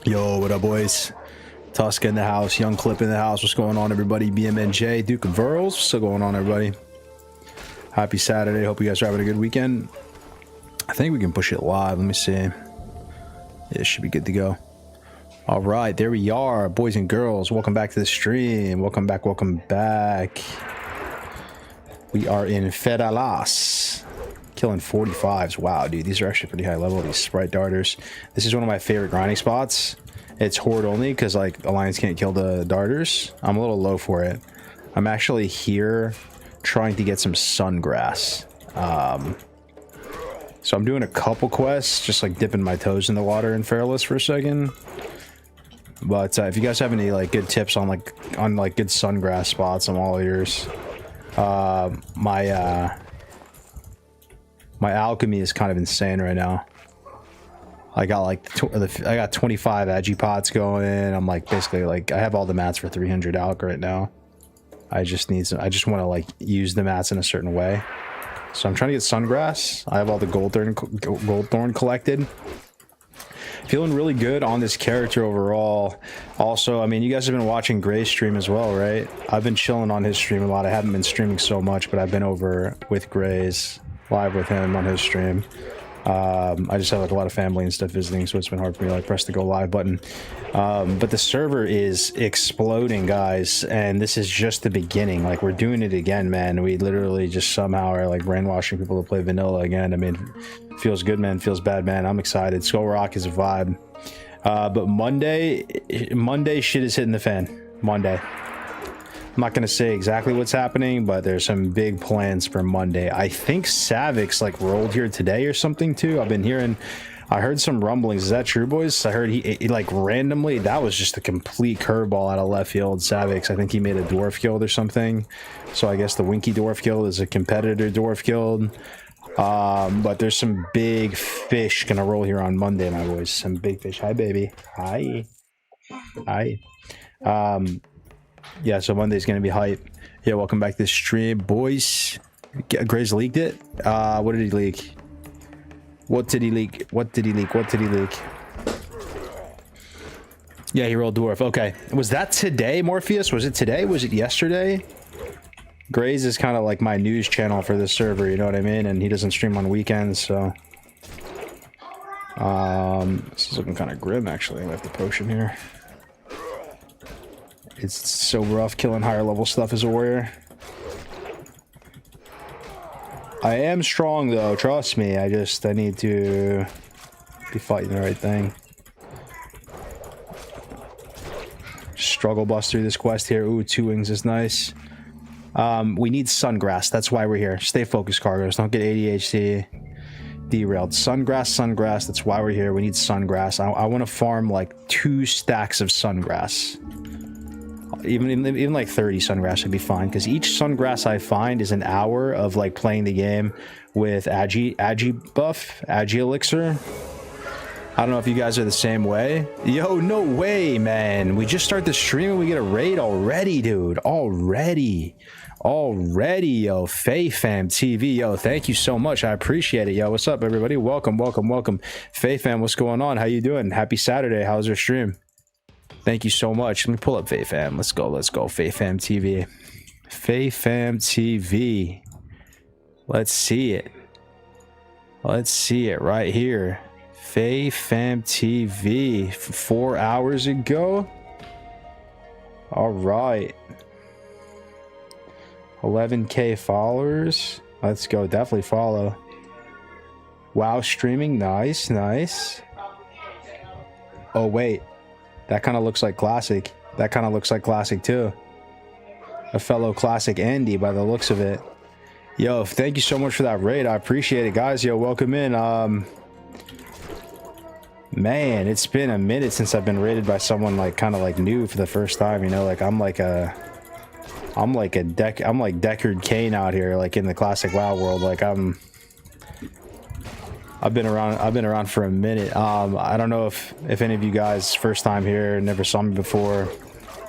Yo, what up, boys? Tusk in the house, Young Clip in the house. What's going on, everybody? BMNJ, Duke of Verls. What's still going on, everybody? Happy Saturday. Hope you guys are having a good weekend. I think we can push it live. Let me see. Yeah, it should be good to go. All right, there we are, boys and girls. Welcome back to the stream. Welcome back. Welcome back. We are in Feralas. Killing 45s. Wow, dude, these are actually pretty high level, these Sprite Darters. This is one of my favorite grinding spots. It's horde only because like Alliance can't kill the darters. I'm a little low for it. I'm actually here trying to get some sungrass. So I'm doing a couple quests, just like dipping my toes in the water in Feralas for a second. But if you guys have any like good tips on good sungrass spots, I'm all ears. My alchemy is kind of insane right now. I got like I got 25 agi pots going. I'm like basically like I have all the mats for 300 alch right now. I just need some. I just want to like use the mats in a certain way. So I'm trying to get sungrass. I have all the gold thorn collected. Feeling really good on this character overall. Also, I mean, you guys have been watching Gray's stream as well, right? I've been chilling on his stream a lot. I haven't been streaming so much, but I've been over with Gray's, live with him on his stream. I just have like a lot of family and stuff visiting, so it's been hard for me to like press the go live button. But the server is exploding, guys, and this is just the beginning. Like, we're doing it again, man. We literally just somehow are like brainwashing people to play vanilla again. I mean, feels good, man. Feels bad, man. I'm excited. Skull Rock is a vibe. But Monday shit is hitting the fan. Monday. I'm not going to say exactly what's happening, but there's some big plans for Monday. I think Savix like rolled here today or something too. I've been hearing, I heard some rumblings. Is that true, boys? I heard he like randomly, that was just a complete curveball out of left field. Savix, I think he made a dwarf guild or something. So I guess the Winky dwarf guild is a competitor dwarf guild. But there's some big fish gonna roll here on Monday, my boys. Some big fish. Hi, baby. Hi. Yeah, so Monday's gonna be hype. Yeah, welcome back to the stream, boys. Gray's leaked it. What did he leak? What did he leak? Yeah, he rolled dwarf. Okay, was that today, Morpheus? Was it today? Was it yesterday? Gray's is kind of like my news channel for this server, you know what I mean? And he doesn't stream on weekends, so this is looking kind of grim, actually. I left the potion here. It's so rough killing higher level stuff as a warrior. I am strong though, trust me. I need to be fighting the right thing. Struggle bust through this quest here. Ooh, 2 wings is nice. We need sungrass. That's why we're here. Stay focused, cargos. Don't get ADHD derailed. Sungrass. That's why we're here. We need sungrass. I want to farm like 2 stacks of sungrass. Even like 30 sungrass would be fine, because each sungrass I find is an hour of like playing the game with agi buff, agi elixir. I don't know if you guys are the same way. Yo, no way, man. We just start the stream and we get a raid already, dude. Already, yo. FayFam TV, yo, thank you so much. I appreciate it, yo. What's up, everybody? Welcome. FayFam, what's going on? How you doing? Happy Saturday. How's your stream? Thank you so much. Let me pull up FayFam. Let's go. FayFam TV. FayFam TV. Let's see it. Right here. FayFam TV. 4 hours ago. All right. 11K followers. Let's go. Definitely follow. Wow, streaming. Nice. Oh, wait. That kind of looks like Classic. That kind of looks like Classic too. A fellow Classic Andy by the looks of it. Yo, thank you so much for that raid. I appreciate it, guys. Yo, welcome in. Man, it's been a minute since I've been raided by someone like kind of like new for the first time, you know? Like I'm like Deckard Cain out here, like in the Classic WoW world. Like I've been around for a minute. I don't know if any of you guys first time here, never saw me before.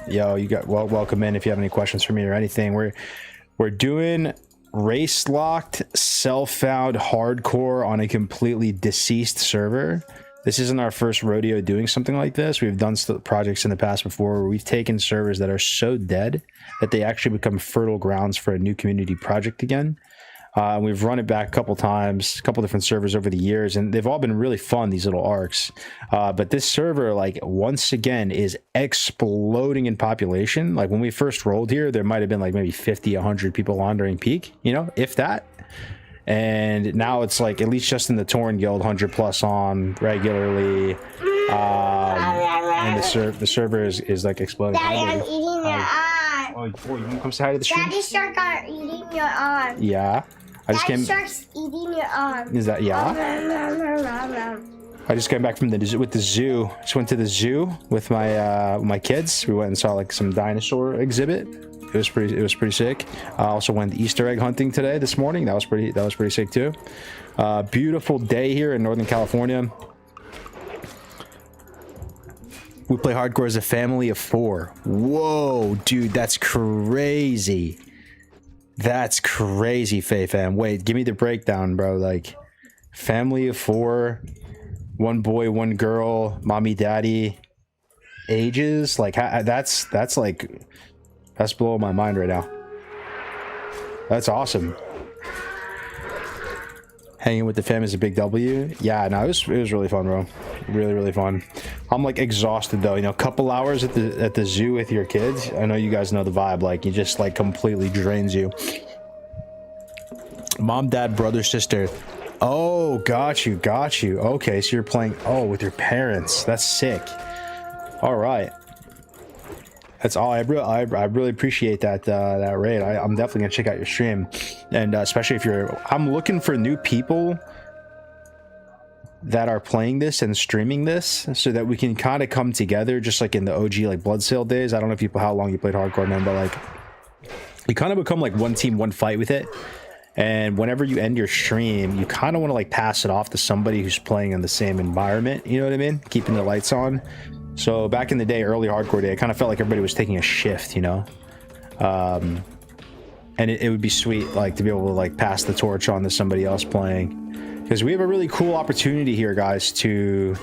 Yo, you got welcome in. If you have any questions for me or anything, we're doing race locked self-found hardcore on a completely deceased server. This isn't our first rodeo doing something like this. We've done projects in the past before where we've taken servers that are so dead that they actually become fertile grounds for a new community project again. We've run it back a couple times, a couple different servers over the years, and they've all been really fun, these little arcs. But this server, like, once again, is exploding in population. Like, when we first rolled here, there might have been like maybe 50, 100 people on during peak, you know, if that. And now it's like, at least just in the Tauren Guild, 100 plus on regularly. And the server is like exploding. Daddy, I'm eating your arm. Oh, you want to come say hi to the stream? Daddy Shark are eating your arm. Yeah. Daddy Shark's eating your arm. Is that, yeah? I just came back from the zoo. Just went to the zoo with my kids. We went and saw like some dinosaur exhibit. It was pretty sick. I also went Easter egg hunting this morning. That was pretty sick too. Beautiful day here in Northern California. We play hardcore as a family of 4. Whoa, dude, that's crazy. That's crazy, Faye fam. Wait, give me the breakdown, bro. Like, family of 4, 1 boy, 1 girl, mommy, daddy, ages. Like, that's blowing my mind right now. That's awesome. Hanging with the fam is a big W. Yeah, no, it was really fun, bro. Really fun. I'm like exhausted though. You know, a couple hours at the zoo with your kids. I know you guys know the vibe. Like, it just like completely drains you. Mom, dad, brother, sister. Oh, got you. Okay, so you're playing with your parents. That's sick. All right. That's all. I really appreciate that that raid. I'm definitely gonna check out your stream, and especially if I'm looking for new people that are playing this and streaming this, so that we can kind of come together, just like in the OG like Bloodsail days. I don't know how long you played hardcore, man, but like you kind of become like one team, one fight with it. And whenever you end your stream, you kind of want to like pass it off to somebody who's playing in the same environment. You know what I mean? Keeping the lights on. So back in the day, early hardcore day, I kind of felt like everybody was taking a shift, you know? And it would be sweet, like, to be able to, like, pass the torch on to somebody else playing. Because we have a really cool opportunity here, guys, to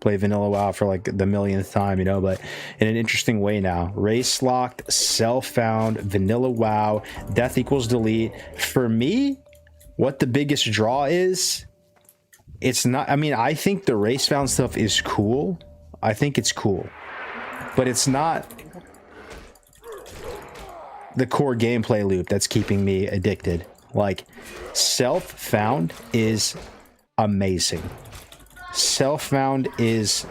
play Vanilla WoW for, like, the millionth time, you know? But in an interesting way now. Race locked, self-found, Vanilla WoW, death equals delete. For me, what the biggest draw is, it's not... I mean, I think the race found stuff is cool. I think it's cool, but it's not the core gameplay loop that's keeping me addicted. Like, self-found is amazing. Self-found is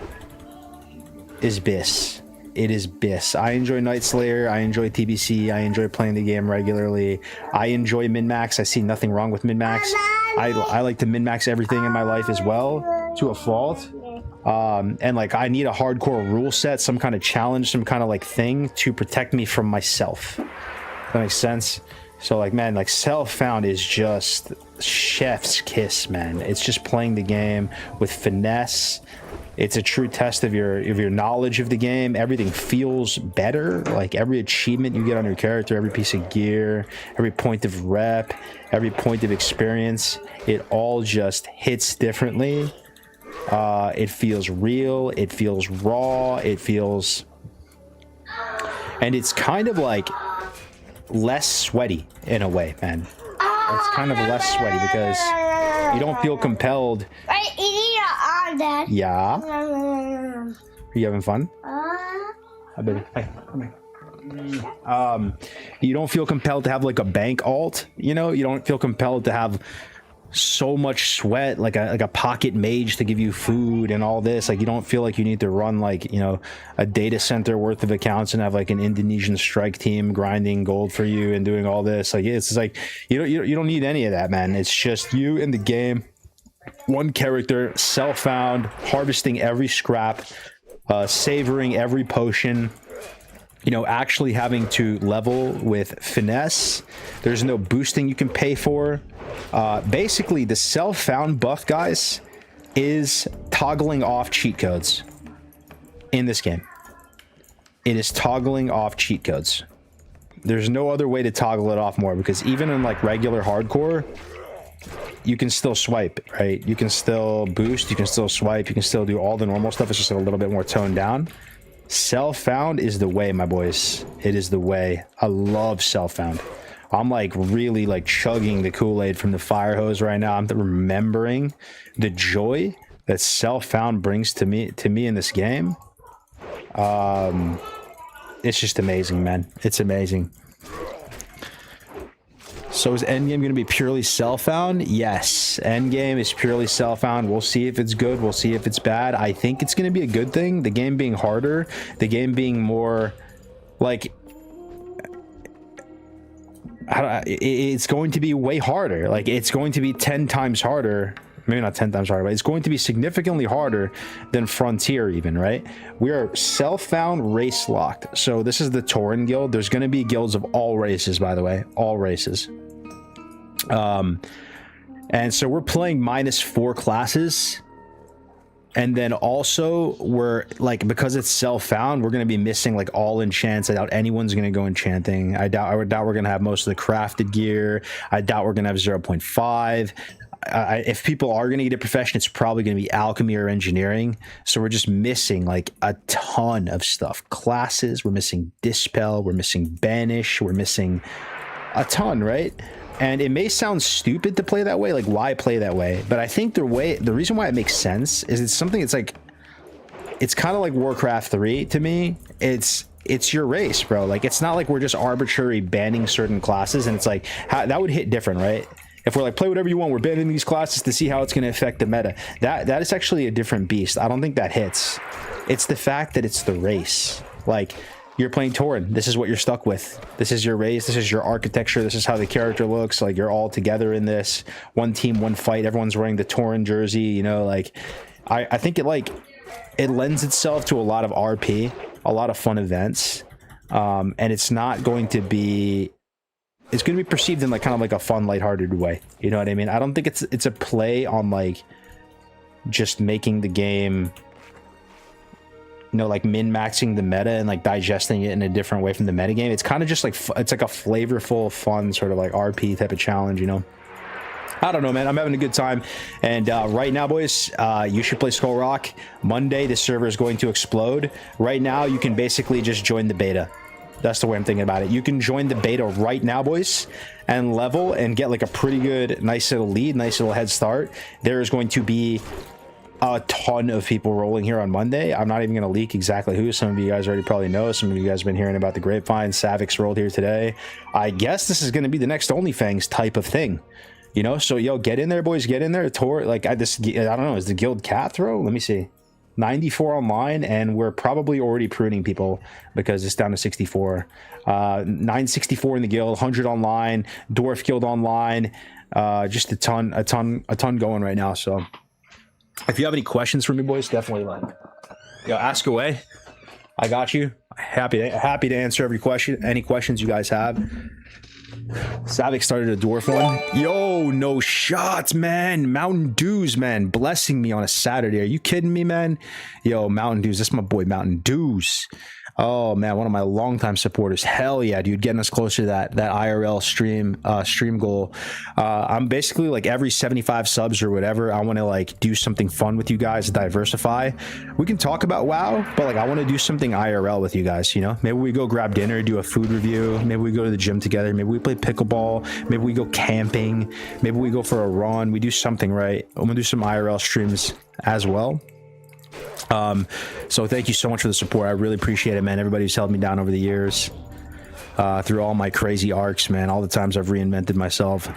BIS. It is BIS. I enjoy Night Slayer. I enjoy TBC. I enjoy playing the game regularly. I enjoy min-max. I see nothing wrong with min-max. I like to min-max everything in my life as well, to a fault. And like, I need a hardcore rule set, some kind of challenge, some kind of like thing to protect me from myself. That makes sense. So like, man, like self-found is just chef's kiss, man. It's just playing the game with finesse. It's a true test of your knowledge of the game. Everything feels better. Like every achievement you get on your character, every piece of gear, every point of rep, every point of experience, it all just hits differently. It feels real, it feels raw, it feels, and it's kind of like less sweaty in a way, man. It's kind of less sweaty because you don't feel compelled. Right, eating your arm, Dad. Yeah. Are you having fun? Hi, baby. Hey, come here. You don't feel compelled to have like a bank alt, you know? You don't feel compelled to have so much sweat, like a pocket mage to give you food and all this. Like, you don't feel like you need to run like, you know, a data center worth of accounts and have like an Indonesian strike team grinding gold for you and doing all this. Like, it's like you don't need any of that, man. It's just you in the game, one character, self-found, harvesting every scrap, savoring every potion, you know, actually having to level with finesse. There's no boosting you can pay for. Basically, the self-found buff, guys, is toggling off cheat codes in this game. It is toggling off cheat codes. There's no other way to toggle it off more, because even in like regular hardcore, you can still swipe, right? You can still boost, you can still swipe, you can still do all the normal stuff. It's just a little bit more toned down. Self-found is the way, my boys. It is the way. I love self-found. I'm like really like chugging the Kool-Aid from the fire hose right now. I'm remembering the joy that self-found brings to me in this game. It's just amazing, man. It's amazing. So is Endgame going to be purely self-found? Yes. Endgame is purely self-found. We'll see if it's good. We'll see if it's bad. I think it's going to be a good thing. The game being harder. The game being more... like... it's going to be way harder. Like, it's going to be 10 times harder. Maybe not 10 times harder, but it's going to be significantly harder than Frontier even, right? We are self-found, race locked. So this is the Tauren guild. There's going to be guilds of all races, by the way. All races. And so we're playing -4 classes. And then also we're like, because it's self-found, we're going to be missing like all enchants. I doubt anyone's going to go enchanting. I doubt we're going to have most of the crafted gear. I doubt we're going to have 0.5. If people are going to get a profession, it's probably going to be alchemy or engineering. So we're just missing like a ton of stuff. Classes, we're missing dispel, we're missing banish, we're missing a ton, right? And it may sound stupid to play that way, like why play that way? But I think the reason why it makes sense is it's something. It's like, it's kind of like Warcraft 3 to me. It's your race, bro. Like, it's not like we're just arbitrary banning certain classes, and it's like that would hit different, right? If we're like, play whatever you want, we're banning these classes to see how it's going to affect the meta. That is actually a different beast. I don't think that hits. It's the fact that it's the race. Like, you're playing Tauren. This is what you're stuck with. This is your race. This is your architecture. This is how the character looks. Like, you're all together in this. One team, one fight. Everyone's wearing the Tauren jersey. You know, like, I think it lends itself to a lot of RP, a lot of fun events. And it's not going to be... it's going to be perceived in like kind of like a fun, lighthearted way. You know what I mean? I don't think it's a play on like just making the game, you know, like min-maxing the meta and like digesting it in a different way from the meta game. It's kind of just like, it's like a flavorful, fun sort of like RP type of challenge, you know? I don't know, man. I'm having a good time. And right now, boys, you should play Skull Rock. Monday, the server is going to explode. Right now, you can basically just join the beta. That's the way I'm thinking about it. You can join the beta right now, boys, and level and get like a pretty good, nice little lead, nice little head start. There is going to be a ton of people rolling here on Monday. I'm not even going to leak exactly who. Some of you guys already probably know. Some of you guys have been hearing about the grapevine. Savix rolled here today. I guess this is going to be the next OnlyFans type of thing. You know, so yo, get in there, boys. Get in there. Tor, like I don't know. Is the guild cap throw? Let me see. 94 online, and we're probably already pruning people because it's down to 64. 964 in the guild, 100 online, Dwarf Guild online. Just a ton going right now. So if you have any questions for me, boys, definitely like, yo, ask away. I got you. Happy to answer every question, any questions you guys have. Savik started a dwarf one. Yo, no shots, man. Mountain Dews, man. Blessing me on a Saturday. Are you kidding me, man? Yo, Mountain Dews. That's my boy, Mountain Dews. Oh, man. One of my longtime supporters. Hell yeah, dude. Getting us closer to that IRL stream goal. I'm basically like every 75 subs or whatever, I want to like do something fun with you guys, diversify. We can talk about WoW, but like I want to do something IRL with you guys, you know? Maybe we go grab dinner, do a food review. Maybe we go to the gym together. Maybe we play pickleball. Maybe we go camping. Maybe we go for a run. We do something, right? I'm gonna do some IRL streams as well. So thank you so much for the support. I really appreciate it, man. Everybody who's held me down over the years, through all my crazy arcs, man, all the times I've reinvented myself.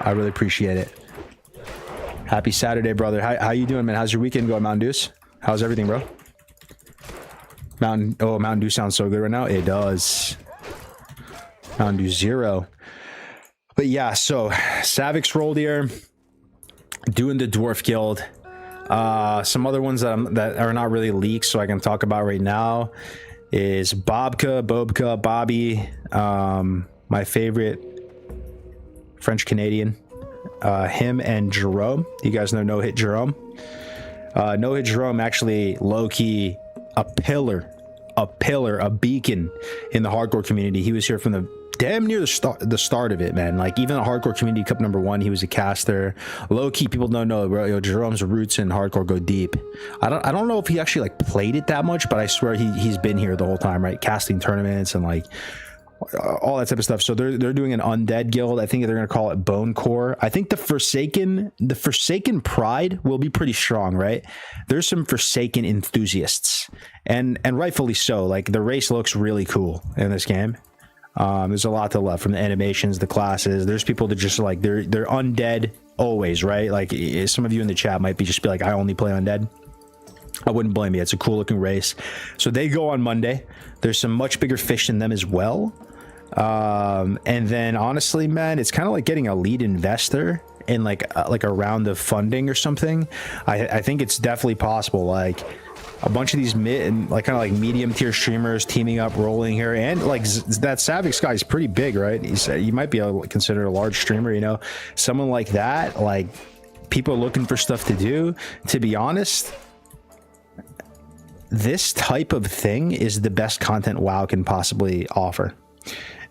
I really appreciate it. Happy Saturday, brother. How you doing, man? How's your weekend going, Mountain Dews? How's everything, bro? Mountain Dew sounds so good right now. It does. Mountain Dew Zero. But yeah, so Savix rolled here, doing the Dwarf Guild. Some other ones that are not really leaks, so I can talk about right now is Bobka, Bobby, my favorite French Canadian, him and Jerome. You guys know No Hit Jerome. No Hit Jerome actually low-key a pillar, a beacon in the hardcore community. He was here from the damn near the start of it, man. Like even at Hardcore Community Cup #1, he was a caster. Low key, people don't know, bro. Yo, Jerome's roots in hardcore go deep. I don't know if he actually like played it that much, but I swear he's been here the whole time, right? Casting tournaments and like all that type of stuff. So they're doing an undead guild. I think they're gonna call it Bone Core. I think the Forsaken Pride will be pretty strong, right? There's some Forsaken enthusiasts, and rightfully so. Like the race looks really cool in this game. There's a lot to love, from the animations, the classes. There's people that just like they're undead always, right? Like some of you in the chat might be like, I only play undead. I wouldn't blame you. It's a cool looking race. So they go on Monday. There's some much bigger fish than them as well. And then honestly, man, it's kind of like getting a lead investor in like a round of funding or something. I think it's definitely possible. Like a bunch of these mid and like kind of like medium tier streamers teaming up, rolling here, and like that Savix guy is pretty big, right? He might be considered a large streamer, you know, someone like that. Like people are looking for stuff to do. To be honest, this type of thing is the best content WoW can possibly offer.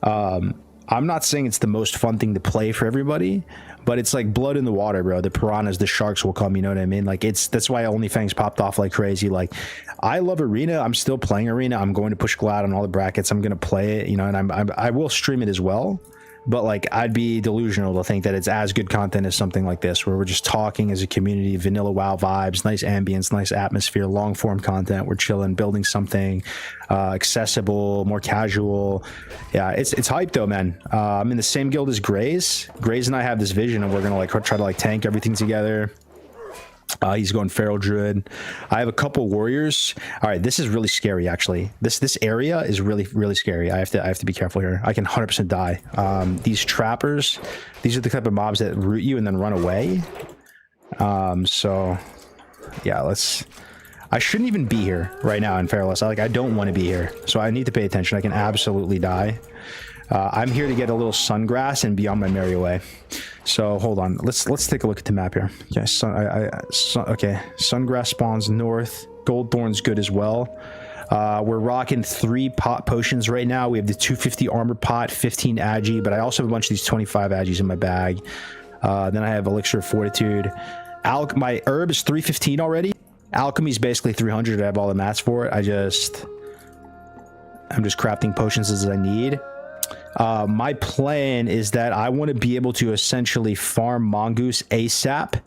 I'm not saying it's the most fun thing to play for everybody, but it's like blood in the water, bro. The piranhas, the sharks will come, you know what I mean? Like that's why OnlyFans popped off like crazy. Like I love Arena. I'm still playing Arena. I'm going to push Glad on all the brackets. I'm going to play it, you know, and I will stream it as well. But like I'd be delusional to think that it's as good content as something like this, where we're just talking as a community, vanilla WoW vibes, nice ambience, nice atmosphere, long form content. We're chilling, building something accessible, more casual. Yeah, it's hype though, man. I'm in the same guild as Graze. Graze and I have this vision of we're gonna like try to like tank everything together. He's going Feral Druid. I have a couple warriors. All right, this is really scary actually. This area is really scary. I have to be careful here. I can 100% die. These trappers, these are the type of mobs that root you and then run away. So yeah, I shouldn't even be here right now in Feralus. I don't want to be here, so I need to pay attention. I can absolutely die. I'm here to get a little sungrass and be on my merry way. So hold on, let's take a look at the map here. Okay, okay, sungrass spawns north. Goldthorn's good as well. We're rocking 3 pot potions right now. We have the 250 armor pot, 15 agi, but I also have a bunch of these 25 agis in my bag. Then I have elixir of fortitude. My herb is 315 already. Alchemy is basically 300. I have all the mats for it. I'm just crafting potions as I need. My plan is that I want to be able to essentially farm Mongoose ASAP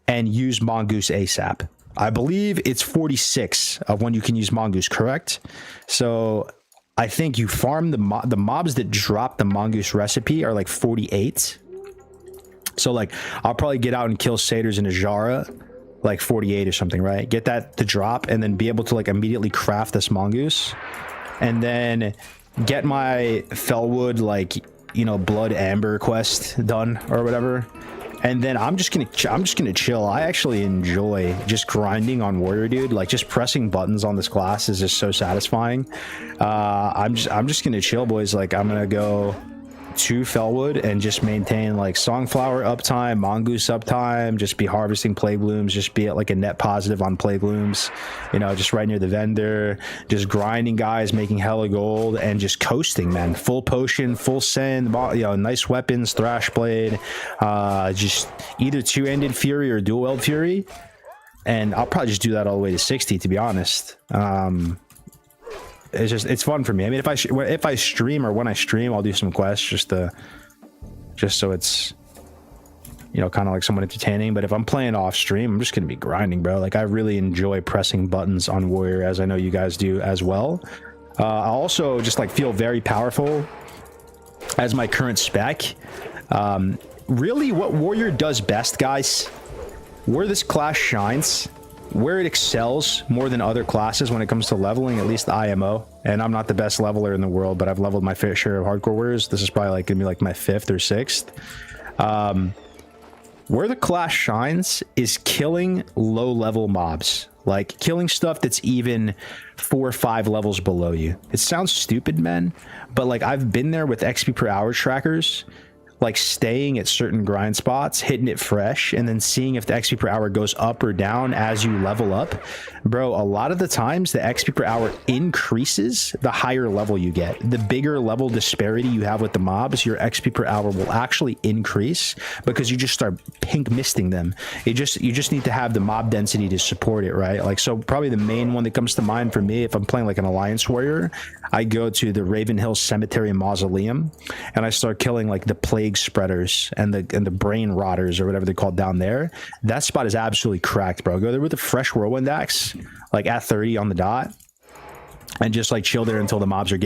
and use Mongoose ASAP. I believe it's 46 of when you can use Mongoose, correct? So I think you farm the mobs that drop the Mongoose recipe are like 48. So like I'll probably get out and kill satyrs in Ajara like 48 or something, right? Get that to drop and then be able to like immediately craft this Mongoose, and then get my Felwood, like, you know, Blood Amber quest done or whatever, and then I'm just gonna chill. I actually enjoy just grinding on Warrior, dude. Like just pressing buttons on this class is just so satisfying. I'm just gonna chill, boys. Like I'm gonna go to Felwood and just maintain like Songflower uptime, Mongoose uptime, just be harvesting Plague Blooms, just be at like a net positive on Plague Blooms, you know, just right near the vendor, just grinding guys, making hella gold, and just coasting, man. Full potion, full send, you know, nice weapons, Thrash Blade, just either two-ended Fury or dual-wield Fury, and I'll probably just do that all the way to 60, to be honest. It's fun for me. I mean, if I stream, or when I stream, I'll do some quests just so it's, you know, kind of like somewhat entertaining. But if I'm playing off stream, I'm just gonna be grinding, bro. Like I really enjoy pressing buttons on Warrior, as I know you guys do as well. I also just like feel very powerful as my current spec. Really, what Warrior does best, guys, where this class shines, where it excels more than other classes when it comes to leveling, at least the IMO, and I'm not the best leveler in the world, but I've leveled my fair share of hardcore warriors. This is probably like gonna be like my 5th or 6th. Where the class shines is killing low level mobs, like killing stuff that's even 4 or 5 levels below you. It sounds stupid, man, but like I've been there with XP per hour trackers. like staying at certain grind spots, hitting it fresh, and then seeing if the XP per hour goes up or down as you level up. Bro, a lot of the times the XP per hour increases the higher level you get. The bigger level disparity you have with the mobs, your XP per hour will actually increase because you just start pink misting them. You just need to have the mob density to support it, right? Like, so probably the main one that comes to mind for me, if I'm playing like an Alliance Warrior, I go to the Ravenhill Cemetery Mausoleum and I start killing like the plague spreaders and the brain rotters or whatever they're called down there. That spot is absolutely cracked, bro. Go there with a fresh whirlwind axe, like at 30 on the dot, and just like chill there until the mobs are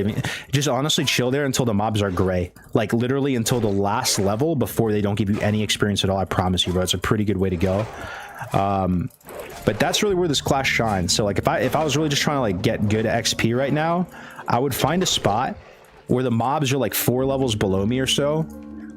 just honestly chill there until the mobs are gray, like literally until the last level before they don't give you any experience at all. I promise you, bro. It's a pretty good way to go. But that's really where this class shines. So like if I was really just trying to like get good XP right now, I would find a spot where the mobs are like 4 levels below me or so,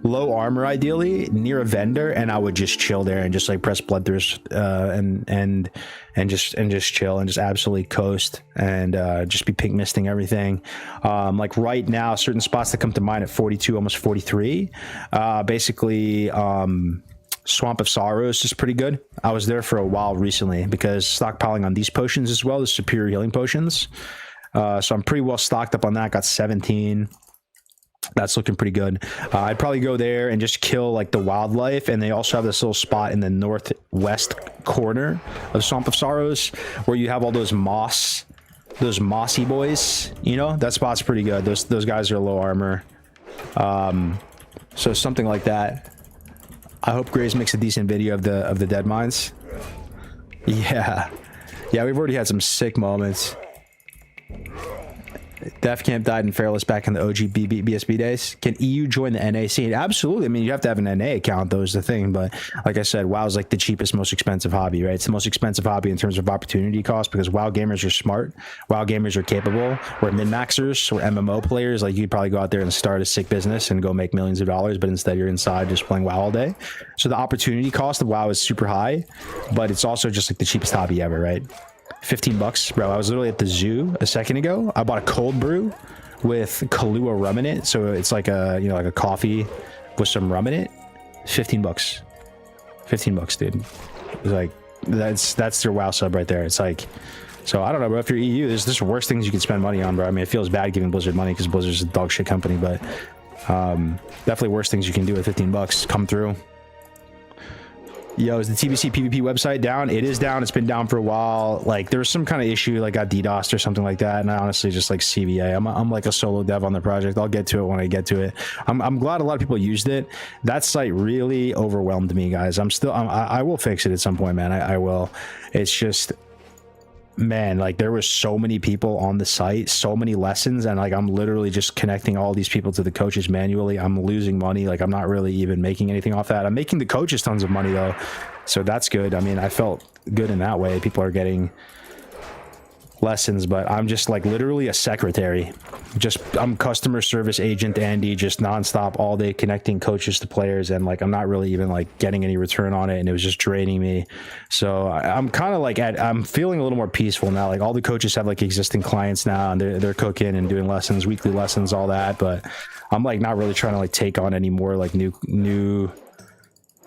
low armor ideally, near a vendor, and I would just chill there and just like press bloodthirst and just chill and just absolutely coast and just be pink misting everything. Like right now, certain spots that come to mind at 42, almost 43, basically Swamp of Sorrows is pretty good. I was there for a while recently because stockpiling on these potions as well, the superior healing potions. So I'm pretty well stocked up on that. Got 17. That's looking pretty good. I'd probably go there and just kill like the wildlife. And they also have this little spot in the northwest corner of Swamp of Sorrows where you have all those mossy boys. You know, that spot's pretty good. Those guys are low armor. So something like that. I hope Graves makes a decent video of the dead mines. Yeah, we've already had some sick moments. Def Camp died in Fairless back in the OG BSB days. Can EU join the NA scene? Absolutely. I mean, you have to have an NA account, though, is the thing. But like I said, WoW is like the cheapest, most expensive hobby, right? It's the most expensive hobby in terms of opportunity cost because WoW gamers are smart. WoW gamers are capable. We're min-maxers. We're MMO players. Like, you'd probably go out there and start a sick business and go make millions of dollars, but instead you're inside just playing WoW all day. So the opportunity cost of WoW is super high, but it's also just like the cheapest hobby ever, right? $15, bro. I was literally at the zoo a second ago. I bought a cold brew with Kahlua rum in it, so it's like a, you know, like a coffee with some rum in it. $15. $15, dude. It's like that's your WoW sub right there. It's like, so I don't know, bro. If you're EU, there's worse things you can spend money on, bro. I mean, it feels bad giving Blizzard money because Blizzard's a dog shit company, but definitely worse things you can do with $15. Come through. Yo, is the TBC PvP website down? It is down. It's been down for a while. Like, there was some kind of issue, like got DDoSed or something like that. And I honestly just like CVA. I'm like a solo dev on the project. I'll get to it when I get to it. I'm glad a lot of people used it. That site really overwhelmed me, guys. I will fix it at some point, man. I will. It's just, man, like there was so many people on the site, so many lessons, and like I'm literally just connecting all these people to the coaches manually. I'm losing money. Like I'm not really even making anything off that. I'm making the coaches tons of money though, so that's good. I mean, I felt good in that way. People are getting lessons, but I'm just like literally a secretary. I'm customer service agent Andy, just nonstop all day connecting coaches to players, and like I'm not really even like getting any return on it, and it was just draining me. So I'm kind of like I'm feeling a little more peaceful now. Like all the coaches have like existing clients now, and they're cooking and doing lessons, weekly lessons, all that. But I'm like not really trying to like take on any more like new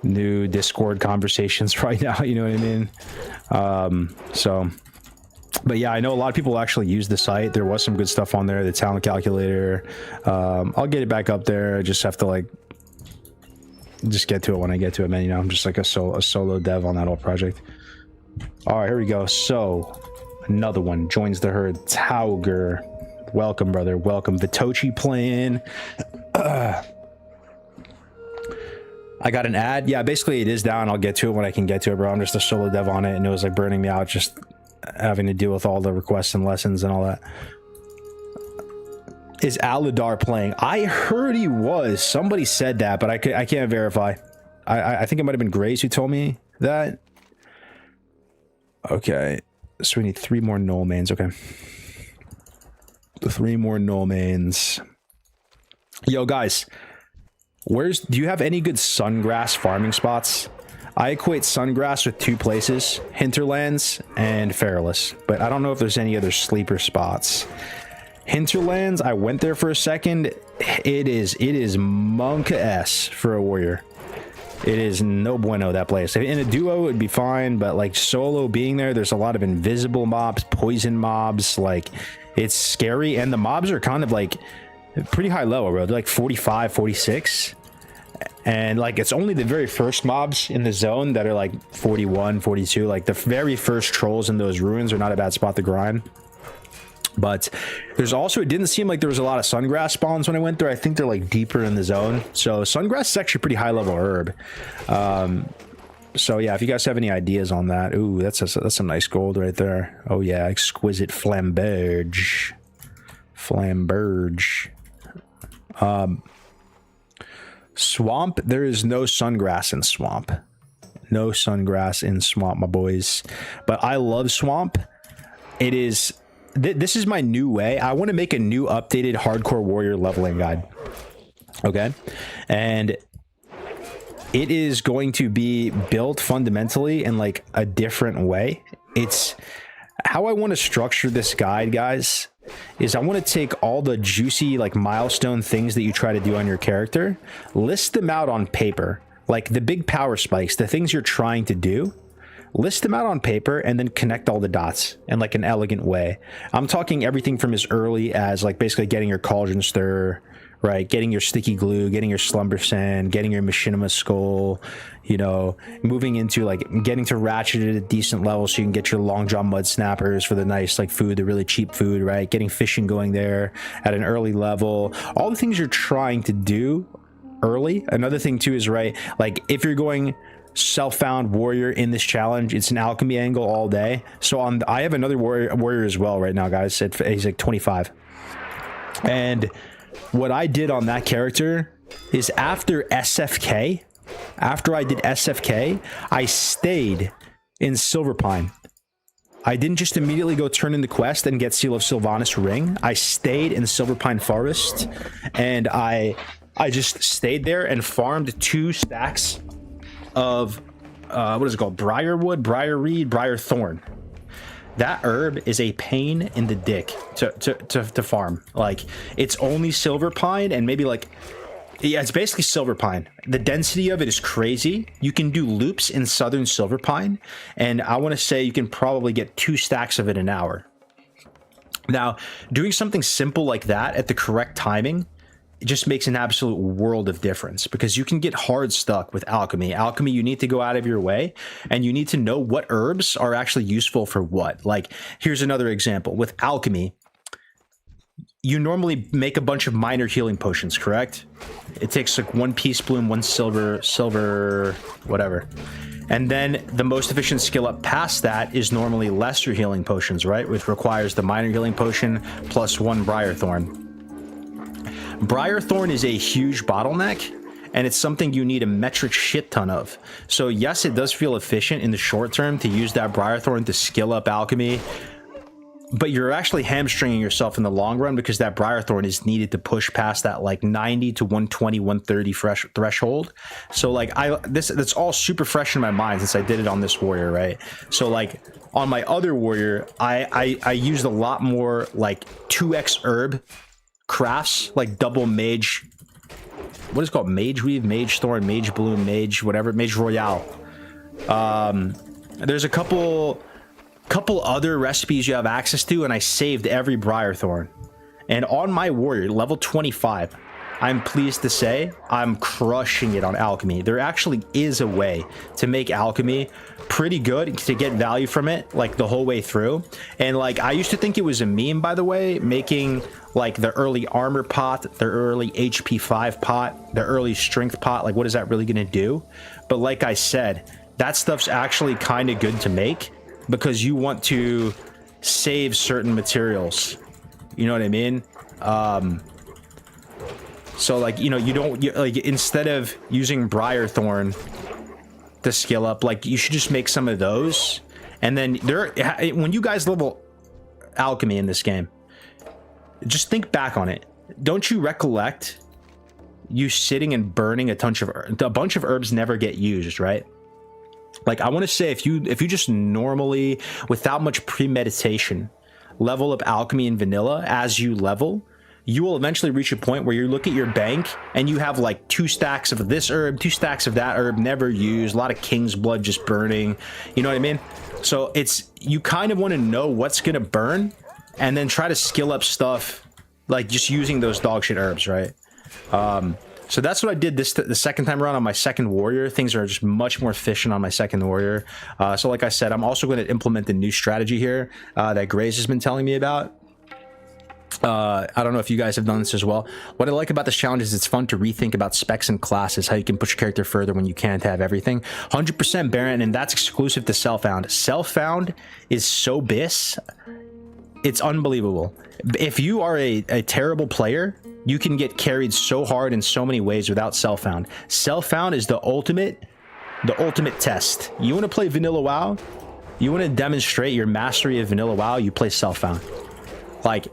Discord conversations right now. You know what I mean? But yeah, I know a lot of people actually use the site. There was some good stuff on there, the talent calculator. I'll get it back up there. I just have to like just get to it when I get to it, man. You know, I'm just like a solo dev on that whole project. All right, here we go. So another one joins the herd. Tauger, welcome, brother. Welcome. Vitochi playing. I got an ad. Yeah, basically it is down. I'll get to it when I can get to it, bro. I'm just a solo dev on it, and it was like burning me out just having to deal with all the requests and lessons and all that. Is Aladar playing? I heard he was. Somebody said that, but I can't verify. I think it might have been Grace who told me that. Okay, so we need 3 more null mains. Okay, 3 more null mains. Yo, guys, do you have any good sungrass farming spots? I equate sungrass with 2 places, Hinterlands and Fairless, but I don't know if there's any other sleeper spots. Hinterlands, I went there for a second. It is monk S for a warrior. It is no bueno, that place. In a duo it'd be fine, but like solo being there's a lot of invisible mobs, poison mobs. Like, it's scary, and the mobs are kind of like pretty high level, bro. They're like 45, 46, and like it's only the very first mobs in the zone that are like 41, 42. Like the very first trolls in those ruins are not a bad spot to grind. But there's also, it didn't seem like there was a lot of sungrass spawns when I went there. I think they're like deeper in the zone. So sungrass is actually a pretty high level herb. So yeah, if you guys have any ideas on that. Ooh, that's some nice gold right there. Oh yeah, exquisite flamberge. Swamp, there is no sungrass in swamp. No sungrass in swamp, my boys. But I love swamp. It is... This is my new way. I want to make a new updated hardcore warrior leveling guide. Okay. And it is going to be built fundamentally in like a different way. It's how I want to structure this guide, guys, is I want to take all the juicy like milestone things that you try to do on your character, list them out on paper, like the big power spikes, the things you're trying to do. List them out on paper and then connect all the dots in like an elegant way. I'm talking everything from as early as like basically getting your cauldron stir, right? Getting your sticky glue, getting your slumber sand, getting your machinima skull, you know, moving into like getting to ratchet at a decent level so you can get your long jaw mud snappers for the nice like food, the really cheap food, right? Getting fishing going there at an early level. All the things you're trying to do early. Another thing too is, right, like if you're going self-found warrior in this challenge, it's an alchemy angle all day. So I have another warrior as well right now, guys. He's like 25, and what I did on that character is after SFK, after I did SFK, I stayed in Silverpine. I didn't just immediately go turn in the quest and get Seal of Sylvanas ring. I stayed in Silverpine Forest, and I just stayed there and farmed 2 stacks of what is it called, briarwood, briarreed, briarthorn. That herb is a pain in the dick to farm. Like, it's only silver pine and maybe like, yeah, it's basically silver pine. The density of it is crazy. You can do loops in southern silver pine, and I want to say you can probably get 2 stacks of it an hour. Now, doing something simple like that at the correct timing, it just makes an absolute world of difference, because you can get hard stuck with alchemy. Alchemy, you need to go out of your way, and you need to know what herbs are actually useful for what. Like, here's another example. With alchemy, you normally make a bunch of minor healing potions, correct? It takes like 1 peace bloom, 1 silver, whatever. And then the most efficient skill up past that is normally lesser healing potions, right? Which requires the minor healing potion plus 1 briarthorn. Briarthorn is a huge bottleneck, and it's something you need a metric shit ton of. So yes, it does feel efficient in the short term to use that Briarthorn to skill up alchemy, but you're actually hamstringing yourself in the long run, because that Briarthorn is needed to push past that like 90 to 120, 130 threshold. So like that's all super fresh in my mind since I did it on this warrior, right? So like on my other warrior, I used a lot more like 2x herb crafts, like double mage, what is it called, mage weave, mage thorn, mage bloom, mage whatever, mage royale. There's a couple other recipes you have access to, and I saved every Briarthorn. And on my warrior level 25, I'm pleased to say I'm crushing it on alchemy. There actually is a way to make alchemy pretty good, to get value from it like the whole way through. And like, I used to think it was a meme, by the way, making like the early armor pot, the early HP 5 pot, the early strength pot. Like, what is that really going to do? But like I said, that stuff's actually kind of good to make, because you want to save certain materials. You know what I mean? So like, you know, like instead of using Briarthorn to skill up, like you should just make some of those. And then when you guys level alchemy in this game, just think back on it. Don't you recollect you sitting and burning a bunch of herbs never get used, right? Like, I want to say if you just normally, without much premeditation, level up alchemy and vanilla as you level, you will eventually reach a point where you look at your bank and you have like 2 stacks of this herb, 2 stacks of that herb, never used, a lot of king's blood just burning, you know what I mean? So it's, you kind of want to know what's going to burn and then try to skill up stuff like just using those dog shit herbs, right? So that's what I did the second time around on my second warrior. Things are just much more efficient on my second warrior. So like I said, I'm also going to implement the new strategy here that Graze has been telling me about. I don't know if you guys have done this as well. What I like about this challenge is it's fun to rethink about specs and classes, how you can push your character further when you can't have everything. 100% Baron, and that's exclusive to Self-Found. Self-Found is so bis. It's unbelievable. If you are a terrible player, you can get carried so hard in so many ways without Self-Found. Self-Found is the ultimate test. You want to play Vanilla WoW? You want to demonstrate your mastery of Vanilla WoW? You play Self-Found. Like,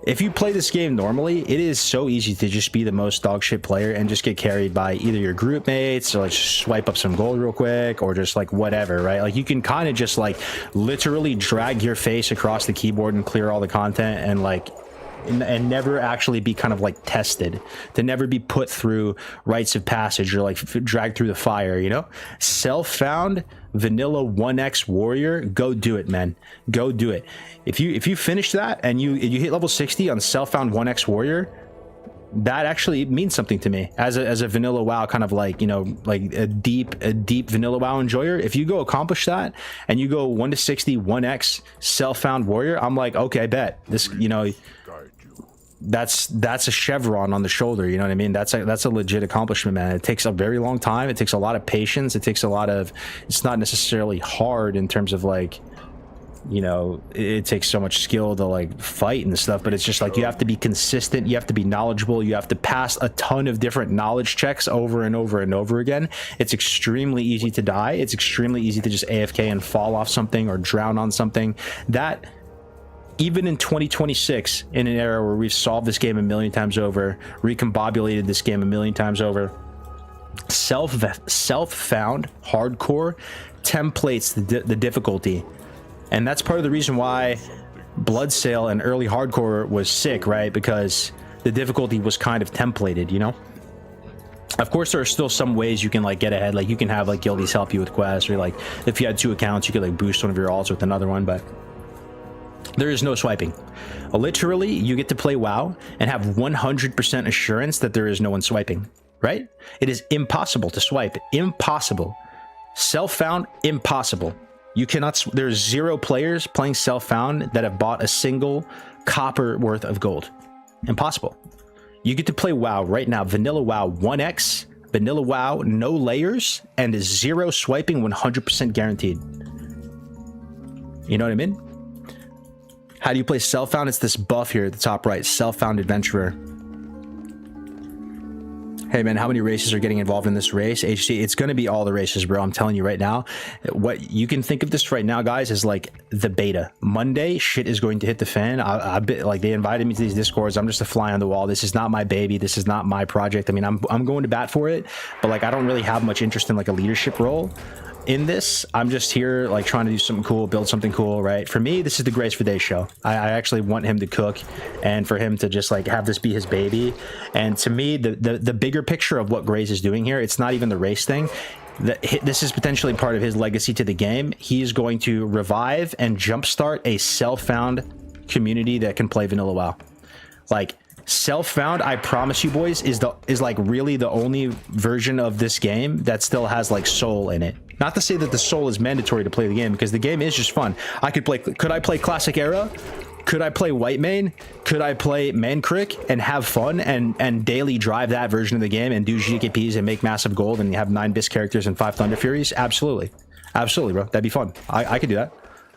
if you play this game normally, it is so easy to just be the most dog shit player and just get carried by either your group mates or like swipe up some gold real quick or just like whatever, right? Like you can kind of just like literally drag your face across the keyboard and clear all the content and like and never actually be kind of like tested, to never be put through rites of passage or like dragged through the fire, you know? Self-Found vanilla 1x warrior, go do it, man. Go do it. If you finish that and you hit level 60 on Self-Found 1x warrior, that actually means something to me as a vanilla WoW kind of like, you know, like a deep vanilla WoW enjoyer. If you go accomplish that and you go 1 to 60 1x Self-Found warrior, I'm like, okay, I bet this, you know, that's a chevron on the shoulder, you know what I mean? That's a legit accomplishment, man. It takes a very long time. It takes a lot of patience. It takes a lot of, it's not necessarily hard in terms of like, you know, it takes so much skill to like fight and stuff, but it's just like you have to be consistent, you have to be knowledgeable, you have to pass a ton of different knowledge checks over and over and over again. It's extremely easy to die. It's extremely easy to just AFK and fall off something or drown on something. That even in 2026, in an era where we've solved this game a million times over, recombobulated this game a million times over, self-found hardcore templates the difficulty. And that's part of the reason why Bloodsail and early hardcore was sick, right? Because the difficulty was kind of templated, you know? Of course, there are still some ways you can like get ahead. Like you can have like guildies help you with quests, or like if you had 2 accounts, you could like boost one of your alts with another one, but there is no swiping. Literally, you get to play WoW and have 100% assurance that there is no one swiping, right? It is impossible to swipe. Impossible. Self-found, impossible. You cannot, there's 0 players playing Self-Found that have bought a single copper worth of gold. Impossible. You get to play WoW right now, vanilla WoW 1x, vanilla WoW, no layers, and 0 swiping, 100% guaranteed. You know what I mean? How do you play Self-Found? It's this buff here at the top right, Self-Found Adventurer. Hey man, how many races are getting involved in this race? HC, it's going to be all the races, bro. I'm telling you right now. What you can think of this right now, guys, is like the beta. Monday, shit is going to hit the fan. Like they invited me to these Discords. I'm just a fly on the wall. This is not my baby. This is not my project. I mean, I'm going to bat for it, but like I don't really have much interest in like a leadership role in this. I'm just here like trying to do something cool, build something cool, right? For me, this is the Grace for Day show. I actually want him to cook and for him to just like have this be his baby. And to me, the bigger picture of what Grace is doing here, it's not even the race thing. This is potentially part of his legacy to the game. He is going to revive and jumpstart a Self-Found community that can play vanilla WoW. Like Self-Found, I promise you boys, is like really the only version of this game that still has like soul in it. Not to say that the soul is mandatory to play the game, because the game is just fun. Could I play Classic Era? Could I play White Mane? Could I play Mankrik and have fun and daily drive that version of the game and do GKPs and make massive gold and have 9 Bis characters and 5 Thunder Furies? Absolutely. Absolutely, bro. That'd be fun. I could do that.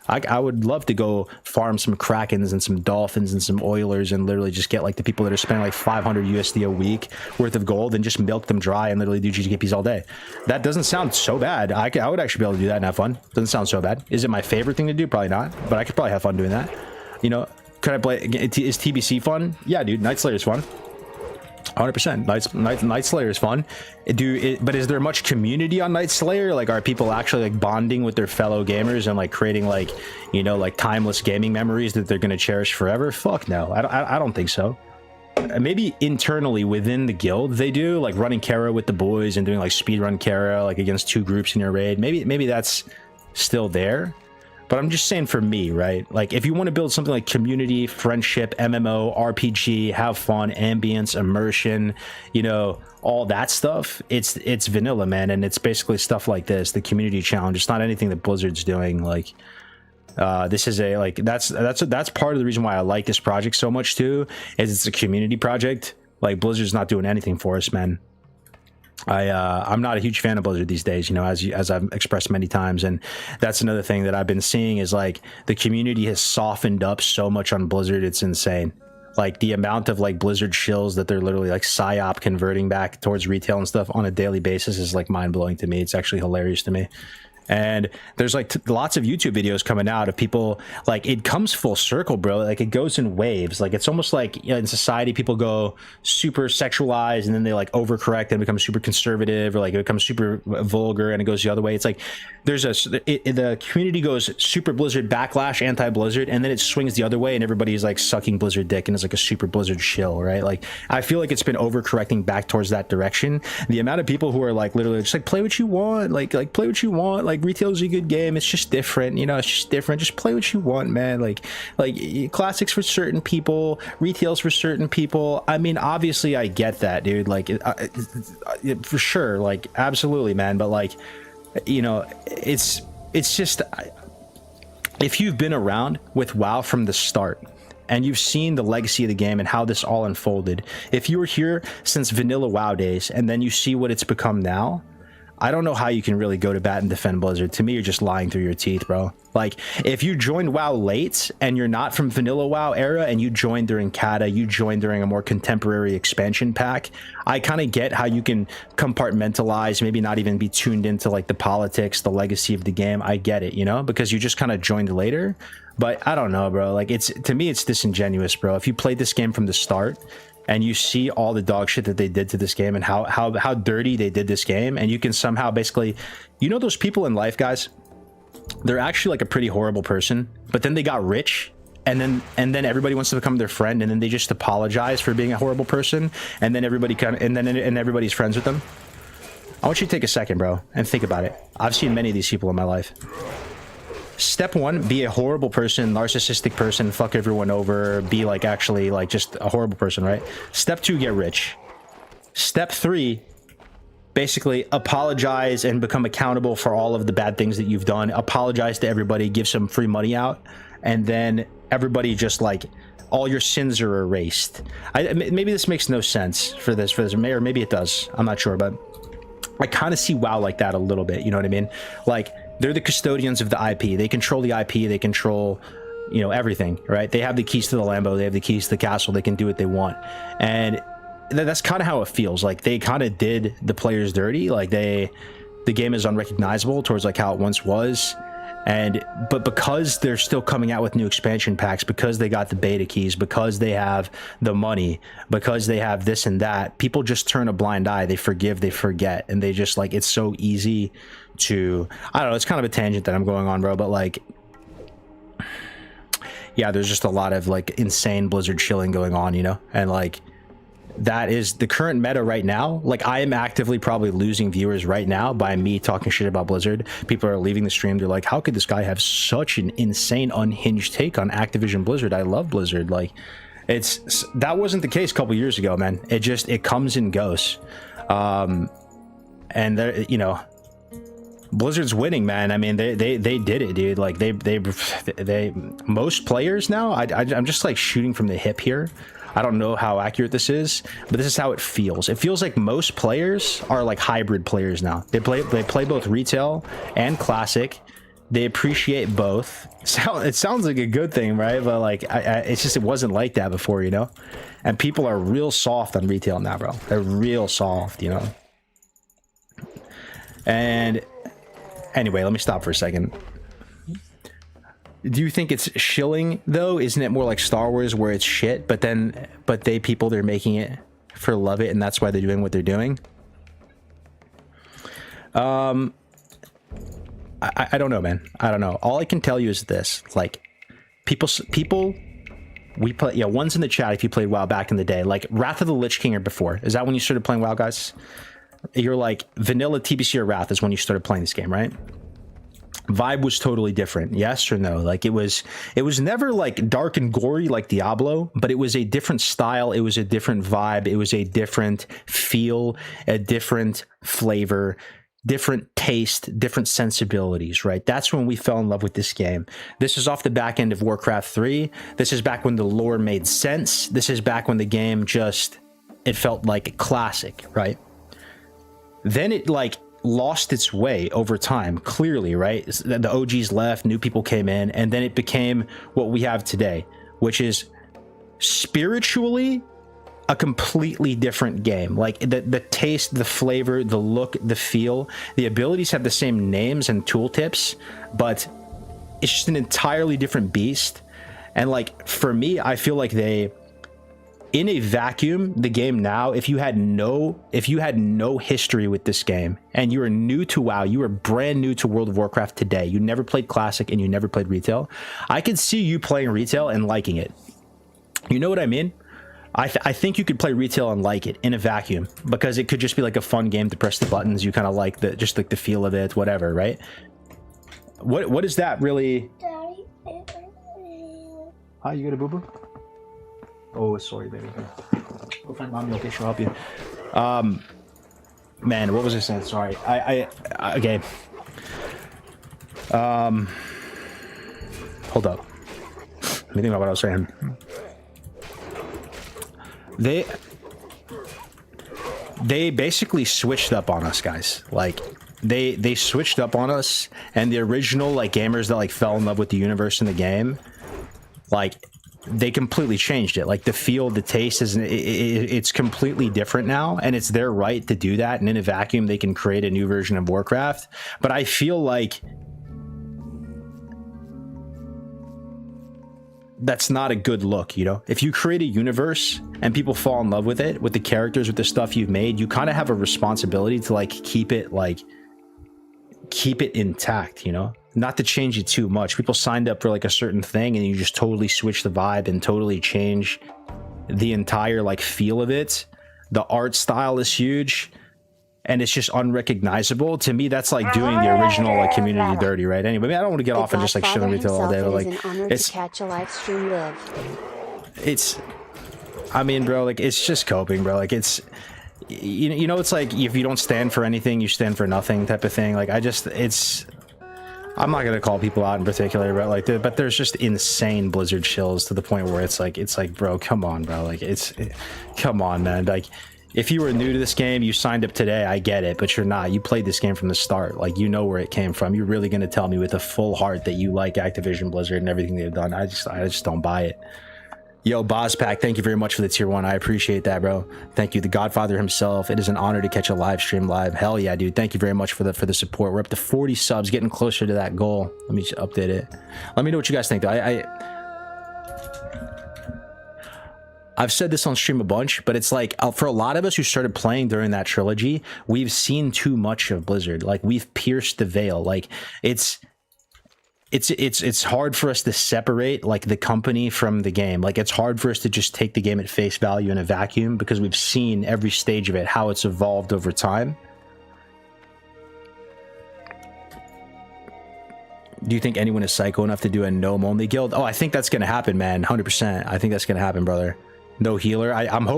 I would love to go farm some Krakens and some Dolphins and some Oilers and literally just get like the people that are spending like 500 USD a week worth of gold and just milk them dry and literally do GGPs all day. That doesn't sound so bad. I would actually be able to do that and have fun. Doesn't sound so bad. Is it my favorite thing to do? Probably not, but I could probably have fun doing that. You know, could I play, is TBC fun? Yeah, dude, Night Slayer is fun. 100%. Night Slayer is fun. But is there much community on Night Slayer? Like, are people actually like bonding with their fellow gamers and like creating like, you know, like timeless gaming memories that they're gonna cherish forever? Fuck no, I don't think so. Maybe internally within the guild they do, like running Kara with the boys and doing like speedrun Kara like against 2 groups in your raid. Maybe that's still there. But I'm just saying for me, right? Like if you want to build something like community, friendship, MMO, RPG, have fun, ambience, immersion, you know, all that stuff, it's vanilla, man. And it's basically stuff like this, the community challenge. It's not anything that Blizzard's doing. Like this is a, like, that's part of the reason why I like this project so much too, is it's a community project. Like Blizzard's not doing anything for us, man. I'm not a huge fan of Blizzard these days, you know, as I've expressed many times. And that's another thing that I've been seeing is like the community has softened up so much on Blizzard. It's insane. Like the amount of like Blizzard shills that they're literally like psyop converting back towards retail and stuff on a daily basis is like mind blowing to me. It's actually hilarious to me. And there's like lots of YouTube videos coming out of people, like it comes full circle, bro. Like it goes in waves. Like it's almost like, you know, in society people go super sexualized and then they like overcorrect and become super conservative, or like it becomes super vulgar and it goes the other way. It's like there's the community goes super Blizzard backlash, anti-Blizzard, and then it swings the other way and everybody's like sucking Blizzard dick and it's like a super Blizzard shill, right? Like I feel like it's been overcorrecting back towards that direction. The amount of people who are like literally just like play what you want, like play what you want, like retail's a good game, it's just different, you know, it's just different, just play what you want, man. Like classics for certain people, retails for certain people. I mean, obviously I get that, dude, like for sure, like absolutely, man. But like, you know, it's just, if you've been around with WoW from the start and you've seen the legacy of the game and how this all unfolded, if you were here since vanilla WoW days and then you see what it's become now, I don't know how you can really go to bat and defend Blizzard. To me, you're just lying through your teeth, bro. Like, if you joined WoW late and you're not from vanilla WoW era and you joined during Kata, you joined during a more contemporary expansion pack, I kind of get how you can compartmentalize, maybe not even be tuned into like the politics, the legacy of the game. I get it, you know, because you just kind of joined later. But I don't know, bro. Like, to me, it's disingenuous, bro. If you played this game from the start and you see all the dog shit that they did to this game and how dirty they did this game, and you can somehow basically, you know, those people in life, guys, they're actually like a pretty horrible person, but then they got rich and then everybody wants to become their friend, and then they just apologize for being a horrible person, and then everybody and everybody's friends with them. I want you to take a second, bro, and think about it. I've seen many of these people in my life. Step 1, be a horrible person, narcissistic person, fuck everyone over, be like actually like just a horrible person, right? Step 2, get rich. Step 3, basically apologize and become accountable for all of the bad things that you've done. Apologize to everybody, give some free money out, and then everybody just like, all your sins are erased. Maybe this makes no sense for this, or maybe it does. I'm not sure, but I kind of see WoW like that a little bit. You know what I mean? Like, they're the custodians of the IP. They control the IP. They control, you know, everything, right? They have the keys to the Lambo. They have the keys to the castle. They can do what they want. And that's kind of how it feels. Like, they kind of did the players dirty. Like, the game is unrecognizable towards like how it once was. But because they're still coming out with new expansion packs, because they got the beta keys, because they have the money, because they have this and that, people just turn a blind eye. They forgive, they forget, and they just like, it's so easy to, I don't know, it's kind of a tangent that I'm going on, bro, but like, yeah, there's just a lot of like insane Blizzard chilling going on, you know, and like, that is the current meta right now. Like, I am actively probably losing viewers right now by me talking shit about Blizzard. People are leaving the stream. They're like, how could this guy have such an insane, unhinged take on Activision Blizzard? I love Blizzard. Like, that wasn't the case a couple years ago, man. It comes and goes. And they're, you know, Blizzard's winning, man. I mean, they did it, dude. Like, they most players now, I'm just like shooting from the hip here. I don't know how accurate this is, but this is how it feels. It feels like most players are like hybrid players now. They play both retail and classic. They appreciate both. It sounds like a good thing, right? But like, it's just, it wasn't like that before, you know? And people are real soft on retail now, bro. They're real soft, you know? And anyway, let me stop for a second. Do you think it's shilling though? Isn't it more like Star Wars where it's shit, but they're making it for love it, and that's why they're doing what they're doing. I don't know, man. I don't know. All I can tell you is this: like, people, we play. Yeah, one's in the chat. If you played WoW back in the day, like Wrath of the Lich King or before, is that when you started playing WoW, guys? You're like vanilla TBC or Wrath is when you started playing this game, right? Vibe was totally different, yes or no? Like it was never like dark and gory like Diablo, but it was a different style, it was a different vibe, it was a different feel, a different flavor, different taste, different sensibilities, right? That's when we fell in love with this game. This is off the back end of Warcraft 3. This is back when the lore made sense. This is back when the game just, it felt like a classic, right? Then it like lost its way over time, clearly, right? The OGs left, new people came in, and then it became what we have today, which is spiritually a completely different game. Like the taste, the flavor, the look, the feel, the abilities have the same names and tooltips, but it's just an entirely different beast. And like for me, I feel like they, in a vacuum, the game now, if you had no history with this game and you were new to WoW, you were brand new to World of Warcraft today, you never played Classic and you never played Retail, I could see you playing Retail and liking it. You know what I mean? I think you could play Retail and like it in a vacuum, because it could just be like a fun game to press the buttons. You kind of like just like the feel of it, whatever, right? What is that really? Hi, you got a boo-boo? Oh, sorry, baby. Go find mommy. Okay, she'll help you. Man, what was I saying? Sorry. I okay. Hold up. Let me think about what I was saying. They basically switched up on us, guys. Like they switched up on us, and the original like gamers that like fell in love with the universe in the game, like they completely changed it. Like the feel, the taste is it's completely different now, and it's their right to do that. And in a vacuum, they can create a new version of Warcraft. But I feel like that's not a good look, you know? If you create a universe and people fall in love with it, with the characters, with the stuff you've made, you kind of have a responsibility to like keep it intact, you know? Not to change it too much. People signed up for like a certain thing and you just totally switch the vibe and totally change the entire like feel of it. The art style is huge and it's just unrecognizable. To me, that's like doing the original like community dirty, right? Anyway, I mean, I don't want to get off and just like shit on Retail all day, but like it's catch a live stream live. It's, I mean, bro, like it's just coping, bro. Like it's, you know, it's like if you don't stand for anything, you stand for nothing type of thing. Like I'm not gonna call people out in particular, but like, but there's just insane Blizzard chills to the point where it's like, bro, come on, bro. Like come on, man. Like if you were new to this game, you signed up today, I get it, but you're not. You played this game from the start. Like, you know where it came from. You're really gonna tell me with a full heart that you like Activision Blizzard and everything they've done? I just don't buy it. Yo, Bozpack, thank you very much for the tier 1. I appreciate that, bro. Thank you, the Godfather himself. It is an honor to catch a live stream live. Hell yeah, dude. Thank you very much for the support. We're up to 40 subs, getting closer to that goal. Let me just update it. Let me know what you guys think, though. I've said this on stream a bunch, but it's like for a lot of us who started playing during that trilogy, we've seen too much of Blizzard. Like we've pierced the veil. Like it's hard for us to separate like the company from the game. Like it's hard for us to just take the game at face value in a vacuum, because we've seen every stage of it, how it's evolved over time. Do you think anyone is psycho enough to do a gnome only guild? Oh, I think that's gonna happen, man. 100%. I think that's gonna happen, brother. No healer.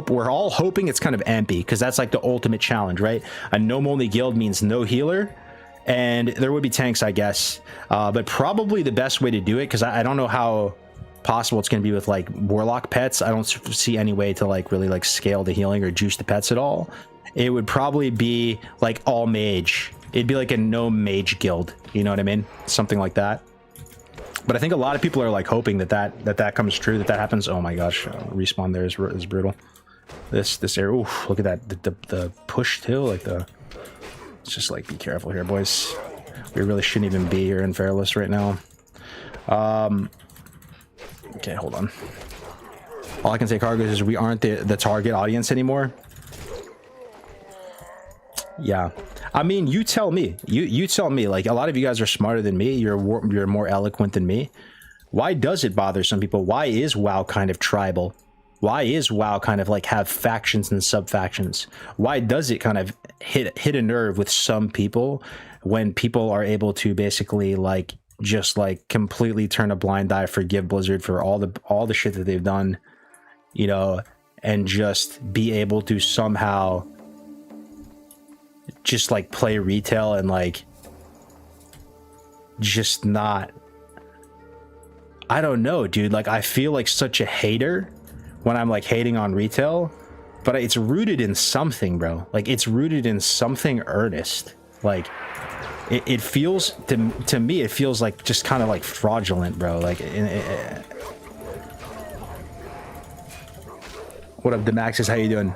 We're all hoping it's kind of ampy, because that's like the ultimate challenge, right? A gnome only guild means no healer. And there would be tanks, I guess, but probably the best way to do it, because I don't know how possible it's going to be with like warlock pets. I don't see any way to like really like scale the healing or juice the pets at all. It would probably be like all mage. It'd be like a gnome mage guild, you know what I mean? Something like that. But I think a lot of people are like hoping that comes true, that happens. Oh my gosh, respawn there is brutal. This area. Ooh, look at that. The push too, like the. It's just like, be careful here, boys. We really shouldn't even be here in Fairless right now. Okay, hold on. All I can say, Cargos, is we aren't the target audience anymore. Yeah, I mean, you tell me. You tell me. Like, a lot of you guys are smarter than me. You're more eloquent than me. Why does it bother some people? Why is WoW kind of tribal? Why is WoW kind of like have factions and sub-factions? Why does it kind of hit a nerve with some people when people are able to basically like just like completely turn a blind eye, forgive Blizzard for all the shit that they've done, you know, and just be able to somehow just like play retail and like just not, I don't know, dude. Like, I feel like such a hater when I'm like hating on retail, but it's rooted in something, bro. Like, it's rooted in something earnest. Like, it feels to me, it feels like just kind of like fraudulent, bro. Like, what up, Demaxis? How you doing?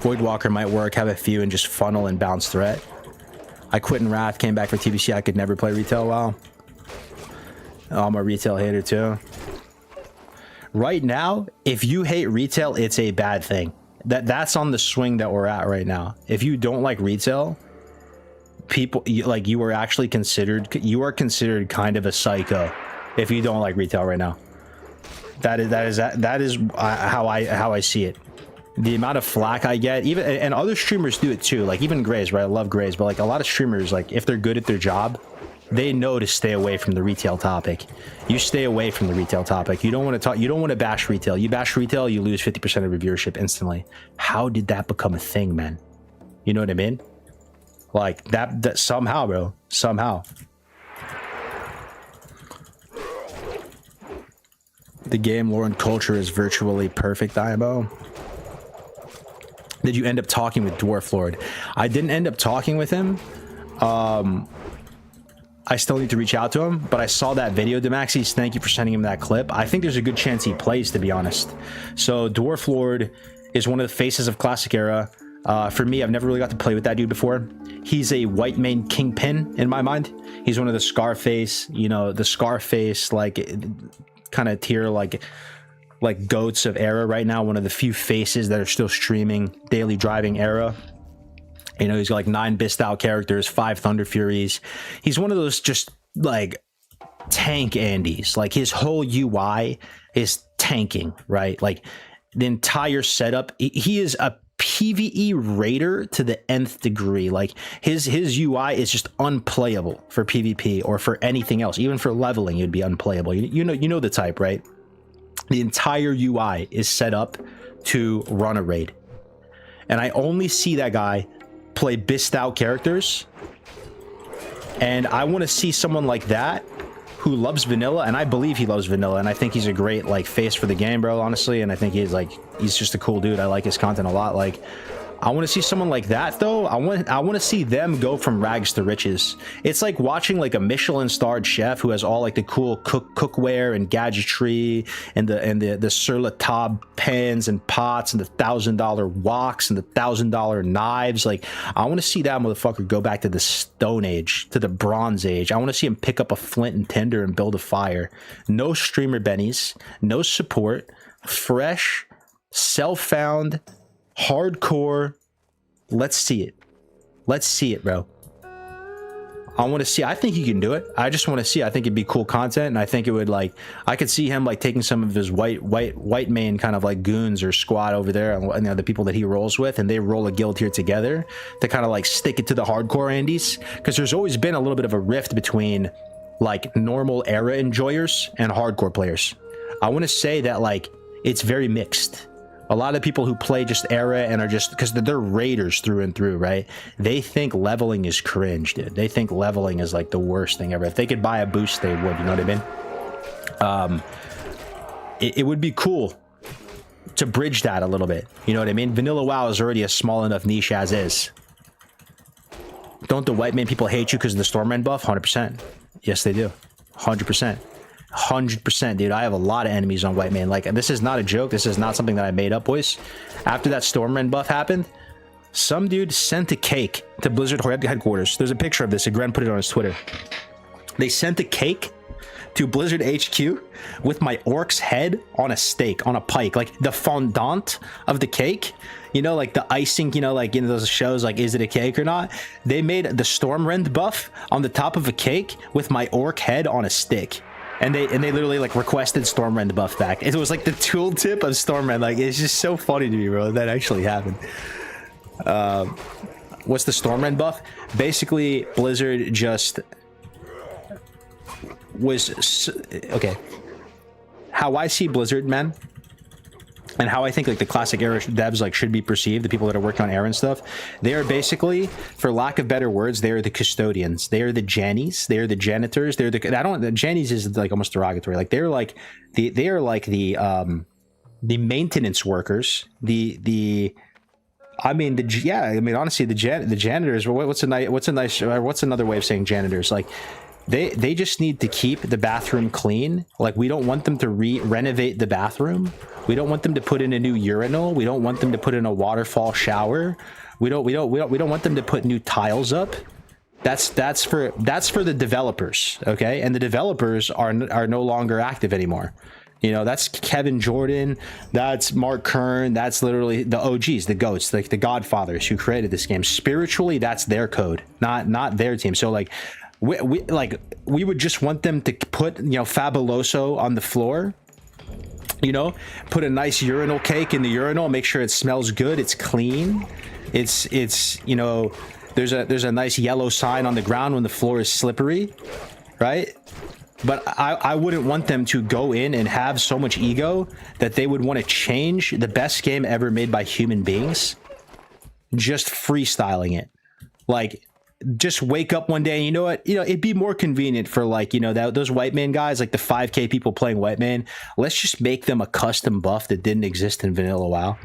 Voidwalker might work, have a few, and just funnel and bounce threat. I quit in Wrath, came back for TBC. I could never play retail well. I'm a retail hater too. Right now, if you hate retail, it's a bad thing. That's on the swing that we're at right now. If you don't like retail, you are actually considered kind of a psycho if you don't like retail right now. That is how I see it. The amount of flack I get, even, and other streamers do it too, like even Grays, right? I love Grays, but like a lot of streamers, like if they're good at their job, they know to stay away from the retail topic. You stay away from the retail topic. You don't want to talk, you don't want to bash retail. You bash retail, you lose 50% of your viewership instantly. How did that become a thing, man? You know what I mean? Like that somehow, bro, somehow. The game lore and culture is virtually perfect, IMO. Did you end up talking with Dwarf Lord? I didn't end up talking with him. I still need to reach out to him, but I saw that video, Demaxis. Thank you for sending him that clip. I think there's a good chance he plays, to be honest. So Dwarf Lord is one of the faces of Classic Era. For me, I've never really got to play with that dude before. He's a white main kingpin in my mind. He's one of the Scarface, you know, the Scarface, like kind of tier, like goats of Era right now. One of the few faces that are still streaming daily driving Era. You know, he's got like 9 Bistout characters, 5 Thunder Furies. He's one of those just like tank Andys. Like his whole UI is tanking, right? Like the entire setup. He is a PvE raider to the nth degree. Like his UI is just unplayable for PvP or for anything else. Even for leveling, it'd be unplayable. You know the type, right? The entire UI is set up to run a raid. And I only see that guy play Bistout characters. And I want to see someone like that who loves vanilla, and I believe he loves vanilla, and I think he's a great like face for the game, bro, honestly. And I think he's just a cool dude. I like his content a lot. Like, I want to see someone like that though. I want to see them go from rags to riches. It's like watching like a Michelin starred chef who has all like the cool cookware and gadgetry and the Sur La Table pans and pots and the $1,000 woks and the $1,000 knives. Like, I want to see that motherfucker go back to the Stone Age, to the Bronze Age. I want to see him pick up a flint and tinder and build a fire. No streamer bennies, no support, fresh, self-found, hardcore. Let's see it, bro. I want to see. I think he can do it. I just want to see. I think it'd be cool content, and I think it would, like, I could see him like taking some of his white main kind of like goons or squad over there, and you know, the people that he rolls with, and they roll a guild here together to kind of like stick it to the hardcore Andys, because there's always been a little bit of a rift between like normal Era enjoyers and hardcore players. I want to say that like it's very mixed. A lot of people who play just Era and are just, because they're raiders through and through, right? They think leveling is cringe, dude. They think leveling is like the worst thing ever. If they could buy a boost, they would, you know what I mean? It would be cool to bridge that a little bit. You know what I mean? Vanilla WoW is already a small enough niche as is. Don't the white man people hate you because of the Stormrend buff? 100%. Yes, they do. 100%. 100%, dude. I have a lot of enemies on white man. Like, this is not a joke. This is not something that I made up, boys. After that Stormrend buff happened, some dude sent a cake to Blizzard headquarters. There's a picture of this. Gren put it on his Twitter. They sent a cake to Blizzard HQ with my orc's head on a steak, on a pike, like the fondant of the cake, you know, like the icing, you know, like in those shows, like is it a cake or not? They made the Stormrend buff on the top of a cake with my orc head on a stick. And they literally like requested Stormrend buff back. It was like the tooltip of Stormrend. Like, it's just so funny to me, bro. That actually happened. What's the Stormrend buff? Basically, Blizzard just was okay. How I see Blizzard, man, and how I think like the classic era devs like should be perceived, the people that are working on era and stuff, they are basically, for lack of better words, they are the custodians. They are the jannies. They are the janitors. They're the jannies is like almost derogatory. Like they are like the maintenance workers. Honestly, the janitors. What's another way of saying janitors? Like they just need to keep the bathroom clean. Like we don't want them to renovate the bathroom. We don't want them to put in a new urinal. We don't want them to put in a waterfall shower. We don't want them to put new tiles up. That's for the developers, okay? And the developers are no longer active anymore. You know, that's Kevin Jordan, that's Mark Kern, that's literally the OGs, the GOATs, like the godfathers who created this game. Spiritually, that's their code, not their team. So like we would just want them to put, you know, Fabuloso on the floor, you know, put a nice urinal cake in the urinal, make sure it smells good, it's clean, it's you know, there's a nice yellow sign on the ground when the floor is slippery, right? But I wouldn't want them to go in and have so much ego that they would want to change the best game ever made by human beings, just freestyling it. Like, just wake up one day and you know what, you know, it'd be more convenient for like, you know, those white man guys, like the 5K people playing white man, let's just make them a custom buff that didn't exist in vanilla WoW.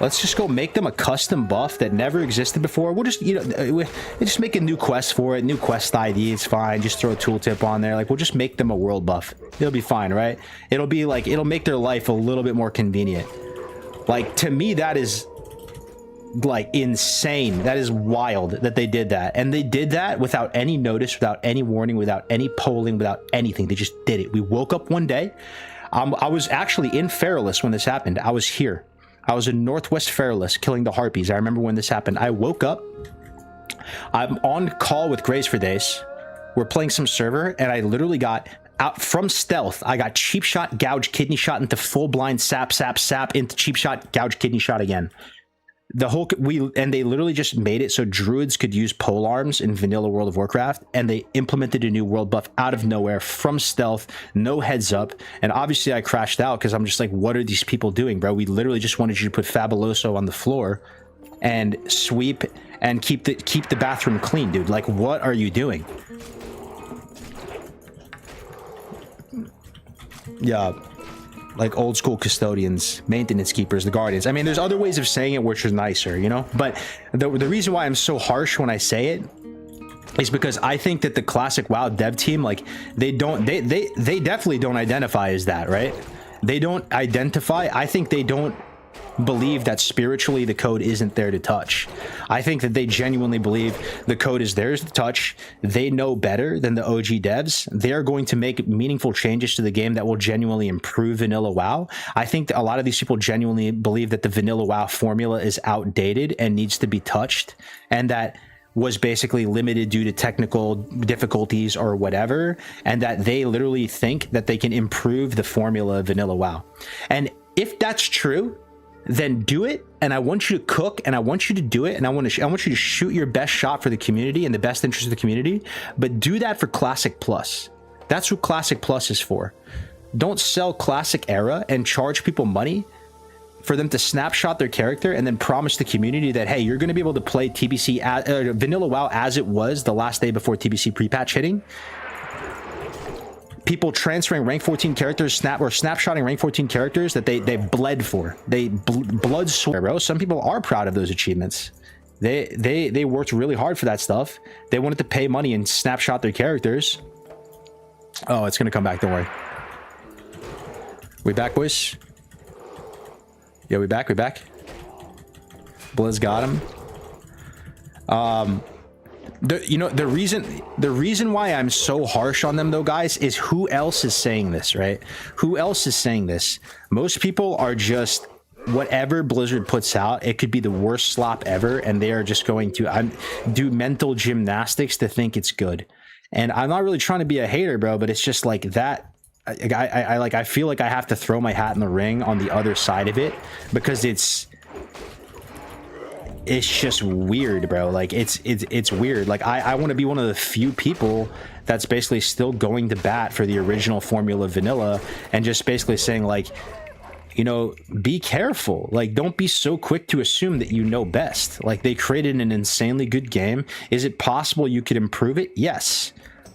Let's just go make them a custom buff that never existed before. We'll just, you know, we just make a new quest for it, new quest ID, it's fine. Just throw a tooltip on there. Like, we'll just make them a world buff. It'll be fine, right? It'll be like, it'll make their life a little bit more convenient. Like, to me, that is like insane. That is wild that they did that. And they did that without any notice, without any warning, without any polling, without anything. They just did it. We woke up one day. I was actually in Feralis when this happened. I was here. I was in Northwest Feralis killing the Harpies. I remember when this happened. I woke up. I'm on call with Grace for Days. We're playing some server, and I literally got out from stealth. I got cheap shot, gouge, kidney shot into full blind, sap into cheap shot, gouge, kidney shot again. They literally just made it so druids could use pole arms in vanilla World of Warcraft, and they implemented a new world buff out of nowhere from stealth, no heads up. And obviously I crashed out because I'm just like, what are these people doing, bro? We literally just wanted you to put Fabuloso on the floor and sweep and keep the bathroom clean, dude. Like, what are you doing? Yeah. Like old school custodians, maintenance keepers, the guardians. I mean, there's other ways of saying it which are nicer, you know? But the reason why I'm so harsh when I say it is because I think that the classic WoW dev team, like, they definitely don't identify as that, right? They don't identify. I think they don't believe that spiritually the code isn't there to touch. I think that they genuinely believe the code is theirs to touch. They know better than the OG devs. They're going to make meaningful changes to the game that will genuinely improve vanilla WoW. I think that a lot of these people genuinely believe that the vanilla WoW formula is outdated and needs to be touched, and that was basically limited due to technical difficulties or whatever, and that they literally think that they can improve the formula of vanilla WoW. And if that's true, then do it. And I want you to cook, and I want you to do it, and I want you to shoot your best shot for the community and the best interest of the community. But do that for Classic Plus. That's what Classic Plus is for. Don't sell Classic Era and charge people money for them to snapshot their character and then promise the community that, hey, you're going to be able to play TBC vanilla WoW as it was the last day before TBC pre-patch hitting. People transferring rank 14 characters, snapshotting rank 14 characters that they bled for. They blood sweat, bro. Some people are proud of those achievements. They worked really hard for that stuff. They wanted to pay money and snapshot their characters. Oh, it's gonna come back. Don't worry. We back, boys? Yeah, we back. Blizz got him. The reason why I'm so harsh on them though, guys, is who else is saying this, right? Who else is saying this? Most people are just whatever Blizzard puts out. It could be the worst slop ever, and they are just going to do mental gymnastics to think it's good. And I'm not really trying to be a hater, bro, but it's just like that. I feel like I have to throw my hat in the ring on the other side of it because it's just weird, bro. Like it's weird. Like I want to be one of the few people that's basically still going to bat for the original formula vanilla and just basically saying like, you know, be careful. Like, don't be so quick to assume that you know best. Like, they created an insanely good game. Is it possible you could improve it? Yes.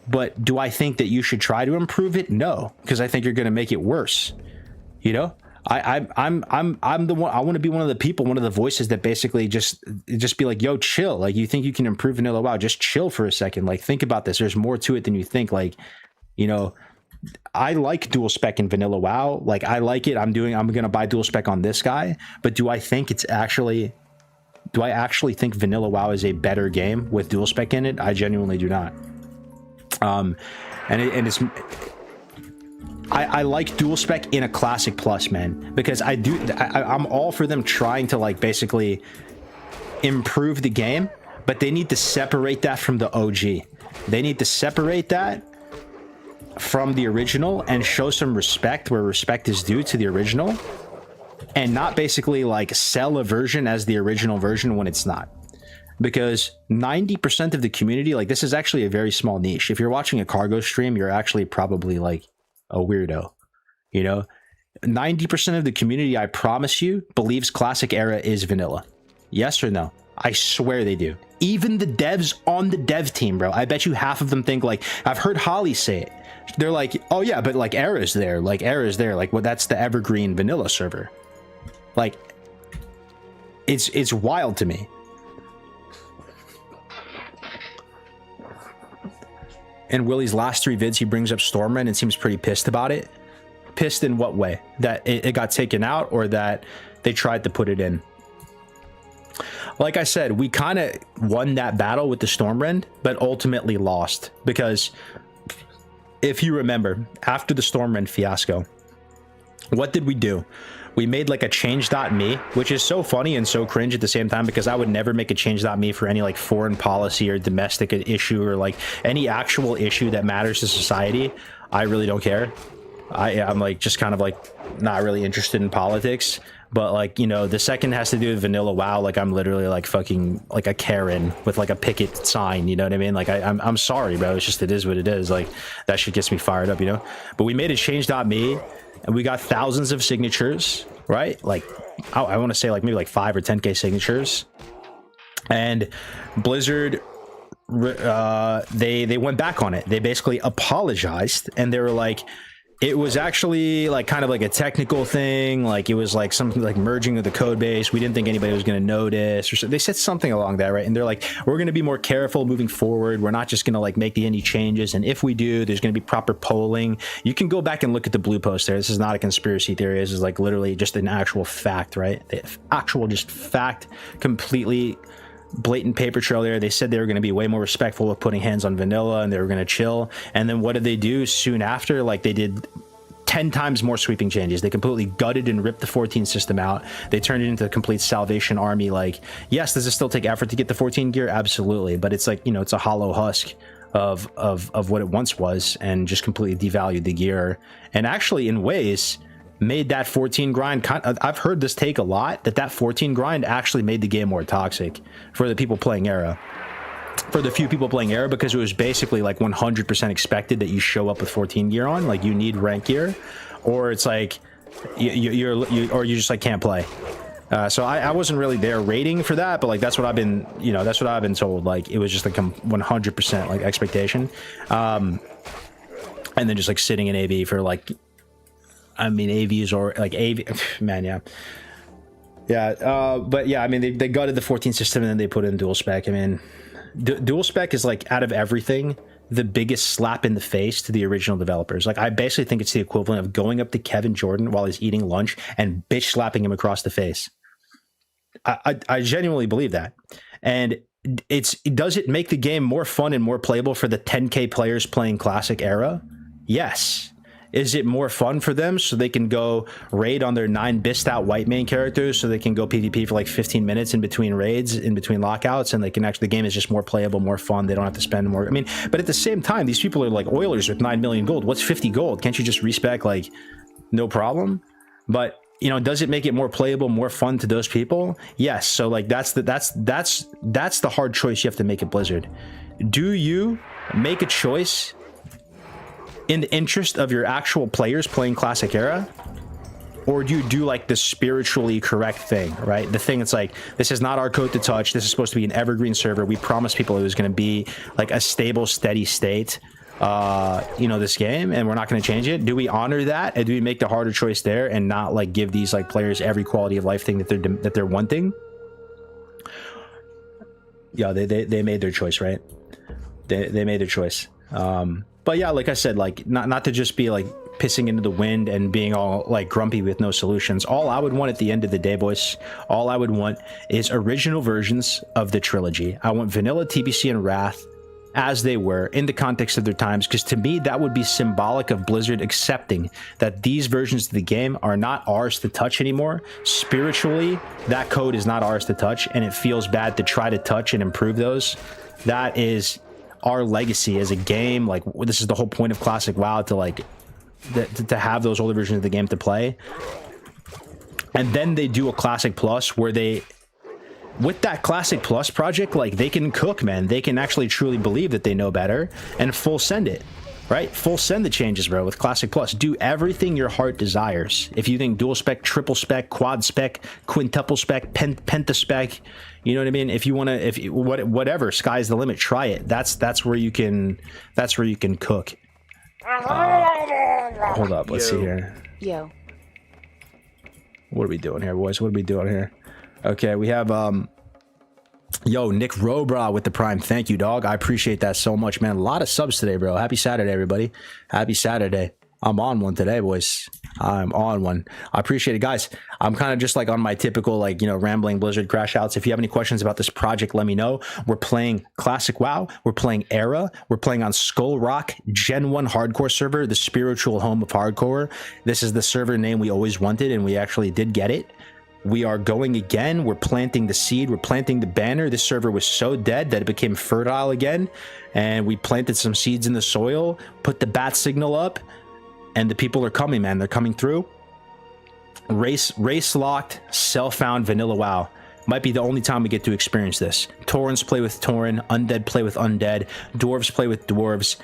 But do I think that you should try to improve it? No, because I think you're going to make it worse. You know, I'm the one. I want to be one of the people, one of the voices that basically just be like, yo, chill. Like, you think you can improve vanilla? Wow, just chill for a second. Like, think about this. There's more to it than you think. Like, you know, I like dual spec in vanilla WoW. Like, I like it. I'm going to buy dual spec on this guy. But do I actually think vanilla WoW is a better game with dual spec in it? I genuinely do not. I like dual spec in a classic plus, man, because I'm all for them trying to like basically improve the game, but they need to separate that from the OG. They need to separate that from the original and show some respect where respect is due to the original, and not basically like sell a version as the original version when it's not. Because 90% of the community, like, this is actually a very small niche. If you're watching a cargo stream, you're actually probably like a weirdo. You know, 90% of the community, I promise you, believes classic era is vanilla. Yes or no? I swear they do. Even the devs on the dev team, bro. I bet you half of them think, like, I've heard Holly say it. They're like, oh yeah, but like Era's there. Like, Era's there. Like, well, that's the evergreen vanilla server. Like, it's wild to me. In Willie's last 3 vids, he brings up Stormwind and seems pretty pissed about it. Pissed in what way? That it got taken out, or that they tried to put it in? Like I said, we kind of won that battle with the Stormwind, but ultimately lost. Because if you remember, after the Stormwind fiasco, what did we do? We made like a change.me, which is so funny and so cringe at the same time, because I would never make a change.me for any like foreign policy or domestic issue or like any actual issue that matters to society. I really don't care. I'm like just kind of like not really interested in politics. But like, you know, the second has to do with vanilla WoW, like I'm literally like fucking like a Karen with like a picket sign, you know what I mean? Like I'm sorry, bro. It's just, it is what it is. Like, that shit gets me fired up, you know? But we made a change.me and we got thousands of signatures, right? Like, I want to say like maybe like 5 or 10K signatures. And Blizzard, they went back on it. They basically apologized, and they were like, it was actually like kind of like a technical thing. Like, it was like something like merging of the code base. We didn't think anybody was going to notice, or so. They said something along that, right? And they're like, we're going to be more careful moving forward. We're not just going to like make any changes. And if we do, there's going to be proper polling. You can go back and look at the blue post there. This is not a conspiracy theory. This is like literally just an actual fact, right? The actual just fact, completely blatant paper trail there. They said they were going to be way more respectful of putting hands on vanilla, and they were going to chill. And then what did they do soon after? Like, they did 10 times more sweeping changes. They completely gutted and ripped the 14 system out. They turned it into a complete Salvation Army. Like, yes, does it still take effort to get the 14 gear? Absolutely. But it's like, you know, it's a hollow husk of what it once was, and just completely devalued the gear. And actually, in ways, made that 14 grind I've heard this take a lot, that 14 grind actually made the game more toxic for the people playing era, for the few people playing era, because it was basically like 100% expected that you show up with 14 gear on. Like, you need rank gear, or it's like you just like can't play. So I wasn't really there rating for that, but like that's what I've been, you know, that's what I've been told. Like, it was just like 100% like expectation, and then just like sitting in AV for like, I mean, AVs or like AV, man, yeah. But yeah, I mean, they gutted the 14 system and then they put in dual spec. I mean, dual spec is like, out of everything, the biggest slap in the face to the original developers. Like, I basically think it's the equivalent of going up to Kevin Jordan while he's eating lunch and bitch slapping him across the face. I genuinely believe that. And does it make the game more fun and more playable for the 10K players playing Classic Era? Yes. Is it more fun for them so they can go raid on their 9 bist out white main characters so they can go PvP for like 15 minutes in between raids, in between lockouts, and they can actually, the game is just more playable, more fun. They don't have to spend more. I mean, but at the same time, these people are like Oilers with 9 million gold. What's 50 gold? Can't you just respec like no problem? But you know, does it make it more playable, more fun to those people? Yes. So like that's the hard choice you have to make at Blizzard. Do you make a choice in the interest of your actual players playing Classic Era, or do you do like the spiritually correct thing, right? The thing that's like, this is not our code to touch. This is supposed to be an evergreen server. We promised people it was going to be like a stable, steady state, you know, this game, and we're not going to change it. Do we honor that, and do we make the harder choice there and not like give these like players every quality of life thing that they're wanting? Yeah, they made their choice, right? They made their choice. But yeah, like I said, like not to just be like pissing into the wind and being all like grumpy with no solutions. All I would want at the end of the day, boys, all I would want is original versions of the trilogy. I want vanilla, TBC, and Wrath as they were in the context of their times, because to me that would be symbolic of Blizzard accepting that these versions of the game are not ours to touch anymore. Spiritually, that code is not ours to touch, and it feels bad to try to touch and improve those. That is our legacy as a game. Like, this is the whole point of Classic WoW, to like to have those older versions of the game to play. And then they do a Classic Plus where they, with that Classic Plus project, like they can cook, man. They can actually truly believe that they know better and full send it, right? Full send the changes, bro, with Classic Plus. Do everything your heart desires. If you think dual spec, triple spec, quad spec, quintuple spec, penta spec, you know what I mean? If you want to, whatever, sky's the limit, try it. That's where you can cook. Hold up, let's see here. Yo. What are we doing here, boys? What are we doing here? Okay, we have yo, Nick Robra with the Prime. Thank you, dog. I appreciate that so much, man. A lot of subs today, bro. Happy Saturday, everybody. Happy Saturday. I'm on one today, boys. I'm on one. I appreciate it, guys. I'm kind of just like on my typical, like, you know, rambling Blizzard crash outs. If you have any questions about this project, let me know. We're playing Classic WoW. We're playing Era. We're playing on Skull Rock Gen 1 hardcore server, the spiritual home of hardcore. This is the server name we always wanted, and we actually did get it. We are going again. We're planting the seed. We're planting the banner. This server was so dead that it became fertile again. And we planted some seeds in the soil, put the bat signal up, and the people are coming, man. They're coming through. Race locked, self-found vanilla WoW. Might be the only time we get to experience this. Taurens play with Tauren. Undead play with undead. Dwarves play with dwarves.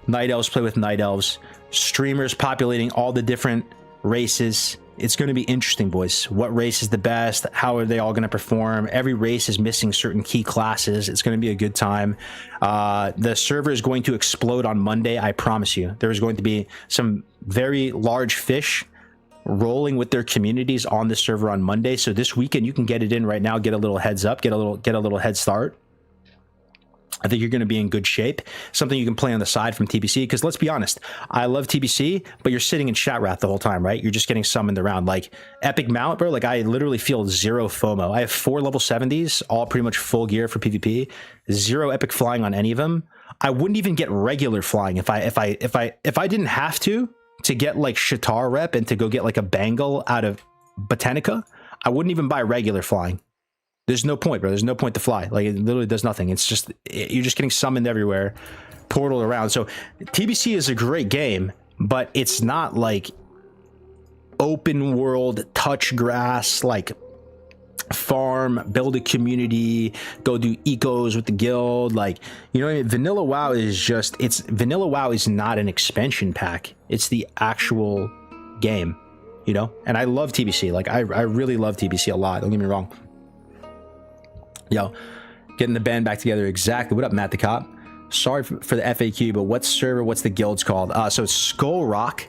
Night elves play with night elves. Streamers populating all the different races. It's going to be interesting, boys. What race is the best? How are they all going to perform? Every race is missing certain key classes. It's going to be a good time. The server is going to explode on Monday. I promise you. There is going to be some very large fish rolling with their communities on the server on Monday. So this weekend, you can get it in right now. Get a little heads up. Get a little head start. I think you're going to be in good shape. Something you can play on the side from TBC, because let's be honest, I love TBC, but you're sitting in chat wrath the whole time, right? You're just getting summoned around. Like Epic Mount, bro, like I literally feel zero FOMO. I have 4 level 70s, all pretty much full gear for PvP, 0 epic flying on any of them. I wouldn't even get regular flying if I didn't have to get like Shatar rep and to go get like a bangle out of Botanica. I wouldn't even buy regular flying. There's no point, bro. There's no point to fly. Like, it literally does nothing. It's just, you're just getting summoned everywhere, portal around. So TBC is a great game, but it's not like open world, touch grass, like farm, build a community, go do ecos with the guild. Like, you know what I mean? Vanilla WoW is just, Vanilla WoW is not an expansion pack. It's the actual game, you know? And I love TBC. Like, I really love TBC a lot. Don't get me wrong. Yo, getting the band back together. Exactly. What up, Matt the Cop? Sorry for the FAQ, but what server, what's the guild's called? So it's Skull Rock.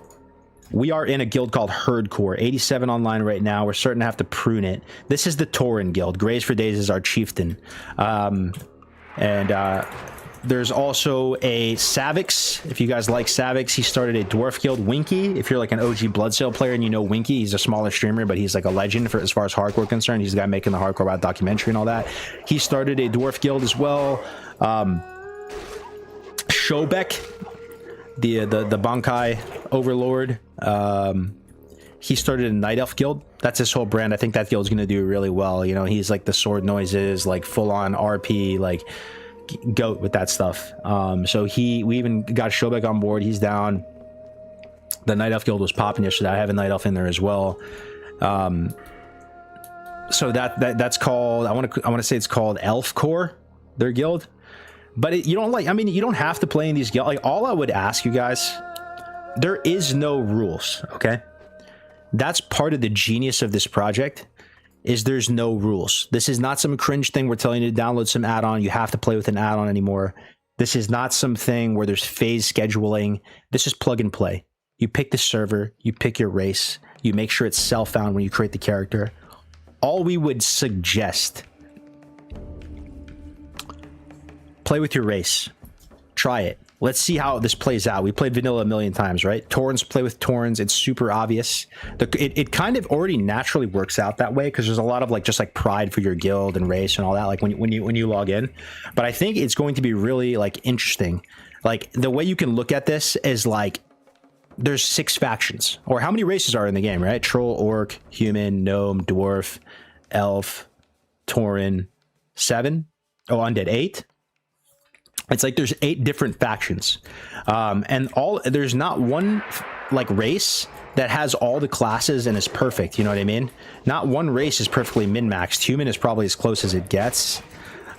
We are in a guild called Herdcore. 87 online right now. We're starting to have to prune it. This is the Tauren guild. Graze for Days is our chieftain. There's also a Savix. If you guys like Savix, he started a dwarf guild. Winky, if you're like an OG Bloodsail player and you know Winky, he's a smaller streamer, but he's like a legend for as far as hardcore concerned. He's the guy making the Hardcore Wow documentary and all that. He started a dwarf guild as well. Shobek, the Bankai overlord, he started a Night Elf guild. That's his whole brand. I think that guild's gonna do really well. You know, he's like the sword noises, like full on RP, like goat with that stuff. So we even got Shobek on board. He's down. The Night Elf guild was popping yesterday. I have a Night Elf in there as well. So that's called, I want to say it's called Elf Core, their guild. But you don't you don't have to play in these guilds. Like, all I would ask you guys, there is no rules, okay? That's part of the genius of this project, is there's no rules. This is not some cringe thing we're telling you to download some add-on. You have to play with an add-on anymore. This is not something where there's phase scheduling. This is plug and play. You pick the server, you pick your race, you make sure it's self-found when you create the character. All we would suggest, play with your race. Try it. Let's see how this plays out. We played vanilla a million times, right? Torrens, play with Torrens. It's super obvious. It kind of already naturally works out that way, because there's a lot of just pride for your guild and race and all that, like when you log in. But I think it's going to be really interesting. Like, the way you can look at this is there's 6 factions, or how many races are in the game, right? Troll, Orc, Human, Gnome, Dwarf, Elf, Tauren, 7. Oh, Undead, 8. It's like there's 8 different factions, and there's not one race that has all the classes and is perfect. You know what I mean? Not one race is perfectly min-maxed. Human is probably as close as it gets.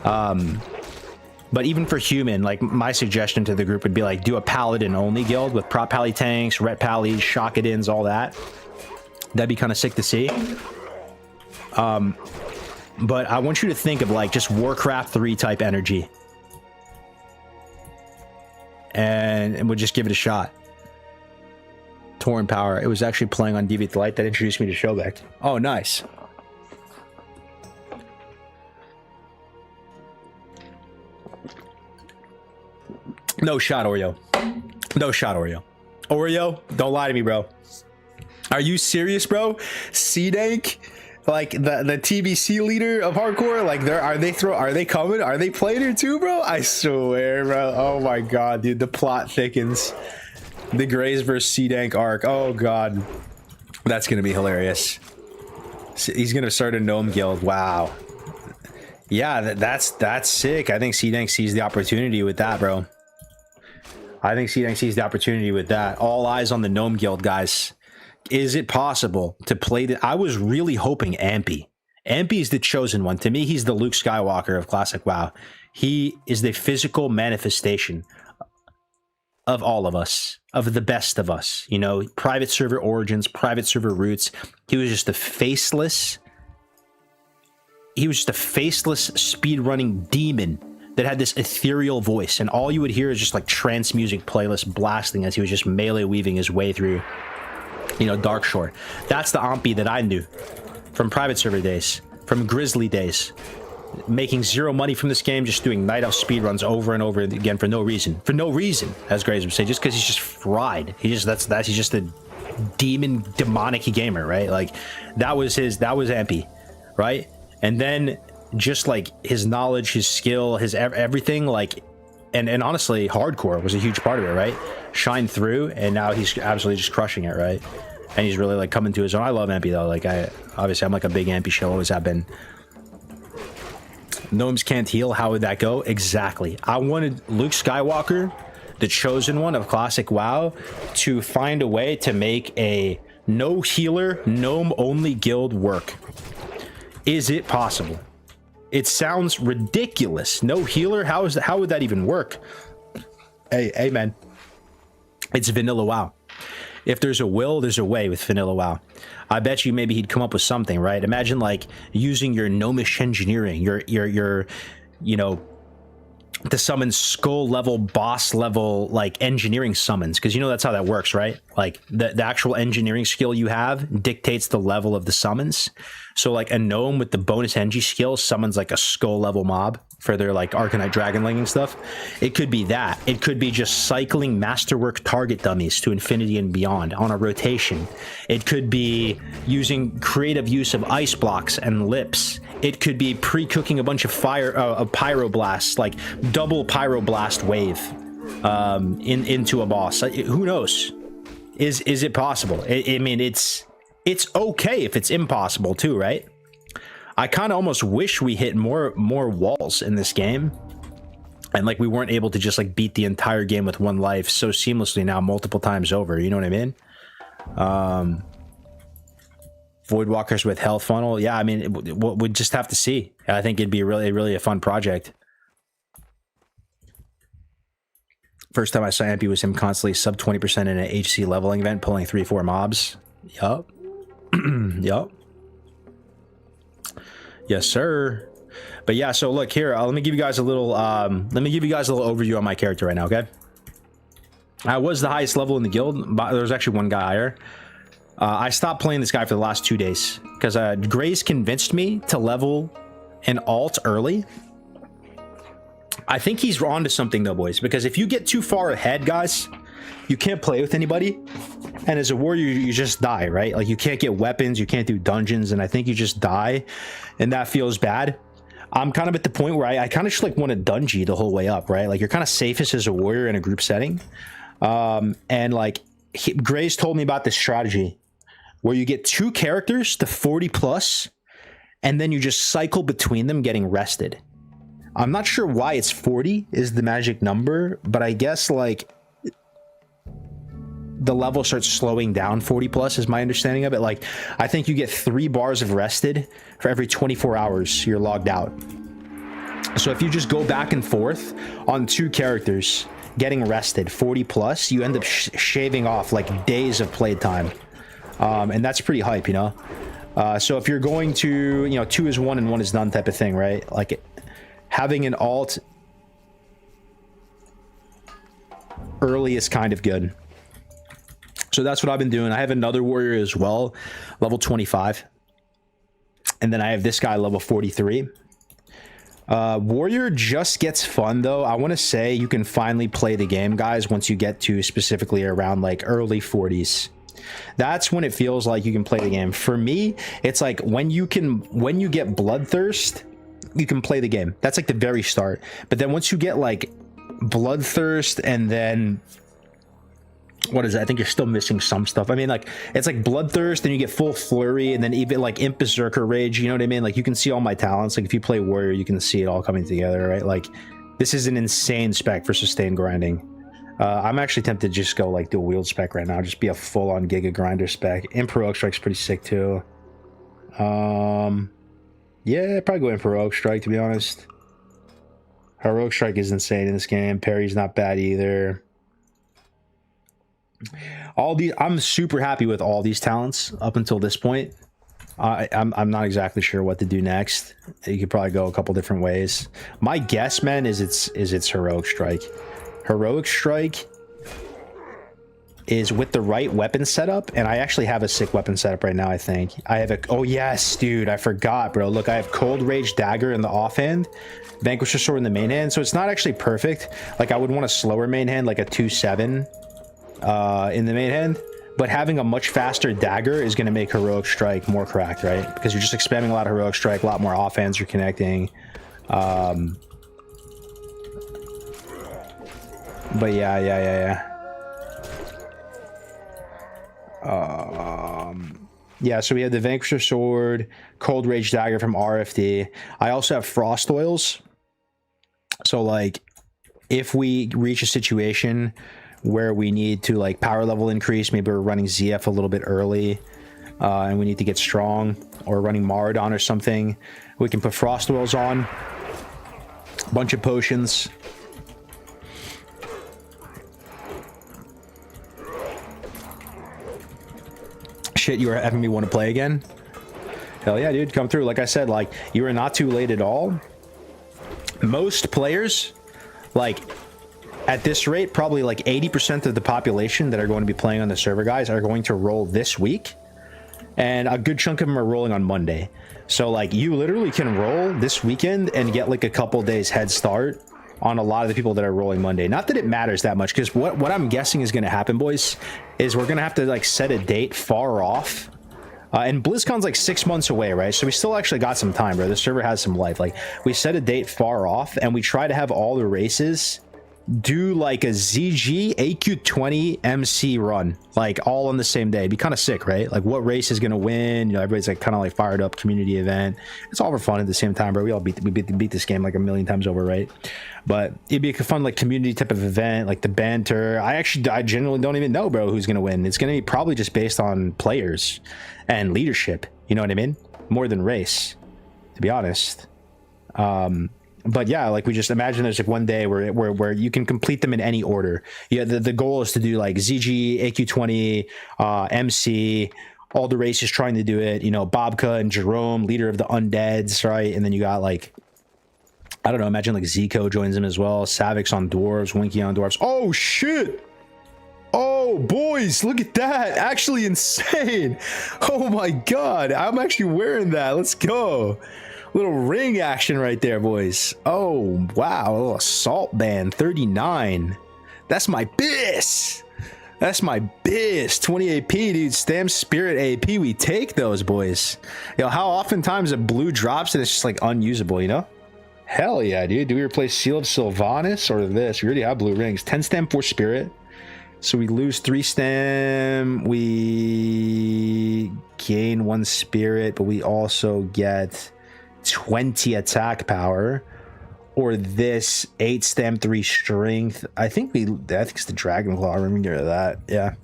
But even for Human, my suggestion to the group would be do a Paladin only guild with prop pally tanks, ret pallies, shockadins, all that. That'd be kind of sick to see. But I want you to think of just Warcraft 3 type energy. And we'll just give it a shot. Tauren Power. It was actually playing on Deviant Light that introduced me to Shobek. Oh, nice. No shot, Oreo. No shot, Oreo. Oreo, don't lie to me, bro. Are you serious, bro? C-Dank? The TBC leader of hardcore, are they coming? Are they playing here too, bro? I swear, bro. Oh my god, dude, the plot thickens. The Grays versus C-Dank arc. Oh god, that's gonna be hilarious. He's gonna start a gnome guild. Wow. Yeah, that's sick. I think C-Dank sees the opportunity with that, bro. I think C-Dank sees the opportunity with that. All eyes on the gnome guild, guys. Is it possible to play that? I was really hoping Ampy. Ampy is the chosen one. To me, he's the Luke Skywalker of Classic WoW. He is the physical manifestation of all of us, of the best of us. You know, private server origins, private server roots. He was just a faceless speedrunning demon that had this ethereal voice, and all you would hear is just trance music playlist blasting as he was just melee weaving his way through, Darkshore. That's the Ampy that I knew from private server days, from Grizzly days, making 0 money from this game, just doing Night Elf speedruns over and over again for no reason, as Graves would say, just because he's just fried. He's just a demonic gamer, right? That was Ampy, right? And then just his knowledge, his skill, his everything, and honestly, hardcore was a huge part of it, right? Shined through, and now he's absolutely just crushing it, right? And he's really coming to his own. I love Ampy though. I'm a big Ampy show, always have been. Gnomes can't heal. How would that go? Exactly. I wanted Luke Skywalker, the chosen one of Classic WoW, to find a way to make a no healer, gnome only guild work. Is it possible? It sounds ridiculous. No healer? How would that even work? Hey, man. It's vanilla WoW. If there's a will, there's a way with vanilla WoW. I bet you maybe he'd come up with something, right? Imagine using your gnomish engineering, your to summon skull level, boss level, engineering summons, because that's how that works, right? The actual engineering skill you have dictates the level of the summons. So a gnome with the bonus engie skill summons a skull level mob. for their like Arcanite Dragon Linking stuff. It could be that. It could be just cycling Masterwork target dummies to infinity and beyond on a rotation. It could be using creative use of ice blocks and lips. It could be pre-cooking a bunch of fire, pyroblasts, like double pyroblast wave into a boss. Who knows? Is it possible? I mean, it's okay if it's impossible too, right? I kind of almost wish we hit more walls in this game, and like we weren't able to just like beat the entire game with one life so seamlessly now multiple times over. You know what I mean? Voidwalkers with health funnel. Yeah, I mean, we'd just have to see. I think it'd be really a fun project. First time I saw Ampy was him constantly sub 20% in an HC leveling event, pulling 3-4 mobs. Yup. Yup. Yes, sir. But yeah, so look here. Let me give you guys a little. Overview on my character right now. Okay. I was the highest level in the guild, but there was actually one guy higher. I stopped playing this guy for the last 2 days because Grace convinced me to level an alt early. I think he's onto something though, boys, because if you get too far ahead, guys, you can't play with anybody. And as a warrior, you just die, right? Like you can't get weapons, you can't do dungeons, and I think you just die, and that feels bad. I'm kind of at the point where I kind of just like want to dungeon the whole way up, right? Like you're kind of safest as a warrior in a group setting. And like Grace told me about this strategy where you get 2 characters to 40 plus, and then you just cycle between them getting rested. I'm not sure why it's 40 is the magic number, but I guess like the level starts slowing down 40 plus is my understanding of it. Like I think you get 3 bars of rested for every 24 hours you're logged out. So if you just go back and forth on 2 characters getting rested 40 plus, you end up shaving off like days of playtime. And that's pretty hype, you know? So if you're going to, you know, 2 is 1 and 1 is none type of thing, right? Like having an alt early is kind of good. So that's what I've been doing. I have another warrior as well, level 25. And then I have this guy, level 43. Warrior just gets fun, though. I want to say you can finally play the game, guys, once you get to specifically around like early 40s. That's when it feels like you can play the game. For me, it's like when you get Bloodthirst, you can play the game. That's like the very start. But then once you get like Bloodthirst and then what is it? I think you're still missing some stuff. I mean, like it's like Bloodthirst, then you get full flurry, and then even like Imp Berserker Rage. You know what I mean? Like you can see all my talents. Like if you play Warrior, you can see it all coming together, right? Like this is an insane spec for sustained grinding. I'm actually tempted to just go like do a wield spec right now, just be a full-on Giga Grinder spec. Imp Heroic Strike's pretty sick too. Yeah, probably go in for Heroic Strike, to be honest. Heroic Strike is insane in this game. Parry's not bad either. I'm super happy with all these talents up until this point. I'm not exactly sure what to do next. You could probably go a couple different ways. My guess, man, is it's Heroic Strike. Heroic Strike is with the right weapon setup, and I actually have a sick weapon setup right now. I think I have a oh yes, dude, I forgot, bro. Look, I have Cold Rage Dagger in the offhand, Vanquisher Sword in the main hand, so it's not actually perfect. Like I would want a slower main hand, like a 2-7 in the main hand, but having a much faster dagger is going to make Heroic Strike more cracked, right? Because you're just spamming a lot of Heroic Strike, a lot more offense you're connecting. But yeah. Yeah, so we have the Vanquisher Sword, Cold Rage Dagger from RFD. I also have Frost Oils. So like if we reach a situation where we need to like power level increase, maybe we're running ZF a little bit early, and we need to get strong, or running Maradon or something, we can put Frost Oils on, a bunch of potions. Shit, you are having me want to play again? Hell yeah, dude, come through. Like I said, like you are not too late at all. Most players, like at this rate, probably like 80% of the population that are going to be playing on the server, guys, are going to roll this week. and a good chunk of them are rolling on Monday. So like you literally can roll this weekend and get like a couple days head start on a lot of the people that are rolling Monday. Not that it matters that much, because what I'm guessing is going to happen, boys, is we're going to have to like set a date far off. And BlizzCon's like 6 months away, right? So we still actually got some time, bro. The server has some life. Like we set a date far off, and we try to have all the races do like a ZG AQ20 MC run, like all on the same day. It'd be kind of sick, right? Like what race is gonna win? You know, everybody's like kind of like fired up. Community event. It's all for fun at the same time, bro. We all beat this game like a million times over, right? But it'd be a fun like community type of event, like the banter. I genuinely don't even know, bro, who's gonna win. It's gonna be probably just based on players and leadership. You know what I mean? More than race, to be honest. But yeah, like we just imagine there's like one day where you can complete them in any order. Yeah, the goal is to do like ZG, AQ20, MC, all the races trying to do it. You know, Bobka and Jerome, leader of the Undeads, right? And then you got like, I don't know, imagine like Zico joins him as well. Savix on Dwarves, Winky on Dwarves. Oh shit! Oh boys, look at that! Actually insane! Oh my god, I'm actually wearing that. Let's go. Little ring action right there, boys. Oh, wow. A little assault band, 39. That's my bis. That's my bis. 20 AP, dude. Stam Spirit AP. We take those, boys. You know, how oftentimes a blue drops and it's just like unusable, you know? Hell yeah, dude. Do we replace Seal of Sylvanas or this? We already have blue rings. 10 Stam, 4 Spirit. So we lose 3 Stam. We gain 1 Spirit, but we also get 20 attack power, or this 8 Stam, 3 Strength. I think it's the Dragon Claw. Remember that. Yeah.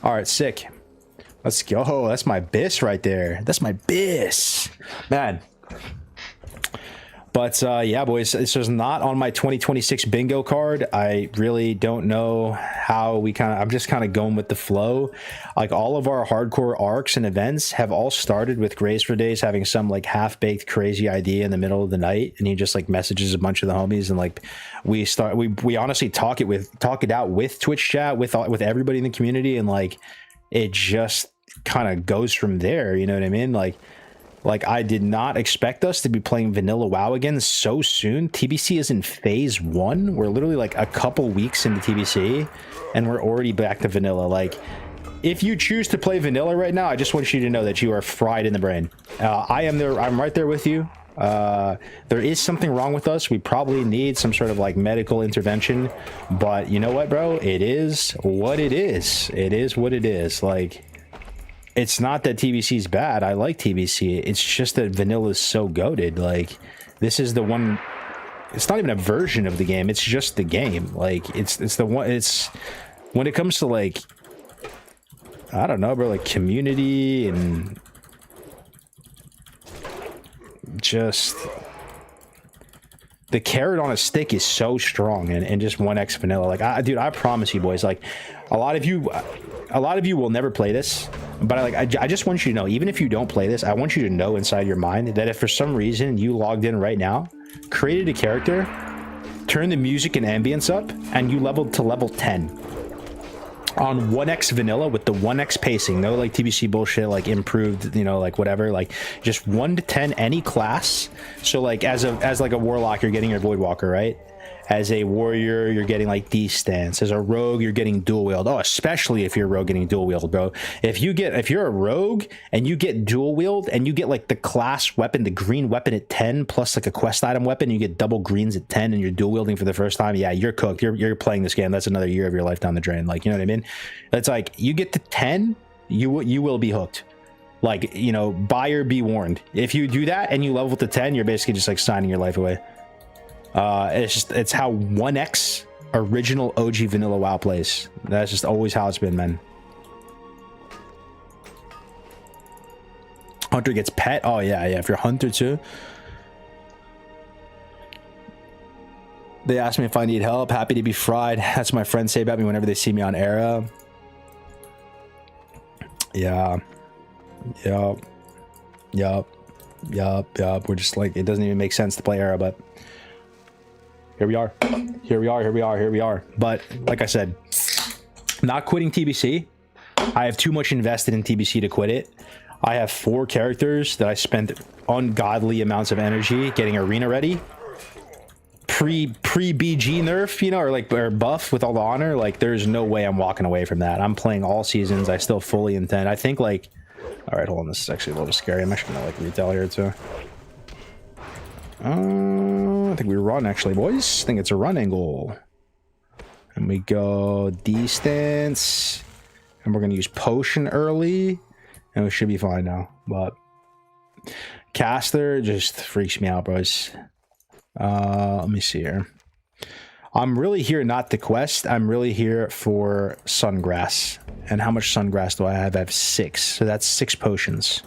All right, sick. Let's go. That's my bis right there. That's my bis, man. But yeah, boys, this is not on my 2026 bingo card. I really don't know how I'm just kind of going with the flow. Like all of our hardcore arcs and events have all started with Grace for Days having some like half-baked crazy idea in the middle of the night, and he just like messages a bunch of the homies, and like we honestly talk it out with Twitch chat with everybody in the community, and like it just kind of goes from there. You know what I mean? Like I did not expect us to be playing vanilla WoW again so soon. TBC is in phase 1. We're literally like a couple weeks into TBC and we're already back to vanilla. Like if you choose to play vanilla right now, I just want you to know that you are fried in the brain. I'm right there with you. There is something wrong with us. We probably need some sort of like medical intervention, but you know what, bro? It is what it is. It is what it is. Like, it's not that TBC is bad. I like TBC. It's just that vanilla is so goated. Like, this is the one. It's not even a version of the game. It's just the game. Like, it's the one. It's when it comes to like, I don't know, bro. Like community and just the carrot on a stick is so strong, and just 1x vanilla. Like, dude, I promise you, boys. Like, a lot of you will never play this. But I just want you to know, even if you don't play this, I want you to know inside your mind that if for some reason you logged in right now, created a character, turned the music and ambience up, and you leveled to level 10 on 1x vanilla with the 1x pacing, no like TBC bullshit, like improved, you know, like whatever, like just 1 to 10 any class. So like as like a warlock, you're getting your Voidwalker, right? As a warrior, you're getting like D-stance. As a rogue, you're getting dual wield. Oh, especially if you're a rogue getting dual wield, bro. If you're a rogue and you get dual wield and you get like the class weapon, the green weapon at 10 plus like a quest item weapon, you get double greens at 10 and you're dual wielding for the first time. Yeah, you're cooked. You're playing this game. That's another year of your life down the drain. Like, you know what I mean? It's like you get to 10, you will be hooked. Like, you know, buyer be warned. If you do that and you level to 10, you're basically just like signing your life away. It's how 1x original OG vanilla WoW plays. That's just always how it's been, man. Hunter gets pet. Oh yeah, if you're Hunter too. They asked me if I need help. Happy to be fried. That's what my friends say about me whenever they see me on Era. Yeah. Yup. We're just like, it doesn't even make sense to play Era, but here we are. But like I said, not quitting TBC. I have too much invested in TBC to quit it. I have 4 characters that I spent ungodly amounts of energy getting arena ready. Pre BG nerf, you know, or buff with all the honor. Like, there's no way I'm walking away from that. I'm playing all seasons. I still fully intend. I think, like, all right, hold on. This is actually a little scary. I'm actually gonna like retail here too. I think we run actually, boys. I think it's a run angle. And we go distance, and we're gonna use potion early, and we should be fine now. But caster just freaks me out, boys. Let me see here. I'm really here not the quest. I'm really here for Sungrass. And how much Sungrass do I have? I have 6. So that's 6 potions.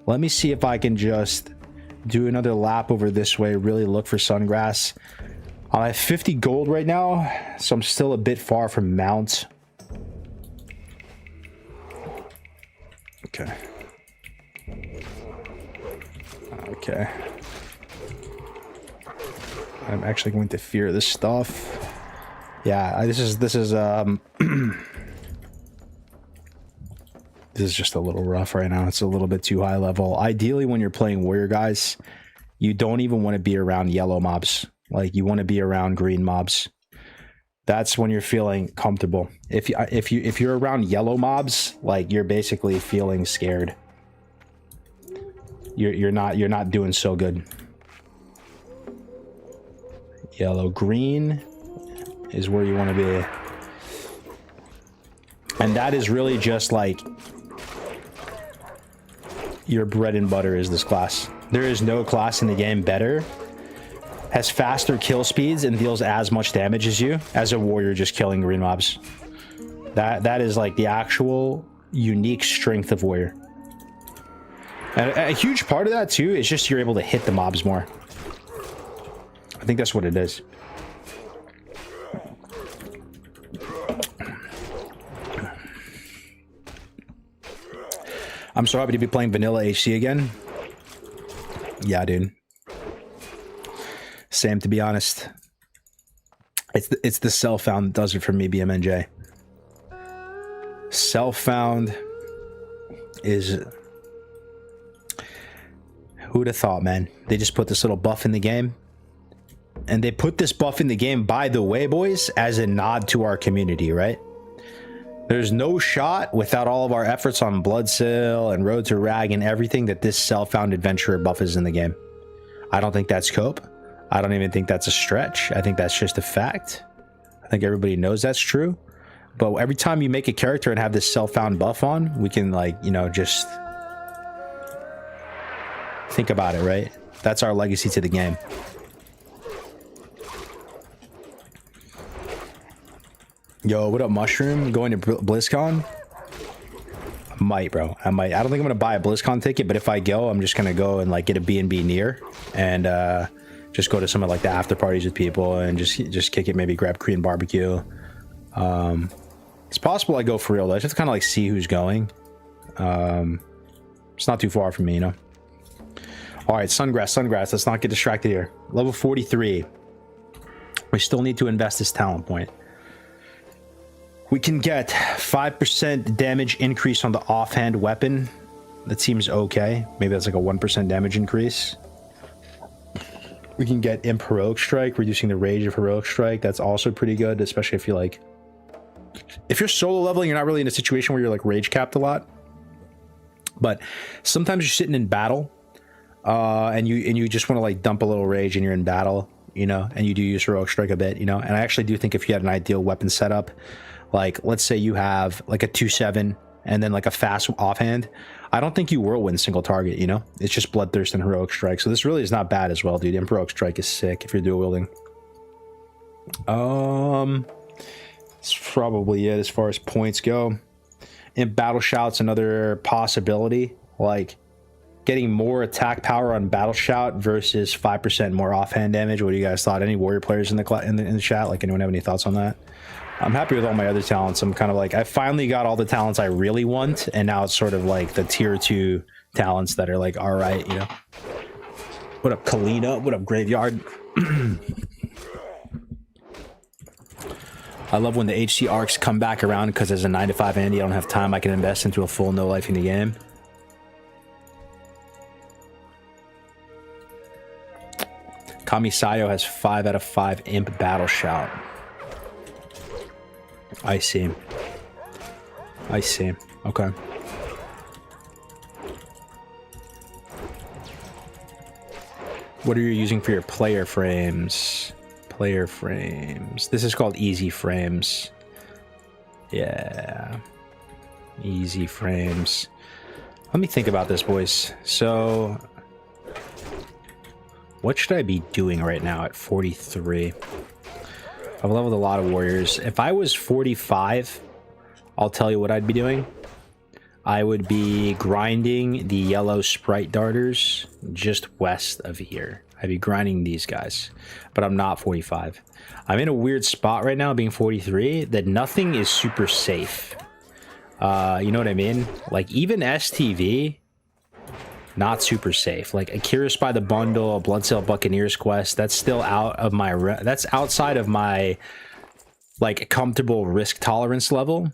Let me see if I can just do another lap over this way. Really look for Sungrass. I have 50 gold right now, so I'm still a bit far from Mount. Okay. Okay. I'm actually going to fear this stuff. Yeah, this is this is just a little rough right now. It's a little bit too high level. Ideally, when you're playing warrior guys, you don't even want to be around yellow mobs. Like, you want to be around green mobs. That's when you're feeling comfortable. If you're around yellow mobs, like, you're basically feeling scared. You're not doing so good. Yellow green is where you want to be. And that is really just like your bread and butter is this class. There is no class in the game better, has faster kill speeds, and deals as much damage as you as a warrior just killing green mobs. That is like the actual unique strength of warrior. And a huge part of that too is just you're able to hit the mobs more. I think that's what it is. I'm so happy to be playing vanilla HC again. Yeah, dude. Same, to be honest. It's the self-found that does it for me, BMNJ. Self-found is... Who'd have thought, man? They just put this little buff in the game. And they put this buff in the game, by the way, boys, as a nod to our community, right? There's no shot without all of our efforts on Bloodsail and Road to Rag and everything that this self-found adventurer buff is in the game. I don't think that's cope. I don't even think that's a stretch. I think that's just a fact. I think everybody knows that's true. But every time you make a character and have this self-found buff on, we can, like, you know, just think about it, right? That's our legacy to the game. Yo, what up, Mushroom? Going to BlizzCon? I might, bro. I might. I don't think I'm gonna buy a BlizzCon ticket, but if I go, I'm just gonna go and like get a B&B near and just go to some of like the after parties with people and just kick it. Maybe grab Korean barbecue. It's possible I go for real though. I just kind of like see who's going. It's not too far from me, you know. All right, Sungrass. Let's not get distracted here. Level 43. We still need to invest this talent point. We can get 5% damage increase on the offhand weapon. That seems okay. Maybe that's like a 1% damage increase. We can get Imp Heroic Strike, reducing the rage of Heroic Strike. That's also pretty good, especially if you like... If you're solo leveling, you're not really in a situation where you're like rage capped a lot. But sometimes you're sitting in battle, and you just want to like dump a little rage and you're in battle, you know, and you do use Heroic Strike a bit, you know. And I actually do think if you had an ideal weapon setup, like, let's say you have like a 2-7 and then like a fast offhand. I don't think you whirlwind single target, you know? It's just Bloodthirst and Heroic Strike. So this really is not bad as well, dude. Heroic Strike is sick if you're dual wielding. That's probably it as far as points go. In Battle Shout's another possibility. Like, getting more attack power on Battle Shout versus 5% more offhand damage. What do you guys thought? Any warrior players in the chat? Like, anyone have any thoughts on that? I'm happy with all my other talents. I'm kind of like, I finally got all the talents I really want, and now it's sort of like the tier 2 talents that are like, all right, you know. What up, Kalina? What up, Graveyard? I love when the HC arcs come back around because as a 9 to 5 Andy, I don't have time. I can invest into a full no life in the game. Kamisayo has 5 out of 5 imp battle shout. I see. I see. Okay. What are you using for your player frames? Player frames. This is called easy frames. Yeah. Easy frames. Let me think about this, boys. So, what should I be doing right now at 43? I've leveled a lot of warriors. If I was 45, I'll tell you what I'd be doing. I would be grinding the yellow sprite darters just west of here. I'd be grinding these guys, but I'm not 45. I'm in a weird spot right now, being 43, that nothing is super safe. You know what I mean? Like, even STV, not super safe. Like, Akira's by the bundle, a Bloodsail Buccaneers quest, that's still out of my... that's outside of my, like, comfortable risk tolerance level.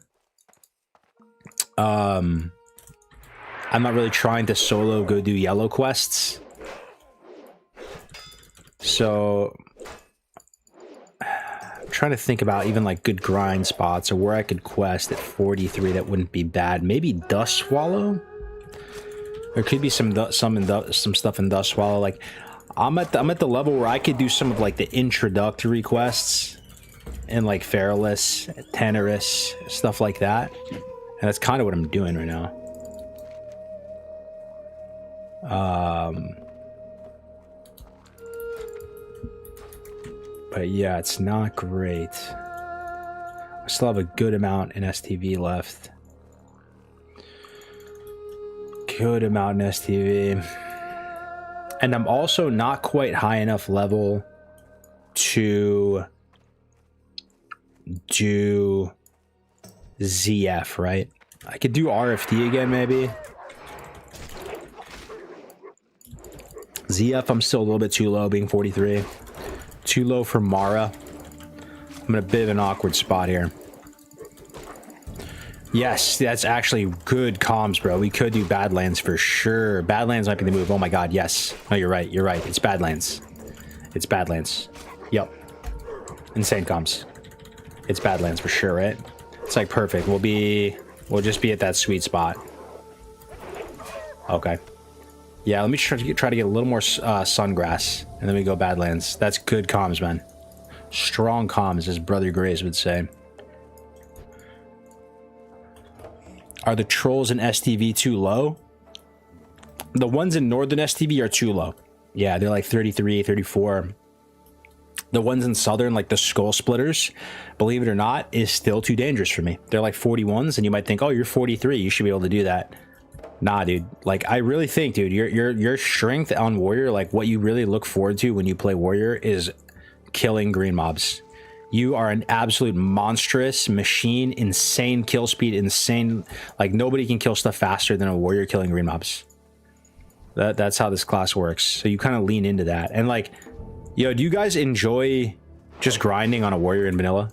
I'm not really trying to solo go do yellow quests. So I'm trying to think about even like good grind spots or where I could quest at 43 that wouldn't be bad. Maybe Dust Swallow. There could be some stuff in Dust Swallow. Like I'm at the level where I could do some of like the introductory quests and like Feralus, Tenorus, stuff like that. And that's kind of what I'm doing right now. But yeah, it's not great. I still have a good amount in STV left. Good amount in STV. And I'm also not quite high enough level to do ZF, right? I could do RFD again, maybe. ZF, I'm still a little bit too low, being 43. Too low for Mara. I'm in a bit of an awkward spot here. Yes, that's actually good comms, bro. We could do Badlands for sure. Badlands might be the move. Oh my god, yes. No, you're right. You're right. It's Badlands. It's Badlands. Yep. Insane comms. It's Badlands for sure, right? It's like perfect. We'll just be at that sweet spot. Okay. Yeah, let me try to get a little more Sungrass, and then we go Badlands. That's good comms, man. Strong comms, as Brother Grays would say. Are the trolls in STV too low? The ones in Northern STV are too low. Yeah, they're like 33, 34. The ones in Southern, like the Skull Splitters, believe it or not, is still too dangerous for me. They're like 41s, and you might think, oh, you're 43. You should be able to do that. Nah, dude. Like, I really think, dude, your strength on Warrior, like what you really look forward to when you play Warrior is killing green mobs. You are an absolute monstrous machine, insane kill speed, insane. Like, nobody can kill stuff faster than a Warrior killing green mobs. That's how this class works. So you kind of lean into that. And like, yo, do you guys enjoy just grinding on a Warrior in vanilla?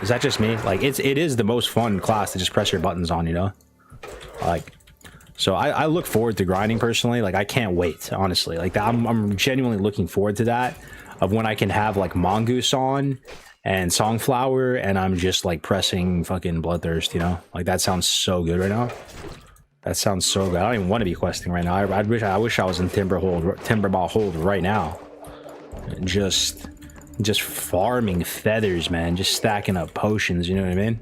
Is that just me? Like, it is the most fun class to just press your buttons on, you know? Like, so I look forward to grinding personally. Like, I can't wait, honestly. Like, I'm genuinely looking forward to that, of when I can have like Mongoose on and Songflower, and I'm just like pressing fucking Bloodthirst, you know? Like, that sounds so good right now. That sounds so good. I don't even want to be questing right now. I wish I was in Timberball Hold right now. Just farming feathers, man. Just stacking up potions, you know what I mean?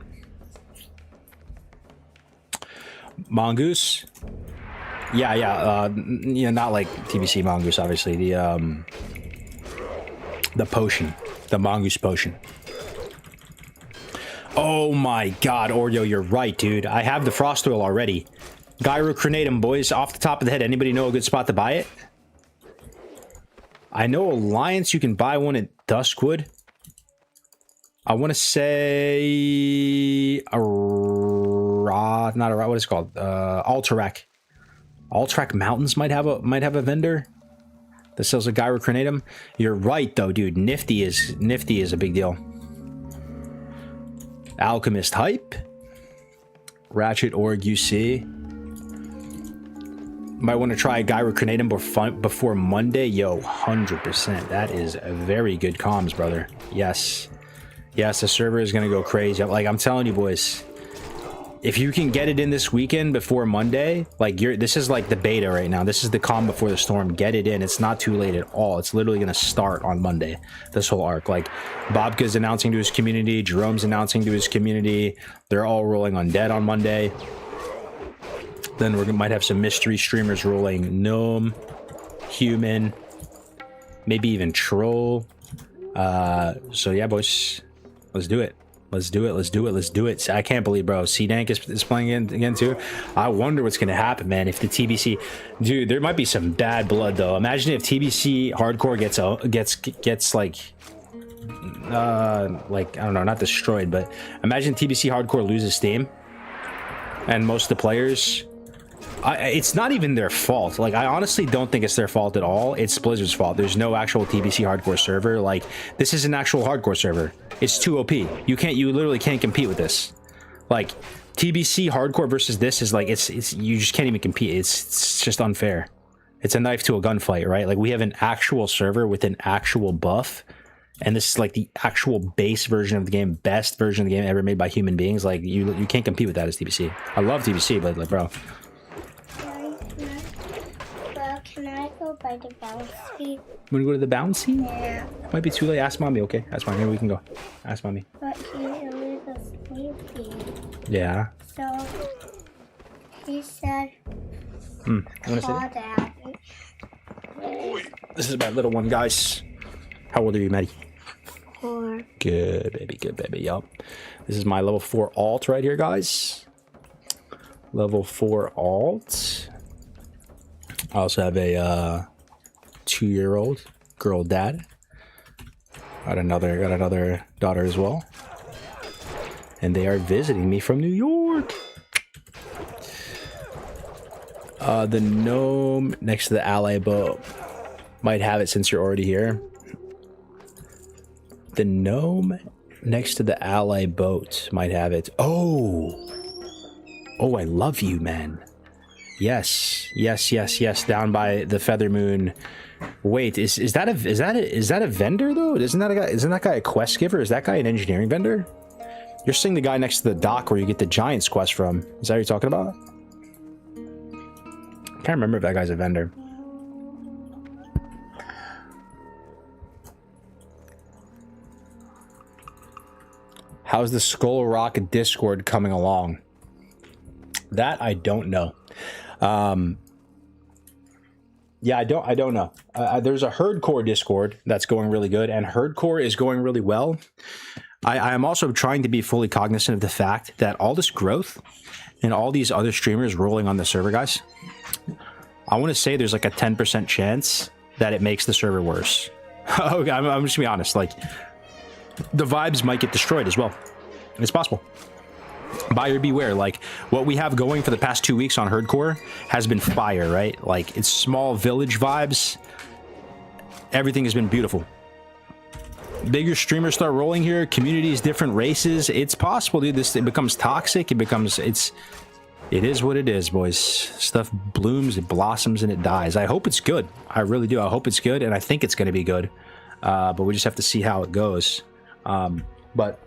Mongoose? Yeah, you know, not like TBC Mongoose, obviously. The potion. The Mongoose potion. Oh my god, Oreo, you're right, dude. I have the Frost Oil already. Gyrocrinatum, boys. Off the top of the head, anybody know a good spot to buy it? I know Alliance, you can buy one at Duskwood. I want to say... not a what is it called? Alterac. Alterac Mountains might have a vendor that sells a Gyrocrinatum. You're right though, dude. Nifty is a big deal. Alchemist Hype. Ratchet Org UC. Might want to try Gyro Grenade before Monday. Yo, 100%. That is a very good comms, brother. Yes. Yes, the server is going to go crazy. Like, I'm telling you, boys. If you can get it in this weekend before Monday, like, this is like the beta right now. This is the calm before the storm. Get it in. It's not too late at all. It's literally going to start on Monday, this whole arc. Like, Bobka's announcing to his community. Jerome's announcing to his community. They're all rolling Undead on Monday. Then we might have some mystery streamers rolling Gnome, Human, maybe even Troll. So yeah, boys, let's do it. Let's do it. Let's do it. Let's do it. I can't believe, bro. C-Dank is playing again too. I wonder what's gonna happen, man. If the TBC, dude, there might be some bad blood though. Imagine if TBC hardcore gets like I don't know, not destroyed, but imagine TBC hardcore loses steam, and most of the players. It's not even their fault. Like, I honestly don't think it's their fault at all. It's Blizzard's fault. There's no actual TBC hardcore server. Like, this is an actual hardcore server. It's too OP. You literally can't compete with this. Like, TBC hardcore versus this is like, you just can't even compete. It's just unfair. It's a knife to a gunfight, right? Like, we have an actual server with an actual buff, and this is like the actual base version of the game, best version of the game ever made by human beings. Like, you can't compete with that as TBC. I love TBC, but like, bro. Can I go by the bouncy? Wanna go to the bouncy? Yeah. Might be too late. Ask mommy, okay? Ask mommy. Here we can go. Ask mommy. But he's a little sleepy. Yeah. So he said, You wanna call sit? Daddy. This is my little one, guys. How old are you, Maddie? 4. Good, baby. Good, baby. Yup. This is my level 4 alt right here, guys. Level 4 alt. I also have a 2-year-old girl dad. Got another daughter as well. And they are visiting me from New York. The gnome next to the ally boat. Might have it since you're already here. The gnome next to the ally boat might have it. Oh, I love you, man. Yes. Down by the Feather Moon. Wait, is that a vendor though? Isn't that guy a quest giver? Is that guy an engineering vendor? You're seeing the guy next to the dock where you get the Giants quest from. Is that what you're talking about? I can't remember if that guy's a vendor. How's the Skull Rock Discord coming along? That I don't know. Yeah, I don't know. There's a Herdcore Discord that's going really good, and Herdcore is going really well. I am also trying to be fully cognizant of the fact that all this growth and all these other streamers rolling on the server, guys, I want to say there's like a 10% chance that it makes the server worse. Okay, I'm just gonna be honest. Like, the vibes might get destroyed as well. It's possible. Buyer beware. Like, what we have going for the past 2 weeks on Herdcore has been fire, right? Like, it's small village vibes. Everything has been beautiful. Bigger streamers start rolling here, communities, different races. It's possible, dude. It becomes toxic. It is what it is, boys. Stuff blooms, it blossoms, and it dies. I hope it's good. I really do. I hope it's good, and I think it's going to be good. But we just have to see how it goes. But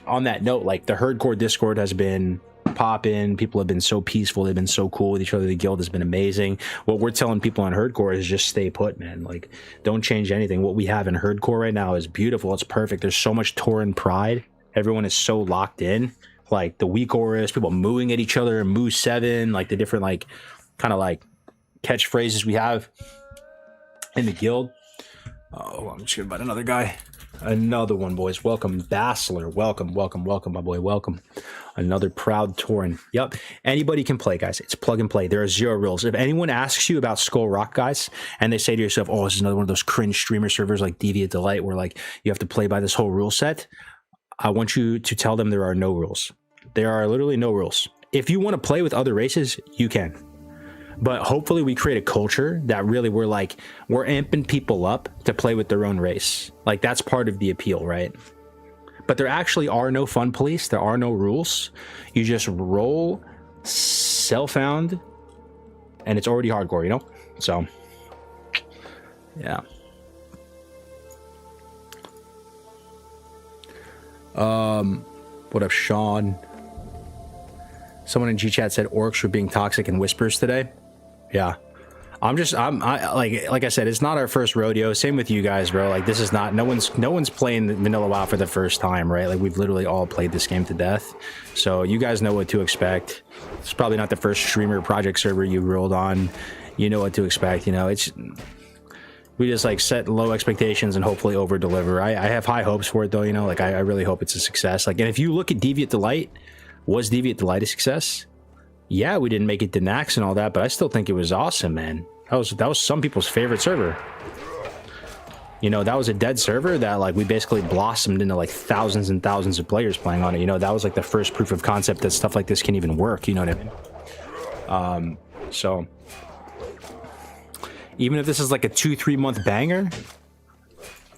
on that note, like, the Herdcore Discord has been popping. People have been so peaceful. They've been so cool with each other. The guild has been amazing. What we're telling people on Herdcore is just stay put, man. Like, don't change anything. What we have in Herdcore right now is beautiful. It's perfect. There's so much Tauren pride. Everyone is so locked in. Like, the weak auras, people mooing at each other, moo 7, like the different, like, kind of like catchphrases we have in the guild. Oh, I'm just gonna invite another guy. Another one, boys. Welcome, Bassler. Welcome, my boy. Welcome. Another proud Tauren. Yep. Anybody can play, guys. It's plug and play. There are 0 rules. If anyone asks you about Skull Rock, guys, and they say to yourself, oh, this is another one of those cringe streamer servers like Deviant Delight where, like, you have to play by this whole rule set, I want you to tell them there are no rules. There are literally no rules. If you want to play with other races, you can. But hopefully we create a culture that really we're amping people up to play with their own race. Like, that's part of the appeal, right? But there actually are no fun police. There are no rules. You just roll, self-found, and it's already hardcore, you know? So, yeah. What up, Sean? Someone in G-Chat said orcs were being toxic in whispers today. Yeah. I'm like I said, it's not our first rodeo. Same with you guys, bro. Like, this is not, no one's playing Vanilla WoW for the first time, right? Like, we've literally all played this game to death. So you guys know what to expect. It's probably not the first streamer project server you rolled on. You know what to expect, you know. We just like set low expectations and hopefully over deliver. I have high hopes for it though, you know, like I really hope it's a success. Like, and if you look at Deviant Delight, was Deviant Delight a success? Yeah, we didn't make it to Nax and all that, but I still think it was awesome, man. That was some people's favorite server. You know, that was a dead server that like we basically blossomed into like thousands and thousands of players playing on it. You know, that was like the first proof of concept that stuff like this can even work. You know what I mean? So even if this is like a 2-3 month banger,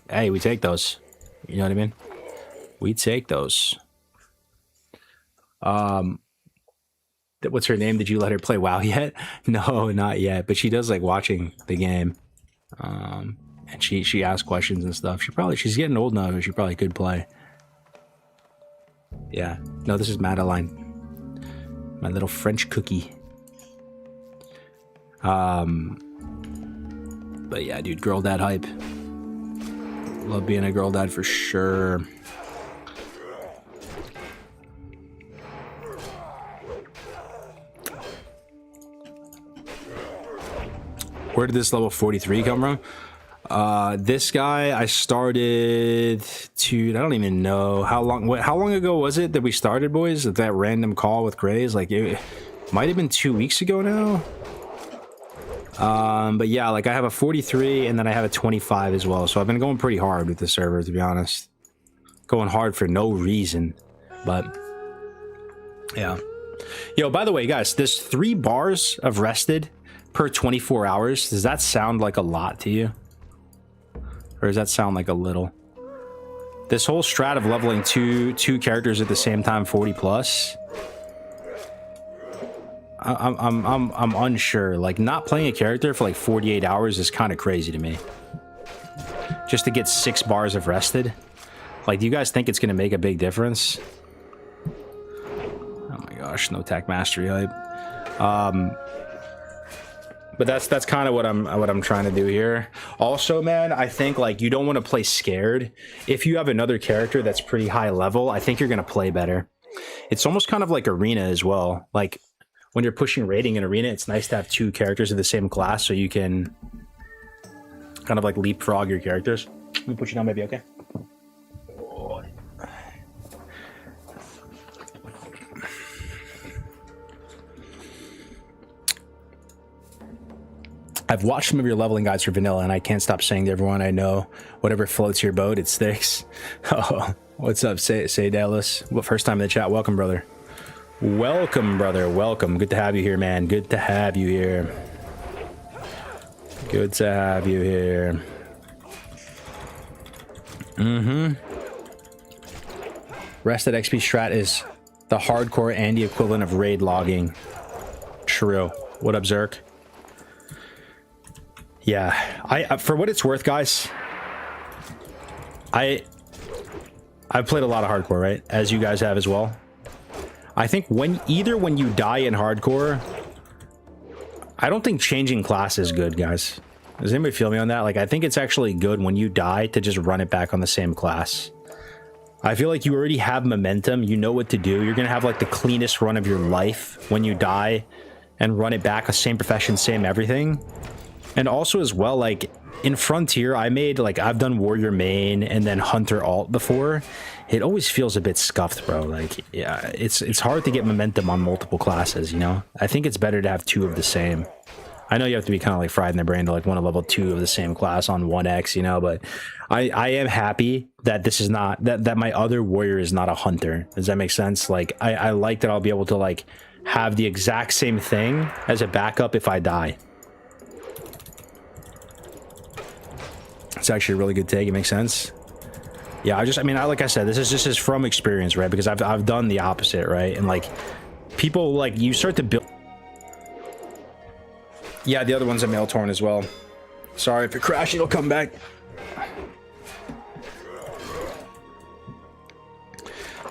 hey, we take those. You know what I mean? We take those. What's her name? Did you let her play WoW yet? No, not yet. But she does like watching the game. And she asks questions and stuff. She's getting old now, but she probably could play. Yeah. No, this is Madeline. My little French cookie. But yeah, dude, girl dad hype. Love being a girl dad for sure. Where did this level 43 come from? This guy, I started to, I don't even know how long ago was it that we started, boys? That random call with Grays, like it might have been 2 weeks ago now. But yeah, like I have a 43 and then I have a 25 as well. So I've been going pretty hard with the server, to be honest. Going hard for no reason, but yeah. Yo, by the way, guys, this 3 bars of rested per 24 hours, does that sound like a lot to you? Or does that sound like a little? This whole strat of leveling two characters at the same time, 40 plus. I'm unsure. Like, not playing a character for like 48 hours is kind of crazy to me. Just to get 6 bars of rested. Like, do you guys think it's gonna make a big difference? Oh my gosh, no attack mastery hype. But that's kind of what I'm trying to do here. Also, man, I think like you don't want to play scared. If you have another character that's pretty high level, I think you're gonna play better. It's almost kind of like arena as well. Like when you're pushing rating in arena, it's nice to have 2 characters of the same class so you can kind of like leapfrog your characters. Let me put you down, baby. Okay. I've watched some of your leveling guides for vanilla, and I can't stop saying to everyone I know, whatever floats your boat, it sticks. Oh, what's up, say Dallas? Well, first time in the chat. Welcome, brother. Welcome, brother. Welcome. Good to have you here, man. Good to have you here. Good to have you here. Rested XP strat is the hardcore Andy equivalent of raid logging. True. What up, Zerk? Yeah, I for what it's worth, guys, I've played a lot of hardcore, right? As you guys have as well. I think when you die in hardcore, I don't think changing class is good, guys. Does anybody feel me on that? Like, I think it's actually good when you die to just run it back on the same class. I feel like you already have momentum. You know what to do. You're going to have like the cleanest run of your life when you die and run it back, the same profession, same everything. And also as well, like in Frontier, I've done Warrior main and then Hunter alt before. It always feels a bit scuffed, bro. Like, yeah, it's hard to get momentum on multiple classes, you know? I think it's better to have 2 of the same. I know you have to be kind of like fried in the brain to like want to level 2 of the same class on 1x, you know, but I am happy that this is not, that my other Warrior is not a Hunter. Does that make sense? Like, I like that I'll be able to like have the exact same thing as a backup if I die. It's actually a really good take. It makes sense. Yeah, like I said, this is just from experience, right? Because I've done the opposite, right? And like people, like, you start to build. Yeah, the other one's a mail torn as well. Sorry, if it crashes, it'll come back.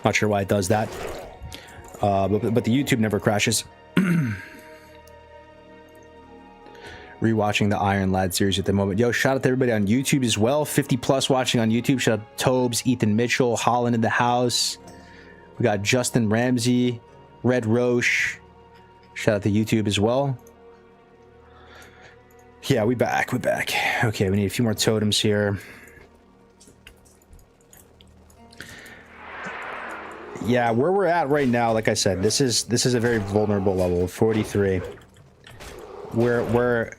Not sure why it does that. But the YouTube never crashes. Rewatching the Iron Lad series at the moment. Yo, shout out to everybody on YouTube as well. 50 plus watching on YouTube. Shout out to Tobes, Ethan Mitchell, Holland in the house. We got Justin Ramsey, Red Roche. Shout out to YouTube as well. Yeah, we back. Okay, we need a few more totems here. Yeah, where we're at right now, like I said, this is a very vulnerable level, 43. We're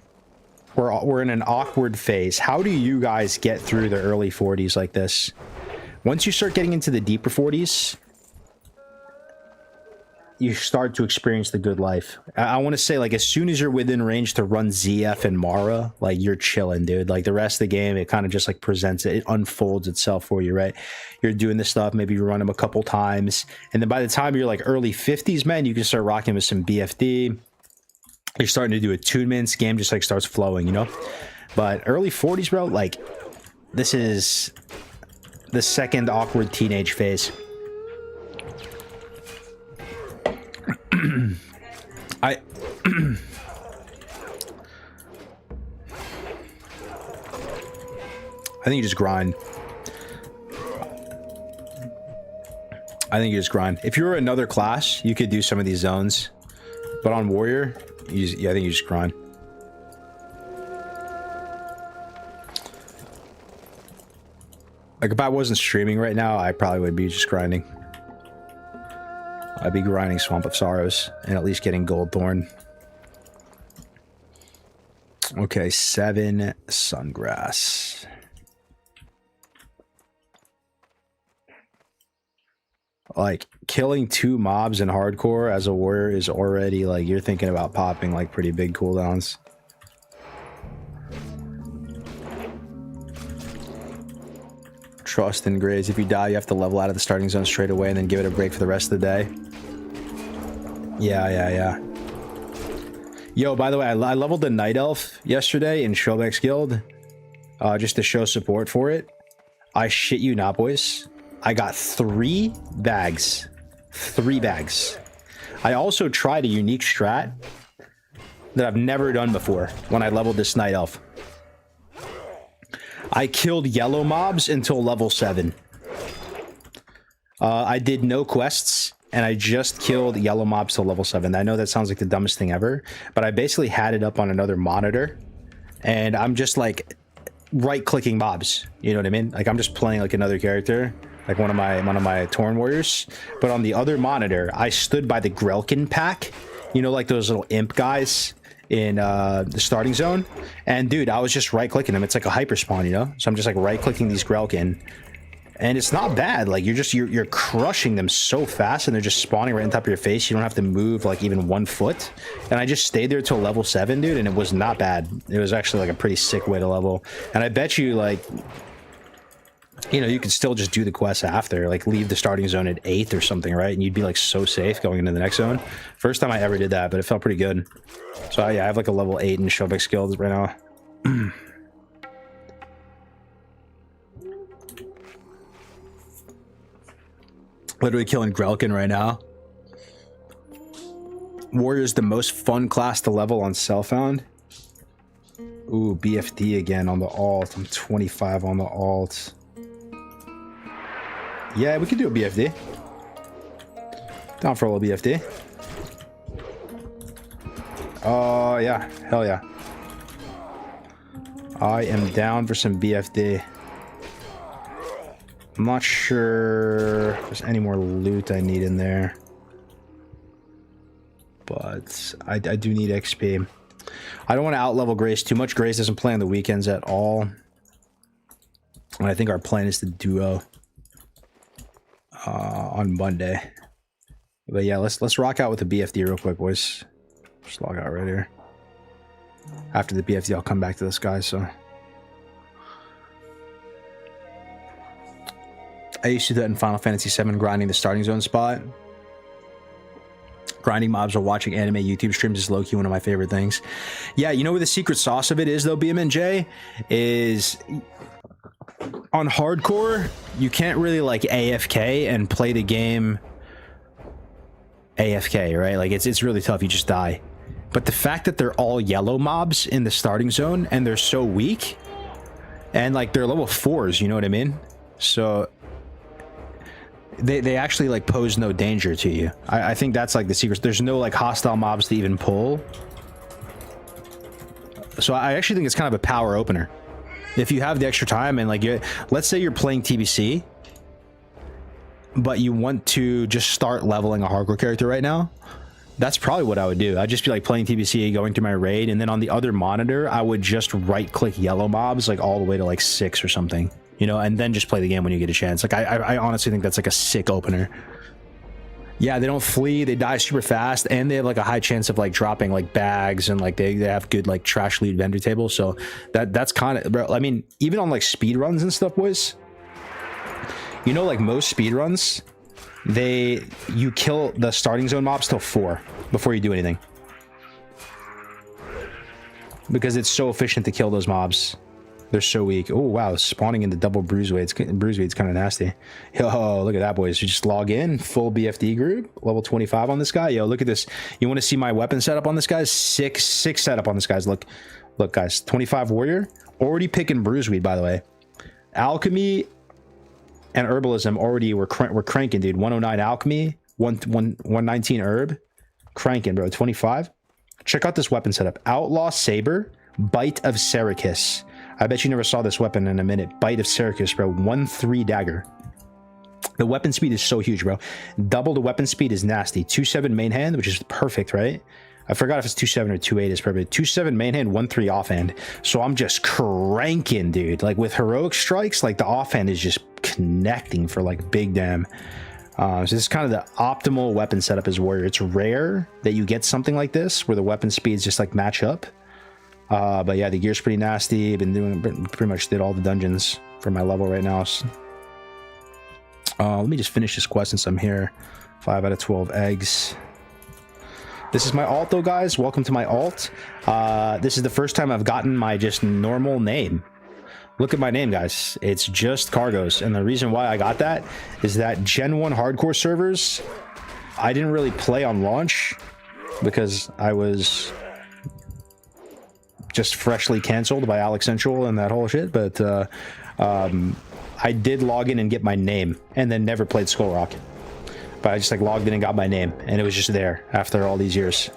in an awkward phase. How do you guys get through the early 40s like this? Once you start getting into the deeper 40s, you start to experience the good life. I want to say, like, as soon as you're within range to run ZF and Mara, like, you're chilling, dude. Like, the rest of the game, it kind of just, like, presents it. It unfolds itself for you, right? You're doing this stuff. Maybe you run them a couple times. And then by the time you're, like, early 50s, man, you can start rocking with some BFD. You're starting to do attunements. Game just, like, starts flowing, you know? But early 40s, bro, like, this is the second awkward teenage phase. I think you just grind. If you were another class, you could do some of these zones, but on warrior, I think you just grind. Like, if I wasn't streaming right now, I probably would be just grinding. I'd be grinding Swamp of Sorrows and at least getting Goldthorn. Okay, 7 Sungrass. Like, killing 2 mobs in hardcore as a warrior is already, like, you're thinking about popping, like, pretty big cooldowns. Trust and Graze. If you die, you have to level out of the starting zone straight away and then give it a break for the rest of the day. Yeah. Yo, by the way, I leveled the Night Elf yesterday in Shobek's Guild, just to show support for it. I shit you not, boys. I got 3 bags. 3 bags. I also tried a unique strat that I've never done before when I leveled this Night Elf. I killed yellow mobs until level 7. I did no quests, and I just killed yellow mobs till level 7. I know that sounds like the dumbest thing ever, but I basically had it up on another monitor, and I'm just, like, right-clicking mobs. You know what I mean? Like, I'm just playing, like, another character, like one of my Torn Warriors. But on the other monitor, I stood by the Grelkin pack. You know, like those little imp guys in the starting zone. And dude, I was just right-clicking them. It's like a hyper spawn, you know? So I'm just like right-clicking these Grelkin. And it's not bad. Like, you're crushing them so fast, and they're just spawning right on top of your face. You don't have to move like even 1 foot. And I just stayed there till level 7, dude, and it was not bad. It was actually like a pretty sick way to level. And I bet you, like, you know, you could still just do the quests after, like leave the starting zone at 8th or something, right? And you'd be like so safe going into the next zone. First time I ever did that, but it felt pretty good. So yeah, I have like a level 8 in Shobek skills right now. Literally killing Grelkin right now. Warrior's the most fun class to level on Cellfound. Ooh, BFD again on the alt. I'm 25 on the alt. Yeah, we could do a BFD. Down for a little BFD. Oh, yeah. Hell yeah. I am down for some BFD. I'm not sure if there's any more loot I need in there. But I do need XP. I don't want to out-level Grace too much. Grace doesn't play on the weekends at all. And I think our plan is to duo on Monday. But yeah, let's rock out with the BFD real quick, boys. Just log out right here. After the BFD, I'll come back to this guy, so. I used to do that in Final Fantasy VII, grinding the starting zone spot. Grinding mobs or watching anime YouTube streams is low-key one of my favorite things. Yeah, you know what the secret sauce of it is though, BMNJ? Is on hardcore, you can't really like AFK and play the game AFK, right? Like it's really tough, you just die. But the fact that they're all yellow mobs in the starting zone and they're so weak, and like they're level 4s, you know what I mean? So they actually like pose no danger to you. I think that's like the secret. There's no like hostile mobs to even pull. So I actually think it's kind of a power opener. If you have the extra time and like let's say you're playing TBC, but you want to just start leveling a hardcore character right now, that's probably what I would do. I'd just be like playing TBC, going through my raid, and then on the other monitor, I would just right click yellow mobs like all the way to like 6 or something. You know, and then just play the game when you get a chance. Like, I honestly think that's like a sick opener. Yeah, they don't flee, they die super fast, and they have like a high chance of like dropping like bags, and like they have good like trash loot vendor tables. So that's kind of, bro, I mean, even on like speed runs and stuff, boys, you know, like most speed runs, you kill the starting zone mobs till 4 before you do anything. Because it's so efficient to kill those mobs. They're so weak. Oh, wow. Spawning into double bruise weights. Bruise weights kind of nasty. Yo, look at that, boys. You just log in. Full BFD group. Level 25 on this guy. Yo, look at this. You want to see my weapon setup on this guy? Six setup on this guy's. Look, guys. 25 warrior. Already picking bruise weed, by the way. Alchemy and herbalism already we're cranking, dude. 109 alchemy. 119 herb. Cranking, bro. 25. Check out this weapon setup. Outlaw saber. Bite of Sericus. I bet you never saw this weapon in a minute. Bite of Sericus, bro. 1-3 dagger. The weapon speed is so huge, bro. Double the weapon speed is nasty. 2-7 main hand, which is perfect, right? I forgot if it's 2-7 or 2-8 is perfect. 2-7 main hand, 1-3 offhand. So I'm just cranking, dude. Like with heroic strikes, like the offhand is just connecting for like big damn. So this is kind of the optimal weapon setup as warrior. It's rare that you get something like this where the weapon speeds just like match up. But yeah, the gear's pretty nasty. Been doing pretty much did all the dungeons for my level right now. So, let me just finish this quest since I'm here. 5 out of 12 eggs. This is my alt though, guys. Welcome to my alt. This is the first time I've gotten my just normal name. Look at my name, guys. It's just Cargos. And the reason why I got that is that Gen 1 hardcore servers, I didn't really play on launch because I was just freshly canceled by Alex Central and that whole shit. But I did log in and get my name and then never played Skull Rock. But I just like logged in and got my name and it was just there after all these years.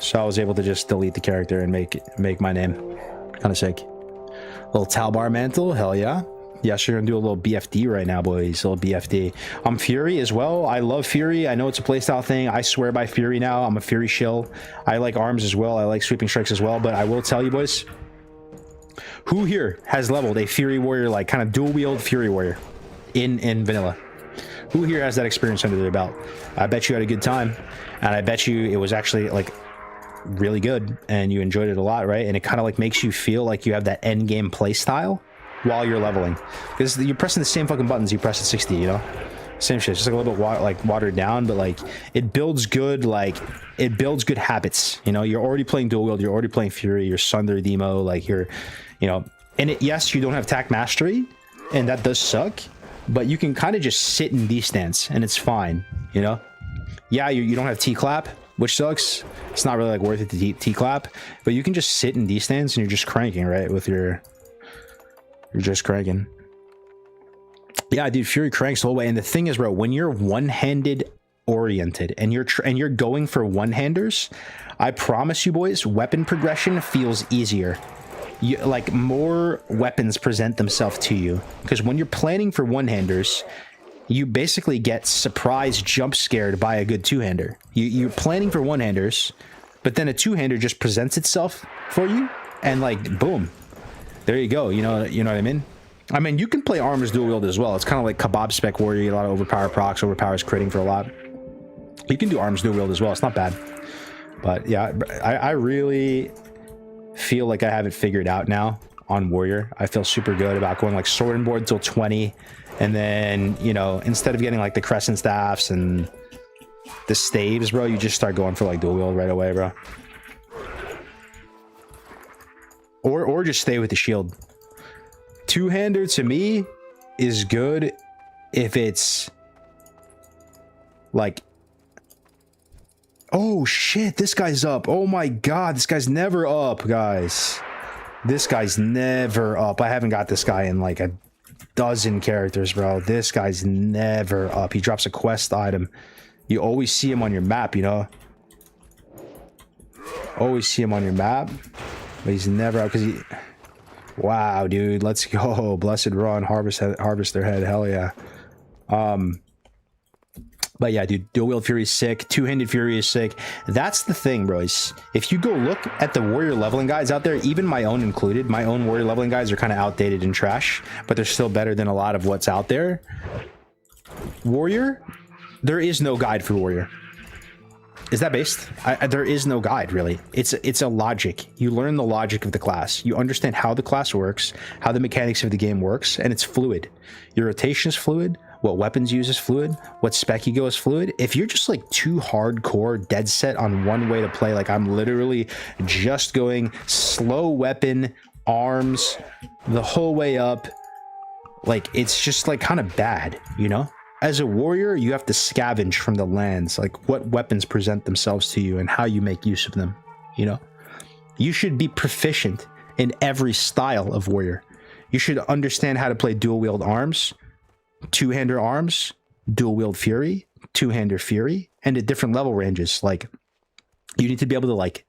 So I was able to just delete the character and make my name. Kind of sick. Little Talbar mantle, hell yeah. Yes, you're gonna do a little BFD right now, boys. A little BFD. I'm Fury as well. I love Fury. I know it's a playstyle thing. I swear by Fury now. I'm a Fury shill. I like arms as well. I like sweeping strikes as well. But I will tell you, boys, who here has leveled a Fury warrior, like kind of dual wield Fury warrior in vanilla? Who here has that experience under their belt? I bet you had a good time, and I bet you it was actually like really good, and you enjoyed it a lot, right? And it kind of like makes you feel like you have that end game play style while you're leveling, because you're pressing the same fucking buttons you press at 60, you know, same shit, just like a little bit watered down, but like it builds good, like it builds good habits, you know. You're already playing dual wield, you're already playing Fury, you're Sunder Demo, like you're, you know, and it, yes, you don't have tac mastery, and that does suck, but you can kind of just sit in D stance and it's fine, you know. Yeah, you don't have T clap, which sucks. It's not really like worth it to T clap, but you can just sit in D stance and you're just cranking, right, with your. You're just cranking. Yeah, dude, Fury cranks the whole way. And the thing is, bro, when you're one-handed oriented and you're going for one-handers, I promise you, boys, weapon progression feels easier. You, like more weapons present themselves to you, because when you're planning for one-handers, you basically get surprise jump scared by a good two-hander. You're planning for one-handers, but then a two-hander just presents itself for you, and like boom. There you go. You know what I mean? I mean, you can play armors dual wield as well. It's kind of like Kebab Spec Warrior. You get a lot of overpower procs, overpowers critting for a lot. You can do arms dual wield as well. It's not bad. But yeah, I really feel like I have it figured out now on Warrior. I feel super good about going like sword and board till 20. And then, you know, instead of getting like the crescent staffs and the staves, bro, you just start going for like dual wield right away, bro. Or just stay with the shield. Two-hander to me is good if it's like, oh shit, this guy's up. Oh my god, this guy's never up, guys. This guy's never up. I haven't got this guy in like a dozen characters, bro. This guy's never up. He drops a quest item. You always see him on your map, you know? Always see him on your map. But he's never up because he... Wow, dude. Let's go. Blessed Run. Harvest their head. Hell yeah. But yeah, dude, dual wield fury is sick. Two-handed fury is sick. That's the thing, bros. If you go look at the warrior leveling guides out there, even my own included, my own warrior leveling guides are kind of outdated and trash, but they're still better than a lot of what's out there. Warrior, there is no guide for warrior. Is that based? There is no guide, really. It's a logic. You learn the logic of the class. You understand how the class works, how the mechanics of the game works, and it's fluid. Your rotation is fluid. What weapons use is fluid. What spec you go is fluid. If you're just like too hardcore, dead set on one way to play, like I'm literally just going slow weapon, arms, the whole way up, like it's just like kind of bad, you know? As a warrior, you have to scavenge from the lands, like what weapons present themselves to you and how you make use of them, you know? You should be proficient in every style of warrior. You should understand how to play dual wield arms, two-hander arms, dual wield fury, two-hander fury, and at different level ranges. Like you need to be able to like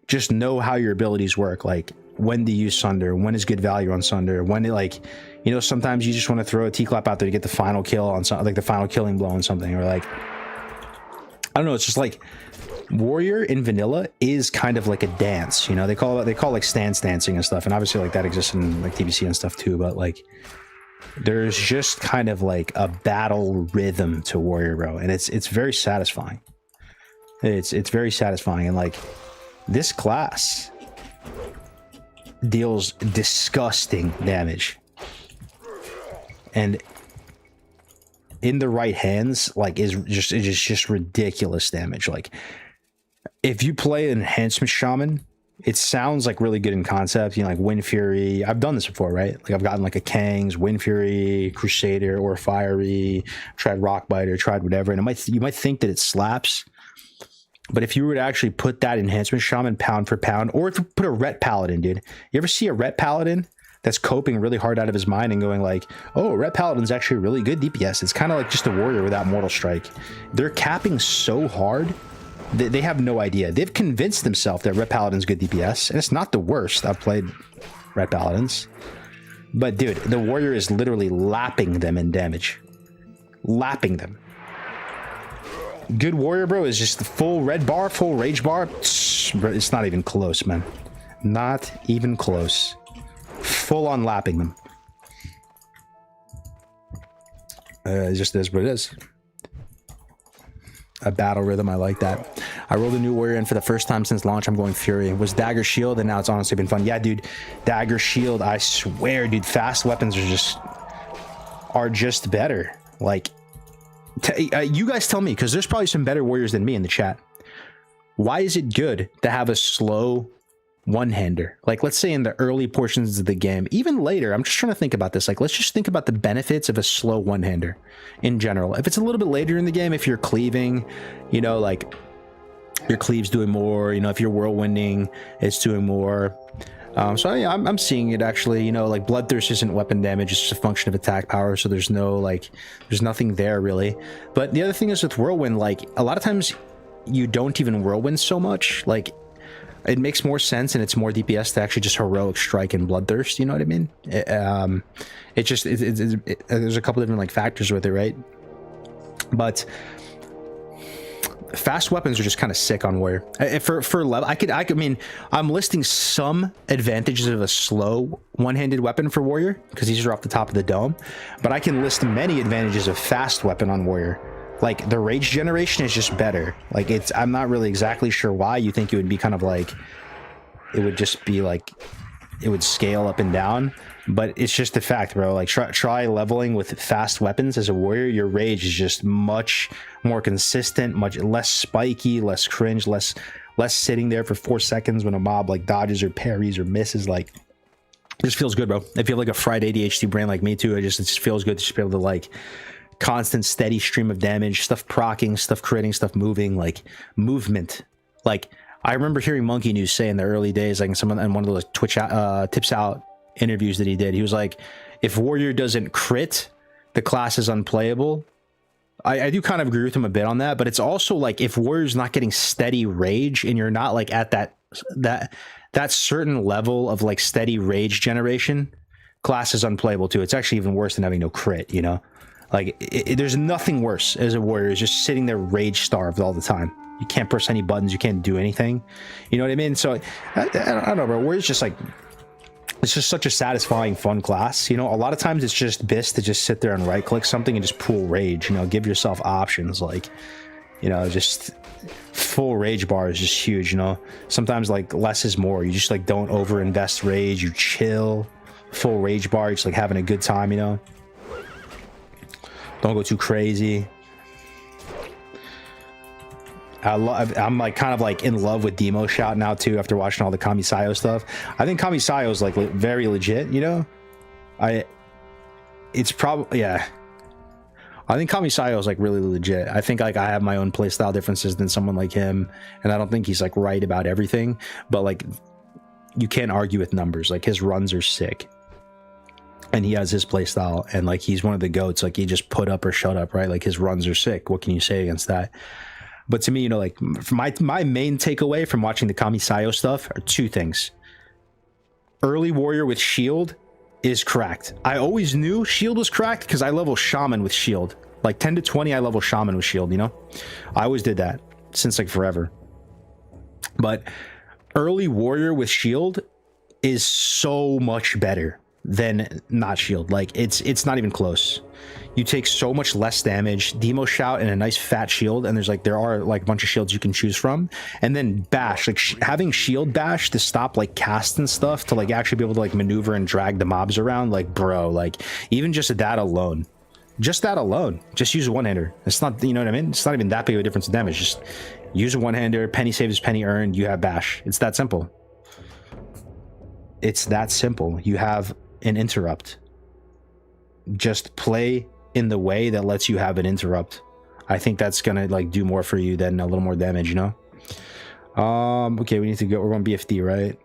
just know how your abilities work, like when to use Sunder, when is good value on Sunder, when it, like, you know, sometimes you just want to throw a T-clap out there to get the final kill on something, like the final killing blow on something, or like, I don't know, it's just like warrior in vanilla is kind of like a dance, you know? They call like stance dancing and stuff, and obviously like that exists in like TBC and stuff too, but like there's just kind of like a battle rhythm to warrior, bro, and it's very satisfying. It's very satisfying, and like this class deals disgusting damage, and in the right hands, like is just ridiculous damage. Like if you play an enhancement shaman, it sounds like really good in concept, you know, like Wind Fury. I've done this before, right? Like I've gotten like a Kang's, Wind Fury, Crusader, or Fiery, tried Rockbiter, tried whatever, and you might think that it slaps, but if you were to actually put that enhancement shaman pound for pound, or if you put a Ret Paladin, dude, you ever see a Ret Paladin that's coping really hard out of his mind and going like, oh, Ret Paladin's actually really good DPS. It's kind of like just a warrior without Mortal Strike. They're capping so hard. They have no idea. They've convinced themselves that Ret Paladin's good DPS, and it's not the worst. I've played Ret Paladins. But dude, the warrior is literally lapping them in damage. Lapping them. Good warrior, bro, is just the full red bar, full rage bar. It's not even close, man. Not even close. Full on lapping them. It just is what it is. A battle rhythm, I like that. I rolled a new warrior in for the first time since launch. I'm going Fury. It was Dagger Shield, and now it's honestly been fun. Yeah, dude, Dagger Shield, I swear, dude, fast weapons are just better. Like, you guys tell me, because there's probably some better warriors than me in the chat. Why is it good to have a slow one-hander? Like, let's say in the early portions of the game, even later, I'm just trying to think about this. Like, let's just think about the benefits of a slow one-hander in general. If it's a little bit later in the game, if you're cleaving, you know, like your cleave's doing more, you know, if you're whirlwinding, it's doing more. So yeah, I'm seeing it actually, you know, like Bloodthirst isn't weapon damage, it's just a function of attack power, so there's nothing there really. But the other thing is with Whirlwind, like a lot of times you don't even Whirlwind so much, like it makes more sense and it's more DPS to actually just heroic strike and Bloodthirst, you know what I mean? There's a couple different like factors with it, right? But fast weapons are just kind of sick on warrior. For level, I mean, I'm listing some advantages of a slow one-handed weapon for warrior because these are off the top of the dome, but I can list many advantages of fast weapon on warrior. Like the rage generation is just better. Like I'm not really exactly sure why. You think it would be kind of like, it would just be like, it would scale up and down, But it's just the fact, bro. Like try leveling with fast weapons as a warrior. Your rage is just much more consistent, much less spiky, less cringe, less sitting there for 4 seconds when a mob like dodges or parries or misses. Like, it just feels good, bro. If you have like a fried ADHD brain like me too, it just feels good to just be able to like constant steady stream of damage, stuff proccing, stuff critting, stuff moving, like movement. Like I remember hearing Monkey News say in the early days, like in one of those Twitch tips out interviews that he did, he was like, if warrior doesn't crit, the class is unplayable. I do kind of agree with him a bit on that, but it's also like if warrior's not getting steady rage and you're not like at that certain level of like steady rage generation, class is unplayable too. It's actually even worse than having no crit, you know? Like there's nothing worse as a warrior is just sitting there rage starved all the time. You can't press any buttons, you can't do anything, you know what I mean? So I don't know, bro. Warrior's just like, it's just such a satisfying, fun class. You know, a lot of times it's just BIS to just sit there and right click something and just pool rage, you know, give yourself options. Like, you know, just full rage bar is just huge, you know. Sometimes like less is more. You just like don't over invest rage, you chill. Full rage bar, you're just like having a good time, you know. Don't go too crazy. I'm like kind of like in love with Demo Shout now too after watching all the Kamisayo stuff. I think Kamisayo is like very legit, you know. It's probably, yeah, I think Kamisayo is like really legit. I think like I have my own playstyle differences than someone like him, and I don't think he's like right about everything, but like you can't argue with numbers. Like his runs are sick and he has his playstyle, and like he's one of the goats. Like he just put up or shut up, right? Like his runs are sick. What can you say against that? But to me, you know, like my main takeaway from watching the Kamisayo stuff are two things. Early warrior with shield is cracked. I always knew shield was cracked because I level shaman with shield. Like 10 to 20, I level shaman with shield, you know? I always did that since like forever. But early warrior with shield is so much better than not shield. Like it's not even close. You take so much less damage, Demo Shout and a nice fat shield, and there are like a bunch of shields you can choose from, and then bash, like having shield bash to stop like cast and stuff, to like actually be able to like maneuver and drag the mobs around. Like bro, like even just that alone, just use a one-hander. It's not, you know what I mean? It's not even that big of a difference in damage. Just use a one-hander, penny saves, penny earned, you have bash. It's that simple. It's that simple. You have an interrupt. Just play in the way that lets you have an interrupt. I think that's gonna like do more for you than a little more damage, you know. Okay, we need to go. We're going BFD, right?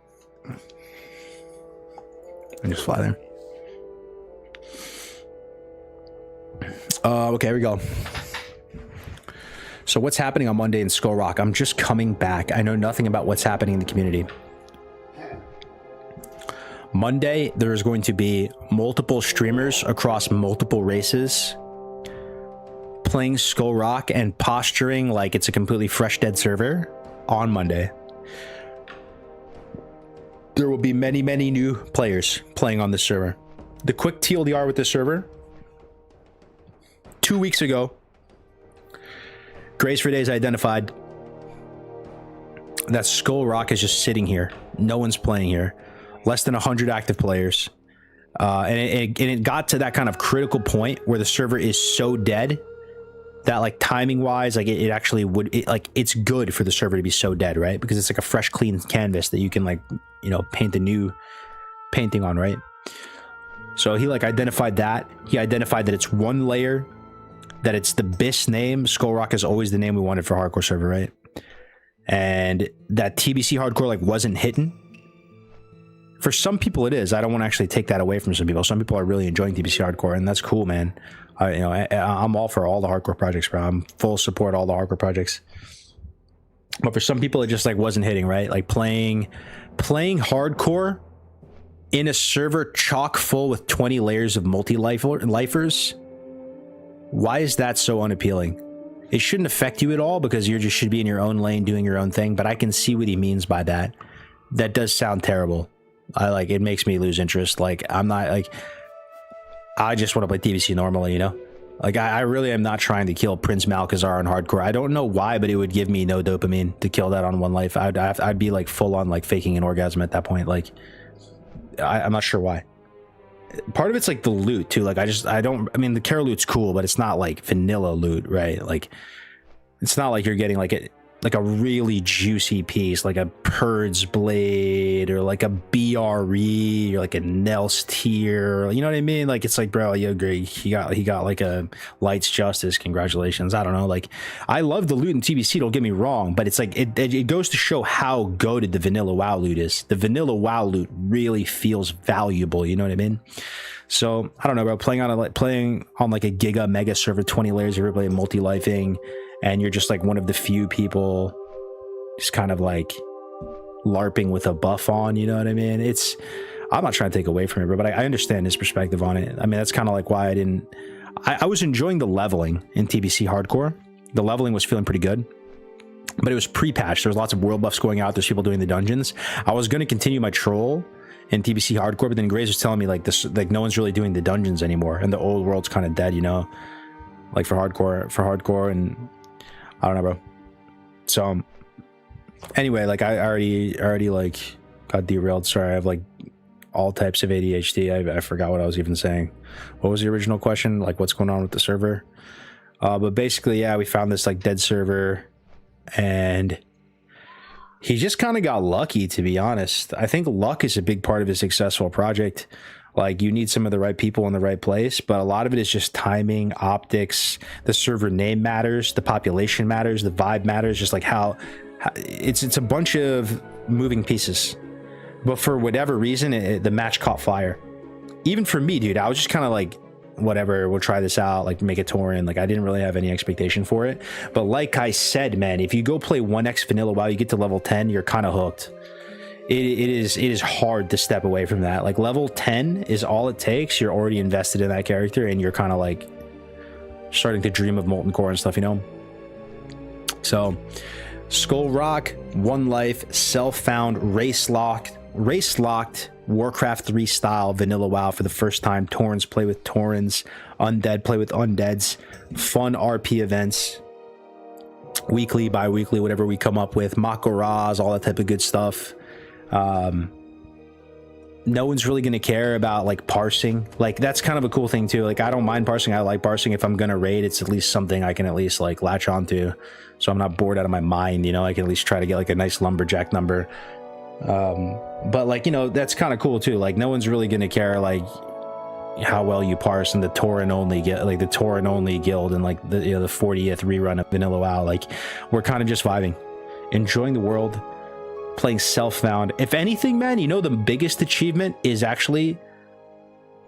And just fly there. Okay, here we go. So what's happening on Monday in Skull Rock? I'm just coming back. I know nothing about what's happening in the community. Monday, there's going to be multiple streamers across multiple races playing Skull Rock and posturing like it's a completely fresh dead server on Monday. There will be many, many new players playing on this server. The quick TLDR with this server: 2 weeks ago, Grace for Days identified that Skull Rock is just sitting here. No one's playing here. Less than 100 active players. And it got to that kind of critical point where the server is so dead that like timing wise, like it actually would, it's good for the server to be so dead, right? Because it's like a fresh, clean canvas that you can like, you know, paint the new painting on, right? So he like identified that. He identified that it's one layer, that it's the BIS name. Skull Rock is always the name we wanted for hardcore server, right? And that TBC hardcore like wasn't hitting. For some people it is. I don't want to actually take that away from some people. Some people are really enjoying TBC hardcore, and that's cool, man. I'm all for all the hardcore projects, bro. I'm full support all the hardcore projects. But for some people it just like wasn't hitting, right? Like playing hardcore in a server chock full with 20 layers of multi-lifers. Why is that so unappealing? It shouldn't affect you at all because you just should be in your own lane doing your own thing, but I can see what he means by that. That does sound terrible. It makes me lose interest. Like I'm not like, I just want to play TBC normally, you know? Like I really am not trying to kill Prince Malkazar on hardcore. I don't know why, but it would give me no dopamine to kill that on one life. I'd be like full on like faking an orgasm at that point. Like I'm not sure why. part of it's like the loot too. Like I mean the Kara loot's cool, but it's not like vanilla loot, right? Like it's not like you're getting like a really juicy piece, like a Purge blade or like a BRE or like a Nels tier. You know what I mean? Like it's like, bro, you agree? He got like a Lights Justice. Congratulations. I don't know. Like I love the loot in TBC. Don't get me wrong, but it's like it goes to show how goated the vanilla WoW loot is. The vanilla WoW loot really feels valuable. You know what I mean? So I don't know, bro. Playing on like a Giga Mega server, 20 layers, everybody multi-lifing. And you're just like one of the few people just kind of like LARPing with a buff on, you know what I mean? I'm not trying to take away from it, but I understand his perspective on it. I mean, that's kind of like why I was enjoying the leveling in TBC Hardcore. The leveling was feeling pretty good, but it was pre-patch. There was lots of world buffs going out. There's people doing the dungeons. I was going to continue my troll in TBC Hardcore, but then Graves was telling me like no one's really doing the dungeons anymore. And the old world's kind of dead, you know, like for hardcore and I don't know, bro. So anyway, like I already like got derailed. Sorry, I have like all types of ADHD. I forgot what I was even saying. What was the original question? Like what's going on with the server? But basically, yeah, we found this like dead server and he just kind of got lucky, to be honest. I think luck is a big part of a successful project. Like you need some of the right people in the right place, but a lot of it is just timing, optics. The server name matters, the population matters, the vibe matters, just like how it's a bunch of moving pieces. But for whatever reason, the match caught fire. Even for me, dude, I was just kind of like, whatever, we'll try this out, like make a Tauren. Like I didn't really have any expectation for it. But like I said, man, if you go play 1x vanilla WoW, you get to level 10, you're kind of hooked. It is hard to step away from that. Like level 10 is all it takes. You're already invested in that character and you're kind of like starting to dream of Molten Core and stuff, you know? So Skull Rock, One Life, self-found, race locked Warcraft 3 style vanilla WoW for the first time. Taurens play with Taurens, Undead play with Undeads, fun RP events, weekly, bi-weekly, whatever we come up with, Makoras, all that type of good stuff. No one's really going to care about like parsing. Like that's kind of a cool thing too. Like I don't mind parsing. I like parsing. If I'm going to raid, it's at least something I can at least like latch onto. So I'm not bored out of my mind, you know. I can at least try to get like a nice lumberjack number. But like, you know, that's kind of cool too. Like no one's really going to care like how well you parse in the Tauren only guild and like the 40th rerun of vanilla WoW. Like we're kind of just vibing, enjoying the world, playing self-found. If anything, man, you know, the biggest achievement is actually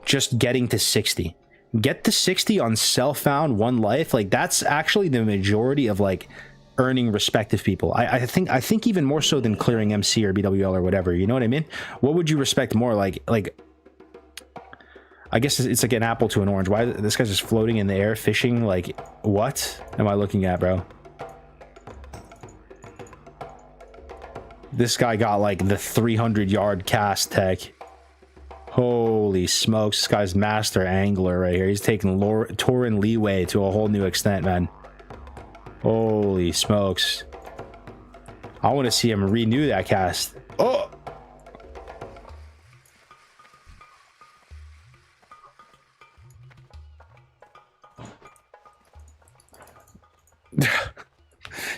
just getting to 60. Get to 60 on self-found One Life. Like that's actually the majority of like earning respect of people. I think even more so than clearing MC or BWL or whatever, you know what I mean? What would you respect more? Like I guess it's like an apple to an orange. Why this guy's just floating in the air fishing? Like what am I looking at, bro? This guy got like the 300-yard cast tech. Holy smokes, this guy's master angler right here. He's taking Tauren leeway to a whole new extent, man. Holy smokes. I want to see him renew that cast. Oh!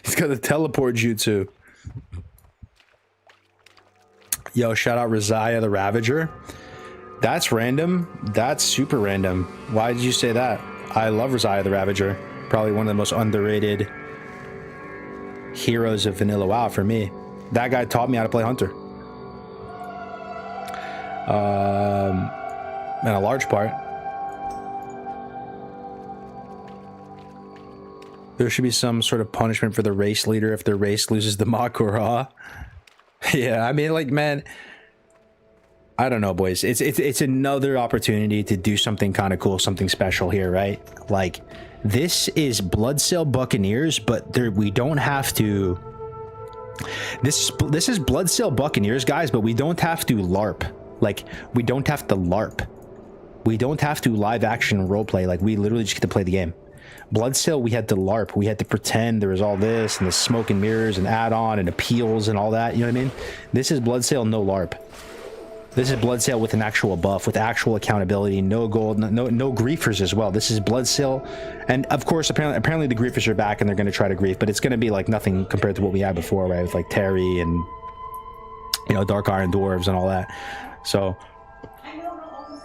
He's got the teleport jutsu. Yo, shout out Rizaya the Ravager. That's random. That's super random. Why did you say that? I love Rizaya the Ravager. Probably one of the most underrated heroes of vanilla WoW for me. That guy taught me how to play Hunter. In a large part. There should be some sort of punishment for the race leader if their race loses the Makura. Yeah, I mean, like, man, I don't know, boys. It's another opportunity to do something kind of cool, something special here, right? Like, this is Bloodsail Buccaneers, but we don't have to. This is Bloodsail Buccaneers, guys, but we don't have to LARP. Like, we don't have to LARP. We don't have to live action roleplay. Like, we literally just get to play the game. Bloodsail, we had to LARP. We had to pretend there was all this and the smoke and mirrors and add-on and appeals and all that. You know what I mean? This is Bloodsail, no LARP. This is Bloodsail with an actual buff, with actual accountability, no gold, no griefers as well. This is Bloodsail, and of course, apparently the griefers are back and they're going to try to grief, but it's going to be like nothing compared to what we had before, right? With like Terry and, you know, Dark Iron Dwarves and all that. So,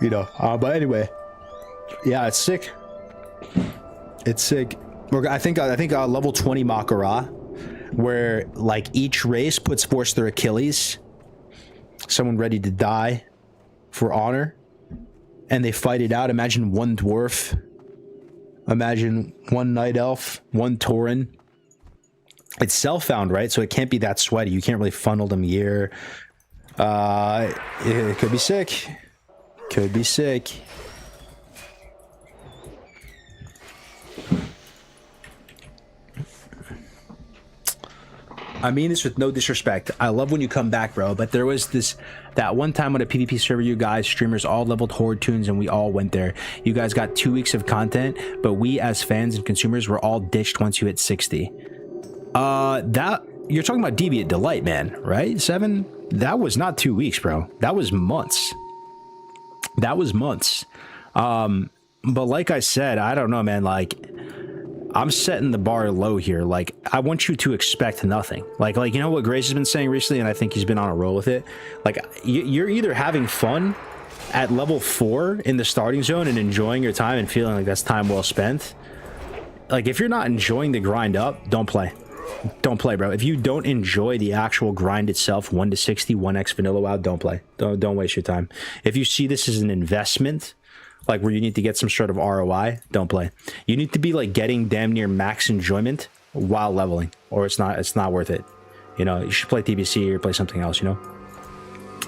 you know, but anyway, yeah, it's sick. It's sick. I think level 20 Makara, where like each race puts forth their Achilles, someone ready to die for honor, and they fight it out. Imagine one dwarf, imagine one night elf, one tauren. It's self-found, right? So it can't be that sweaty. You can't really funnel them gear. It could be sick. Could be sick. I mean this with no disrespect. I love when you come back, bro, but there was that one time on a PvP server, you guys, streamers, all leveled Horde tunes, and we all went there. You guys got 2 weeks of content, but we as fans and consumers were all ditched once you hit 60. That you're talking about Deviant Delight, man, right? 7? That was not 2 weeks, bro. That was months. That was months. But like I said, I don't know, man, like I'm setting the bar low here. Like, I want you to expect nothing. Like you know what Grace has been saying recently, and I think he's been on a roll with it. Like, you're either having fun at level 4 in the starting zone and enjoying your time and feeling like that's time well spent. Like, if you're not enjoying the grind up, don't play. Don't play, bro. If you don't enjoy the actual grind itself, 1 to 60, 1x vanilla WoW, don't play. Don't waste your time. If you see this as an investment, like where you need to get some sort of ROI, don't play. You need to be like getting damn near max enjoyment while leveling, or it's not worth it. You know, you should play TBC or play something else, you know.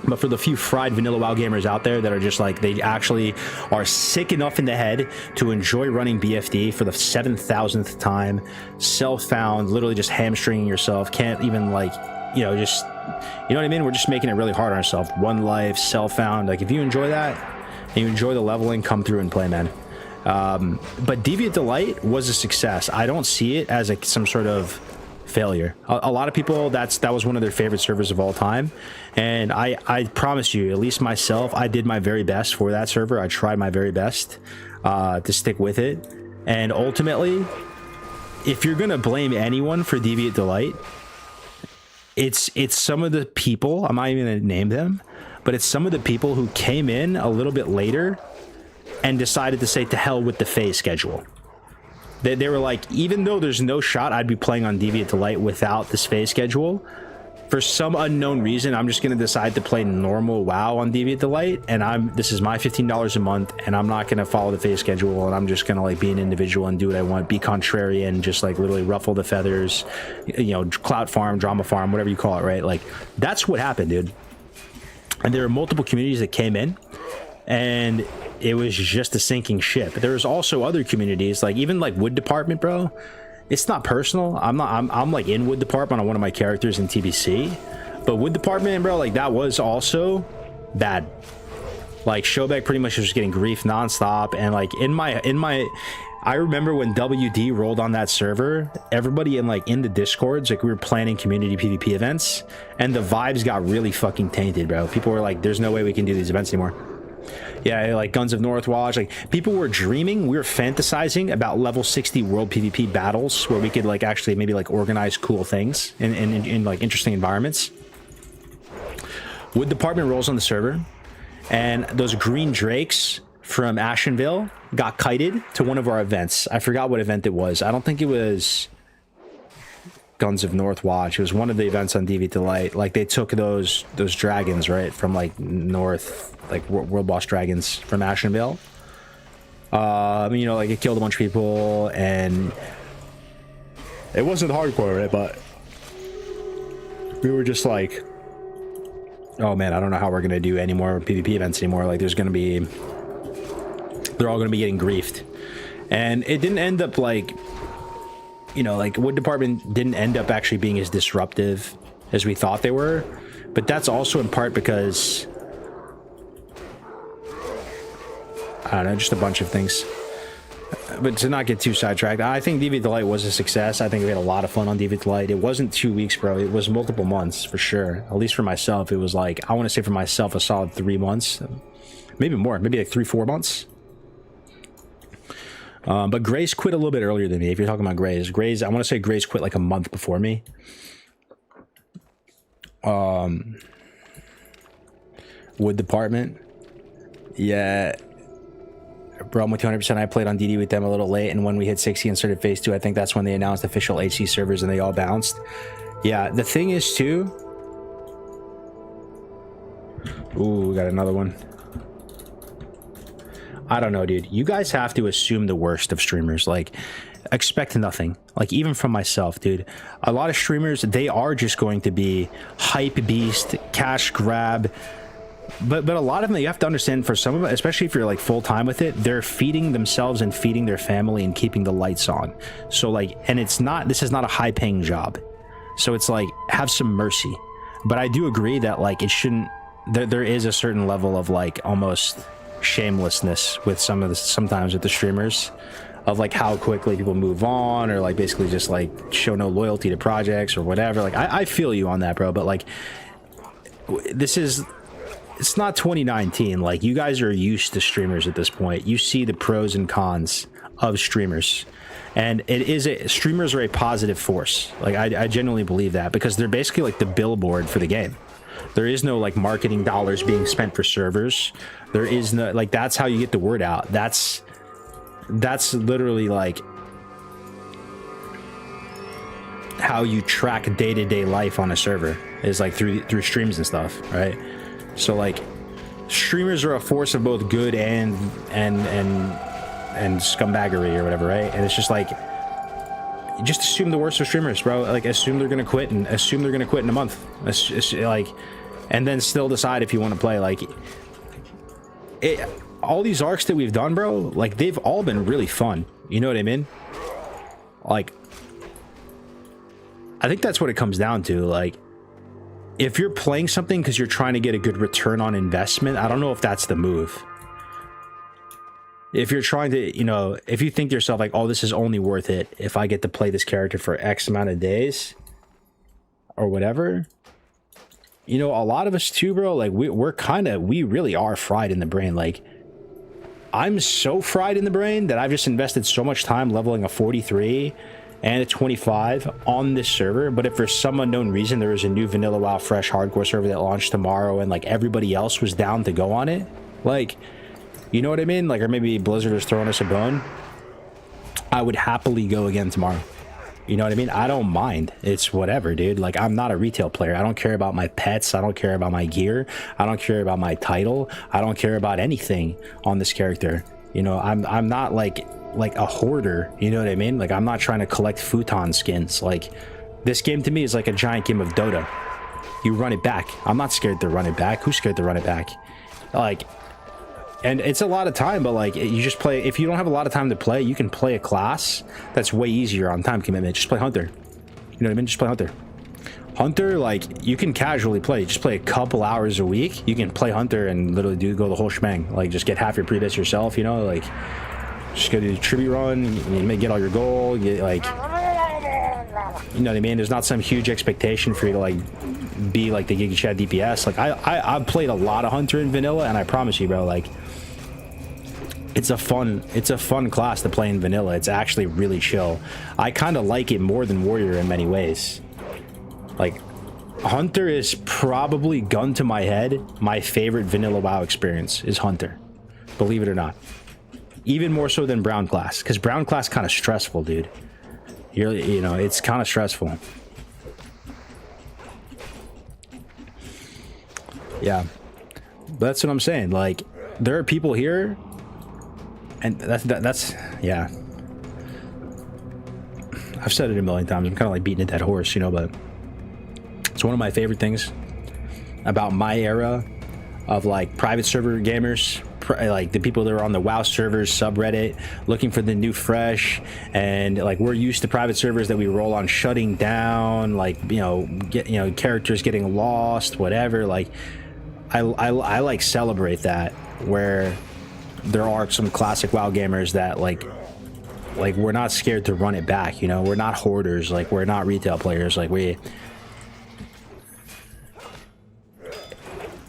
But for the few fried vanilla WoW gamers out there that are just like, they actually are sick enough in the head to enjoy running BFD for the 7,000th time, self-found, literally just hamstringing yourself, can't even like, you know, just, you know what I mean? We're just making it really hard on ourselves. One life, self-found. Like, if you enjoy that and you enjoy the leveling, come through and play, man. But Deviant Delight was a success. I don't see it as some sort of failure. A lot of people, that was one of their favorite servers of all time, and I promise you, at least myself, I did my very best for that server. I tried my very best to stick with it, and ultimately, if you're gonna blame anyone for Deviant Delight, it's some of the people, I'm not even gonna name them, but it's some of the people who came in a little bit later and decided to say to hell with the phase schedule. They were like, even though there's no shot I'd be playing on Deviant Delight without this phase schedule, for some unknown reason, I'm just going to decide to play normal WoW on Deviant Delight, and this is my $15 a month, and I'm not going to follow the phase schedule, and I'm just going to like be an individual and do what I want, be contrarian, just like literally ruffle the feathers, you know, clout farm, drama farm, whatever you call it, right? Like, that's what happened, dude. And there are multiple communities that came in, and it was just a sinking ship. There's also other communities, like even like Wood Department, bro. It's not personal. I'm like in Wood Department on one of my characters in TBC, but Wood Department, bro, like that was also bad. Like Showback pretty much was just getting grief nonstop, and like in my I remember when WD rolled on that server, everybody in the discords, like we were planning community PvP events, and the vibes got really fucking tainted, bro. People were like, there's no way we can do these events anymore. Yeah, like Guns of Northwatch, like people were dreaming, we were fantasizing about level 60 world PvP battles where we could like actually maybe like organize cool things in like interesting environments. Wood Department rolls on the server, and those green drakes from Ashenville got kited to one of our events. I forgot what event it was. I don't think it was Guns of Northwatch. It was one of the events on Deviant Delight. Like they took those dragons, right, from like north, like world boss dragons from Ashenville. You know, like it killed a bunch of people, and it wasn't hardcore, right? But we were just like, oh man, I don't know how we're gonna do any more PvP events anymore. Like they're all gonna be getting griefed, and it didn't end up like, you know, like Wood Department didn't end up actually being as disruptive as we thought they were, but that's also in part because I don't know, just a bunch of things. But to not get too sidetracked, I think DV Delight was a success. I think we had a lot of fun on DV Delight. It wasn't 2 weeks, bro. It was multiple months for sure. At least for myself, it was like, I want to say for myself, a solid 3 months, maybe more, maybe like 3-4 months. But Grace quit a little bit earlier than me. If you're talking about Grace, I want to say Grace quit like a month before me. Wood Department, yeah. Bro, I'm with 200%. I played on DD with them a little late, and when we hit 60 and started phase 2, I think that's when they announced official HC servers and they all bounced. Yeah, the thing is too. Ooh, we got another one. I don't know, dude. You guys have to assume the worst of streamers. Like, expect nothing. Like, even from myself, dude. A lot of streamers, they are just going to be hype beast, cash grab. But a lot of them, you have to understand, for some of them, especially if you're like full time with it, they're feeding themselves and feeding their family and keeping the lights on. So like, and this is not a high paying job. So it's like, have some mercy. But I do agree that like it shouldn't, there is a certain level of like almost shamelessness with sometimes with the streamers, of like how quickly people move on, or like basically just like show no loyalty to projects or whatever. Like I feel you on that, bro. But like, it's not 2019. Like, you guys are used to streamers at this point. You see the pros and cons of streamers, and streamers are a positive force. Like, I genuinely believe that, because they're basically like the billboard for the game. There is no like marketing dollars being spent for servers. There is no, like, that's how you get the word out. That's literally like how you track day-to-day life on a server, is like through streams and stuff, right? So like, streamers are a force of both good and scumbaggery or whatever, right? And it's just like, just assume the worst of streamers, bro. Like, assume they're gonna quit, and assume they're gonna quit in a month. It's like, and then still decide if you want to play. Like, all these arcs that we've done, bro, like, they've all been really fun. You know what I mean? Like, I think that's what it comes down to. Like, if you're playing something because you're trying to get a good return on investment, I don't know if that's the move. If you're trying to, you know, if you think to yourself like, oh, this is only worth it if I get to play this character for X amount of days or whatever, you know, a lot of us too, bro, like we really are fried in the brain. Like, I'm so fried in the brain that I've just invested so much time leveling a 43 and a 25 on this server. But if for some unknown reason there was a new Vanilla WoW Fresh hardcore server that launched tomorrow, and like everybody else was down to go on it, like, you know what I mean? Like, or maybe Blizzard was throwing us a bone, I would happily go again tomorrow. You know what I mean? I don't mind. It's whatever, dude. Like, I'm not a retail player. I don't care about my pets. I don't care about my gear. I don't care about my title. I don't care about anything on this character. You know, I'm not like a hoarder. You know what I mean? Like, I'm not trying to collect futon skins. Like, this game to me is like a giant game of Dota. You run it back. I'm not scared to run it back. Who's scared to run it back? Like, and it's a lot of time, but like, you just play. If you don't have a lot of time to play, you can play a class that's way easier on time commitment. Just play Hunter. You know what I mean? Just play Hunter. Hunter, like, you can casually play. Just play a couple hours a week. You can play Hunter and literally go the whole shebang. Like, just get half your pre-bits yourself, you know? Like, just go do the tribute run, you may get all your gold, get, like, you know what I mean? There's not some huge expectation for you to, like, be like the Giga Chad DPS. Like, I've played a lot of Hunter in vanilla, and I promise you, bro, like, it's a fun class to play in vanilla. It's actually really chill. I kind of like it more than Warrior in many ways. Like, Hunter is probably, gun to my head, my favorite vanilla WoW experience is Hunter. Believe it or not. Even more so than Brown class, because Brown class kind of stressful, dude. You know, it's kind of stressful. Yeah, but that's what I'm saying. Like, there are people here, and that's yeah. I've said it a million times. I'm kind of like beating a dead horse, you know, but it's one of my favorite things about my era of like private server gamers, like the people that are on the WoW servers subreddit looking for the new fresh, and like, we're used to private servers that we roll on shutting down, like, you know, characters getting lost, whatever. Like, I like celebrate that, where there are some classic WoW gamers that like like we're not scared to run it back, you know. We're not hoarders, like we're not retail players. Like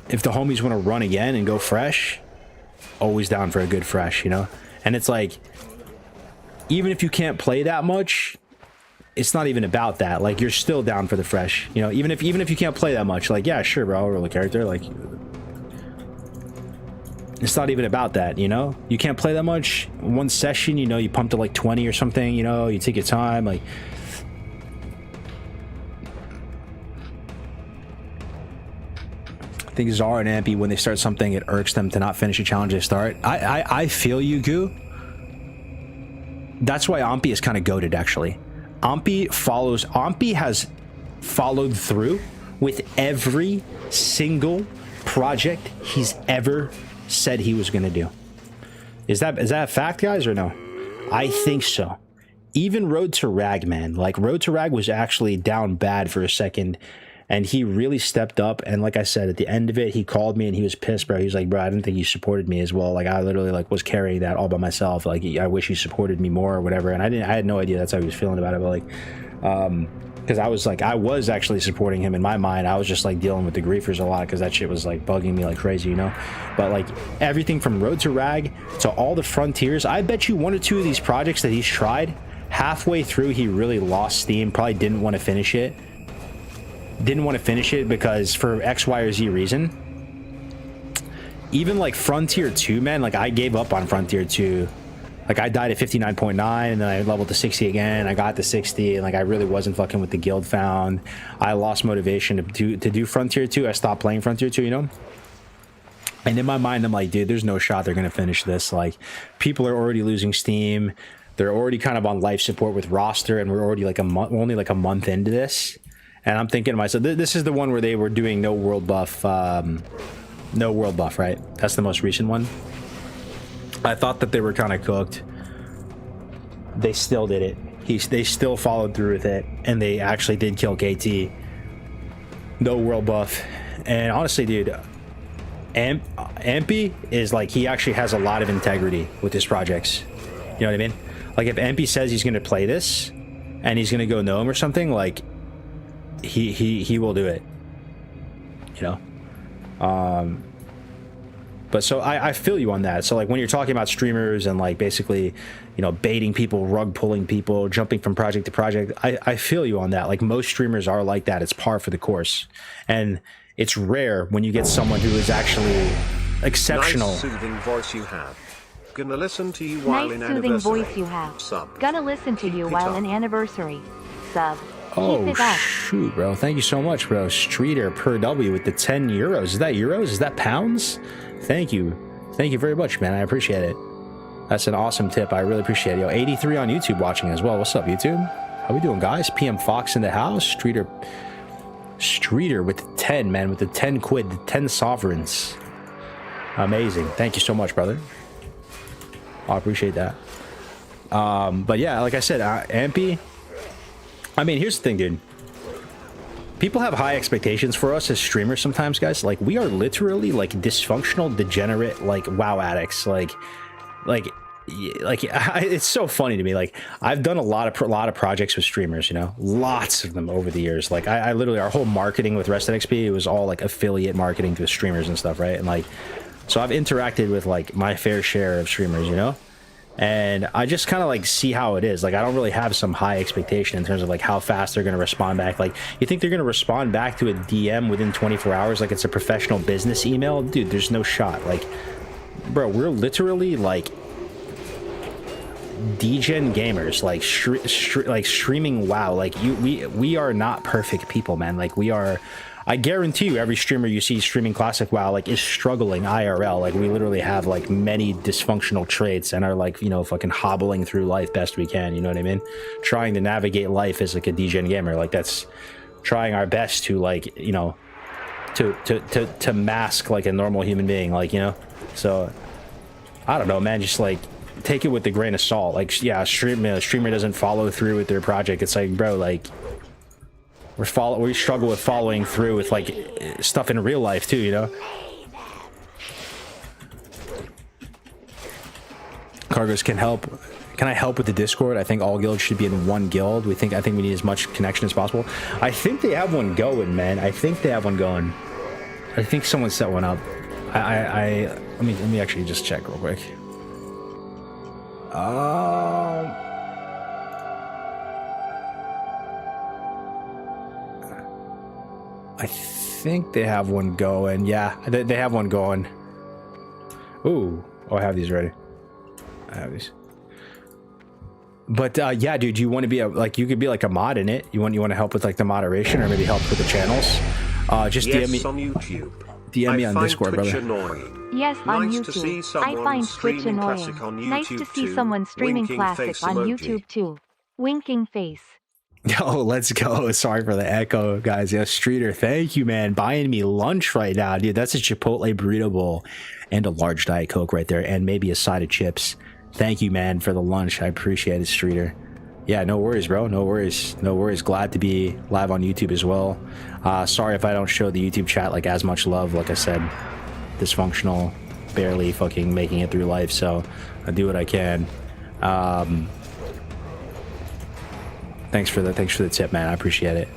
if the homies want to run again and go fresh, always down for a good fresh, you know. And it's like, even if you can't play that much, it's not even about that. Like, you're still down for the fresh, you know. Even if you can't play that much, like, yeah, sure, bro, I'll roll a character. Like, it's not even about that, you know. You can't play that much. One session, you know, you pumped to like 20 or something, you know. You take your time, like. I think Zara and Ampy, when they start something, it irks them to not finish a challenge they start. I feel you, Goo. That's why Ampy is kind of goated, actually. Ampy has followed through with every single project he's ever said he was going to do. Is that a fact, guys, or no? I think so. Even Road to Rag, man. Like, Road to Rag was actually down bad for a second, and he really stepped up. And like I said, at the end of it, he called me and he was pissed, bro. He was like, bro, I didn't think you supported me as well. Like, I literally like was carrying that all by myself. Like, I wish you supported me more or whatever. And I had no idea that's how he was feeling about it. But like, because I was actually supporting him in my mind. I was just like dealing with the griefers a lot because that shit was like bugging me like crazy, you know. But like everything from Road to Rag to all the Frontiers, I bet you one or two of these projects that he's tried, halfway through he really lost steam, probably didn't want to finish it. Because for X, Y, or Z reason. Even like Frontier 2, man, like I gave up on Frontier 2. Like, I died at 59.9, and then I leveled to 60 again. I got to 60, and like I really wasn't fucking with the guild found. I lost motivation to do Frontier 2. I stopped playing Frontier 2, you know? And in my mind, I'm like, dude, there's no shot they're gonna finish this. Like, people are already losing steam. They're already kind of on life support with roster, and we're already like only like a month into this. And I'm thinking to myself, this is the one where they were doing no world buff, right? That's the most recent one. I thought that they were kind of cooked. They still did it. They still followed through with it, and they actually did kill KT. No world buff. And honestly, dude, Ampy is like, he actually has a lot of integrity with his projects. You know what I mean? Like, if Ampy says he's going to play this, and he's going to go gnome or something, like, he will do it, you know. But so I feel you on that. So like when you're talking about streamers and like basically, you know, baiting people, rug pulling people, jumping from project to project, I feel you on that. Like, most streamers are like that. It's par for the course, and it's rare when you get someone who is actually exceptional. Nice soothing voice you have. Gonna listen to you while in anniversary. Nice soothing voice you have. Sub. Gonna listen to you while in anniversary. Sub. Oh, shoot, bro. Thank you so much, bro. Streeter per W with the 10 euros. Is that euros? Is that pounds? Thank you. Thank you very much, man. I appreciate it. That's an awesome tip. I really appreciate it. Yo, 83 on YouTube watching as well. What's up, YouTube? How we doing, guys? PM Fox in the house. Streeter with the 10, man. With the 10 quid. The 10 sovereigns. Amazing. Thank you so much, brother. I appreciate that. But yeah, like I said, Ampy... I mean, here's the thing, dude. People have high expectations for us as streamers sometimes, guys. Like, we are literally, like, dysfunctional, degenerate, like, WoW addicts. Like, it's so funny to me. Like, I've done a lot of projects with streamers, you know? Lots of them over the years. Like, I literally, our whole marketing with Rested XP, it was all, like, affiliate marketing to streamers and stuff, right? And, like, so I've interacted with, like, my fair share of streamers, you know? And I just kind of like see how it is. Like, I don't really have some high expectation in terms of like how fast they're going to respond back. Like, you think they're going to respond back to a DM within 24 hours like it's a professional business email? Dude, there's no shot. Like, bro, we're literally like degen gamers, like like streaming WoW. Like, we are not perfect people, man. Like, we are... I guarantee you every streamer you see streaming classic WoW like is struggling IRL. Like, we literally have like many dysfunctional traits and are like, you know, fucking hobbling through life best we can, you know what I mean? Trying to navigate life as like a degen gamer. Like, that's trying our best to like, you know, to mask like a normal human being, like, you know. So I don't know, man, just like take it with a grain of salt. Like, yeah, a streamer doesn't follow through with their project. It's like, bro, like, we struggle with following through with like stuff in real life too, you know. Cargos can help Can I help with the Discord? I think all guilds should be in one guild. I think we need as much connection as possible. I think they have one going, man. I think they have one going. I think someone set one up. Let me actually just check real quick. I think they have one going. Yeah, they have one going. Ooh, oh, I have these ready. I have these. But yeah, dude, you want to be you could be like a mod in it. You want to help with like the moderation or maybe help with the channels. Just yes, DM me on YouTube. DM me on Discord, Twitch brother. Annoying. Yes, on Nice to see YouTube. I someone find Twitch streaming annoying. classic on Nice to YouTube see too. someone streaming Winking classic face on emoji. YouTube too. Winking face. Yo, let's go. Sorry for the echo, guys. Yeah, Streeter, thank you, man. Buying me lunch right now, dude. That's a Chipotle burrito bowl and a large Diet Coke right there, and maybe a side of chips. Thank you, man, for the lunch. I appreciate it, Streeter. Yeah, no worries, bro. No worries. No worries. Glad to be live on YouTube as well. Sorry if I don't show the YouTube chat like as much love. Like I said, dysfunctional, barely fucking making it through life. So I do what I can. Thanks for the tip, man. I appreciate it.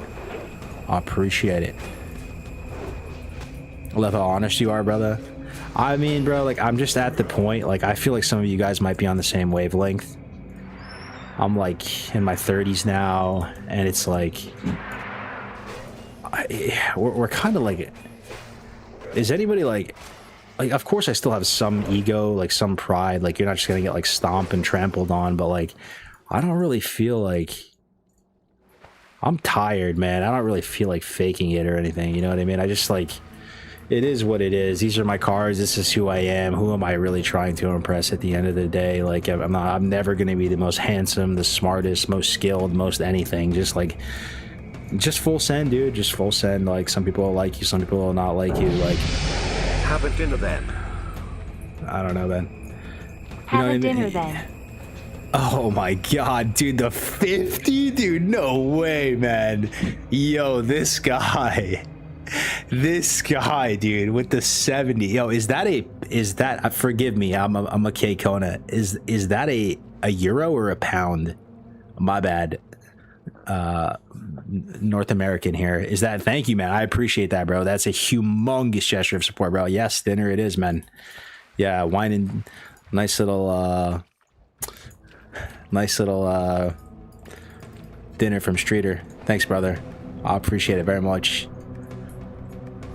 I appreciate it. I love how honest you are, brother. I mean, bro, like I'm just at the point. Like I feel like some of you guys might be on the same wavelength. I'm like in my 30s now, and it's like we're kind of like. Is anybody like? Of course, I still have some ego, like some pride. Like you're not just gonna get like stomped and trampled on, but like I don't really feel like. I'm tired, man. I don't really feel like faking it or anything. You know what I mean? I just like. It is what it is. These are my cards. This is who I am. Who am I really trying to impress at the end of the day? Like I'm never going to be the most handsome, the smartest, most skilled, most anything. Just full send, dude. Just full send. Like some people will like you, some people will not like you. Like Have a dinner then. I don't know, man. Have a dinner then. Oh my god, dude, the 50, dude, no way, man. Yo, this guy, dude, with the 70. Yo, is that forgive me, I'm a K Kona. Is that a euro or a pound? My bad. North American here. Is that, thank you, man. I appreciate that, bro. That's a humongous gesture of support, bro. Yes, dinner it is, man. Yeah, wine and nice little dinner from Streeter. Thanks, brother. I appreciate it very much.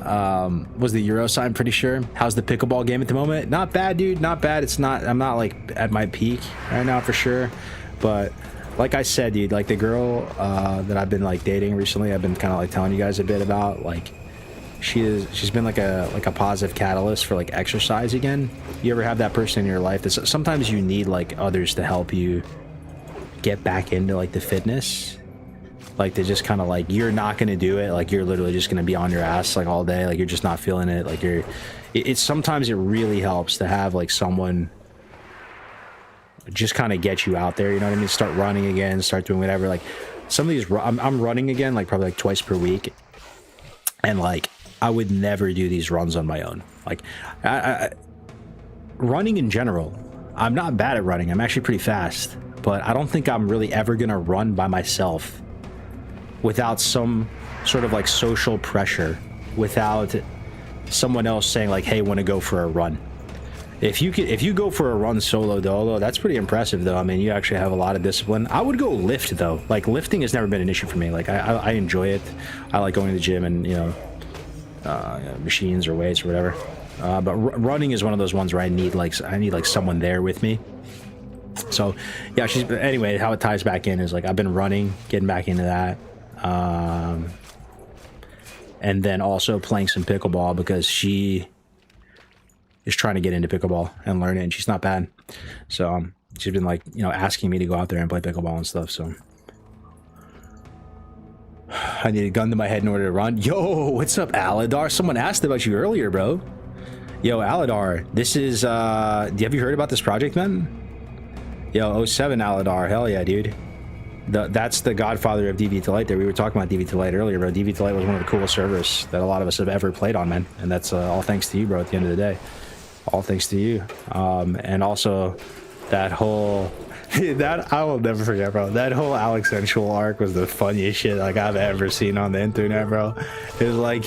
Was the Euro sign pretty sure? How's the pickleball game at the moment? Not bad, dude. Not bad. I'm not like at my peak right now for sure. But like I said, dude, like the girl that I've been like dating recently, I've been kind of like telling you guys a bit about, like she's been like a positive catalyst for like exercise again. You ever have that person in your life that sometimes you need like others to help you get back into like the fitness, like to just kind of like, you're not going to do it, like you're literally just going to be on your ass like all day, like you're just not feeling it, like it's sometimes it really helps to have like someone just kind of get you out there, you know what I mean? Start running again, start doing whatever. Like some of these I'm running again like probably like twice per week, and like I would never do these runs on my own. Like running in general, I'm not bad at running, I'm actually pretty fast, but I don't think I'm really ever gonna run by myself without some sort of like social pressure, without someone else saying like, hey, want to go for a run. If you go for a run solo dolo, that's pretty impressive though. I mean, you actually have a lot of discipline. I would go lift though. Like lifting has never been an issue for me. Like I enjoy it. I like going to the gym and, you know, machines or weights or whatever. But running is one of those ones where I need like someone there with me. So yeah, anyway, how it ties back in is like I've been running, getting back into that. And then also playing some pickleball because she is trying to get into pickleball and learn it, and she's not bad. So she's been like, you know, asking me to go out there and play pickleball and stuff. So I need a gun to my head in order to run. Yo, what's up, Aladar? Someone asked about you earlier, bro. Yo, Aladar, this is have you heard about this project, man? Yo, 07 Aladar, hell yeah, dude. That's the godfather of DV to Light there. We were talking about DV to Light earlier, bro. DV to Light was one of the coolest servers that a lot of us have ever played on, man. And that's all thanks to you, bro, at the end of the day. All thanks to you. And also that whole Dude, that I will never forget, bro. That whole Alex Sensual arc was the funniest shit like I've ever seen on the internet, bro. It was like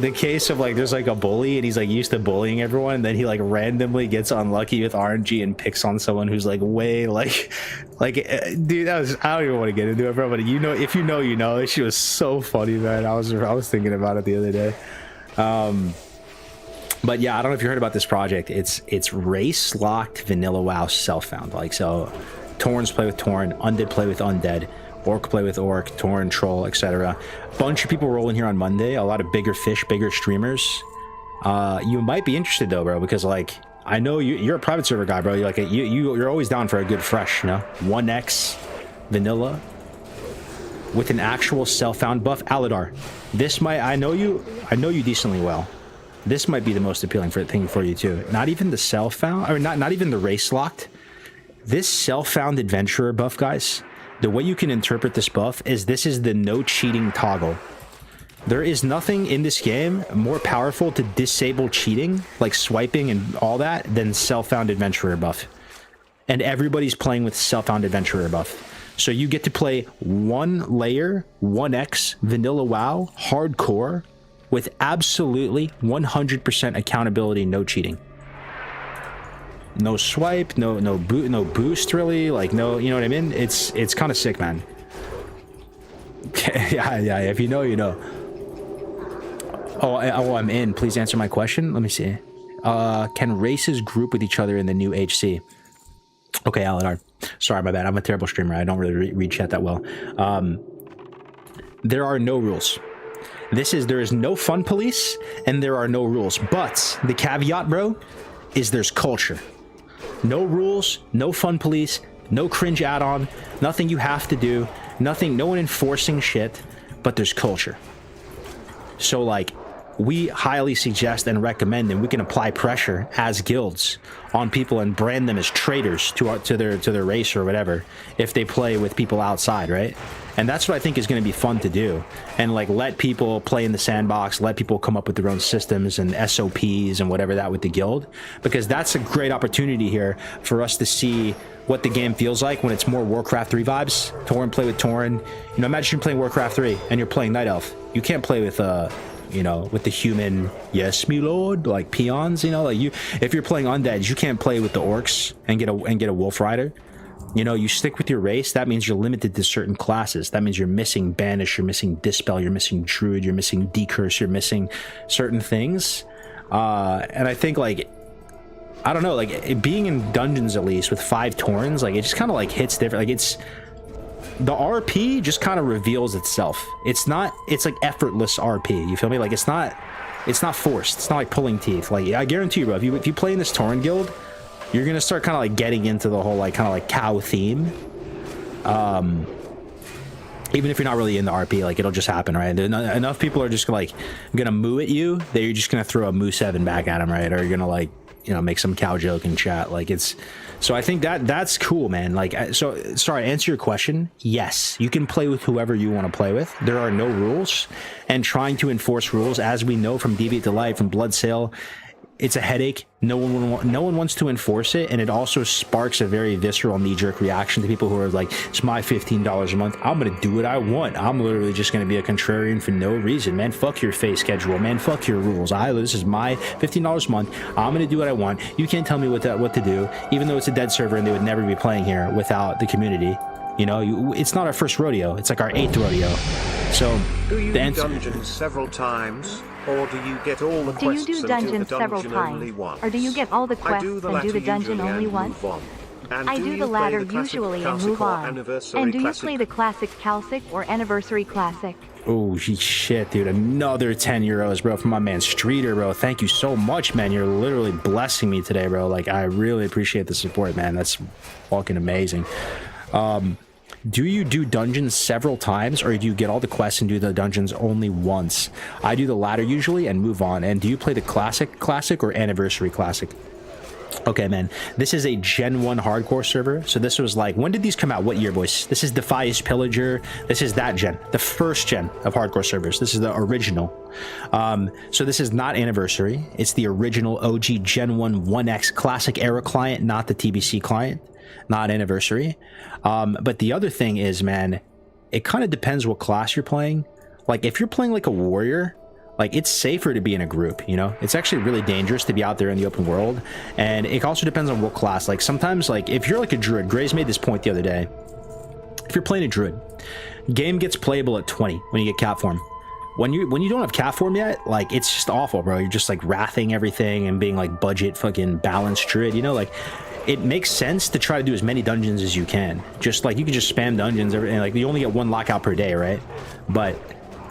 the case of like there's like a bully and he's like used to bullying everyone, and then he like randomly gets unlucky with RNG and picks on someone who's like way dude, that was, I don't even want to get into it, bro, but you know, if you know, you know. This shit was so funny, man. I was thinking about it the other day. But yeah, I don't know if you heard about this project. It's race locked vanilla WoW self found. Like, so Torns play with Torn, Undead play with Undead, Orc play with Orc, Torn, Troll, etc. Bunch of people rolling here on Monday. A lot of bigger fish, bigger streamers. You might be interested though, bro, because like I know you're a private server guy, bro. You're like you're always down for a good fresh, you know, 1x vanilla with an actual self found buff. Aladar, this might, I know you decently well. This might be the most appealing thing for you too. Not even the self found, or not even the race locked. This self found adventurer buff, guys. The way you can interpret this buff is this is the no cheating toggle. There is nothing in this game more powerful to disable cheating, like swiping and all that, than self found adventurer buff. And everybody's playing with self found adventurer buff. So you get to play 1 layer, 1x vanilla WoW hardcore with absolutely 100% accountability, no cheating, no swipe, no boost, really, like no, you know what I mean? It's kind of sick, man. yeah, if you know, you know. Oh, I'm in. Please answer my question. Let me see. Can races group with each other in the new HC? Okay, Aladar. Sorry, my bad. I'm a terrible streamer. I don't really read chat that well. There are no rules. There is no fun police and there are no rules, but the caveat, bro, is there's culture. No rules, no fun police, no cringe add-on, nothing you have to do, no one enforcing shit, but there's culture. So like, we highly suggest and recommend, and we can apply pressure as guilds on people and brand them as traitors to their race or whatever if they play with people outside, right? And that's what I think is going to be fun to do, and like let people play in the sandbox, let people come up with their own systems and SOPs and whatever that with the guild, because that's a great opportunity here for us to see what the game feels like when it's more Warcraft 3 vibes. Tauren, play with Tauren. You know, imagine you're playing Warcraft 3 and you're playing Night Elf. You can't play with you know, with the human, yes, me lord, like peons, you know, like if you're playing undeads, you can't play with the orcs and get a wolf rider. You know, you stick with your race. That means you're limited to certain classes. That means you're missing banish, you're missing dispel, you're missing druid, you're missing decurse, you're missing certain things. And I think like, I don't know, like being in dungeons at least with 5 Taurens, like it just kind of like hits different. Like it's, the RP just kind of reveals itself. It's like effortless RP. You feel me? Like it's not forced. It's not like pulling teeth. Like I guarantee you, bro, if you play in this Tauren guild, you're gonna start kind of like getting into the whole like kind of like cow theme. Even if you're not really in the RP, like it'll just happen, right? Enough people are just like gonna moo at you that you're just gonna throw a moo 7 back at them, right? Or you're gonna like, you know, make some cow joke in chat. Like it's, so I think that's cool, man. Like, so sorry, answer your question. Yes, you can play with whoever you want to play with. There are no rules, and trying to enforce rules, as we know from Deviate Delight, from Bloodsail, it's a headache. No one wants to enforce it, and it also sparks a very visceral knee-jerk reaction to people who are like, it's my $15 a month, I'm gonna do what I want. I'm literally just gonna be a contrarian for no reason, man. Fuck your face schedule, man. Fuck your rules. This is my $15 a month. I'm gonna do what I want. You can't tell me what to do, even though it's a dead server and they would never be playing here without the community. You know, it's not our first rodeo, it's like our 8th rodeo. So do you do dungeons several times, or do you get all the quests? Do you do dungeons several times, or do you get all the quests and do the dungeon only once? I do the latter usually and move on. And do you play the classic Calcic or anniversary classic? Oh shit, dude, another 10 euros, bro, from my man Streeter, bro. Thank you so much, man. You're literally blessing me today, bro. Like, I really appreciate the support, man. That's fucking amazing. Do you do dungeons several times, or do you get all the quests and do the dungeons only once? I do the latter usually and move on. And do you play the classic or anniversary classic? Okay, man, this is a Gen 1 hardcore server. So this was like, when did these come out? What year, boys? This is Defias Pillager. This is that gen, the first gen of hardcore servers. This is the original. So this is not anniversary. It's the original OG Gen 1 1X classic era client, not the TBC client. not anniversary. But the other thing is, man, it kind of depends what class you're playing. Like if you're playing like a warrior, like it's safer to be in a group, you know. It's actually really dangerous to be out there in the open world, and it also depends on what class. Like sometimes, like if you're like a druid, Grays made this point the other day. If you're playing a druid, game gets playable at 20 when you get cat form. When you don't have cat form yet, like it's just awful, bro. You're just like wrathing everything and being like budget fucking balanced druid, you know. Like it makes sense to try to do as many dungeons as you can. Just like you can just spam dungeons, and like you only get one lockout per day, right? But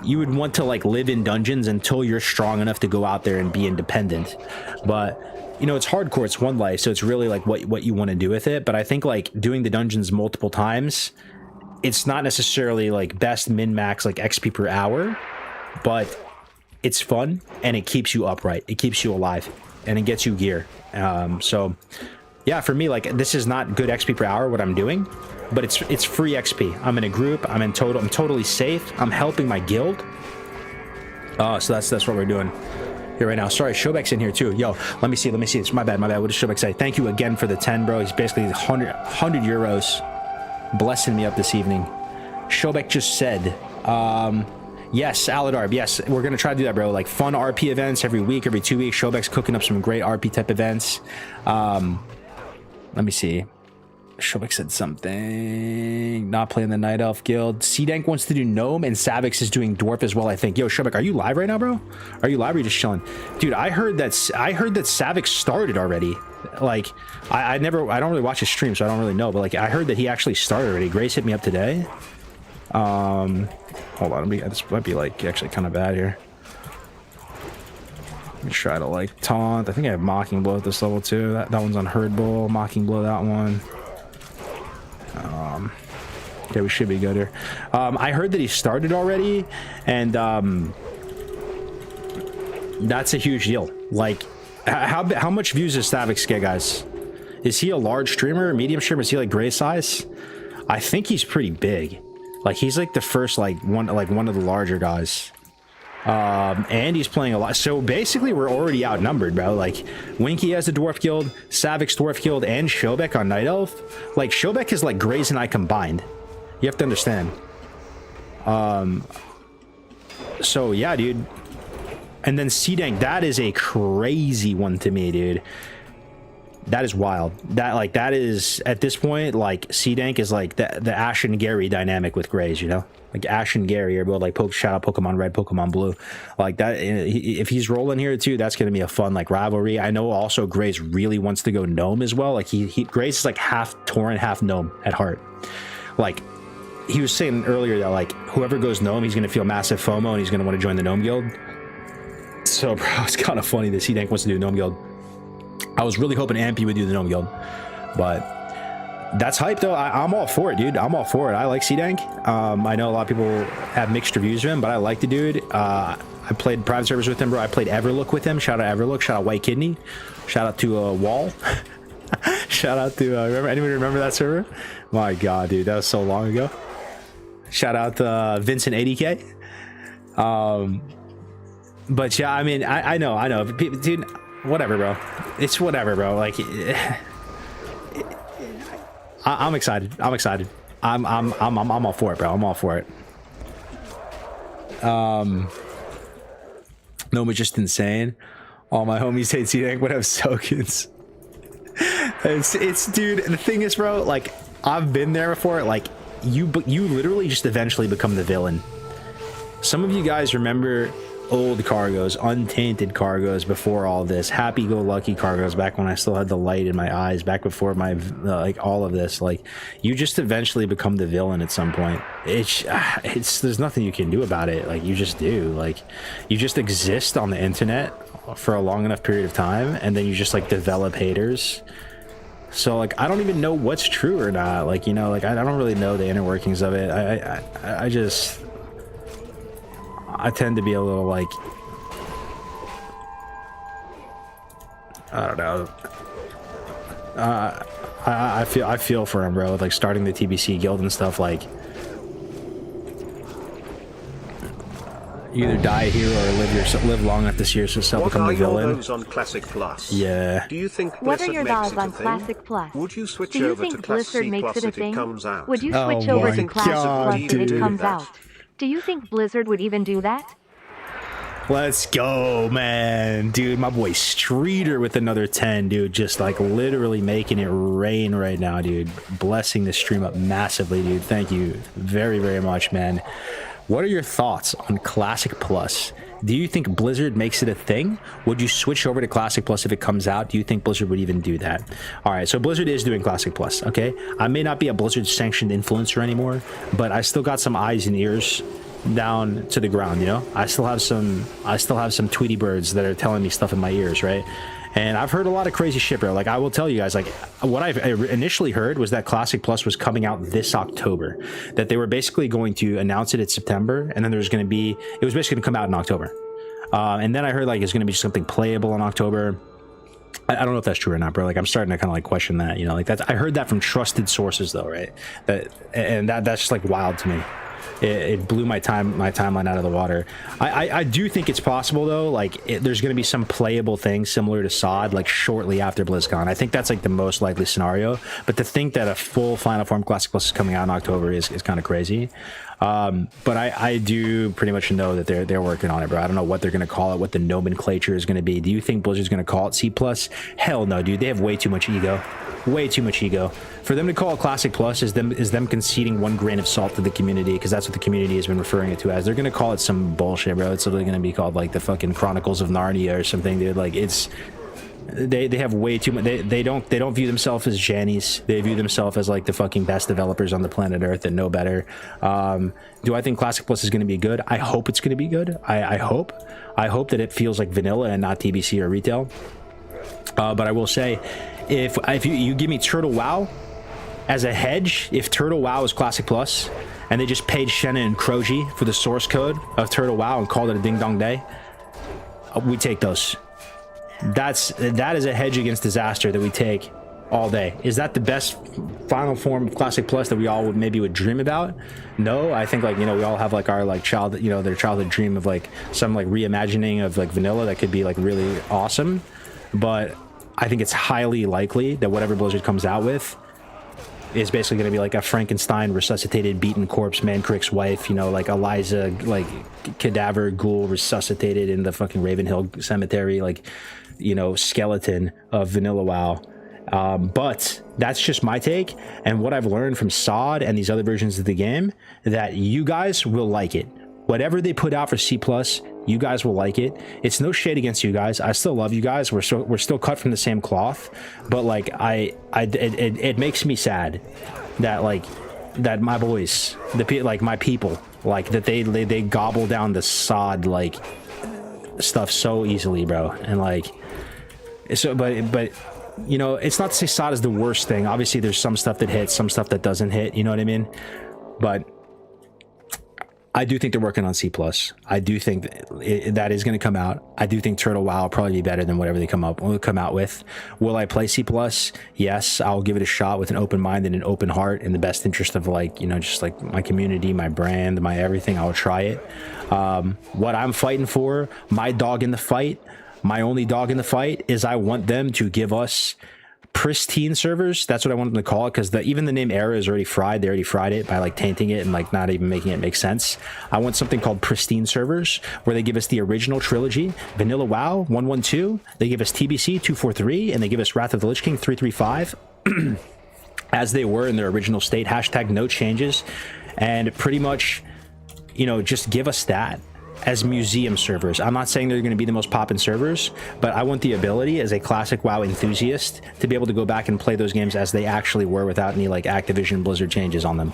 you would want to like live in dungeons until you're strong enough to go out there and be independent. But you know, it's hardcore, it's one life, so it's really like what you want to do with it. But I think like doing the dungeons multiple times, it's not necessarily like best min-max like XP per hour, but it's fun and it keeps you upright, it keeps you alive, and it gets you gear. So yeah, for me, like this is not good XP per hour what I'm doing, but it's free XP. I'm in a group, I'm totally safe, I'm helping my guild. So that's what we're doing here right now. Sorry, Shobek's in here too. Yo, let me see. It's my bad. What does Shobek say? Thank you again for the 10, bro. He's basically 100 euros blessing me up this evening. Shobek just said, yes, Aladarb, yes, we're gonna try to do that, bro. Like fun RP events every week, every 2 weeks. Shobek's cooking up some great RP type events. Let me see. Shobek said something. Not playing the Night Elf Guild. C-Dank wants to do Gnome, and Savix is doing Dwarf as well, I think. Yo, Shobek, are you live right now, bro? Are you live or are you just chilling? Dude, I heard that Savix started already. Like, I don't really watch his stream, so I don't really know, but like I heard that he actually started already. Grace hit me up today. Hold on, this might be like actually kind of bad here. Let me try to like taunt. I think I have Mocking Blow at this level too. That one's on Herd Bull. Mocking Blow that one. Okay, we should be good here. I heard that he started already, and that's a huge deal. Like, how much views does Savix get, guys? Is he a large streamer, medium streamer? Is he like Gray size? I think he's pretty big. Like he's like the first one of the larger guys. And he's playing a lot, so basically we're already outnumbered, bro. Like Winky has a Dwarf Guild, Savix Dwarf Guild, and Shobek on Night Elf. Like Shobek is like Grays and I combined. You have to understand. So yeah, dude. And then C-Dank, that is a crazy one to me, dude. That is wild. That is at this point, like C-Dank is like the Ash and Gary dynamic with Grays, you know? Like Ash and Gary are both like shout out Pokemon Red, Pokemon Blue. Like that, if he's rolling here too, that's gonna be a fun like rivalry. I know also Grays really wants to go Gnome as well. Like Grays is like half Tauren, half Gnome at heart. Like he was saying earlier that like whoever goes Gnome, he's gonna feel massive FOMO and he's gonna want to join the Gnome Guild. So bro, it's kind of funny that C-Dank wants to do the Gnome Guild. I was really hoping Ampy would do the Gnome Guild, but that's hype though. I'm all for it, dude. I'm all for it. I like C-Dank. I know a lot of people have mixed reviews of him, but I like the dude. I played private servers with him, bro. I played Everlook with him. Shout out Everlook. Shout out White Kidney. Shout out to Wall. Shout out to anyone remember that server? My god, dude, that was so long ago. Shout out to Vincent 80K. But yeah, I mean, I know, dude. Whatever, bro. It's whatever, bro. Like, I'm excited. I'm excited. I'm all for it, bro. I'm all for it. No, but just insane. All my homies hate C-Dank would have tokens. It's dude. The thing is, bro. Like, I've been there before. Like, you literally just eventually become the villain. Some of you guys remember old cargos, untainted cargos before all this, happy-go-lucky cargos back when I still had the light in my eyes, back before my like all of this. Like, you just eventually become the villain at some point. It's there's nothing you can do about it. Like, you just do. Like, you just exist on the internet for a long enough period of time, and then you just like develop haters. So like, I don't even know what's true or not. Like, you know, like I don't really know the inner workings of it. I tend to be a little like, I don't know. I feel for him, bro. Like starting the TBC guild and stuff. Like, You either die a hero or live long enough to see yourself become the villain. What are your votes on Classic Plus? Yeah. Do you think What Blizzard are your makes thoughts it a on thing? Classic Plus? Would you switch Do you over to think Classic Blizzard makes Plus it a if it thing? comes out? Would you Oh switch over my to Classic God, Plus if dude. it comes out? Do you think Blizzard would even do that? Let's go, man. Dude, my boy Streeter with another 10, dude. Just like literally making it rain right now, dude. Blessing the stream up massively, dude. Thank you very, very much, man. What are your thoughts on Classic Plus? Do you think Blizzard makes it a thing? Would you switch over to Classic Plus if it comes out? Do you think Blizzard would even do that? All right, so Blizzard is doing Classic Plus, okay? I may not be a Blizzard sanctioned influencer anymore, but I still got some eyes and ears down to the ground, you know. I still have some Tweety birds that are telling me stuff in my ears, right? And I've heard a lot of crazy shit, bro. Like, I will tell you guys, like, what I initially heard was that Classic Plus was coming out this October, that they were basically going to announce it in September, and then there's going to be, it was basically going to come out in October. And then I heard like it's going to be something playable in October. I don't know if that's true or not, bro. Like, I'm starting to kind of like question that, you know, like that's, I heard that from trusted sources though, right? That's just like wild to me. It blew my timeline out of the water. I do think it's possible though. Like, there's going to be some playable thing similar to COD, like shortly after BlizzCon. I think that's like the most likely scenario. But to think that a full Final Form Classic Plus is coming out in October is kind of crazy. But I do pretty much know that they're working on it, bro. I don't know what they're going to call it, what the nomenclature is going to be. Do you think Blizzard's going to call it C+? Hell no, dude. They have way too much ego. Way too much ego. For them to call it Classic Plus is them conceding one grain of salt to the community, because that's what the community has been referring it to as. They're going to call it some bullshit, bro. It's literally going to be called like the fucking Chronicles of Narnia or something, dude. Like, it's... They have way too much. They don't view themselves as Jannies. They view themselves as like the fucking best developers on the planet Earth and know better. Do I think Classic Plus is going to be good? I hope it's going to be good. I hope that it feels like vanilla and not TBC or retail. But I will say, if you give me Turtle WoW as a hedge, if Turtle WoW is Classic Plus and they just paid Shannon and Kroji for the source code of Turtle WoW and called it a ding dong day, we take those. That is a hedge against disaster that we take all day. Is that the best final form of Classic Plus that we all would dream about? No, I think, like, you know, we all have like our like their childhood dream of like some like reimagining of like vanilla that could be like really awesome. But I think it's highly likely that whatever Blizzard comes out with is basically going to be like a Frankenstein resuscitated beaten corpse Mancrick's wife, you know, like Eliza, like cadaver ghoul resuscitated in the fucking Ravenhill cemetery, like, you know, skeleton of vanilla WoW. But that's just my take, and what I've learned from COD and these other versions of the game, that you guys will like it. Whatever they put out for C+, you guys will like it. It's no shade against you guys. I still love you guys. We're still cut from the same cloth. But like, it makes me sad that like that my boys, like my people, like that they gobble down the sod like stuff so easily, bro. And like, so but you know, it's not to say sod is the worst thing. Obviously, there's some stuff that hits, some stuff that doesn't hit. You know what I mean? But I do think they're working on C+. I do think that is going to come out. I do think Turtle WoW will probably be better than whatever they come out with. Will I play C+? Yes, I'll give it a shot with an open mind and an open heart, in the best interest of, like, you know, just like my community, my brand, my everything. I will try it. What I'm fighting for, my dog in the fight, my only dog in the fight, is I want them to give us pristine servers. That's what I want them to call it, because even the name Era is already fried. They already fried it by like tainting it and like not even making it make sense. I want something called pristine servers, where they give us the original trilogy, Vanilla WoW 112, they give us TBC 243, and they give us Wrath of the Lich King 335 as they were in their original state. Hashtag no changes. And pretty much, you know, just give us that as museum servers. I'm not saying they're going to be the most poppin' servers, but I want the ability as a classic WoW enthusiast to be able to go back and play those games as they actually were, without any like Activision Blizzard changes on them.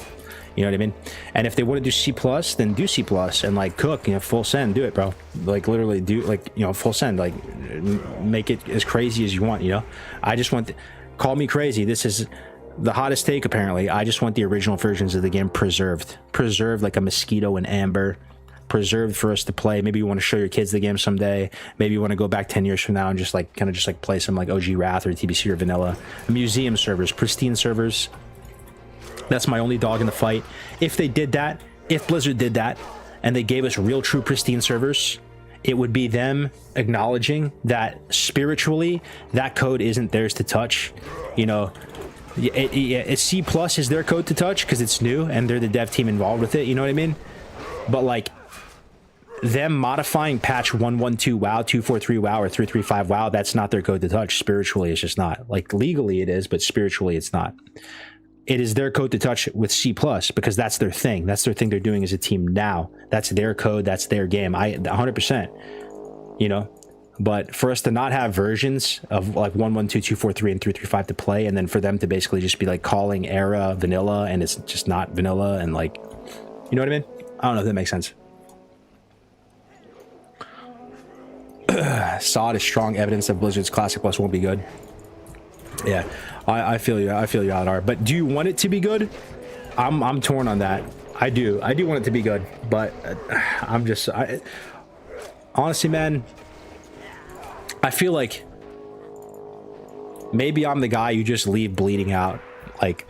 You know what I mean? And if they want to do C+, then do C+, and like cook, you know, full send, do it, bro. Like literally do, like, you know, full send, like make it as crazy as you want, you know? I just want, call me crazy. This is the hottest take apparently. I just want the original versions of the game preserved like a Mosquito and Amber, preserved for us to play. Maybe you want to show your kids the game someday. Maybe you want to go back 10 years from now and just like kind of just like play some like OG Wrath or TBC or vanilla. Museum servers, pristine servers. That's my only dog in the fight. If they did that, if Blizzard did that, and they gave us real, true, pristine servers, it would be them acknowledging that spiritually that code isn't theirs to touch. You know, C plus is their code to touch because it's new and they're the dev team involved with it. You know what I mean? But like them modifying patch 112 WoW, 243 WoW, or 335 WoW, that's not their code to touch. Spiritually, it's just not. Like legally it is, but spiritually it's not. It is their code to touch with C plus because that's their thing. That's their thing they're doing as a team now. That's their code. That's their game. 100%, you know, but for us to not have versions of like 112, 243, and 335 to play, and then for them to basically just be like calling era vanilla and it's just not vanilla, and like, you know what I mean? I don't know if that makes sense. SOD is strong evidence that Blizzard's Classic Plus won't be good. Yeah, I feel you. I feel you, Adar. But do you want it to be good? I'm torn on that. I do want it to be good, but I'm just honestly, man, I feel like maybe I'm the guy you just leave bleeding out. Like,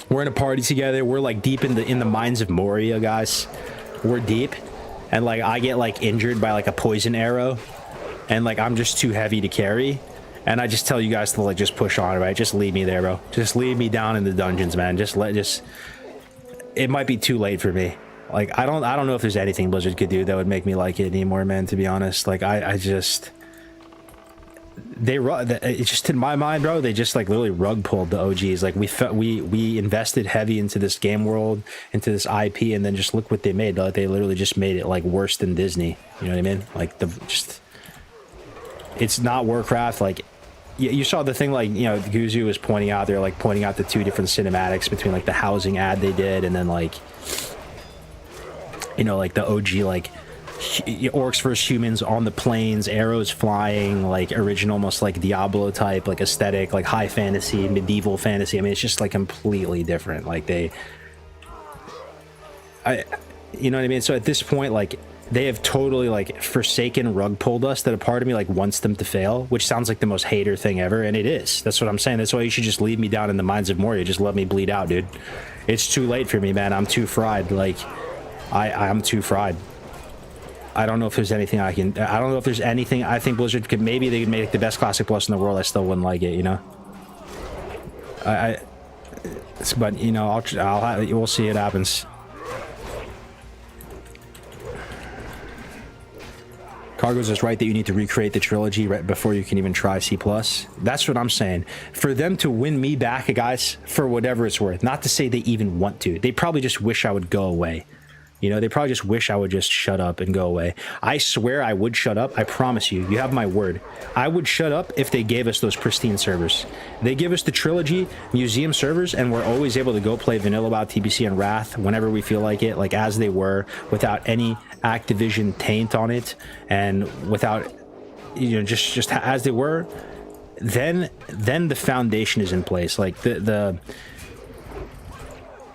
we're in a party together, we're like deep in the mines of Moria, guys. We're deep, and like I get like injured by like a poison arrow, and like I'm just too heavy to carry. And I just tell you guys to like just push on, right? Just leave me there, bro. Just leave me down in the dungeons, man. It might be too late for me. Like I don't know if there's anything Blizzard could do that would make me like it anymore, man, to be honest. Like it's just in my mind, bro, they just like literally rug pulled the OGs. Like we invested heavy into this game world, into this IP, and then just look what they made. Like, they literally just made it like worse than Disney. You know what I mean? Like it's not Warcraft. Like you saw the thing, like, you know, Guzu was pointing out, they're like pointing out the two different cinematics between like the housing ad they did and then like, you know, like the OG like orcs versus humans on the plains, arrows flying, like original, almost like Diablo type like aesthetic, like high fantasy, medieval fantasy. I mean, it's just like completely different. Like you know what I mean? So at this point, like, they have totally like forsaken rug pulled us, that a part of me like wants them to fail, which sounds like the most hater thing ever, and it is. That's what I'm saying. That's why you should just leave me down in the mines of Moria. Just let me bleed out, dude. It's too late for me, man. I'm too fried. Like I'm too fried. I don't know if there's anything I don't know if there's anything I think Blizzard could, maybe they could make the best Classic Plus in the world. I still wouldn't like it, you know. But you know, we'll see. It happens. Cargo's is right that you need to recreate the trilogy right before you can even try C+. That's what I'm saying. For them to win me back, guys, for whatever it's worth, not to say they even want to. They probably just wish I would go away. You know, they probably just wish I would just shut up and go away. I swear I would shut up. I promise you. You have my word. I would shut up if they gave us those pristine servers. They give us the trilogy museum servers, and we're always able to go play Vanilla WoW, TBC, and Wrath whenever we feel like it, like as they were, without any Activision taint on it, and without, you know, just as they were. Then the foundation is in place. Like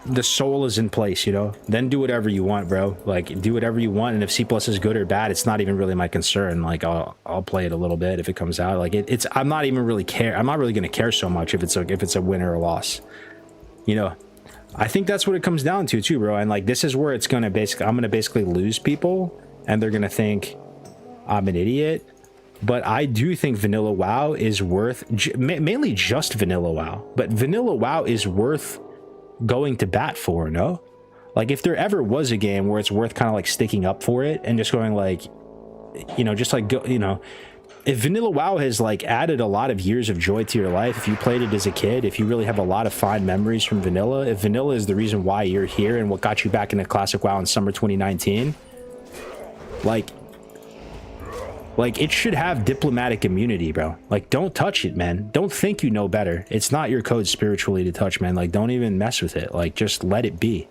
the soul is in place, you know. Then do whatever you want, bro. Like, do whatever you want, and if C+ is good or bad, it's not even really my concern. Like, I'll play it a little bit if it comes out. Like, I'm not even really care. I'm not really gonna care so much if it's a win or a loss, you know. I think that's what it comes down to too, bro. And like, this is where it's gonna I'm gonna basically lose people, and they're gonna think I'm an idiot. But I do think Vanilla WoW is worth, mainly just Vanilla WoW, but Vanilla WoW is worth going to bat for, no? Like, if there ever was a game where it's worth kind of like sticking up for it and just going like, you know, just like go, you know, if Vanilla WoW has like added a lot of years of joy to your life, if you played it as a kid, if you really have a lot of fond memories from Vanilla, if Vanilla is the reason why you're here and what got you back into Classic WoW in summer 2019, like it should have diplomatic immunity, bro. Like, don't touch it, man. Don't think you know better. It's not your code spiritually to touch, man. Like, don't even mess with it. Like, just let it be.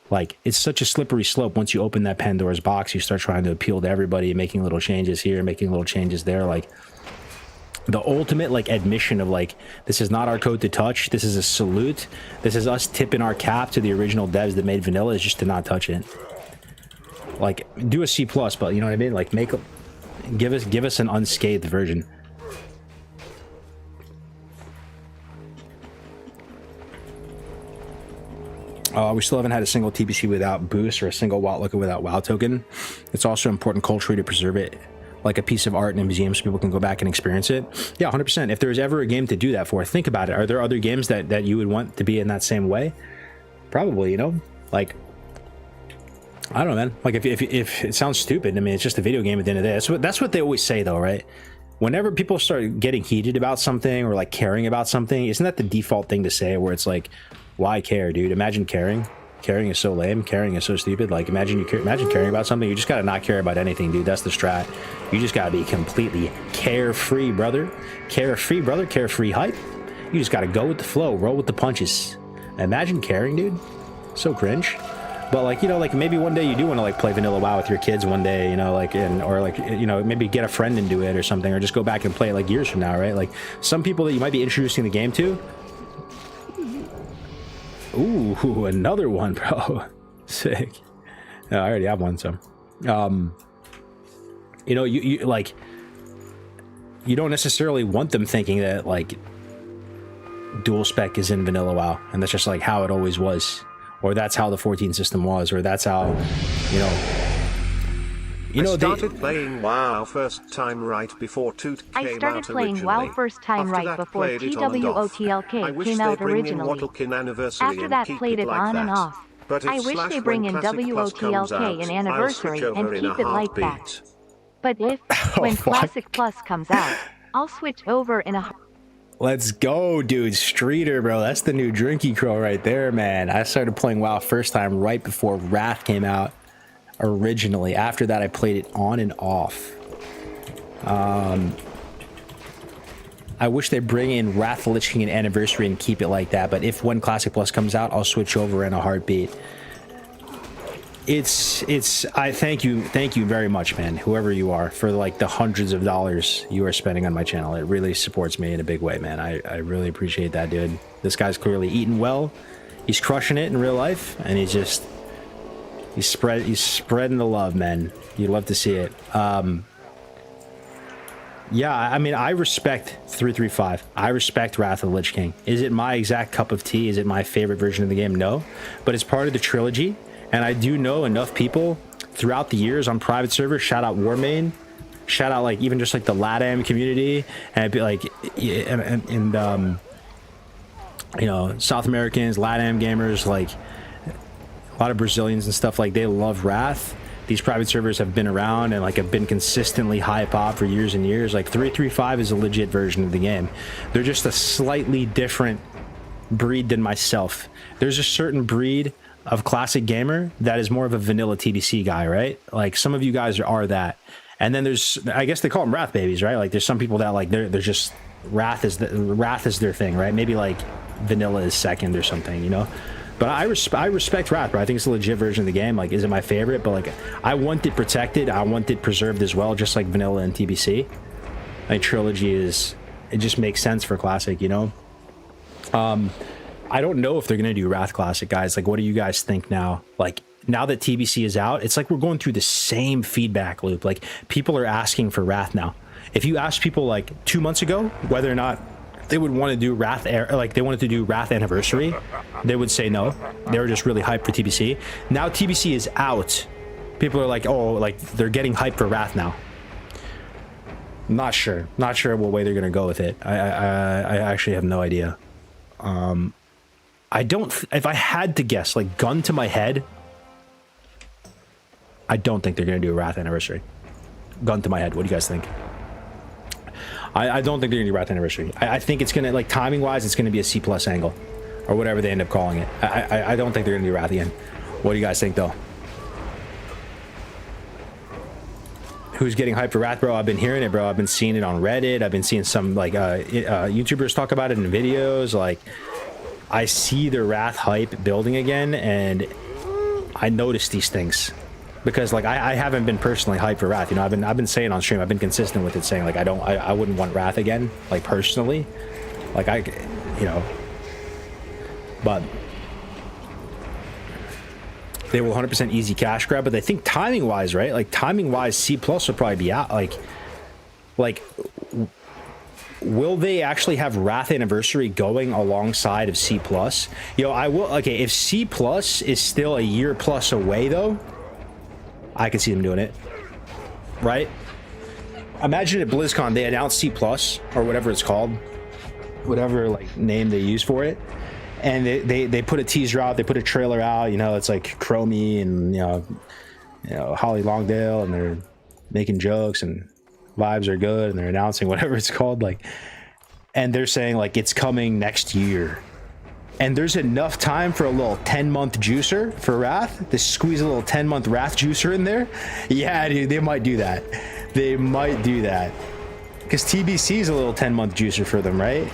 Like, it's such a slippery slope. Once you open that Pandora's box, you start trying to appeal to everybody, making little changes here, making little changes there. Like, the ultimate, like, admission of, like, this is not our code to touch. This is a salute. This is us tipping our cap to the original devs that made Vanilla, is just to not touch it. Like, do a C+, but you know what I mean? Like, give us an unscathed version. We still haven't had a single TBC without boost or a single WoW Looker without WoW token. It's also important culturally to preserve it like a piece of art in a museum so people can go back and experience it. Yeah, 100%. If there's ever a game to do that for, think about it. Are there other games that you would want to be in that same way? Probably, you know? Like, I don't know, man. Like, if it sounds stupid, I mean, it's just a video game at the end of the day. That's what they always say, though, right? Whenever people start getting heated about something or, like, caring about something, isn't that the default thing to say where it's like, why care, dude? Imagine caring. Caring is so lame. Caring is so stupid. Like, imagine caring about something. You just gotta not care about anything, dude. That's the strat. You just gotta be completely carefree, brother. Carefree, brother. Carefree hype. You just gotta go with the flow. Roll with the punches. Imagine caring, dude. So cringe. But, like, you know, like, maybe one day you do want to, like, play vanilla WoW with your kids one day, you know, like, or, like, you know, maybe get a friend into it or something, or just go back and play it, like, years from now, right? Like, some people that you might be introducing the game to. Ooh, another one, bro. Sick. No, I already have one, so. You know, you like, you don't necessarily want them thinking that, like, dual spec is in vanilla WoW, and that's just, like, how it always was. Or that's how the 14 system was, or that's how, you know, I started playing WoW first time right before Toot came out originally. I started playing WoW first time right before TWOTLK came out originally. After that, played it on and off. I wish they bring in WOTLK in Anniversary and keep it like that. But if, when Classic Plus comes out, I'll switch over in a... Let's go, dude. Streeter, bro. That's the new Drinky Crow right there, man. I started playing WoW first time right before Wrath came out originally. After that, I played it on and off. I wish they bring in Wrath of the Lich King and Anniversary and keep it like that. But if when Classic Plus comes out, I'll switch over in a heartbeat. I thank you very much, man, whoever you are, for like the hundreds of dollars you are spending on my channel. It really supports me in a big way, man. I really appreciate that, dude. This guy's clearly eating well. He's crushing it in real life, and he's spreading the love, man. You love to see it. Yeah, I mean, I respect 335. I respect Wrath of the Lich King. Is it my exact cup of tea? Is it my favorite version of the game? No, but it's part of the trilogy. And I do know enough people throughout the years on private servers, shout out Warmain, shout out like even just like the LATAM community, and it'd be like, and you know, South Americans, LATAM gamers, like a lot of Brazilians and stuff, like they love Wrath. These private servers have been around and like have been consistently high pop for years and years. Like 335 is a legit version of the game. They're just a slightly different breed than myself. There's a certain breed of classic gamer that is more of a vanilla TBC guy, right? Like some of you guys are that, and then there's, I guess they call them Wrath babies, right? Like there's some people that like they're just Wrath is their thing, right? Maybe like vanilla is second or something, you know. But I respect Wrath, bro. I think it's a legit version of the game. Like, is it my favorite? But like, I want it protected. I want it preserved as well, just like vanilla and TBC. Like trilogy is, it just makes sense for classic, you know. I don't know if they're gonna do Wrath Classic, guys. Like, what do you guys think now? Like, now that TBC is out, it's like we're going through the same feedback loop. Like, people are asking for Wrath now. If you asked people like 2 months ago whether or not they would want to do Wrath, like they wanted to do Wrath Anniversary, they would say no. They were just really hyped for TBC. Now TBC is out. People are like, oh, like they're getting hyped for Wrath now. Not sure what way they're gonna go with it. I actually have no idea. I don't, if I had to guess, like gun to my head, I don't think they're going to do a Wrath Anniversary. Gun to my head. What do you guys think? I don't think they're going to do Wrath Anniversary. I think it's going to, like timing wise, it's going to be a C+ angle or whatever they end up calling it. I don't think they're going to do Wrath again. What do you guys think though? Who's getting hyped for Wrath, bro? I've been hearing it, bro. I've been seeing it on Reddit. I've been seeing some like YouTubers talk about it in videos. Like, I see the Wrath hype building again, and I notice these things because like I haven't been personally hyped for Wrath. You know, I've been saying on stream, I've been consistent with it, saying like I wouldn't want Wrath again, like personally, like you know, but they will 100% easy cash grab. But I think timing wise, right? Like timing wise, C+ will probably be out. Like will they actually have Wrath Anniversary going alongside of C+? Yo, I will. Okay, if C+ is still a year plus away, though, I can see them doing it. Right? Imagine at BlizzCon they announced C+, or whatever it's called, whatever like name they use for it, and they put a teaser out, they put a trailer out. You know, it's like Chromie and you know Holly Longdale, and they're making jokes and vibes are good, and they're announcing whatever it's called, like, and they're saying like it's coming next year, and there's enough time for a little 10-month juicer for Wrath to squeeze a little 10-month Wrath juicer in there. Yeah, dude, they might do that. They might do that because TBC is a little 10-month juicer for them, right?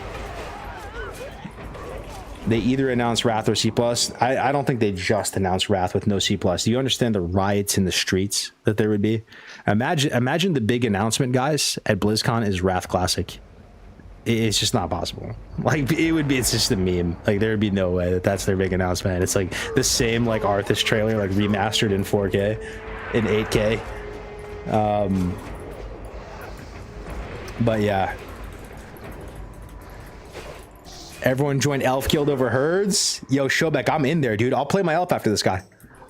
They either announce Wrath or C+. I don't think they just announced Wrath with no C+. Do you understand the riots in the streets that there would be? Imagine the big announcement, guys, at BlizzCon is Wrath Classic. It's just not possible. Like, it would be, it's just a meme. Like, there would be no way that that's their big announcement. It's like the same, like, Arthas trailer, like, remastered in 4K, in 8K. But yeah. Everyone joined Elf Guild over Herds. Yo, Showback, I'm in there, dude. I'll play my Elf after this guy.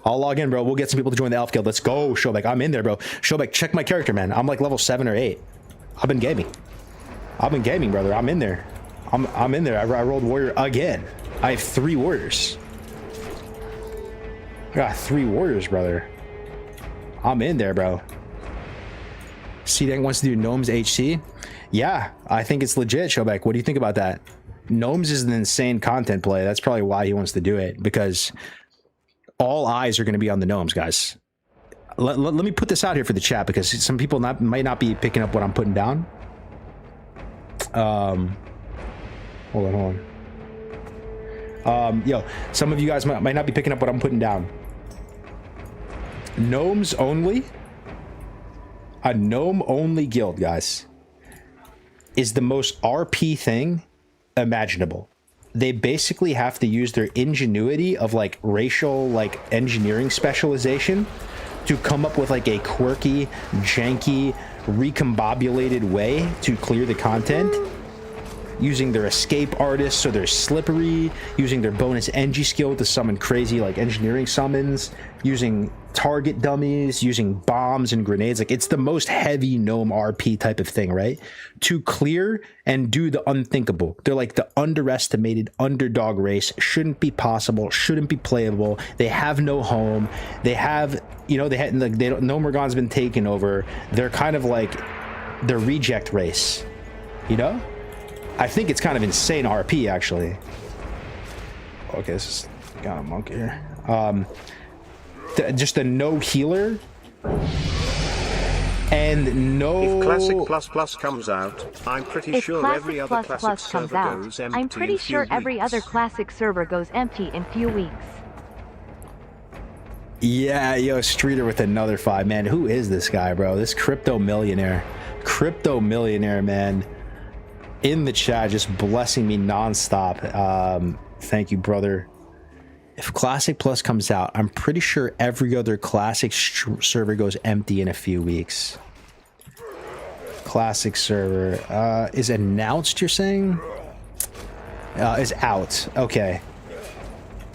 I'll log in, bro. We'll get some people to join the Elf Guild. Let's go, Showback. I'm in there, bro. Showback, check my character, man. I'm like level 7 or 8. I've been gaming. Brother. I'm in there. I'm in there. I rolled warrior again. I have 3 warriors. I got 3 warriors, brother. I'm in there, bro. C-Dank wants to do Gnomes HC. Yeah, I think it's legit, Showback. What do you think about that? Gnomes is an insane content play. That's probably why he wants to do it, because all eyes are going to be on the Gnomes, guys. Let me put this out here for the chat, because some people might not be picking up what I'm putting down. Hold on. Yo, some of you guys might not be picking up what I'm putting down. Gnomes only. A gnome only guild, guys, is the most RP thing imaginable. They basically have to use their ingenuity of like racial like engineering specialization to come up with like a quirky, janky, recombobulated way to clear the content, using their escape artists so they're slippery, using their bonus NG skill to summon crazy like engineering summons, using target dummies, using bombs and grenades. Like, it's the most heavy gnome RP type of thing, right? To clear and do the unthinkable. They're like the underestimated underdog race. Shouldn't be possible, shouldn't be playable. They have no home. They have, you know, Gnomeregan's been taken over. They're kind of like the reject race, you know? I think it's kind of insane RP, actually. Okay, this is got a monk here. Just a no healer and no. If Classic Plus Plus comes out, I'm pretty sure every other Classic server goes empty. I'm pretty sure every other Classic server goes empty in few weeks. Yeah, yo, Streeter with another 5, man. Who is this guy, bro? This crypto millionaire, man. In the chat, just blessing me nonstop. Thank you, brother. If Classic Plus comes out, I'm pretty sure every other Classic server goes empty in a few weeks. Classic server is announced, you're saying? Is out. Okay.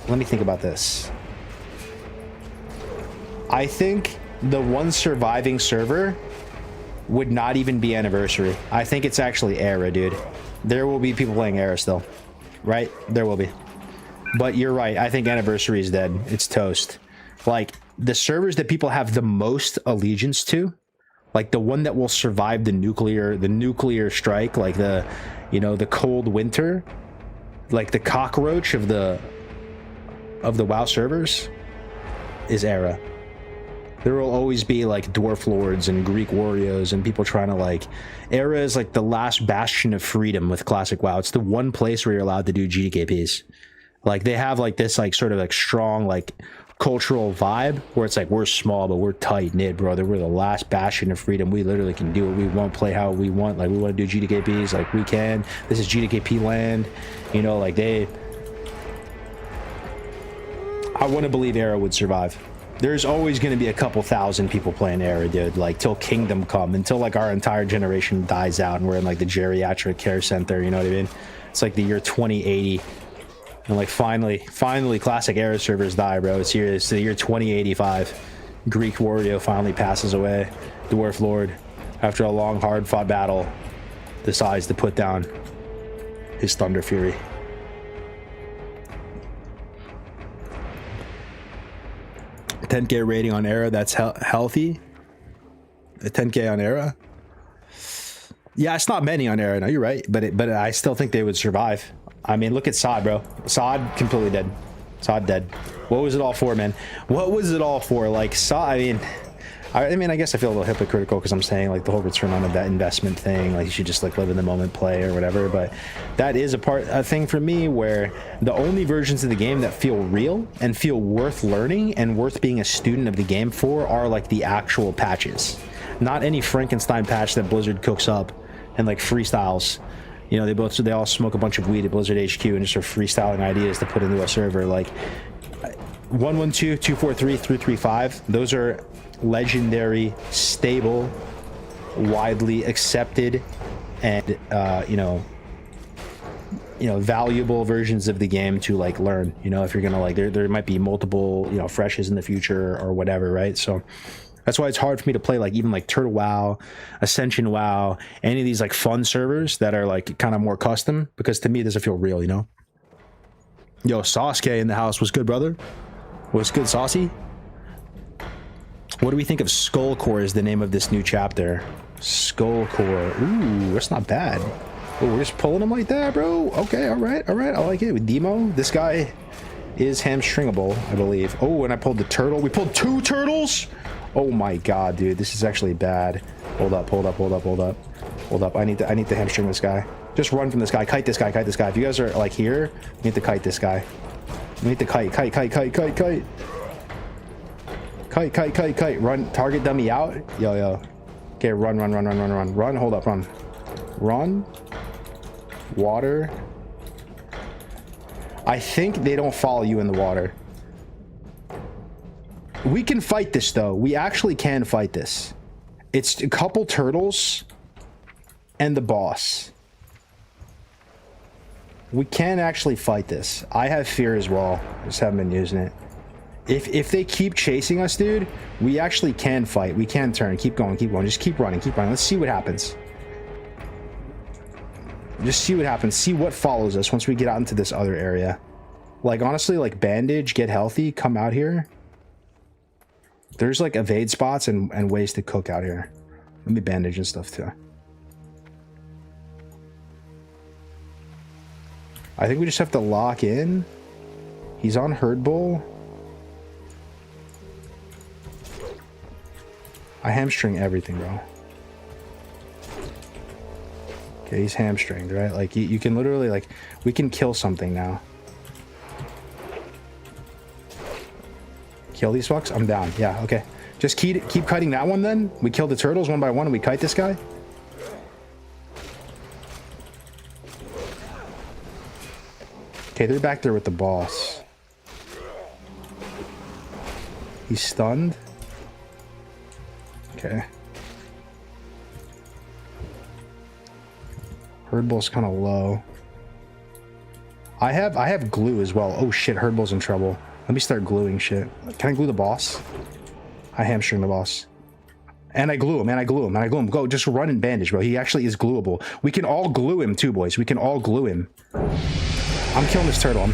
Let me think about this. I think the one surviving server would not even be Anniversary. I think it's actually Era, dude. There will be people playing Era still, right? There will be. But you're right. I think Anniversary is dead. It's toast. Like, the servers that people have the most allegiance to, like the one that will survive the nuclear strike, like the, you know, the cold winter, like the cockroach of the WoW servers, is Era. There will always be like Dwarf Lords and Greek Warriors and people trying to like... Era is like the last bastion of freedom with Classic WoW. It's the one place where you're allowed to do GDKPs. Like, they have like this like sort of like strong like cultural vibe where it's like, we're small but we're tight knit, brother. We're the last bastion of freedom. We literally can do what we want, play how we want. Like, we want to do GDKPs, like we can. This is GDKP land, you know. Like, I want to believe Era would survive. there's always going to be a couple thousand people playing Era, dude. Like till Kingdom Come, until like our entire generation dies out and we're in like the geriatric care center. You know what I mean? It's like the year 2080, and like finally, classic Era servers die, bro. It's here. It's the year 2085. Greek Wario finally passes away. Dwarf Lord, after a long, hard-fought battle, decides to put down his Thunder Fury. A 10K rating on Era, that's healthy. A 10K on Era. Yeah, it's not many on Era. No, you're right, but I still think they would survive. I mean, look at Sod, bro. Sod completely dead. Sod dead. What was it all for, man? What was it all for? Like Sod. I mean, I guess I feel a little hypocritical because I'm saying like the whole return on that investment thing. Like you should just like live in the moment, play or whatever. But that is a thing for me where the only versions of the game that feel real and feel worth learning and worth being a student of the game for are like the actual patches, not any Frankenstein patch that Blizzard cooks up and like freestyles. You know, they all smoke a bunch of weed at Blizzard HQ and just are freestyling ideas to put into a server. Like 112, 243, 335. Those are legendary, stable, widely accepted, and valuable versions of the game to like learn. You know, if you're gonna like, there might be multiple freshes in the future or whatever, right? So that's why it's hard for me to play like even like Turtle WoW, Ascension WoW, any of these like fun servers that are like kind of more custom, because to me it doesn't feel real, you know. Yo, Sasuke in the house. Was good, brother? What's good, Saucy? What do we think of Skullcore is the name of this new chapter? Skullcore. Ooh, that's not bad. Oh, we're just pulling him like that, bro. Okay, all right. I like it. With Demo, this guy is hamstringable, I believe. Oh, and I pulled the turtle. We pulled 2 turtles. Oh my god, dude, this is actually bad. Hold up. I need to hamstring this guy. Just run from this guy. Kite this guy. If you guys are like here, you need to kite this guy. You need to kite. Kite. Run. Target dummy out. Yo. Okay, run. Hold up, run. Water. I think they don't follow you in the water. We can fight this, though. We actually can fight this. It's a couple turtles and the boss. We can actually fight this. I have fear as well. Just haven't been using it. If they keep chasing us, dude, we actually can fight. We can turn. Keep going. Just keep running. Let's see what happens. Just see what happens. See what follows us once we get out into this other area. Like, honestly, like, bandage, get healthy, come out here. There's like evade spots and ways to cook out here. Let me bandage and stuff too. I think we just have to lock in. He's on Herd Bull. I hamstring everything, bro. Okay, he's hamstringed, right? Like you can literally like, we can kill something now. Kill these fucks? I'm down. Yeah, okay. Just keep kiting that one then. We kill the turtles one by one and we kite this guy. Okay, they're back there with the boss. He's stunned. Okay. Herd Bull's kind of low. I have glue as well. Oh shit, Herd Bull's in trouble. Let me start gluing shit. Can I glue the boss? I hamstring the boss. And I glue him, Go, just run and bandage, bro. He actually is gluable. We can all glue him too, boys. We can all glue him. I'm killing this turtle.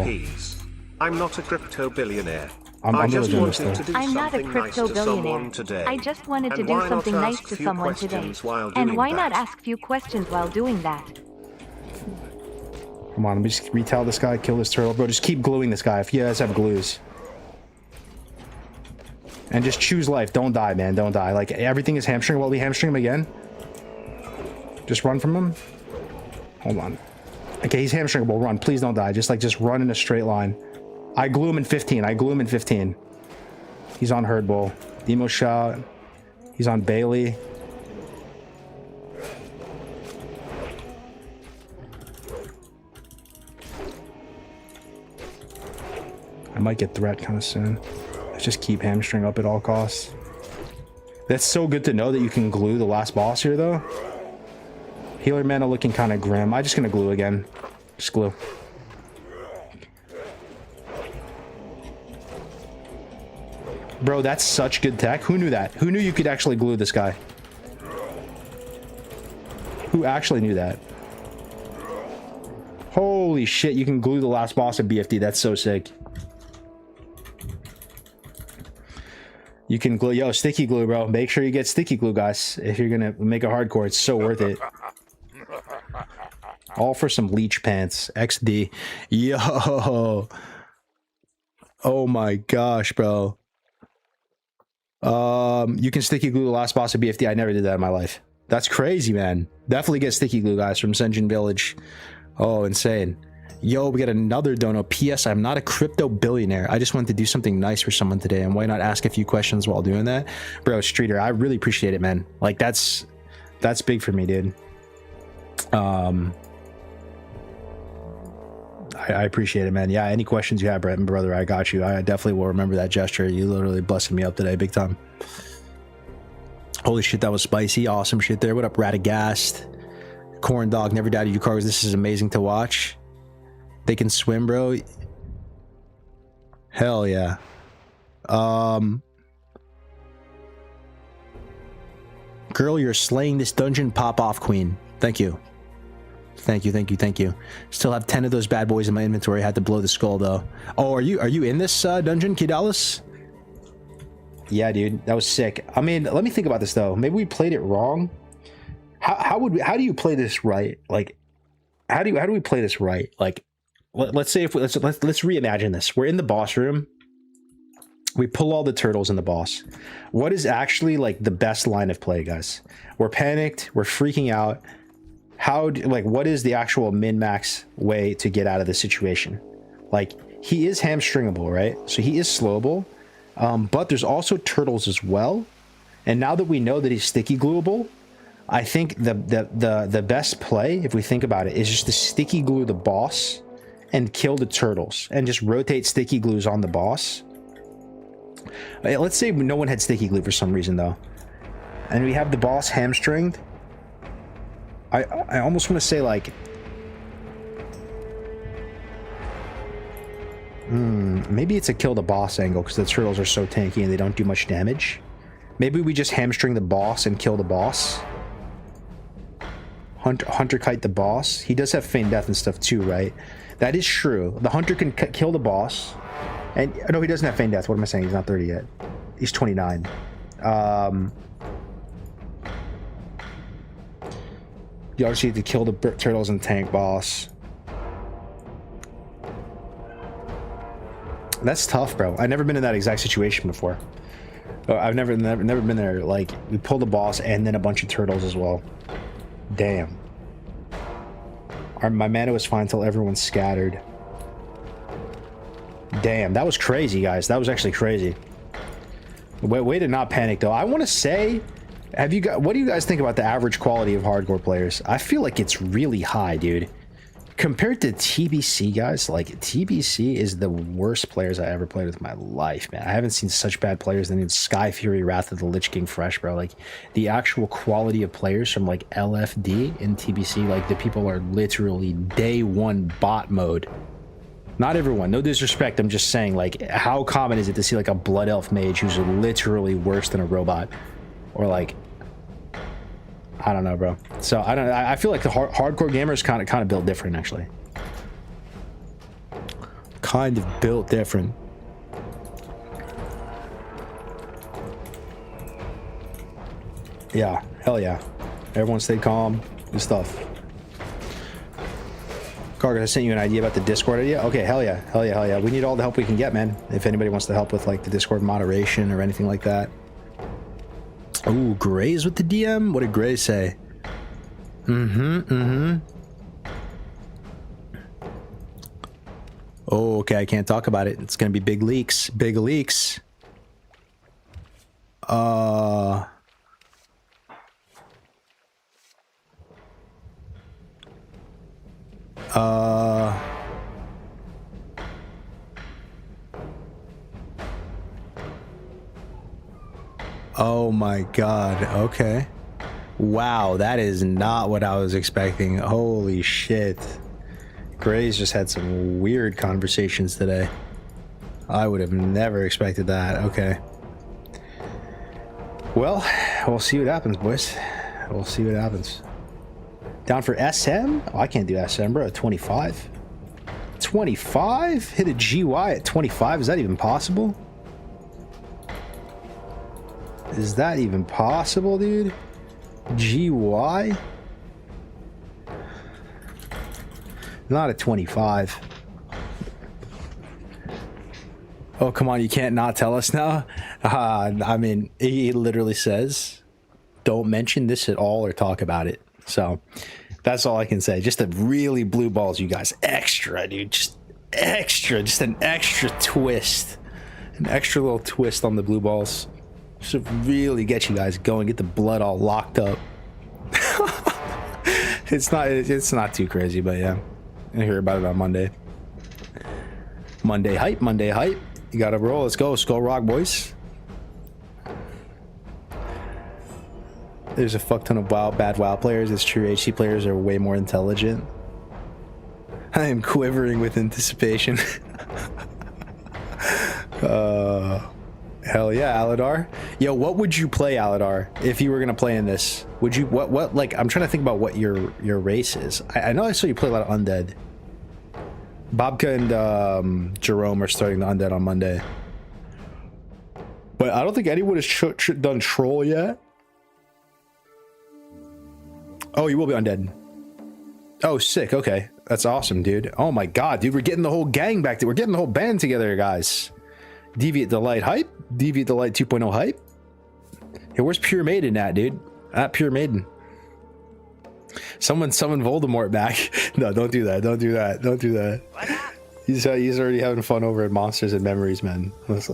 Please. I'm not a crypto billionaire. I'm just really wanted to do I'm not a something crypto nice to someone today. I just wanted to And do why not something nice ask to few someone today. questions while And doing why that? not ask few questions while doing that? Come on, let me just retell this guy, kill this turtle. Bro, just keep gluing this guy if you guys have glues. And just choose life. Don't die, man. Don't die. Like, everything is hamstring. Will we hamstring him again? Just run from him. Hold on. Okay, he's hamstringable. Run. Please don't die. Just run in a straight line. I glue him in 15. He's on Herd Bull. Demo shot. He's on Bailey. I might get threat kind of soon. Just keep hamstring up at all costs. That's so good to know that you can glue the last boss here, though. Healer mana looking kind of grim. I'm just gonna glue again. Just glue. Bro, that's such good tech. Who knew that? Who knew you could actually glue this guy? Who actually knew that? Holy shit, you can glue the last boss of BFD. That's so sick. You can glue, yo, sticky glue, bro. Make sure you get sticky glue, guys. If you're gonna make a hardcore, it's so worth it. All for some leech pants. XD. Yo. Oh my gosh, bro. You can sticky glue the last boss of BFD. I never did that in my life. That's crazy, man. Definitely get sticky glue, guys, from Senjin Village. Oh, insane. Yo, we got another dono. PS, I'm not a crypto billionaire. I just wanted to do something nice for someone today, and why not ask a few questions while doing that? Bro, Streeter, I really appreciate it, man. Like, that's big for me, dude. I appreciate it, man. Yeah, any questions you have, brother, I got you. I definitely will remember that gesture. You literally busted me up today, big time. Holy shit, that was spicy. Awesome shit there. What up, Radagast? Corn Dog, never doubted you, cars. This is amazing to watch. They can swim, bro. Hell yeah. Girl, you're slaying this dungeon. Pop off, queen. Thank you. Thank you, thank you, thank you. Still have 10 of those bad boys in my inventory. I had to blow the skull, though. Oh, are you in this dungeon, Kidalis? Yeah, dude, that was sick. I mean, let me think about this, though. Maybe we played it wrong. How do you play this right? Like, how do we play this right? Like, let's say if let's reimagine this. We're in the boss room. We pull all the turtles in the boss. What is actually like the best line of play, guys? We're panicked. We're freaking out. What is the actual min-max way to get out of the situation? Like, he is hamstringable, right? So he is slowable, but there's also turtles as well. And now that we know that he's sticky glueable, I think the best play, if we think about it, is just to sticky glue the boss and kill the turtles and just rotate sticky glues on the boss. Let's say no one had sticky glue for some reason, though, and we have the boss hamstringed. I almost want to say, like, maybe it's a kill the boss angle because the turtles are so tanky and they don't do much damage. Maybe we just hamstring the boss and kill the boss. Hunter kite the boss. He does have feign death and stuff too, right? That is true. The hunter can kill the boss. And no, he doesn't have feign death. What am I saying? He's not 30 yet. He's 29. You obviously have to kill the turtles and tank boss. That's tough, bro. I've never been in that exact situation before. I've never been there. Like, we pull the boss and then a bunch of turtles as well. Damn. My mana was fine until everyone's scattered. Damn, that was crazy, guys. That was actually crazy. Way to not panic, though. I want to say, what do you guys think about the average quality of hardcore players? I feel like it's really high, dude. Compared to TBC, guys, like, TBC is the worst players I ever played with in my life, man. I haven't seen such bad players than in Sky Fury, Wrath of the Lich King Fresh, bro. Like, the actual quality of players from, like, LFD in TBC, like, the people are literally day one bot mode. Not everyone, no disrespect, I'm just saying, like, how common is it to see, like, a Blood Elf mage who's literally worse than a robot? Or, like, I don't know, bro. So I feel like the hardcore gamers kind of built different, actually. Kind of built different. Yeah, hell yeah. Everyone stay calm. Good stuff. Cargo, I sent you an idea about the Discord idea. Okay, hell yeah, hell yeah, hell yeah. We need all the help we can get, man. If anybody wants to help with, like, the Discord moderation or anything like that. Ooh, Gray's with the DM? What did Gray say? Oh, okay, I can't talk about it. It's gonna be big leaks. Big leaks. Oh my god. Okay. Wow, that is not what I was expecting. Holy shit. Gray's just had some weird conversations today. I would have never expected that. Okay. Well, we'll see what happens, boys. We'll see what happens. Down for SM? Oh, I can't do SM, bro. 25? 25? Hit a GY at 25? Is that even possible? Is that even possible, dude? GY? Not at 25. Oh, come on, you can't not tell us now? I mean, he literally says, don't mention this at all or talk about it. So, that's all I can say. Just a really blue balls, you guys. Extra, dude. Just extra. Just an extra twist. An extra little twist on the blue balls. Just to really get you guys going. Get the blood all locked up. It's not too crazy, but yeah. I'll hear about it on Monday. Monday hype, Monday hype. You gotta roll. Let's go. Skull Rock, boys. There's a fuck ton of bad WoW players. It's true. HC players are way more intelligent. I am quivering with anticipation. Hell yeah, Aladar. Yo, what would you play, Aladar, if you were gonna play in this? Would you what like I'm trying to think about what your race is. I know I saw you play a lot of undead. Bobka and Jerome are starting the undead on Monday. But I don't think anyone has done troll yet. Oh, you will be undead. Oh, sick. Okay. That's awesome, dude. Oh my god, dude. We're getting the whole gang back. We're getting the whole band together, guys. Deviate Delight hype. Deviate Delight 2.0 hype. Hey, where's Pure Maiden at, dude? At Pure Maiden. Someone summon Voldemort back. No, don't do that. Don't do that. Don't do that. He's already having fun over at Monsters and Memories, man. Let's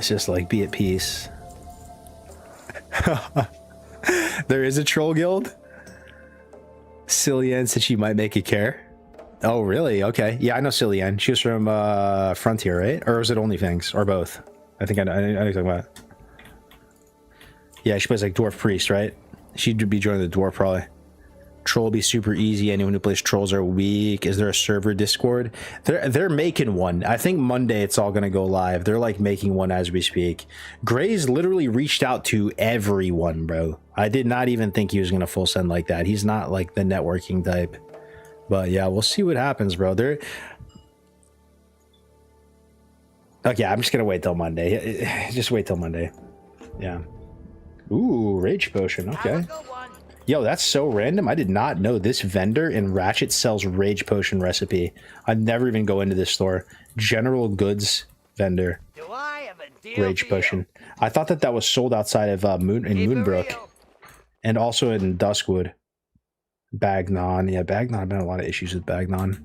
just like be at peace. There is a troll guild. Cillian said she might make it care. Oh, really? Okay. Yeah, I know Cillian. She was from Frontier, right? Or was it OnlyFans? Or both? I think I know what you're talking about. Yeah, she plays like Dwarf Priest, right? She'd be joining the Dwarf probably. Troll will be super easy. Anyone who plays trolls are weak. Is there a server Discord? They're making one. I think Monday it's all gonna go live. They're like making one as we speak. Gray's literally reached out to everyone, bro. I did not even think he was gonna full send like that. He's not like the networking type. But yeah, we'll see what happens, bro. Okay, I'm just gonna wait till Monday. Just wait till Monday. Yeah. Ooh, Rage Potion. Okay. Yo, that's so random. I did not know this vendor in Ratchet sells Rage Potion recipe. I'd never even go into this store. General Goods vendor. Rage Potion. I thought that was sold outside of Moonbrook. And also in Duskwood. Bagnon. Yeah, Bagnon. I've been a lot of issues with Bagnon.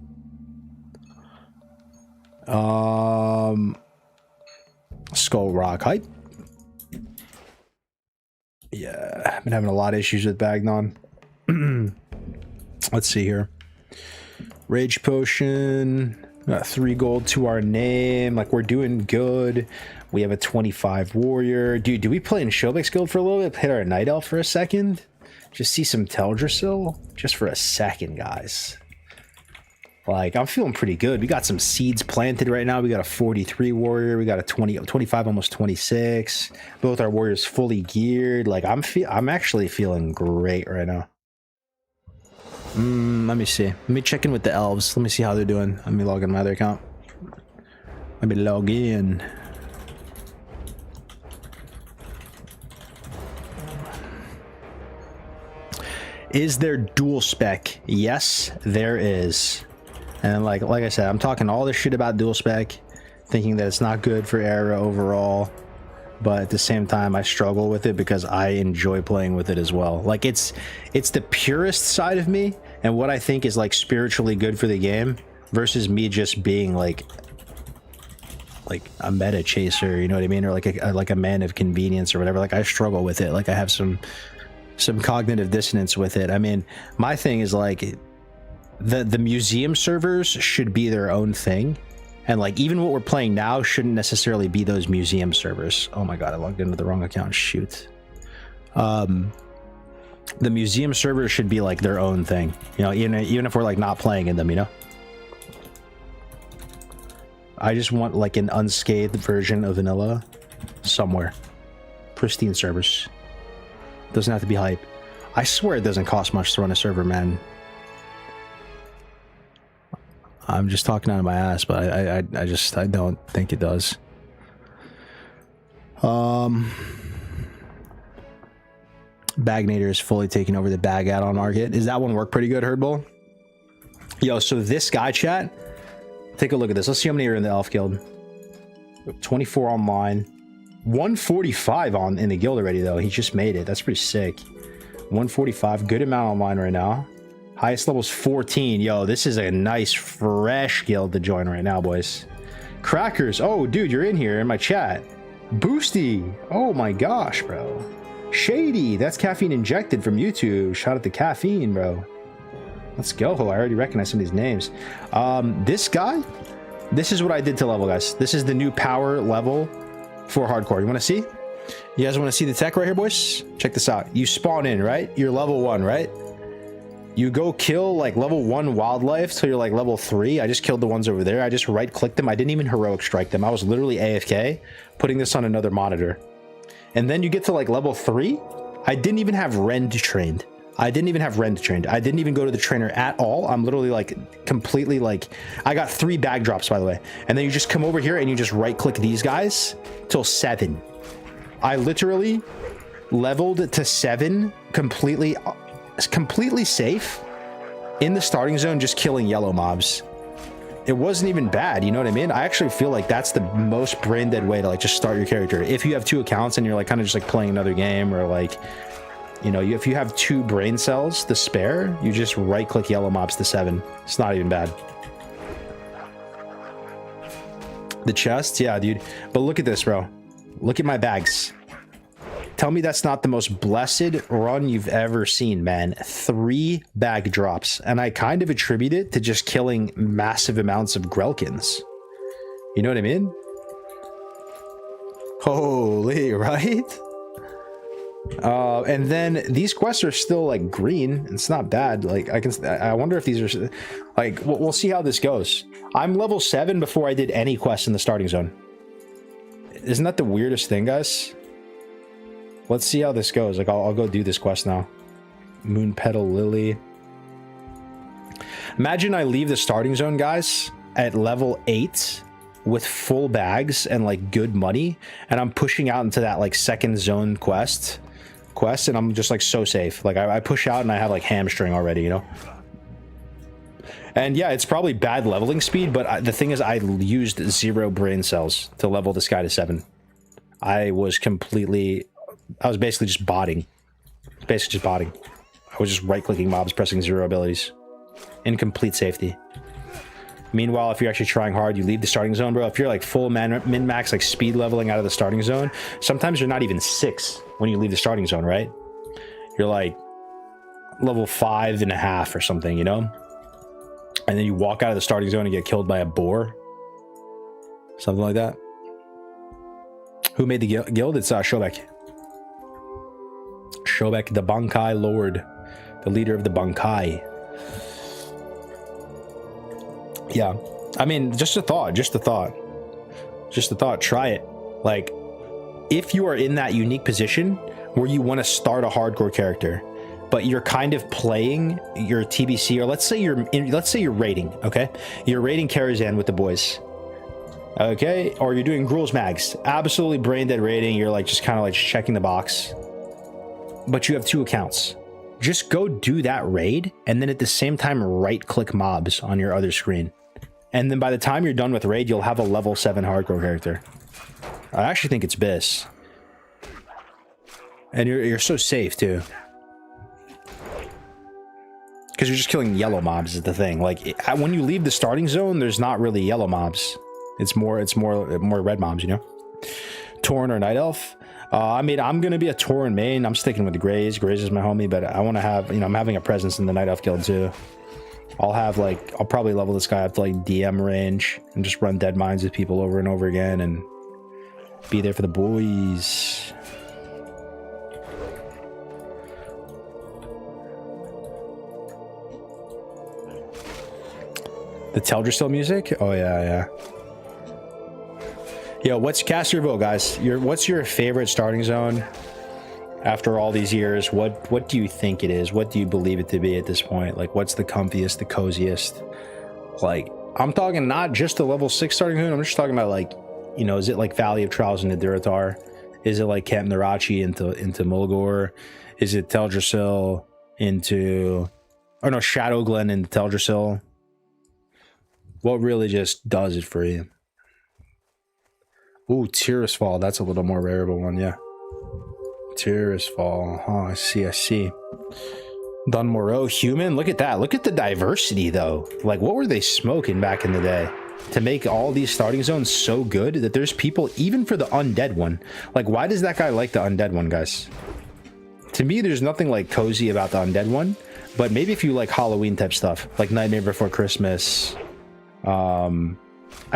Skull Rock hype. Yeah, I've been having a lot of issues with Bagnon. Let's see here. Rage Potion. Got 3 gold to our name. Like, we're doing good. We have a 25 warrior. Dude, do we play in Shobek's guild for a little bit? Hit our Night Elf for a second? Just see some Teldrassil? Just for a second, guys. Like, I'm feeling pretty good. We got some seeds planted right now. We got a 43 warrior. We got a 25, almost 26. Both our warriors fully geared. Like, I'm actually feeling great right now. Let me see. Let me check in with the elves. Let me see how they're doing. Let me log in my other account. Let me log in. Is there dual spec? Yes, there is. And like I said, I'm talking all this shit about dual spec, thinking that it's not good for Era overall, but at the same time I struggle with it because I enjoy playing with it as well. Like it's the purest side of me and what I think is like spiritually good for the game versus me just being like a meta chaser, you know what I mean, or like a man of convenience or whatever. Like I struggle with it. Like I have some cognitive dissonance with it. I mean, my thing is like the museum servers should be their own thing, And like even what we're playing now shouldn't necessarily be those museum servers. Oh my god, I logged into the wrong account. Shoot. The museum servers should be like their own thing, you know, even if we're like not playing in them, you know. I just want like an unscathed version of vanilla somewhere. Pristine servers. Doesn't have to be hype. I swear it doesn't cost much to run a server, man. I'm just talking out of my ass, but I don't think it does. Bagnator is fully taking over the bag add-on market. Is that one work pretty good, Herdbull? Yo, so this guy, chat, take a look at this. Let's see how many are in the Elf Guild. 24 online. 145 on in the guild already, though. He just made it. That's pretty sick. 145. Good amount online right now. Highest level's 14. Yo, this is a nice, fresh guild to join right now, boys. Crackers. Oh, dude, you're in here in my chat. Boosty. Oh, my gosh, bro. Shady. That's caffeine injected from YouTube. Shout out to caffeine, bro. Let's go. I already recognize some of these names. This guy, this is what I did to level, guys. This is the new power level for hardcore. You want to see? You guys want to see the tech right here, boys? Check this out. You spawn in, right? You're level 1, right? You go kill like level 1 wildlife till you're like level 3. I just killed the ones over there. I just right clicked them. I didn't even heroic strike them. I was literally AFK putting this on another monitor. And then you get to like level 3. I didn't even have Rend trained. I didn't even go to the trainer at all. I'm literally like completely like, I got 3 bag drops, by the way. And then you just come over here and you just right click these guys till 7. I literally leveled to 7 completely safe in the starting zone, just killing yellow mobs. It wasn't even bad, you know what I mean? I actually feel like that's the most brain dead way to like just start your character. If you have 2 accounts and you're like kind of just like playing another game, or like, you know, if you have 2 brain cells to spare, you just right click yellow mobs to 7. It's not even bad. The chest, yeah, dude. But look at this, bro. Look at my bags. Tell me that's not the most blessed run you've ever seen, man. 3 bag drops. And I kind of attribute it to just killing massive amounts of Grelkins. You know what I mean? Holy, right? And then these quests are still like green. It's not bad. Like I wonder if these are like, we'll see how this goes. I'm level 7 before I did any quests in the starting zone. Isn't that the weirdest thing, guys? Let's see how this goes. Like, I'll go do this quest now. Moon Petal Lily. Imagine I leave the starting zone, guys, at level 8 with full bags and like good money, and I'm pushing out into that like second zone quest, and I'm just like so safe. Like I push out and I have like hamstring already, you know. And yeah, it's probably bad leveling speed, but the thing is, I used 0 brain cells to level this guy to 7. I was basically just botting. I was just right-clicking mobs, pressing 0 abilities. In complete safety. Meanwhile, if you're actually trying hard, you leave the starting zone, bro. If you're like full min-max, like speed leveling out of the starting zone, sometimes you're not even 6 when you leave the starting zone, right? You're like level 5.5 or something, you know? And then you walk out of the starting zone and get killed by a boar. Something like that. Who made the guild? It's Shobek. Shobek, the Bankai Lord. The leader of the Bankai. Yeah. I mean, just a thought. Try it. Like, if you are in that unique position where you want to start a hardcore character, but you're kind of playing your TBC, or let's say you're raiding, okay? You're raiding Karazhan with the boys, okay? Or you're doing Gruul's Mags, absolutely brain dead raiding. You're like just kind of like checking the box, but you have 2 accounts. Just go do that raid, and then at the same time, right-click mobs on your other screen. And then by the time you're done with raid, you'll have a level 7 hardcore character. I actually think it's BIS. And you're so safe too. Because you're just killing yellow mobs is the thing. Like, when you leave the starting zone, there's not really yellow mobs. It's more red mobs, you know? Tauren or Night Elf? I mean, I'm going to be a Tauren main. I'm sticking with the Grays. Grays is my homie, but I want to have, you know, I'm having a presence in the Night Elf guild too. I'll probably level this guy up to like DM range and just run dead mines with people over and over again and be there for the boys. The Teldrassil music? Oh yeah. Yo, cast your vote, guys. What's your favorite starting zone after all these years? What do you think it is? What do you believe it to be at this point? Like, what's the comfiest, the coziest? Like, I'm talking not just the level 6 starting zone. I'm just talking about, like, you know, is it like Valley of Trials into Durotar? Is it like Camp Narachi into Mulgore? Is it Teldrassil into, or no, Shadowglen into Teldrassil? What really just does it for you? Ooh, Tirisfal. That's a little more rare of a one, yeah. Tirisfal. Oh, I see. Dunmorrow, human. Look at that. Look at the diversity, though. Like, what were they smoking back in the day to make all these starting zones so good that there's people, even for the undead one. Like, why does that guy like the undead one, guys? To me, there's nothing, like, cozy about the undead one. But maybe if you like Halloween type stuff, like Nightmare Before Christmas. I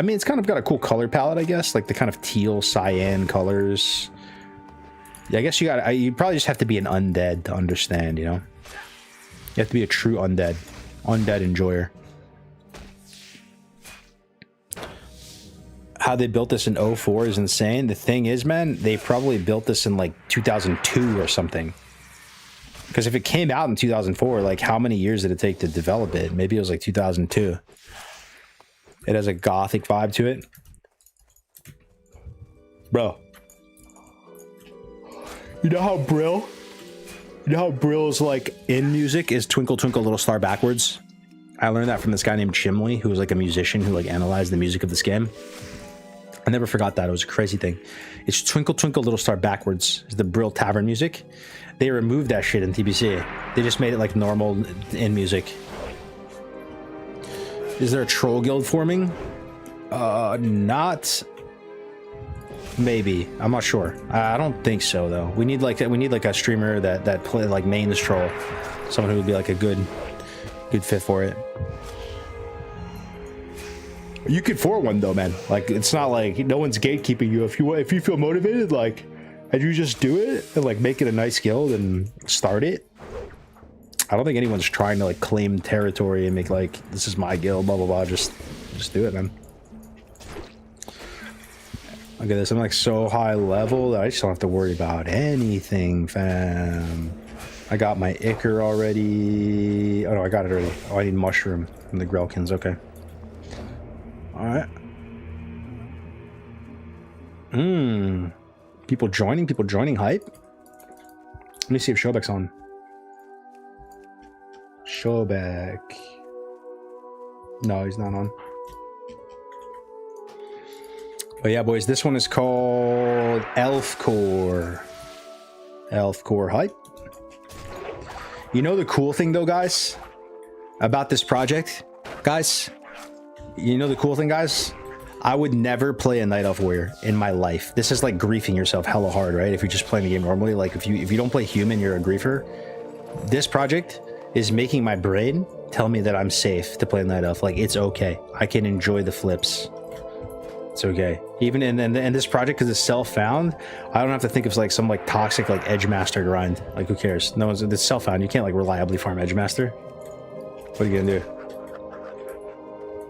mean, it's kind of got a cool color palette, I guess, like the kind of teal cyan colors. Yeah, I guess you probably just have to be an undead to understand, you know? You have to be a true undead enjoyer. How they built this in 04 is insane. The thing is, man, they probably built this in like 2002 or something. Because if it came out in 2004, like how many years did it take to develop it? Maybe it was like 2002. It has a gothic vibe to it. Bro. You know how Brill's like in music is Twinkle Twinkle Little Star backwards? I learned that from this guy named Chimley, who was like a musician who like analyzed the music of this game. I never forgot that. It was a crazy thing. It's Twinkle Twinkle Little Star backwards. It's the Brill Tavern music. They removed that shit in TBC. They just made it like normal in music. Is there a troll guild forming? Not. Maybe. I'm not sure. I don't think so though. We need like a streamer that play like mains troll. Someone who would be like a good fit for it. You could for one though, man. Like it's not like no one's gatekeeping you. If you feel motivated, like, and you just do it and like make it a nice guild and start it. I don't think anyone's trying to like claim territory and make like this is my guild, blah blah blah. Just do it, man. Look at this. I'm like so high level that I just don't have to worry about anything, fam. I got my Ichor already. Oh no, I got it already. Oh, I need mushroom from the Grelkins. Okay. All right. People joining hype. Let me see if Shobek's on. Shobek. No, he's not on. But yeah, boys, this one is called Elf Core. Elf Core hype. You know the cool thing though, guys, about this project, guys? You know the cool thing, guys? I would never play a Night Elf Warrior in my life. This is like griefing yourself hella hard, right? If you're just playing the game normally, like if you don't play human, you're a griefer. This project is making my brain tell me that I'm safe to play Night Elf. Like it's okay. I can enjoy the flips. It's okay. Even in this project, because it's self-found, I don't have to think of like some like toxic like Edgemaster grind. Like who cares? No one's, it's self-found. You can't like reliably farm Edgemaster. What are you gonna do?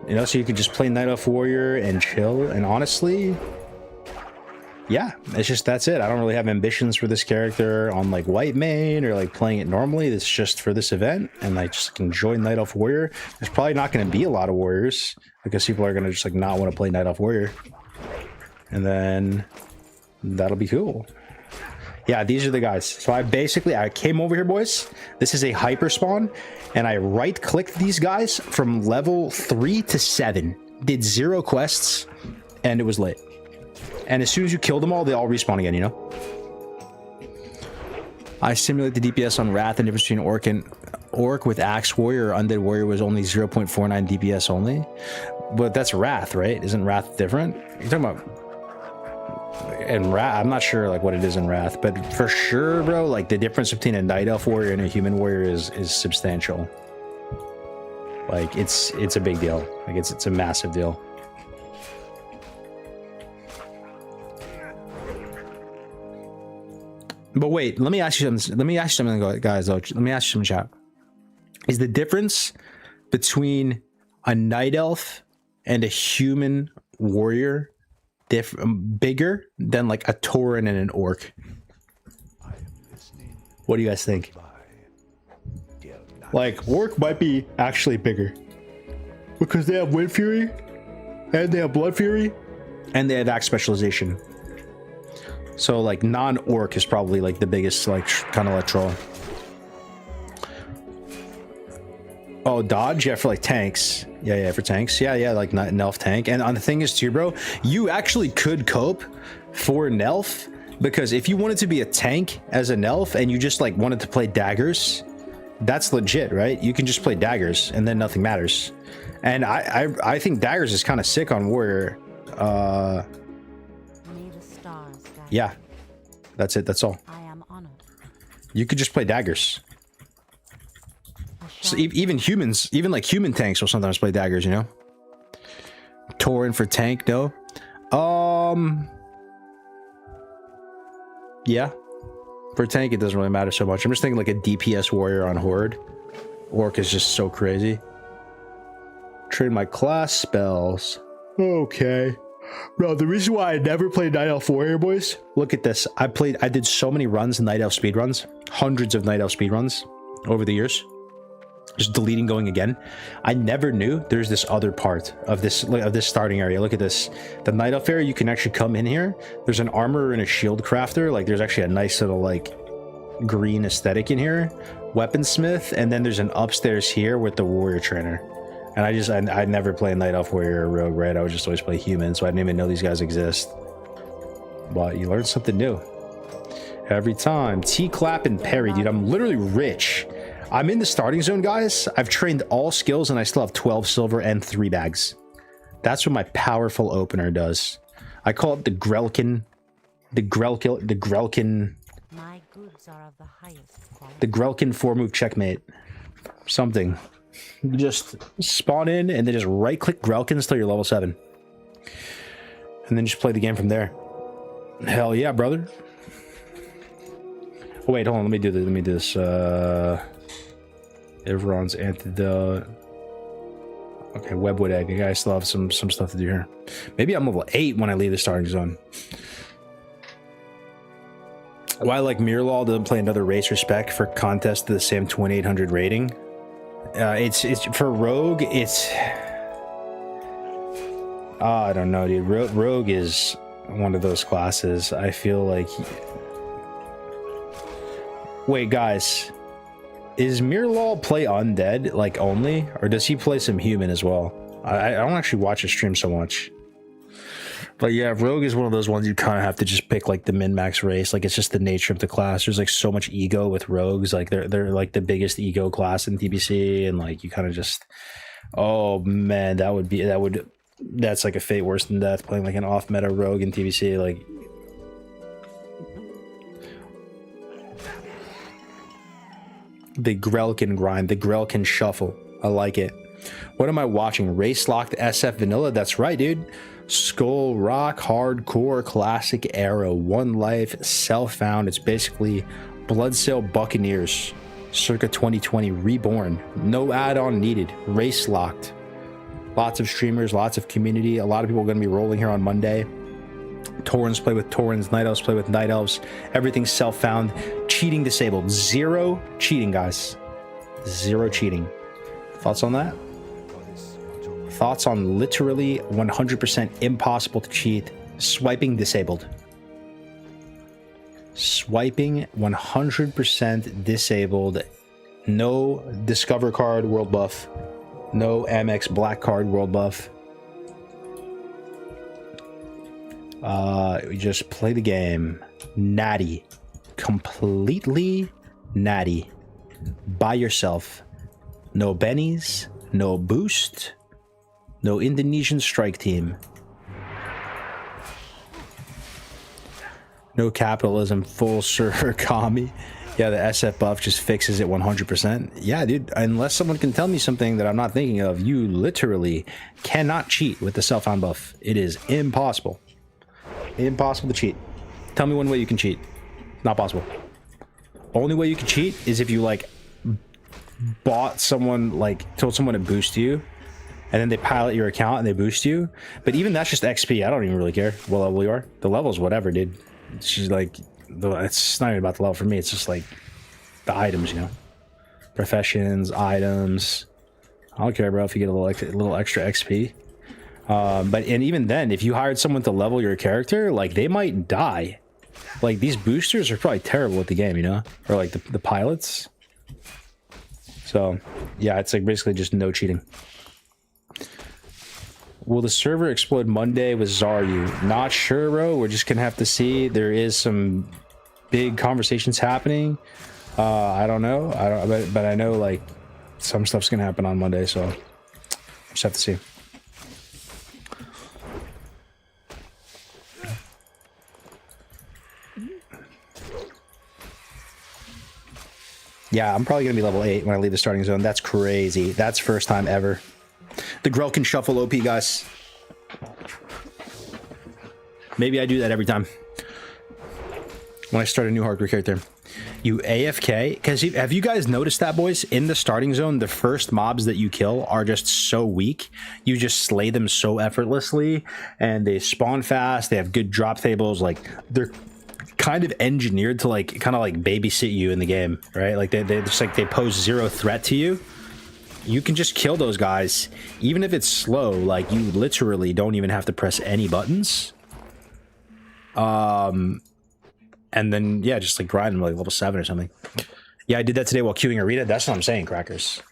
You know, so you could just play Night Elf Warrior and chill. And honestly, yeah, it's just that's it. I don't really have ambitions for this character on like white main or like playing it normally. It's just for this event, and I just enjoy Night Elf Warrior. There's probably not going to be a lot of warriors because people are going to just like not want to play Night Elf Warrior, and then that'll be cool. Yeah, these are the guys. So I came over here, boys. This is a hyper spawn, and I right clicked these guys from level 3 to 7. Did 0 quests, and it was lit. And as soon as you kill them all, they all respawn again, you know? I simulate the DPS on Wrath. The difference between Orc with Axe Warrior or Undead Warrior was only 0.49 DPS only. But that's Wrath, right? Isn't Wrath different? You're talking about... And Wrath, I'm not sure like what it is in Wrath, but for sure, bro, like the difference between a Night Elf Warrior and a Human Warrior is substantial. Like it's a big deal. Like it's a massive deal. But wait, let me ask you something. Let me ask you something, guys. Let me ask you something, chat. Is the difference between a night elf and a human warrior bigger than like a tauren and an orc? What do you guys think? Like, orc might be actually bigger because they have wind fury and they have blood fury and they have axe specialization. So like non-orc is probably like the biggest like kind of like troll. Oh, dodge? Yeah, for like tanks. Yeah, for tanks. Yeah, like an elf tank. And the thing is too, bro, you actually could cope for an elf, because if you wanted to be a tank as an elf and you just like wanted to play daggers, that's legit, right? You can just play daggers and then nothing matters. And I think daggers is kind of sick on warrior. Yeah, that's it. That's all. I am honored. You could just play daggers. So even humans, even like human tanks will sometimes play daggers, you know? Tauren for tank, no? Yeah. For tank, it doesn't really matter so much. I'm just thinking like a DPS warrior on Horde. Orc is just so crazy. Trade my class spells. Okay. Bro, the reason why I never played Night Elf Warrior, boys, look at this. I did so many runs, Night Elf speedruns, hundreds of Night Elf speedruns over the years. Just deleting, going again. I never knew there's this other part of this starting area. Look at this. The Night Elf area, you can actually come in here. There's an armor and a shield crafter. Like there's actually a nice little like green aesthetic in here. Weaponsmith, and then there's an upstairs here with the warrior trainer. And I never play Night Elf Warrior or Rogue, right? I would just always play human, so I didn't even know these guys exist. But you learn something new every time. T-clap and parry, dude. I'm literally rich. I'm in the starting zone, guys. I've trained all skills and I still have 12 silver and 3 bags. That's what my powerful opener does. I call it the Grelkin. The Grelkin. My goods are of the highest quality. The Grelkin 4-move checkmate. Something. You just spawn in and then just right click Grelkins until you're level 7. And then just play the game from there. Hell yeah, brother. Oh, wait, hold on. Let me do this. Everyone's antidote. Okay, Webwood Egg. I still have some stuff to do here. Maybe I'm level 8 when I leave the starting zone. Why like Mirlaw doesn't play another race respect for contest to the same 2800 rating? It's for Rogue. It's I don't know, dude. Rogue is one of those classes. I feel like. Wait, guys, is Mirlaw play undead like only, or does he play some human as well? I don't actually watch his stream so much. But yeah, Rogue is one of those ones you kind of have to just pick like the min-max race. Like it's just the nature of the class. There's like so much ego with Rogues. Like they're like the biggest ego class in TBC, and like you kind of just, oh man, that's like a fate worse than death playing like an off-meta Rogue in TBC. Like the Grelkin grind, the Grelkin shuffle. I like it. What am I watching? Race Locked SF Vanilla. That's right, dude. Skull Rock, Hardcore, Classic Era, One Life, Self-Found. It's basically Bloodsail Buccaneers, circa 2020, reborn. No add-on needed. Race Locked. Lots of streamers, lots of community. A lot of people are going to be rolling here on Monday. Taurens play with Taurens, Night Elves play with Night Elves. Everything's self-found. Cheating disabled. 0 cheating, guys. 0 cheating. Thoughts on that? Thoughts on literally 100% impossible to cheat. Swiping disabled. Swiping 100% disabled. No Discover card world buff. No Amex Black card world buff. We just play the game. Natty. Completely natty. By yourself. No bennies. No boost. No Indonesian strike team. No capitalism. Full server commie. Yeah, the SF buff just fixes it 100%. Yeah, dude, unless someone can tell me something that I'm not thinking of, you literally cannot cheat with the self-found buff. It is impossible. Impossible to cheat. Tell me one way you can cheat. Not possible. Only way you can cheat is if you, like, bought someone, like, told someone to boost you, and then they pilot your account and they boost you. But even that's just XP. I don't even really care what level you are. The level's whatever, dude. She's like... It's not even about the level for me. It's just like the items, you know, professions, items. I don't care, bro, if you get a little extra XP. But even then, if you hired someone to level your character, like they might die. Like these boosters are probably terrible at the game, you know, or like the pilots. So yeah, it's like basically just no cheating. Will the server explode Monday with Zaryu? Not sure, bro. We're just gonna have to see. There is some big conversations happening. I don't know. But I know like some stuff's gonna happen on Monday, so just have to see. Yeah, I'm probably gonna be level 8 when I leave the starting zone. That's crazy. That's first time ever. The Grell can shuffle OP, guys. Maybe I do that every time. When I start a new hardcore character. You AFK? Because have you guys noticed that, boys? In the starting zone, the first mobs that you kill are just so weak. You just slay them so effortlessly. And they spawn fast. They have good drop tables. Like, they're kind of engineered to, like, kind of like babysit you in the game, right? Like, they just, like, they pose zero threat to you. You can just kill those guys, even if it's slow. Like, you literally don't even have to press any buttons. And then, yeah, just, like, grind them, like, level 7 or something. Yeah, I did that today while queuing Arita. That's what I'm saying, crackers.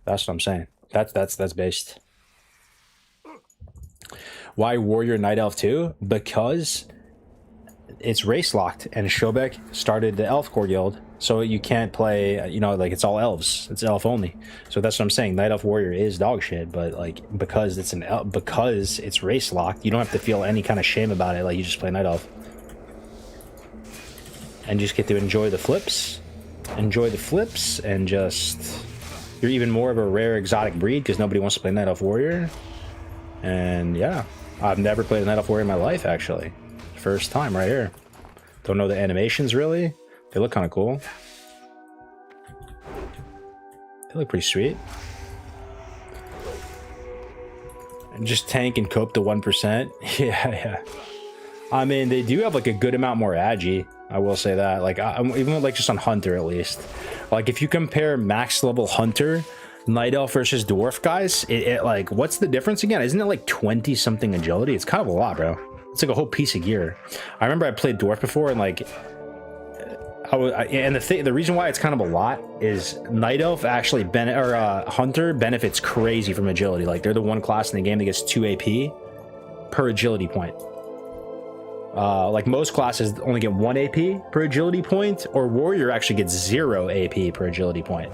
That's what I'm saying. That's based. Why Warrior Night Elf 2? Because it's race locked, and Shobek started the Elf Core Guild. So you can't play, you know, like it's all elves. It's elf only. So that's what I'm saying. Night Elf Warrior is dog shit, but like because it's because it's race locked, you don't have to feel any kind of shame about it. Like you just play Night Elf, and you just get to enjoy the flips, and just you're even more of a rare exotic breed because nobody wants to play Night Elf Warrior. And yeah, I've never played a Night Elf Warrior in my life actually. First time right here. Don't know the animations really. They look kind of cool. They look pretty sweet. And just tank and cope to 1%. Yeah. I mean, they do have like a good amount more agi. I will say that. Like, even like just on Hunter at least. Like, if you compare max level Hunter, Night Elf versus Dwarf, guys, it like, what's the difference again? Isn't it like 20 something agility? It's kind of a lot, bro. It's like a whole piece of gear. I remember I played Dwarf before and like, and the reason why it's kind of a lot is Night Elf actually Hunter benefits crazy from agility. Like they're the one class in the game that gets 2 AP per agility point. Like most classes only get 1 AP per agility point, or Warrior actually gets 0 AP per agility point.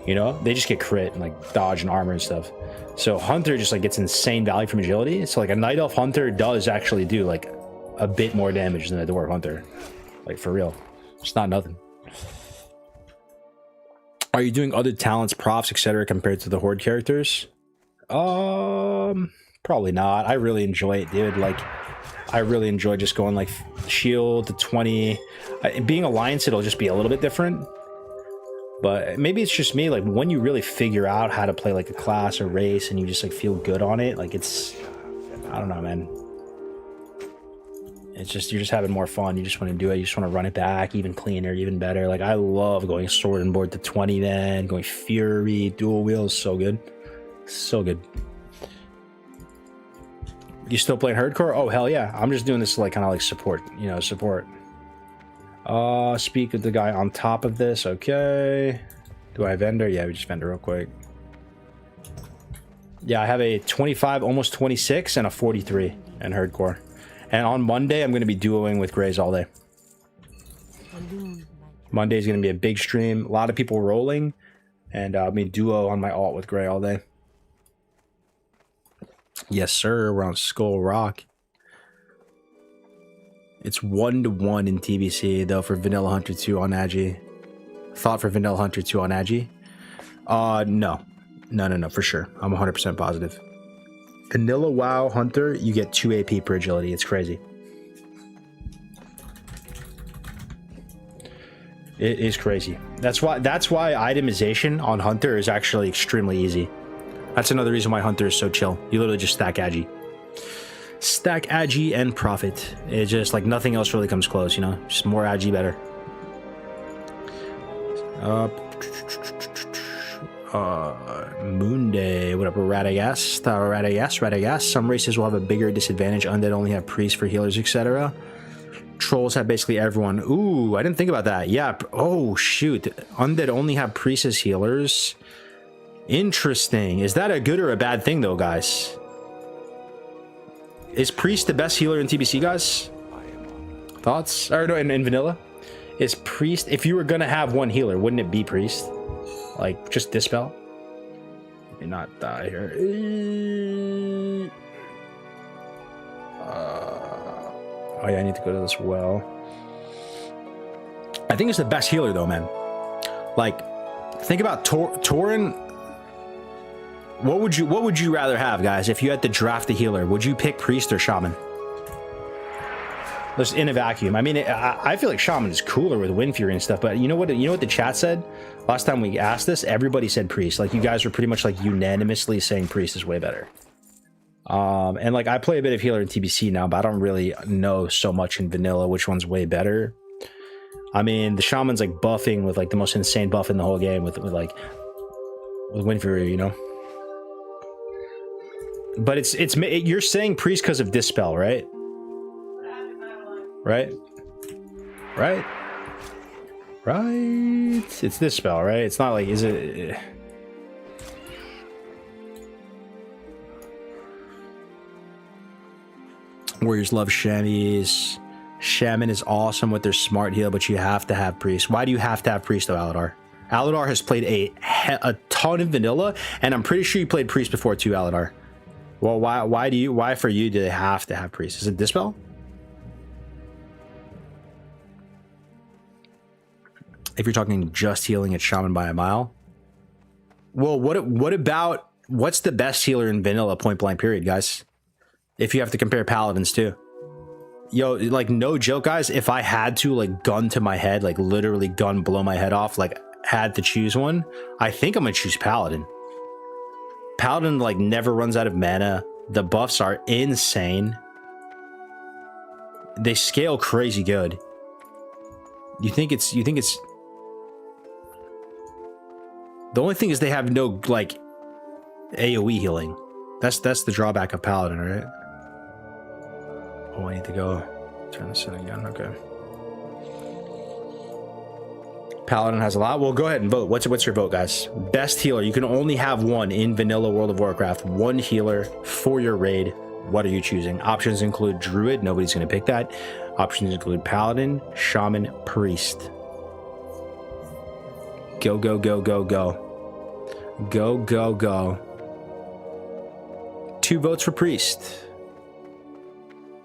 You know, they just get crit and like dodge and armor and stuff. So Hunter just like gets insane value from agility. So like a Night Elf Hunter does actually do like a bit more damage than a Dwarf Hunter, like for real. It's not nothing. Are you doing other talents, profs, etc. compared to the Horde characters? Probably not. I really enjoy it, dude. Like, I really enjoy just going like shield to 20. Being Alliance, it'll just be a little bit different. But maybe it's just me. Like when you really figure out how to play like a class or race, and you just like feel good on it, like it's, I don't know, man. It's just, you're just having more fun. You just want to do it. You just want to run it back even cleaner, even better. Like, I love going sword and board to 20 then, going Fury, dual wheels. So good. So good. You still playing hardcore? Oh, hell yeah. I'm just doing this like kind of like support, you know, support. Speak with the guy on top of this. Okay. Do I have vendor? Yeah, we just vendor real quick. Yeah, I have a 25, almost 26, and a 43 in hardcore. And on Monday, I'm going to be duoing with Grays all day. Monday is going to be a big stream. A lot of people rolling. And I'll be duo on my alt with Gray all day. Yes, sir. We're on Skull Rock. It's 1-to-1 in TBC though for Vanilla Hunter 2 on Agi. Thought for Vanilla Hunter 2 on Agi? No, for sure. I'm 100% positive. Vanilla WoW Hunter, you get 2 AP per agility. It's crazy. It is crazy. That's why itemization on Hunter is actually extremely easy. That's another reason why Hunter is so chill. You literally just stack Agi. Stack Agi and profit. It's just like nothing else really comes close, you know? Just more Agi better. Moonday, what up, Radagast. Some races will have a bigger disadvantage. Undead only have priests for healers, etc. Trolls have basically everyone. Ooh, I didn't think about that. Yeah. Oh, shoot. Undead only have priests as healers. Interesting. Is that a good or a bad thing, though, guys? Is priest the best healer in TBC, guys? Thoughts? Or no, in vanilla? Is priest... If you were going to have one healer, wouldn't it be priest? Like, just dispel? Let me not die here. Oh yeah, I need to go to this well. I think it's the best healer though, man. Like, think about Tauren. What would you rather have, guys? If you had to draft a healer, would you pick priest or shaman? Just in a vacuum. I mean, I feel like shaman is cooler with Wind Fury and stuff. But you know what the chat said last time we asked this? Everybody said priest. Like, you guys were pretty much like unanimously saying priest is way better. And like I play a bit of healer in TBC now, but I don't really know so much in vanilla which one's way better. I mean, the shaman's like buffing with like the most insane buff in the whole game with Wind Fury, you know. But you're saying priest because of dispel, right? Right? It's dispel, right? It's not like, is it? Warriors love Shamies. Shaman is awesome with their smart heal, but you have to have priest. Why do you have to have priest though, Aladar? Aladar has played a ton of vanilla, and I'm pretty sure you played priest before too, Aladar. Well, why for you do they have to have priest? Is it dispel? If you're talking just healing, it's shaman by a mile. Well, what about what's the best healer in vanilla point blank period, guys? If you have to compare paladins too. Yo, like no joke, guys, if I had to like gun to my head, like literally gun blow my head off, like had to choose one, I think I'm gonna choose paladin. Paladin like never runs out of mana. The buffs are insane. They scale crazy good. You think it's the only thing is they have no like AoE healing. That's the drawback of paladin, right? Oh, I need to go turn this in again. Okay. Paladin has a lot. Well, go ahead and vote. What's your vote, guys? Best healer. You can only have one in vanilla World of Warcraft. One healer for your raid. What are you choosing? Options include Druid. Nobody's going to pick that. Options include Paladin, Shaman, Priest. Go, go, go, go, go. Go, go, go. 2 votes for Priest.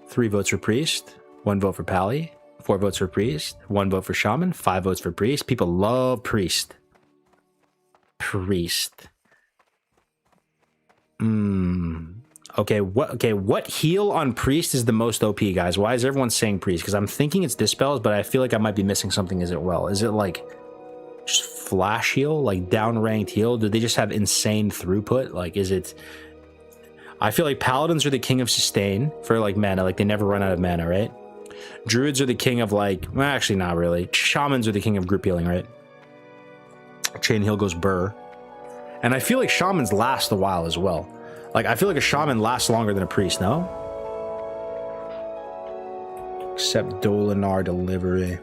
3 votes for Priest. 1 vote for Pally. 4 votes for Priest. 1 vote for Shaman. 5 votes for Priest. People love Priest. Priest. Okay, what heal on Priest is the most OP, guys? Why is everyone saying Priest? Because I'm thinking it's Dispels, but I feel like I might be missing something. Is it like just flash heal? Like down-ranked heal? Do they just have insane throughput? Like, is it... I feel like Paladins are the king of sustain for like mana. Like they never run out of mana, right? Druids are the king of like... Well, actually, not really. Shamans are the king of group healing, right? Chain heal goes burr. And I feel like Shamans last a while as well. Like, I feel like a Shaman lasts longer than a Priest, no? Except Dolinar delivery.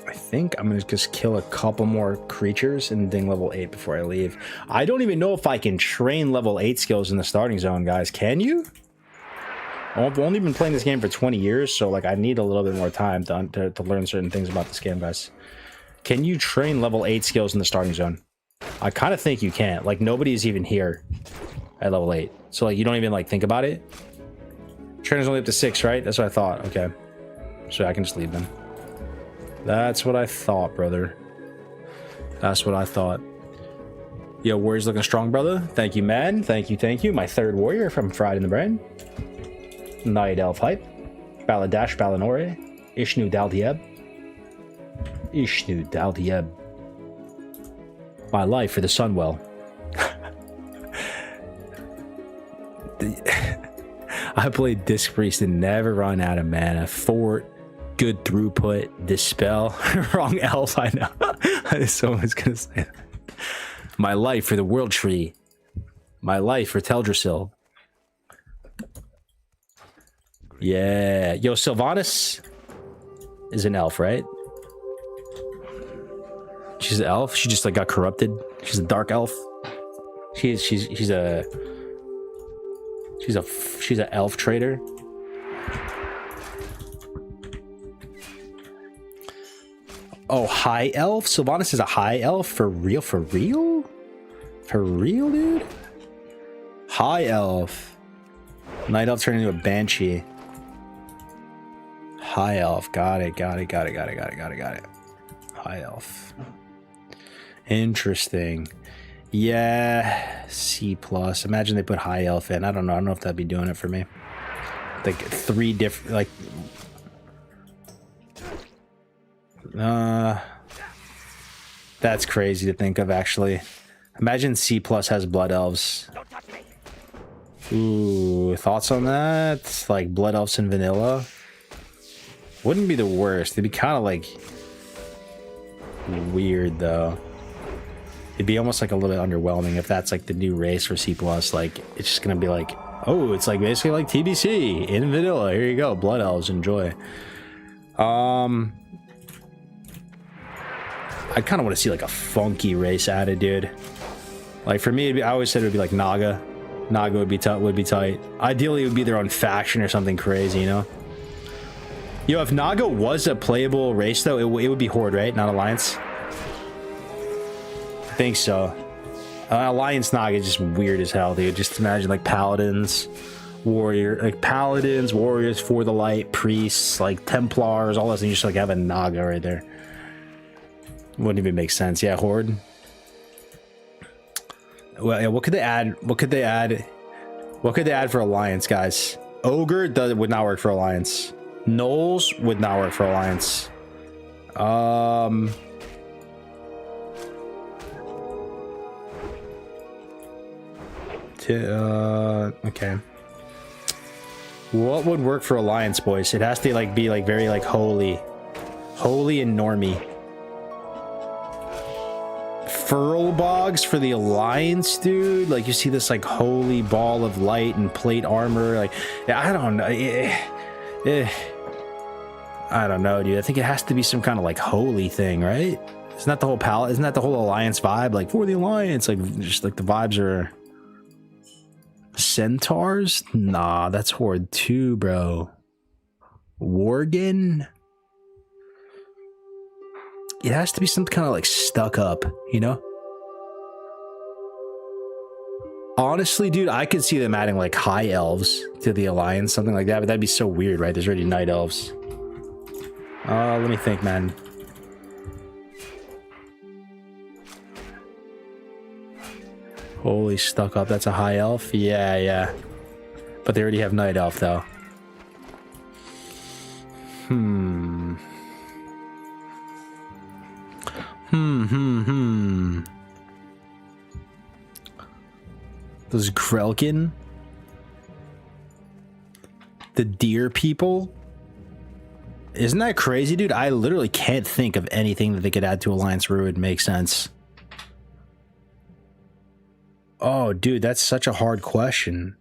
I think I'm gonna just kill a couple more creatures and ding level 8 before I leave. I don't even know if I can train level 8 skills in the starting zone, guys. Can you? I've only been playing this game for 20 years, so like I need a little bit more time to learn certain things about this game, guys. Can you train level 8 skills in the starting zone? I kind of think you can't. Like, nobody's even here at level 8. So, like, you don't even, like, think about it. Trainer's only up to 6, right? That's what I thought. Okay. So I can just leave them. That's what I thought, brother. That's what I thought. Yo, Warrior's looking strong, brother. Thank you, man. Thank you, thank you. My third warrior from Fried in the Brain. Night Elf Hype. Baladash Balanore. Ishnu Daldieb. Ishnu Daldieb. My life for the Sunwell. I played Disc Priest and never run out of mana. Fort, good throughput, Dispel. Wrong elf, I know. Someone's gonna say that. My life for the World Tree. My life for Teldrassil. Yeah. Yo, Sylvanas is an elf, right? She's an elf. She just like got corrupted. She's a dark elf. She's a elf trader. Oh, high elf? Sylvanas is a high elf? For real? For real? For real, dude? High elf. Night elf turned into a banshee. High elf. Got it. Got it. High elf. Interesting. Yeah. C+. Imagine they put high elf in. I don't know if that'd be doing it for me. Like 3 different, like... That's crazy to think of, actually. Imagine C+ has blood elves. Ooh, thoughts on that? Like blood elves in vanilla? Wouldn't be the worst. It'd be kind of like weird, though. It'd be almost like a little bit underwhelming if that's like the new race for C+. Like, it's just gonna be like, oh, it's like basically like TBC in vanilla. Here you go, blood elves, enjoy. I kind of want to see like a funky race added, dude. Like for me, I always said it would be like Naga. Naga would be tight. Ideally, it would be their own faction or something crazy, you know? Yo, if Naga was a playable race, though, it would be Horde, right? Not Alliance? I think so. Alliance Naga is just weird as hell, dude. Just imagine like Paladins, Paladins, Warriors for the Light, Priests, like Templars, all this, and you just like have a Naga right there. Wouldn't even make sense. Yeah, Horde. Well, yeah, what could they add? What could they add for Alliance, guys? Ogre would not work for Alliance. Knowles would not work for Alliance. Okay. What would work for Alliance, boys? It has to like be like very like holy and normie. Furlbogs for the Alliance, dude. Like you see this like holy ball of light and plate armor. Like I don't know. I don't know, dude. I think it has to be some kind of like holy thing, right? Isn't that the whole Isn't that the whole Alliance vibe? Like for the Alliance, like just like the vibes are centaurs. Nah, that's Horde 2, bro. Worgen. It has to be some kind of like stuck up, you know? Honestly, dude, I could see them adding like high elves to the Alliance, something like that, but that'd be so weird, right? There's already night elves. Let me think, man. Holy stuck up, that's a high elf? Yeah. But they already have night elf, though. Those Grelkin? The deer people? Isn't that crazy, dude? I literally can't think of anything that they could add to Alliance where it would make sense. Oh, dude, that's such a hard question.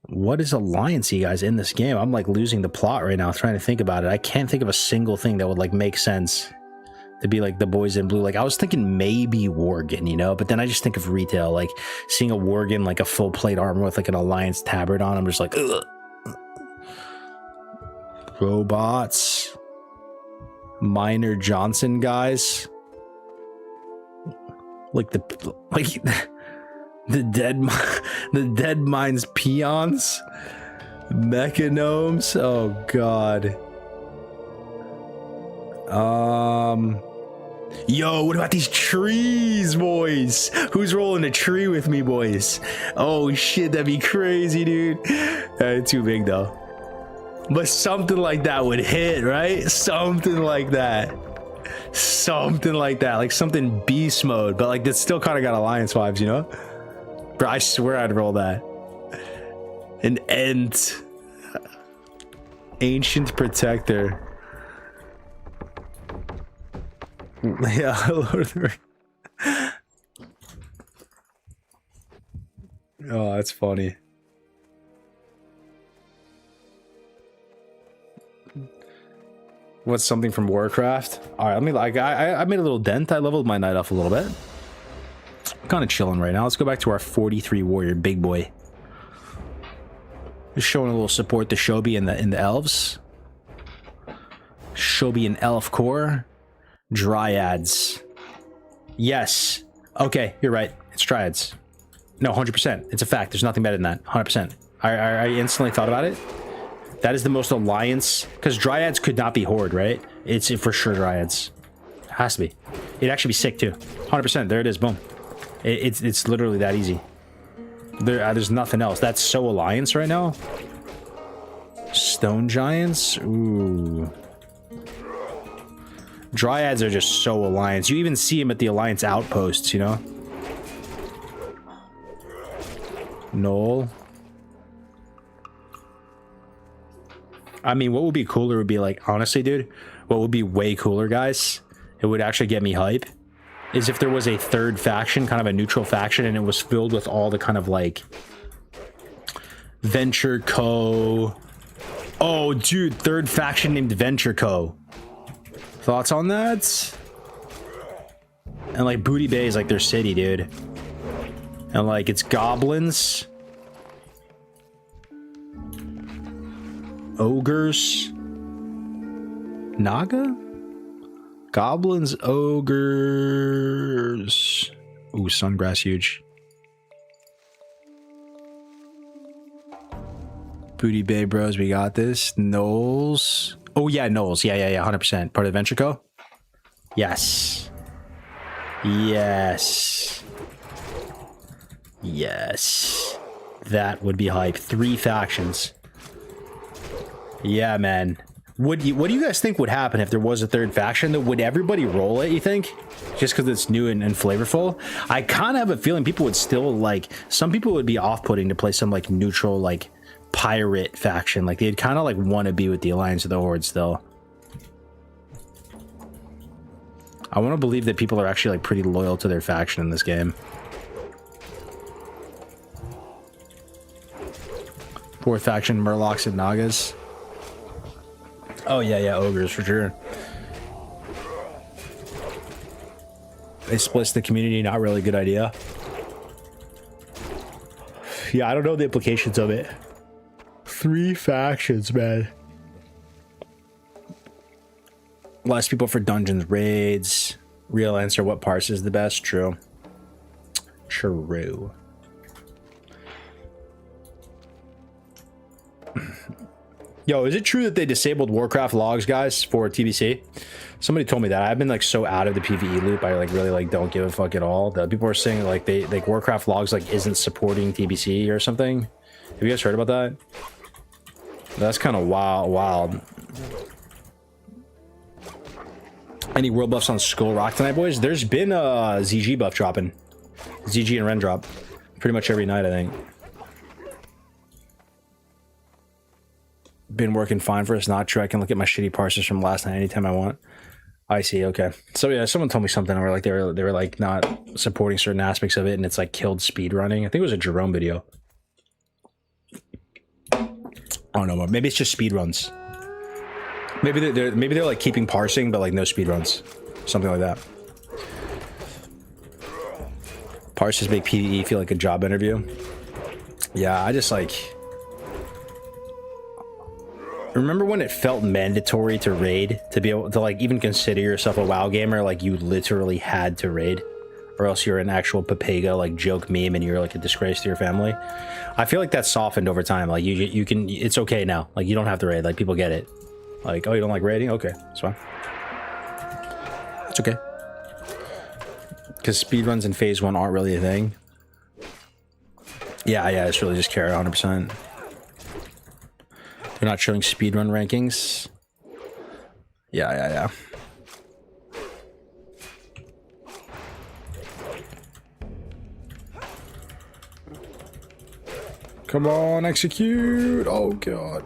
What is Alliance-y, guys, in this game? I'm like losing the plot right now trying to think about it. I can't think of a single thing that would like make sense to be like the boys in blue. Like I was thinking maybe Worgen, you know, but then I just think of retail, like seeing a Worgen, like a full plate armor with like an Alliance tabard on. I'm just like, ugh. Robots. Minor Johnson, guys. Like the the dead mines peons, mechanomes. Oh god. Yo, what about these trees, boys? Who's rolling a tree with me, boys? Oh shit, that'd be crazy, dude. Too big though. But something like that would hit, right? Something like that. Something like that. Like something beast mode, but like that's still kind of got alliance vibes, you know? Bro, I swear I'd roll that. An Ent. Ancient Protector. Yeah, Lord of the Rings. Oh, that's funny. What's something from Warcraft? All right, let me like I made a little dent. I leveled my knight off a little bit. I'm kind of chilling right now. Let's go back to our 43 warrior big boy. Just showing a little support to Shobi and the elves. Shobi and elf core. Dryads. Yes. Okay, you're right. It's Dryads. No, 100%. It's a fact. There's nothing better than that. 100%. I instantly thought about it. That is the most alliance, because Dryads could not be Horde, right? It's for sure Dryads. It has to be. It'd actually be sick too. 100%. There it is. Boom. It's literally that easy. There's nothing else. That's so alliance right now. Stone Giants. Ooh. Dryads are just so alliance. You even see them at the alliance outposts, you know? Null. I mean, what would be cooler would be like, honestly, dude, what would be way cooler, guys? It would actually get me hype. Is if there was a third faction, kind of a neutral faction, and it was filled with all the kind of like Venture Co. Oh, dude, third faction named Venture Co. Thoughts on that? And like Booty Bay is like their city, dude. And like it's goblins, ogres, Naga? Goblins, ogres. Ooh, Sungrass huge. Booty Bay bros, we got this. Knowles. Oh yeah, Knowles. Yeah, 100%. Part of Venture Co? Yes. Yes. Yes. That would be hype. 3 factions. Yeah, man. What do you guys think would happen if there was a third faction? Would everybody roll it, you think? Just because it's new and flavorful? I kind of have a feeling people would still, like, some people would be off-putting to play some, like, neutral, like, pirate faction. Like, they'd kind of, like, want to be with the Alliance of the Horde still. I want to believe that people are actually, like, pretty loyal to their faction in this game. Fourth faction, Murlocs and Nagas. Oh, yeah, ogres for sure. They split the community, not really a good idea. Yeah, I don't know the implications of it. 3 factions, man. Less people for dungeons, raids. Real answer, what parse is the best? True. True. Yo, is it true that they disabled Warcraft logs, guys, for TBC? Somebody told me that. I've been like so out of the PvE loop. I like really like don't give a fuck at all. The people are saying like they like Warcraft logs like isn't supporting TBC or something. Have you guys heard about that? That's kind of wild. Any world buffs on Skull Rock tonight, boys? There's been a ZG buff dropping. ZG and Ren drop pretty much every night, I think. Been working fine for us. Not true. I can look at my shitty parsers from last night anytime I want. I see. Okay. So yeah, someone told me something where like they were like not supporting certain aspects of it, and it's like killed speed running. I think it was a Jerome video. I don't know. Maybe it's just speed runs. Maybe they're like keeping parsing, but like no speed runs, something like that. Parses make PvE feel like a job interview. Yeah, I just like. Remember when it felt mandatory to raid, to be able to like even consider yourself a WoW gamer? Like you literally had to raid. or else you're an actual Papega like joke meme and you're like a disgrace to your family. I feel like that's softened over time. Like you can, it's okay now. Like you don't have to raid. Like people get it. Like, oh, you don't like raiding? Okay, it's fine. It's okay. Because speedruns in phase 1 aren't really a thing. Yeah, it's really just care 100%. They're not showing speedrun rankings. Yeah. Come on, execute! Oh, God.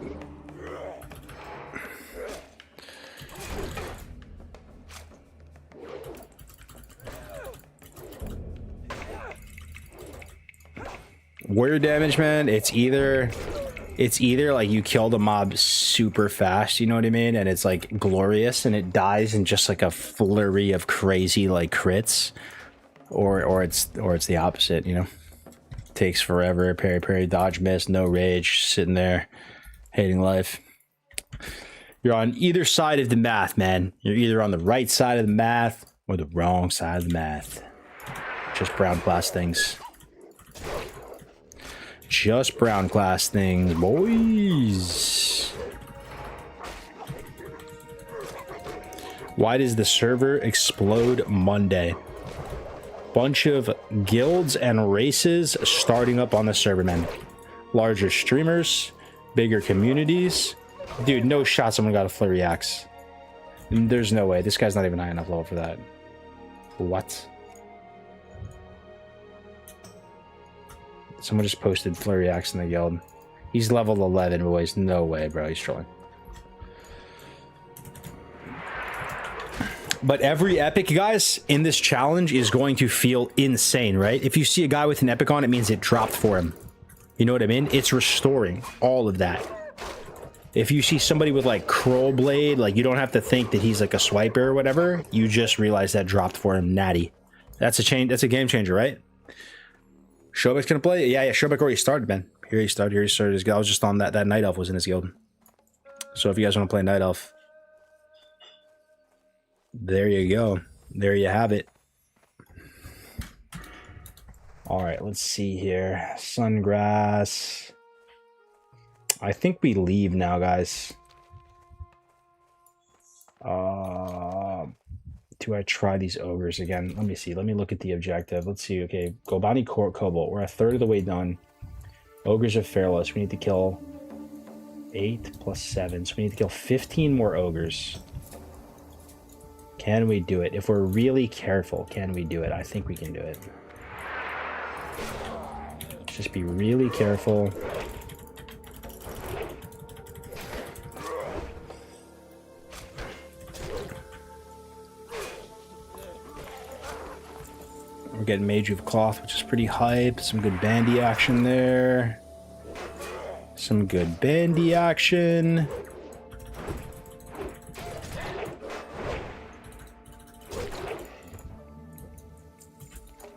Warrior damage, man, it's either like you kill the mob super fast, you know what I mean? And it's like glorious and it dies in just like a flurry of crazy like crits. Or it's the opposite, you know? Takes forever, parry, dodge, miss, no rage, sitting there, hating life. You're on either side of the math, man. You're either on the right side of the math or the wrong side of the math. Just brown class things. Just brown class things, boys. Why does the server explode Monday? Bunch of guilds and races starting up on the server, man. Larger streamers, bigger communities. Dude, no shot someone got a flurry axe. There's no way. This guy's not even high enough level for that. What? Someone just posted flurry axe in the guild. He's level 11, boys. No way, bro. He's trolling. But every epic, guys, in this challenge is going to feel insane, right? If you see a guy with an epic on, it means it dropped for him. You know what I mean? It's restoring all of that. If you see somebody with like Kroll Blade, like you don't have to think that he's like a swiper or whatever. You just realize that dropped for him. Natty. That's a change. That's a game changer, right? Shobek's gonna play? Yeah, Shobek already started, man. Here he started his guild. I was just on that Night Elf was in his guild. So if you guys want to play Night Elf, there you go. There you have it. Alright, let's see here. Sungrass. I think we leave now, guys. Do I try these ogres again? Let me see. Let me look at the objective. Let's see. Okay, Gobani Court Cobalt. We're a third of the way done. Ogres are Fairless. We need to kill 8 plus 7. So we need to kill 15 more ogres. Can we do it? If we're really careful, can we do it? I think we can do it. Just be really careful. We're getting Mage of Cloth, which is pretty hype. Some good bandy action there. Some good bandy action.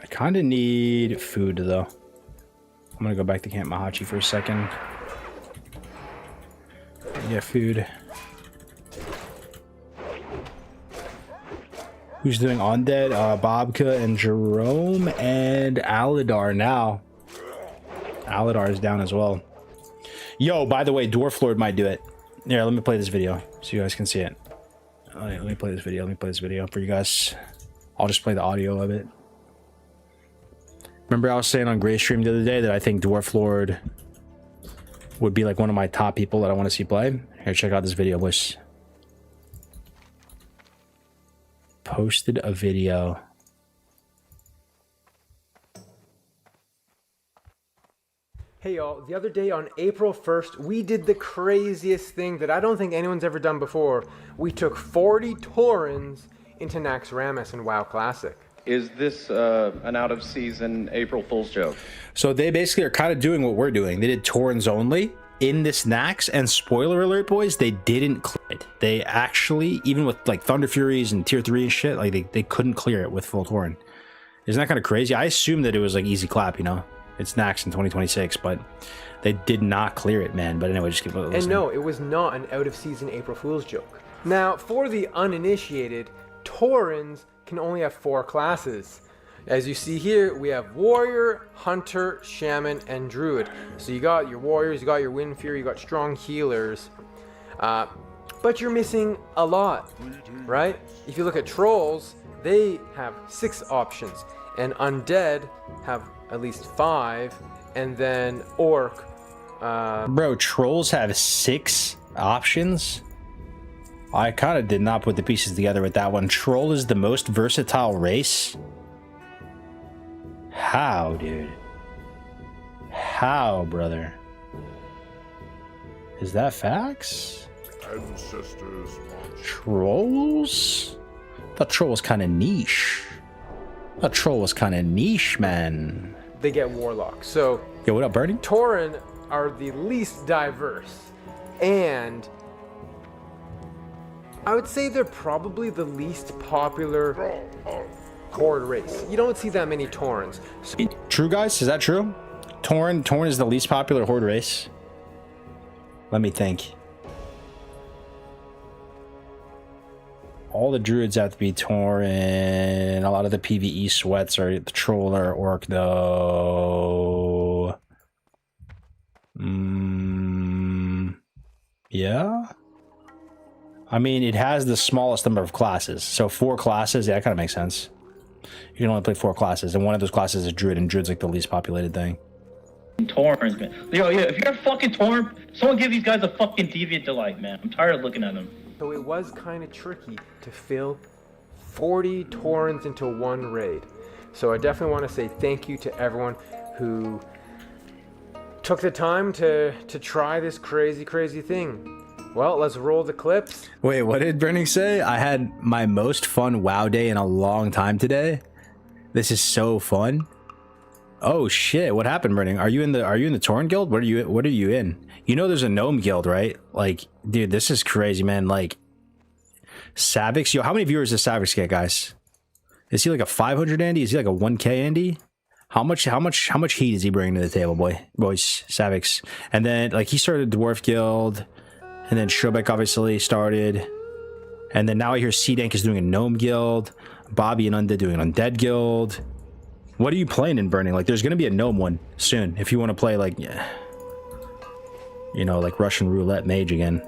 I kind of need food, though. I'm going to go back to Camp Mahachi for a second. Yeah, food. Who's doing Undead? Bobka and Jerome and Aladar now. Aladar is down as well. Yo, by the way, Dwarf Lord might do it. Here, let me play this video so you guys can see it. Let me play this video. Let me play this video for you guys. I'll just play the audio of it. Remember I was saying on Grey Stream the other day that I think Dwarf Lord would be like one of my top people that I want to see play? Here, check out this video, boys. Posted a video. Hey y'all, the other day on April 1st, we did the craziest thing that I don't think anyone's ever done before. We took 40 Taurens into Naxxramas in WoW Classic. Is this an out-of-season April Fool's joke? So they basically are kind of doing what we're doing. They did Taurens only in this Naxx, and spoiler alert, boys, they didn't clear it. They actually, even with like Thunder Furies and Tier 3 and shit, like they couldn't clear it with full Tauren. Isn't that kind of crazy? I assumed that it was like easy clap, you know? It's Naxx in 2026, but they did not clear it, man. But anyway, just keep listening. And no, it was not an out-of-season April Fool's joke. Now, for the uninitiated, Taurens can only have 4 classes. As you see here, we have warrior, hunter, shaman, and druid. So you got your warriors, you got your wind fury, you got strong healers. But you're missing a lot, right? If you look at trolls, they have 6 options, and undead have at least 5, and then orc. Bro, trolls have 6 options? I kind of did not put the pieces together with that one. Troll is the most versatile race? How, dude? How, brother? Is that facts? Ancestors. Trolls? I thought troll was kind of niche. I thought troll was kind of niche, man. They get warlock. So, Yo, what up, Bernie? Tauren are the least diverse, and I would say they're probably the least popular horde race. You don't see that many Taurens. So, True, guys? Is that true? Tauren is the least popular horde race. Let me think. All the druids have to be Tauren. A lot of the PvE sweats are the troll or orc, though. Yeah. I mean, it has the smallest number of classes. So 4 classes, yeah, that kind of makes sense. You can only play 4 classes, and one of those classes is druid, and druid's like the least populated thing. Taurens, man. Yo, yeah, if you're a fucking Tauren, someone give these guys a fucking Deviant Delight, man. I'm tired of looking at them. So it was kind of tricky to fill 40 Taurens into one raid. So I definitely want to say thank you to everyone who took the time to try this crazy thing. Well, let's roll the clips. Wait, what did Brenning say? I had my most fun WoW day in a long time today. This is so fun. Oh shit, what happened, Brenning? Are you in the Tauren guild? What are you in? You know there's a gnome guild, right? Like, dude, this is crazy, man. Like, Savix, yo, how many viewers does Savix get, guys? Is he like a 500 Andy? Is he like a 1K Andy? How much heat is he bringing to the table, boys? Savix. And then like he started Dwarf Guild, and then Shobek obviously started, and then now I hear C-Dank is doing a gnome guild, Bobby and Undead doing an undead guild. What are you playing in Burning? Like, there's gonna be a gnome one soon if you want to play like, you know, like Russian roulette mage again.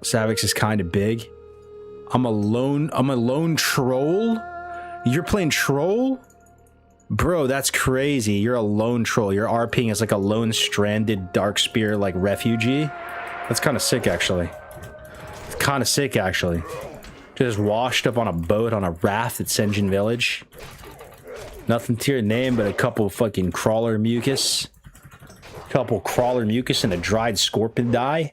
Savix is kind of big. I'm a lone troll. You're playing troll? Bro, that's crazy. You're a lone troll. You're RPing as like a lone stranded dark spear like refugee. That's kind of sick, actually. It's kind of sick, actually. Just washed up on a boat on a raft at Senjin Village. Nothing to your name but a couple fucking crawler mucus. Couple crawler mucus and a dried scorpion dye.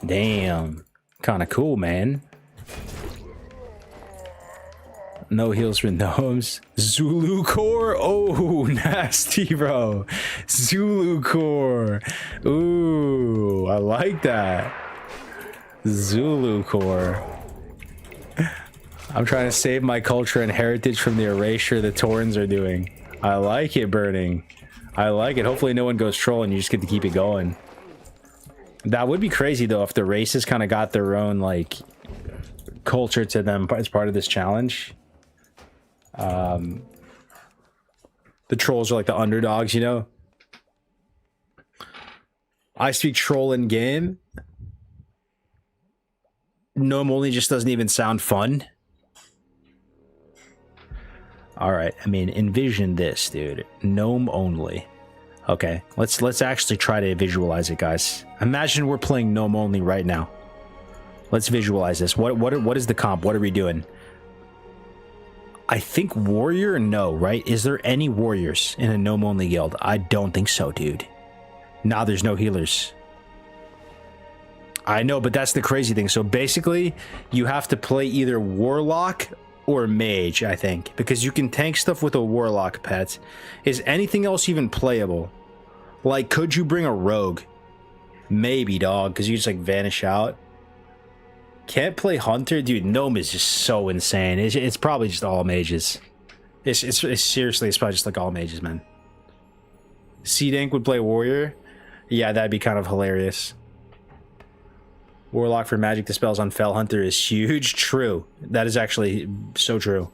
Damn. Kind of cool, man. No heals for gnomes. Zulu core? Oh, nasty, bro. Zulu core. Ooh, I like that. Zulu core. I'm trying to save my culture and heritage from the erasure the Taurens are doing. I like it, Burning. I like it. Hopefully no one goes troll and you just get to keep it going. That would be crazy, though, if the races kind of got their own, like, culture to them as part of this challenge. The trolls are like the underdogs, you know? I speak troll in game. Gnome only just doesn't even sound fun. Alright, I mean, envision this, dude. Gnome only. Okay, let's actually try to visualize it, guys. Imagine we're playing gnome only right now. Let's visualize this. What is the comp? What are we doing? I think warrior, no, right? Is there any warriors in a gnome only guild? I don't think so, dude. Nah, there's no healers. I know, but that's the crazy thing. So basically, you have to play either warlock or mage, I think, because you can tank stuff with a warlock pet. Is anything else even playable? Like, could you bring a rogue? Maybe, dog, because you just like vanish out. Can't play hunter, dude. Gnome is just so insane. It's probably just all mages. It's seriously, it's probably just like all mages, man. C-Dank would play warrior. Yeah, that'd be kind of hilarious. Warlock for magic dispels on Fell Hunter is huge. True. That is actually so true.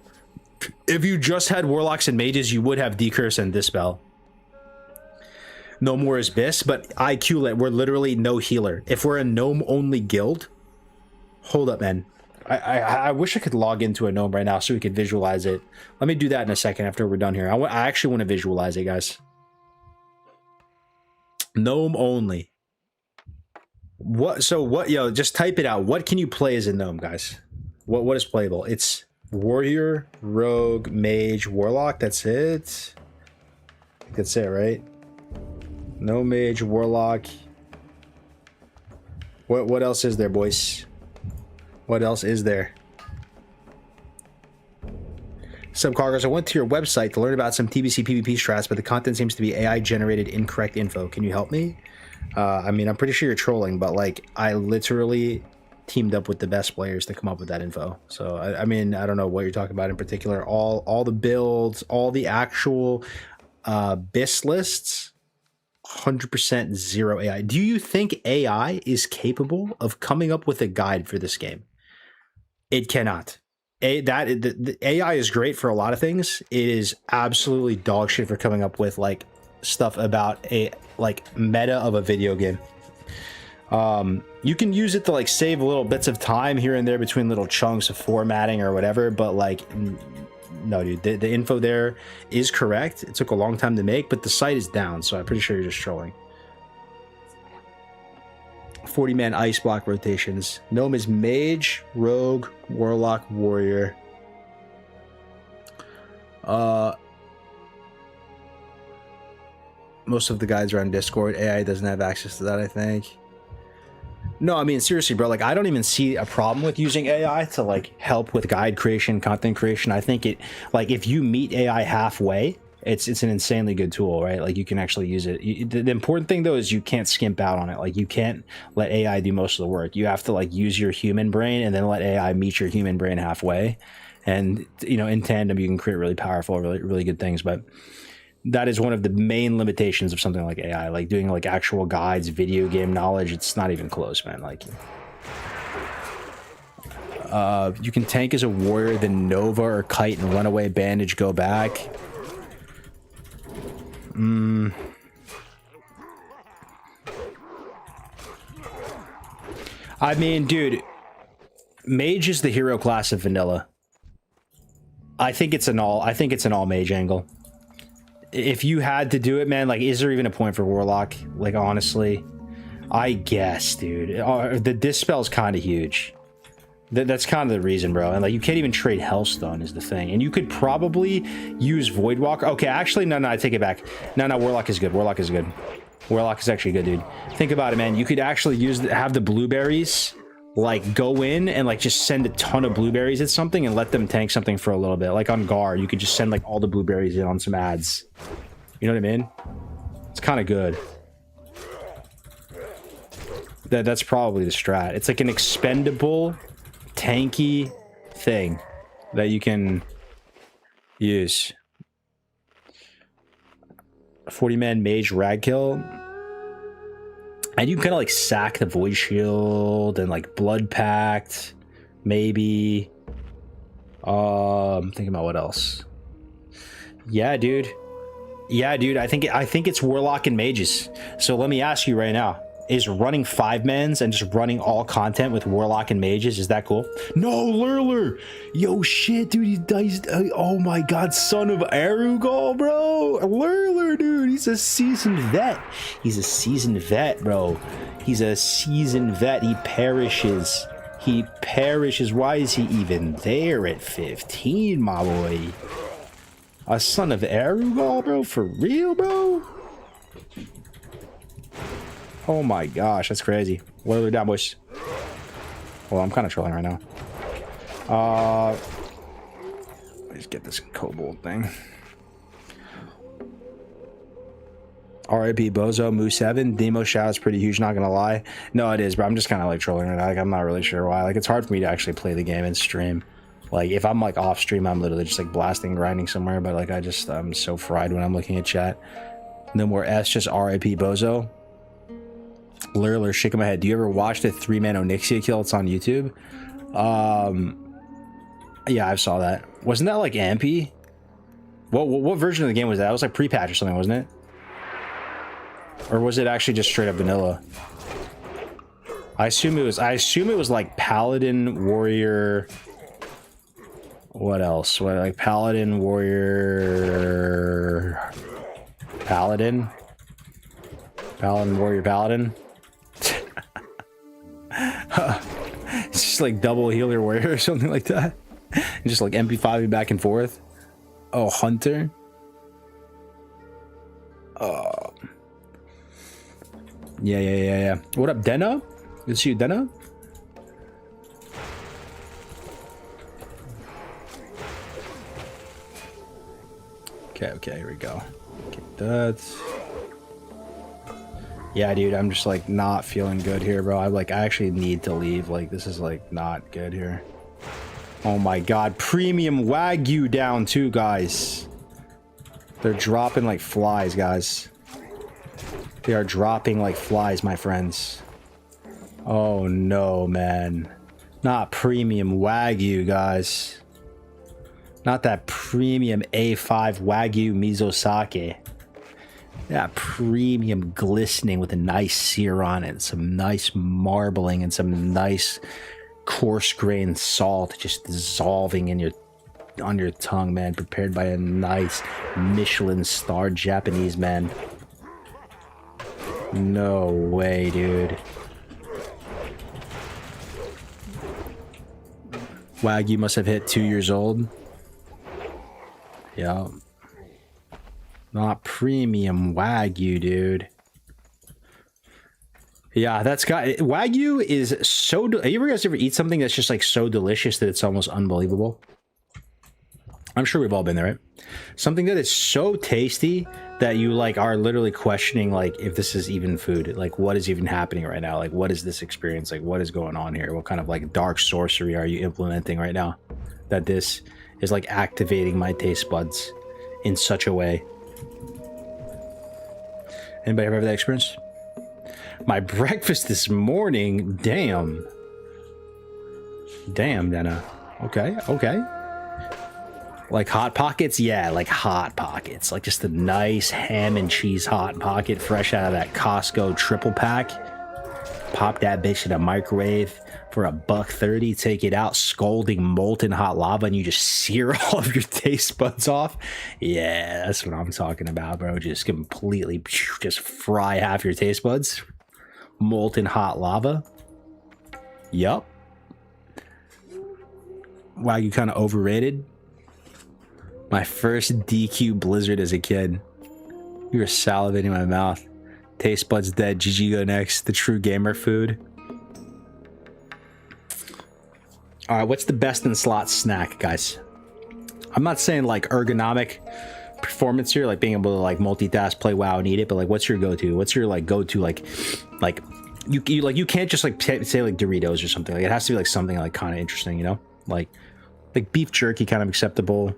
If you just had Warlocks and Mages, you would have Decurse and Dispel. No more is Biss, but IQ, we're literally no healer. If we're a gnome-only guild... Hold up, man. I wish I could log into a gnome right now so we could visualize it. Let me do that in a second after we're done here. I actually want to visualize it, guys. Gnome only. What? So what? Yo, just type it out. What can you play as a gnome, guys? What is playable? It's warrior, rogue, mage, warlock. That's it. I think that's it, right? No mage, warlock. What else is there, boys? What else is there? Subcargos, I went to your website to learn about some TBC PvP strats, but the content seems to be AI generated incorrect info. Can you help me? I mean, I'm pretty sure you're trolling, but like I literally teamed up with the best players to come up with that info. So I mean, I don't know what you're talking about in particular. All the builds, all the actual BIS lists, 100% zero AI. Do you think AI is capable of coming up with a guide for this game? It cannot. The AI is great for a lot of things. It is absolutely dog shit for coming up with like stuff about a like meta of a video game. You can use it to like save little bits of time here and there between little chunks of formatting or whatever, but like no, dude, the info there is correct. It took a long time to make, but the site is down, so I'm pretty sure you're just trolling. 40-man ice block rotations. Gnome is mage, rogue, warlock, warrior. Most of the guides are on Discord. AI doesn't have access to that, I think. No, I mean, seriously, bro, like I don't even see a problem with using AI to like help with guide creation, content creation. I think it, like if you meet AI halfway, it's an insanely good tool, right? Like you can actually use it. The important thing though is you can't skimp out on it. Like you can't let AI do most of the work. You have to like use your human brain and then let AI meet your human brain halfway. And you know, in tandem, you can create really powerful, really good things. But that is one of the main limitations of something like AI, like doing like actual guides, video game knowledge. It's not even close, man. Like you can tank as a warrior, then Nova or Kite and Runaway Bandage go back. I mean, dude, Mage is the hero class of vanilla. I think it's an all mage angle. If you had to do it, man, like, is there even a point for Warlock? Like, honestly, I guess, dude. The dispel is kind of huge. That's kind of the reason, bro. And like, you can't even trade Hellstone is the thing. And you could probably use Voidwalker. Okay, actually, no, I take it back. No, Warlock is good. Warlock is good. Warlock is actually good, dude. Think about it, man. You could actually have the blueberries, like, go in and like just send a ton of blueberries at something and let them tank something for a little bit. Like on Gar, you could just send like all the blueberries in on some ads. You know what I mean? It's kind of good. That's probably the strat. It's like an expendable, tanky thing that you can use. 40-man mage ragkill. And you can kind of like sack the Void Shield and like Blood Pact, maybe. I'm thinking about what else. Yeah, dude. I think it's Warlock and Mages. So let me ask you right now. Is running 5-mans and just running all content with Warlock and Mages, is that cool? No, Lurler! Yo, shit, dude, he dies. Oh my god, son of Arugal, bro! Lurler, dude, he's a seasoned vet. He's a seasoned vet, bro. He's a seasoned vet. He perishes. Why is he even there at 15, my boy? A son of Arugal, bro? For real, bro? Oh my gosh, that's crazy. What are we down, boys? Well, I'm kind of trolling right now. Let's get this kobold thing. RIP Bozo, Moose 7. Demo shout is pretty huge, not gonna lie. No, it is, but I'm just kind of like trolling right now. Like, I'm not really sure why. Like, it's hard for me to actually play the game and stream. Like, if I'm like off stream, I'm literally just like blasting, grinding somewhere. But like, I'm so fried when I'm looking at chat. No more S, just RIP Bozo. Lurler shaking my head. Do you ever watch the 3-man Onyxia kill? It's on YouTube. Yeah, I saw that. Wasn't that like Ampy? What version of the game was that? It was like pre-patch or something, wasn't it? Or was it actually just straight up vanilla? I assume it was like Paladin, Warrior. What else? What, like Paladin, Warrior, Paladin, Warrior, Paladin. It's just like double healer warrior or something like that. And just like MP5 back and forth. Oh, Hunter. Oh. Yeah. What up, Denna? Good to see you, Denna. Okay, here we go. Get that. Yeah, dude, I'm just like not feeling good here, bro. I actually need to leave. Like, this is like not good here. Oh my god, premium Wagyu down too, guys. They're dropping like flies, guys. They are dropping like flies, my friends. Oh no, man. Not premium Wagyu, guys. Not that premium A5 Wagyu miso sake. That premium glistening with a nice sear on it, some nice marbling and some nice coarse grained salt just dissolving in on your tongue, man. Prepared by a nice Michelin starred Japanese man. No way, dude. Wagyu must have hit 2 years old. Yeah. Not premium Wagyu, dude. Yeah, that's got Wagyu is so. You guys ever eat something that's just like so delicious that it's almost unbelievable? I'm sure we've all been there, right? Something that is so tasty that you like are literally questioning like if this is even food. Like, what is even happening right now? Like, what is this experience? Like, what is going on here? What kind of like dark sorcery are you implementing right now that this is like activating my taste buds in such a way? Anybody ever have that experience? My breakfast this morning, damn, Dana. Okay. Like Hot Pockets? Yeah, like Hot Pockets. Like just a nice ham and cheese Hot Pocket fresh out of that Costco triple pack. Pop that bitch in a microwave for $1.30. Take it out, scalding molten hot lava, and you just sear all of your taste buds off. Yeah, that's what I'm talking about, bro. Just completely just fry half your taste buds. Molten hot lava. Yup. Wagyu kind of overrated. My first DQ Blizzard as a kid. You were salivating in my mouth. Taste buds dead. GG go next. The true gamer food. All right, what's the best in slot snack, guys? I'm not saying like ergonomic performance here, like being able to like multitask, play WoW, and eat it, but like, what's your go-to? What's your like go-to like you can't just like say like Doritos or something. Like it has to be like something like kind of interesting, you know? Like beef jerky, kind of acceptable.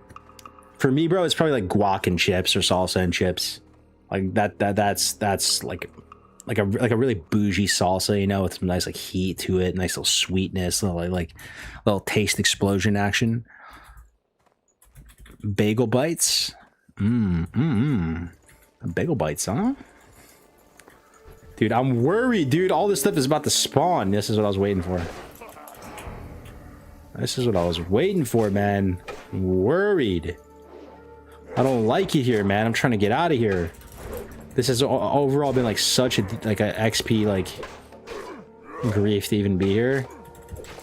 For me, bro, it's probably like guac and chips or salsa and chips. Like that's like a really bougie salsa, you know, with some nice like heat to it, nice little sweetness, little taste explosion action. Bagel bites. Bagel bites, huh? Dude, I'm worried, dude. All this stuff is about to spawn. This is what I was waiting for. This is what I was waiting for, man. I'm worried. I don't like it here, man. I'm trying to get out of here. This has overall been like such a XP like grief to even be here,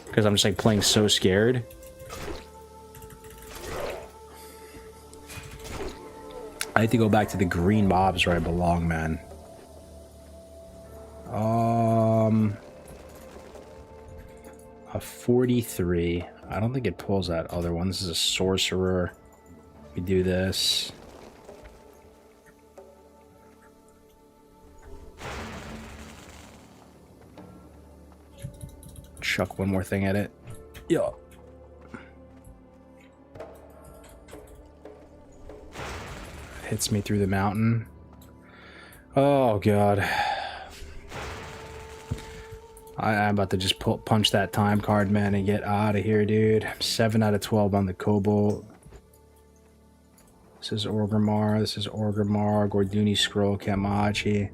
because I'm just like playing so scared. I need to go back to the green mobs where I belong, man. A 43. I don't think it pulls that other one. This is a sorcerer. We do this. Chuck one more thing at it. Yeah. Hits me through the mountain. Oh god. I'm about to just punch that time card, man, and get out of here, dude. I'm 7 out of 12 on the Cobalt. This is Orgrimmar. This is Orgrimmar. Gorduni Scroll. Kamachi.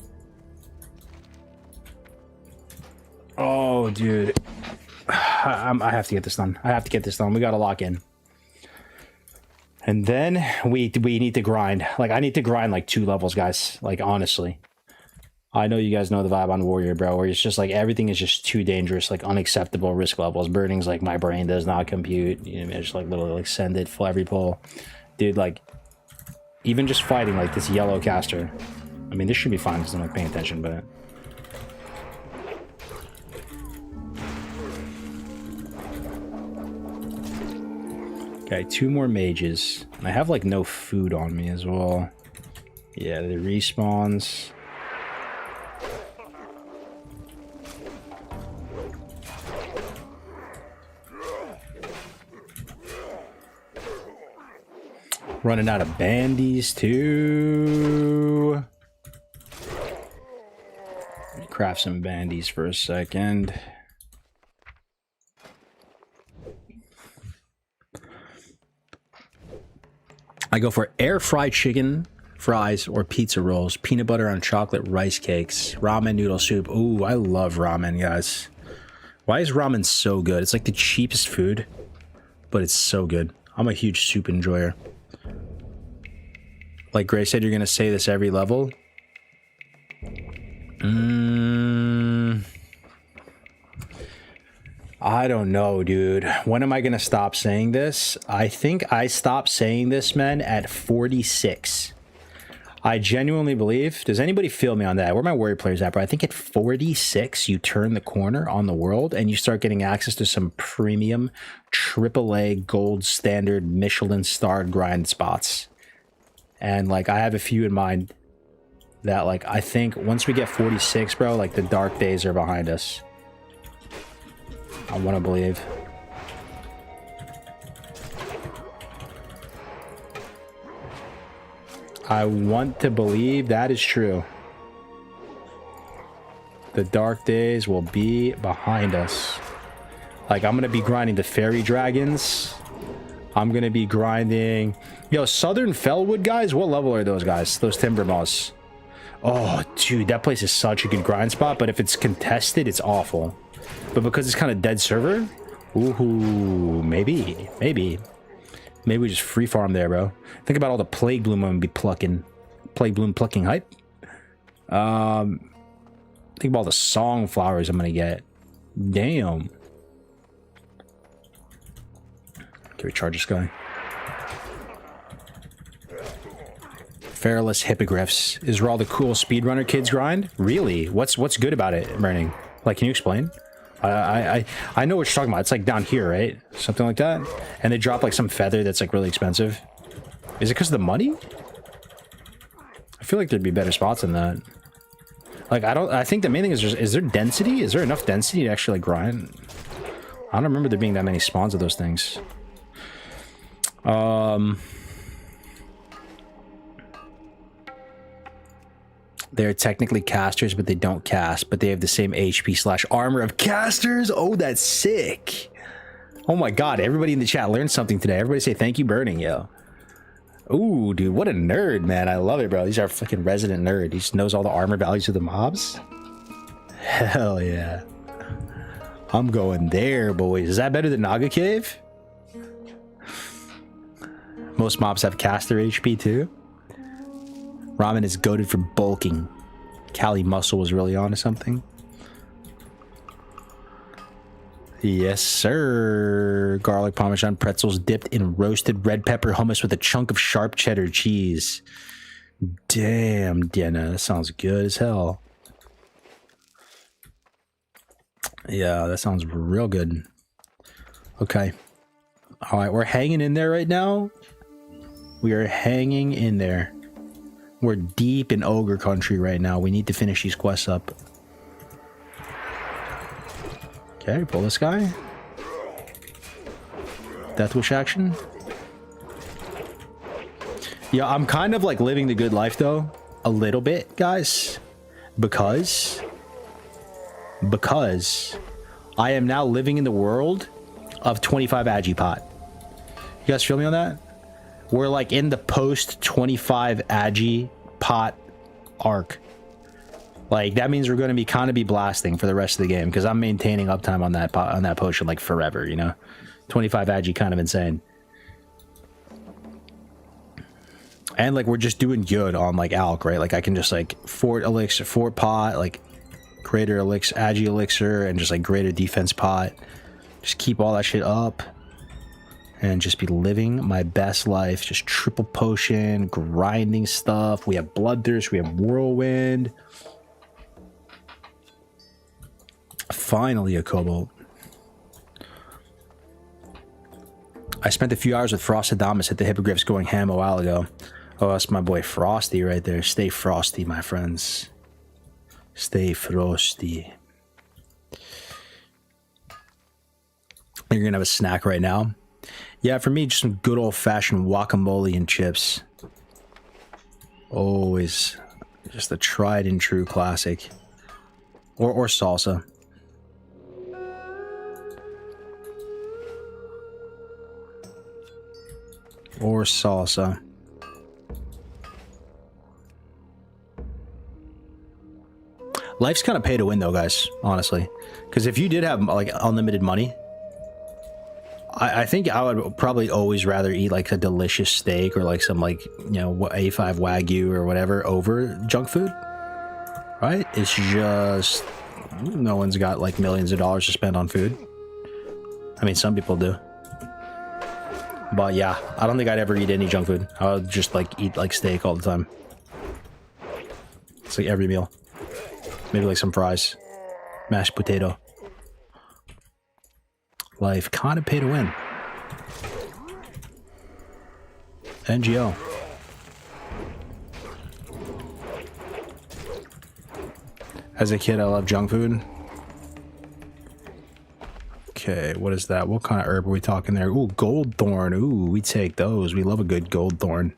Oh, dude. I have to get this done. I have to get this done. We got to lock in. And then we need to grind. Like, I need to grind like 2 levels, guys. Like, honestly. I know you guys know the vibe on Warrior, bro, where it's just like everything is just too dangerous, like unacceptable risk levels. Burning's like my brain does not compute. You know, I just like literally like send it for every pull. Dude, like even just fighting like this yellow caster. I mean, this should be fine because I'm like paying attention, but okay, 2 more mages. And I have like no food on me as well. Yeah, the respawns. Running out of bandies too. Let me craft some bandies for a second. I go for air fried chicken, fries, or pizza rolls, peanut butter on chocolate rice cakes, ramen noodle soup. Ooh, I love ramen, guys. Why is ramen so good? It's like the cheapest food, but it's so good. I'm a huge soup enjoyer. Like Gray said, you're going to say this every level. I don't know, dude. When am I going to stop saying this? I think I stopped saying this, man, at 46. I genuinely believe... Does anybody feel me on that? Where are my warrior players at, bro? I think at 46, you turn the corner on the world and you start getting access to some premium AAA gold standard Michelin starred grind spots. And like I have a few in mind that like I think once we get 46, bro, like the dark days are behind us. I want to believe. I want to believe that is true. The dark days will be behind us. Like I'm going to be grinding the fairy dragons. I'm going to be grinding... Yo, Southern Fellwood, guys? What level are those guys? Those timber moss. Oh, dude, that place is such a good grind spot, but if it's contested, it's awful. But because it's kind of dead server, ooh, maybe we just free farm there, bro. Think about all the Plague Bloom I'm gonna be plucking. Plague Bloom plucking hype. Think about all the song flowers I'm gonna get. Damn. Can we charge this guy? Feralus Hippogriffs is where all the cool speedrunner kids grind. Really? What's good about it, Burning? Like, can you explain? I know what you're talking about. It's like down here, right? Something like that. And they drop like some feather that's like really expensive. Is it because of the money? I feel like there'd be better spots than that. Like I think the main thing is just, is there density? Is there enough density to actually like grind? I don't remember there being that many spawns of those things. They're technically casters, but they don't cast, but they have the same HP / armor of casters. Oh, that's sick. Oh my god, everybody in the chat learned something today. Everybody say thank you, Burning, yo. Ooh, dude, what a nerd, man. I love it, bro. These are fucking resident nerd. He just knows all the armor values of the mobs. Hell yeah. I'm going there, boys. Is that better than Naga Cave? Most mobs have caster HP too. Ramen is goated for bulking. Cali Muscle was really onto something. Yes, sir. Garlic Parmesan pretzels dipped in roasted red pepper hummus with a chunk of sharp cheddar cheese. Damn, Dienna. That sounds good as hell. Yeah, that sounds real good. Okay. All right, we're hanging in there right now. We are hanging in there. We're deep in ogre country right now. We need to finish these quests up. Okay, pull this guy. Death Wish action. Yeah, I'm kind of like living the good life though. A little bit, guys. Because because I am now living in the world of 25 Agipot. You guys feel me on that? We're like in the post 25 Agipot arc. Like that means we're going to be kind of be blasting for the rest of the game because I'm maintaining uptime on that potion like forever, you know. 25 Agi, kind of insane. And like we're just doing good on like Alk, right? Like I can just like Fort Elixir, Fort Pot, like greater Elixir, Agi Elixir, and just like greater defense pot. Just keep all that shit up. And just be living my best life. Just triple potion, grinding stuff. We have Bloodthirst, we have Whirlwind. Finally a Cobalt. I spent a few hours with Frostadamus at the Hippogriffs going ham a while ago. Oh, that's my boy Frosty right there. Stay frosty, my friends. Stay frosty. You're gonna have a snack right now. Yeah, for me, just some good old-fashioned guacamole and chips. Always just a tried and true classic. Or salsa. Or salsa. Life's kind of pay to win though, guys, honestly. Because if you did have like unlimited money, I think I would probably always rather eat like a delicious steak or like some like, you know, A5 Wagyu or whatever over junk food. Right? It's just no one's got like millions of dollars to spend on food. I mean, some people do. But yeah, I don't think I'd ever eat any junk food. I would just like eat like steak all the time. It's like every meal. Maybe like some fries. Mashed potato. Life kind of pay to win. NGO. As a kid, I loved junk food. Okay, what is that? What kind of herb are we talking there? Ooh, gold thorn. Ooh, we take those. We love a good gold thorn.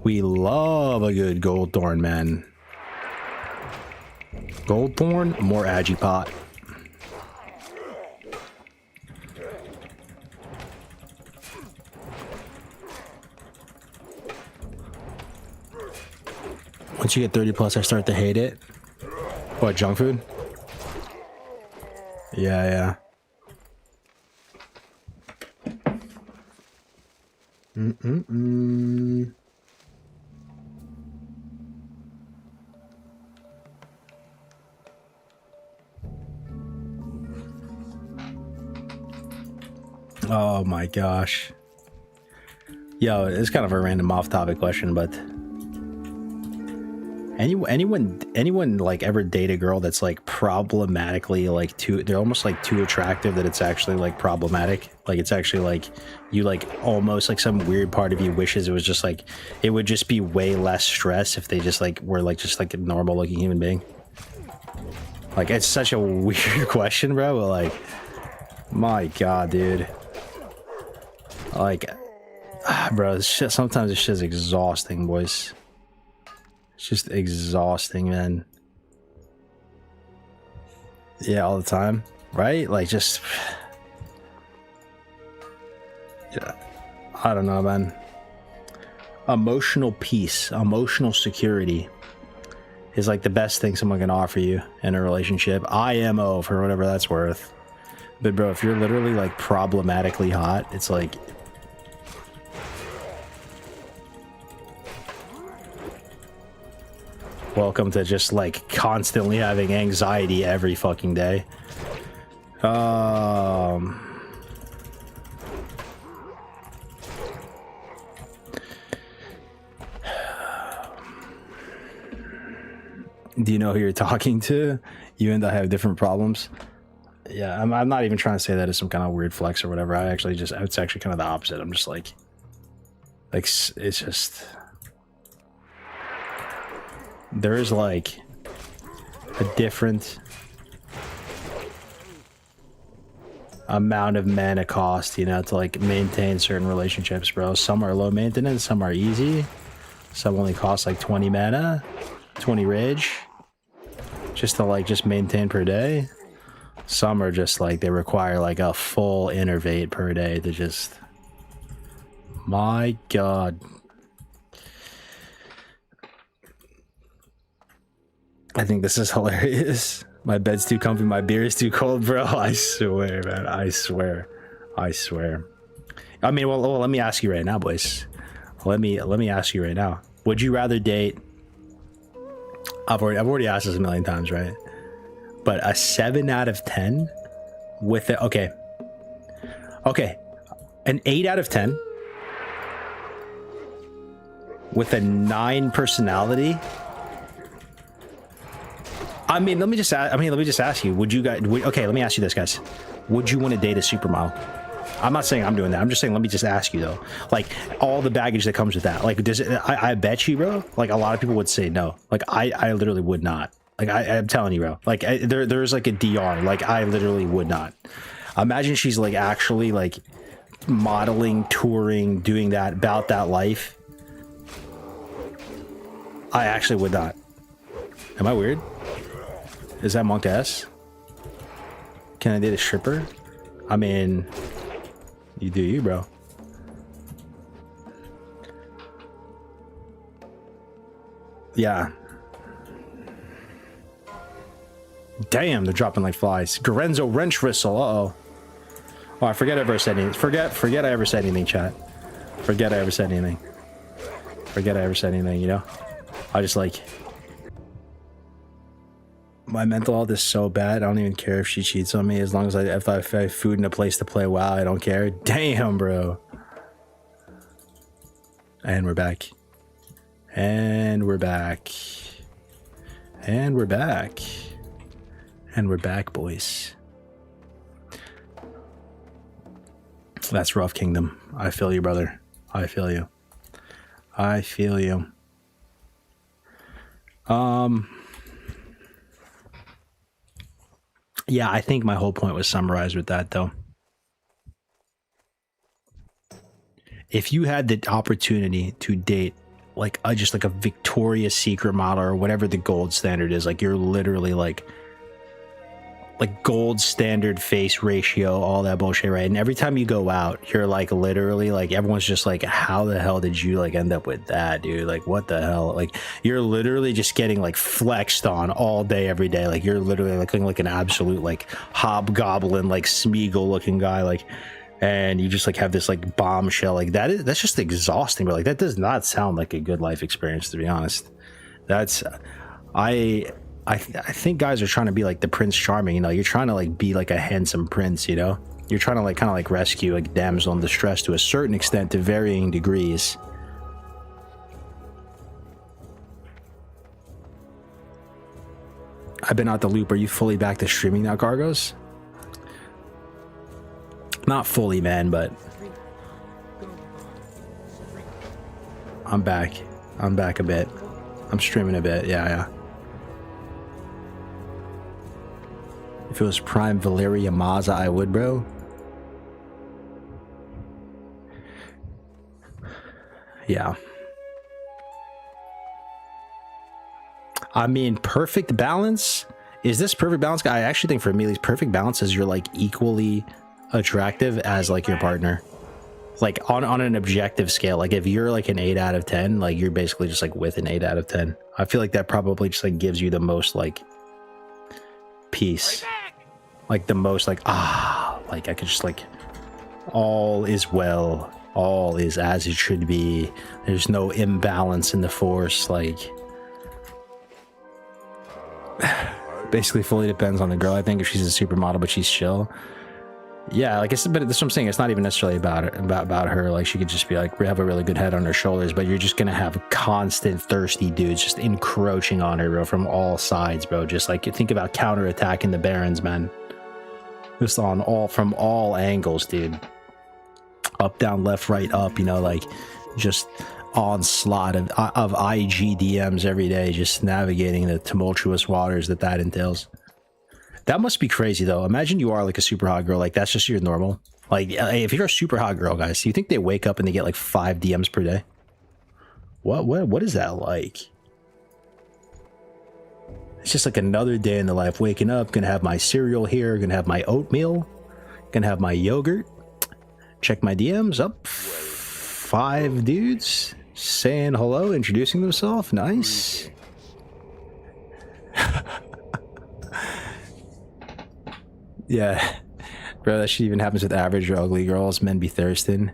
We love a good gold thorn, man. Gold thorn, more Agipot. Once you get 30 plus, I start to hate it. What, junk food? Yeah, yeah. Oh my gosh. Yo, it's kind of a random off-topic question, but anyone like ever date a girl that's like problematically like they're almost like too attractive that it's actually like problematic? Like it's actually like you like almost like some weird part of you wishes it was just like it would just be way less stress if they just like were like just like a normal looking human being. Like it's such a weird question, bro, but like my god, dude. Like bro, this shit, sometimes this shit's exhausting, boys. It's just exhausting, man. Yeah, all the time, right? Like just yeah, I don't know, man. Emotional peace, emotional security is like the best thing someone can offer you in a relationship. IMO for whatever that's worth. But bro, if you're literally like problematically hot, it's like welcome to just like constantly having anxiety every fucking day. Do you know who you're talking to? You and I have different problems. Yeah, I'm not even trying to say that as some kind of weird flex or whatever. It's actually kind of the opposite. I'm just like it's just there is like a different amount of mana cost, you know, to like maintain certain relationships, bro. Some are low maintenance, some are easy. Some only cost like 20 mana, 20 rage. just to like just maintain per day. Some are just like they require like a full innervate per day to just. My God. I think this is hilarious. My bed's too comfy, my beer is too cold, bro. I swear, man. I swear. I mean, well, let me ask you right now, boys. Let me ask you right now. Would you rather date? I've already asked this a million times, right? But a 7 out of 10 with it. Okay, an 8 out of 10 with a 9 personality. I mean, let me just ask you. Would you guys? Okay, let me ask you this, guys. Would you want to date a supermodel? I'm not saying I'm doing that. I'm just saying, let me just ask you though. Like all the baggage that comes with that. Like, does it? I bet you, bro. Like a lot of people would say no. Like I literally would not. Like I'm telling you, bro. Like there's like a DR. Like I literally would not. Imagine she's like actually like modeling, touring, doing that about that life. I actually would not. Am I weird? Is that Monk S? Can I date a stripper? I mean, you do you, bro. Yeah. Damn, they're dropping like flies. Gorenzo wrench whistle. Uh-oh. Oh, I forget I ever said anything. Forget I ever said anything, chat. Forget I ever said anything. Forget I ever said anything, you know? I just like... My mental health is so bad, I don't even care if she cheats on me as long as if I have food and a place to play WoW, I don't care. Damn, bro. And we're back. And we're back. And we're back. And we're back, boys. That's rough, Kingdom. I feel you, brother. I feel you. I feel you. Yeah, I think my whole point was summarized with that, though. If you had the opportunity to date like just like a Victoria's Secret model or whatever the gold standard is, like you're literally like gold standard face ratio, all that bullshit, right? And every time you go out, you're like literally like everyone's just like, how the hell did you like end up with that, dude? Like what the hell? Like you're literally just getting like flexed on all day, every day. Like you're literally looking like an absolute like hobgoblin, like Smeagol looking guy, like, and you just like have this like bombshell like that's just exhausting. But like that does not sound like a good life experience, to be honest. That's I think guys are trying to be like the Prince Charming, you know. You're trying to like be like a handsome prince, you know. You're trying to like kind of like rescue a damsel in distress to a certain extent, to varying degrees. I've been out the loop. Are you fully back to streaming now, Gargos? Not fully, man, but I'm back. I'm back a bit. I'm streaming a bit. Yeah. If it was Prime Valeria Maza, I would, bro. Yeah. I mean, perfect balance. Is this perfect balance? I actually think for me, perfect balance is you're like equally attractive as like your partner. Like on an objective scale. Like if you're like an 8 out of 10, like you're basically just like with an 8 out of 10. I feel like that probably just like gives you the most like peace. Like the most like like I could just like all is well, all is as it should be, there's no imbalance in the force. Like basically fully depends on the girl. I think if she's a supermodel but she's chill, yeah, like it's, but that's what I'm saying, it's not even necessarily about her. Like she could just be like have a really good head on her shoulders, but you're just gonna have constant thirsty dudes just encroaching on her, bro, from all sides, bro. Just like think about counterattacking the Barons, man. Just from all angles, dude. Up, down, left, right, up, you know, like just onslaught of IG DMs every day, just navigating the tumultuous waters that entails. That must be crazy though. Imagine you are like a super hot girl, like that's just your normal. Like if you're a super hot girl, guys, do you think they wake up and they get like 5 DMs per day? What is that like? It's just like another day in the life. Waking up, gonna have my cereal here, gonna have my oatmeal, gonna have my yogurt. Check my DMs up. 5 dudes saying hello, introducing themselves. Nice. Yeah, bro, that shit even happens with average or ugly girls. Men be thirsting.